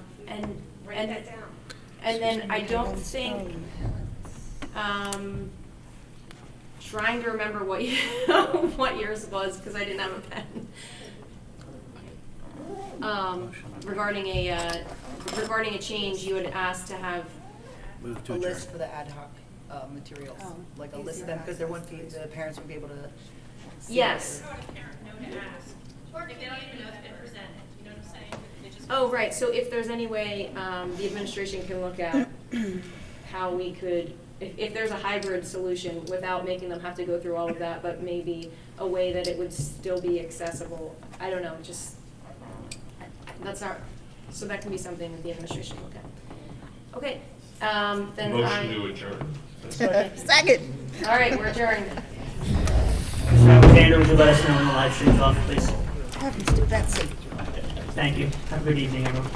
then I don't think, trying to remember what what yours was, because I didn't have a pen. Regarding a change, you had asked to have A list for the ad hoc materials, like a list of them, because there wouldn't be, the parents would be able to see. Yes. Or if they don't even know it's been presented, you know what I'm saying? They just- Oh, right, so if there's any way, the administration can look at how we could, if there's a hybrid solution without making them have to go through all of that, but maybe a way that it would still be accessible, I don't know, just, so that can be something that the administration can look at. Okay, then Motion to adjourn. Second. All right, we're adjourned. Mr. Alexander, would you let us know when the live stream's off, please? Happens to Betsy. Thank you. Have a good evening, everyone.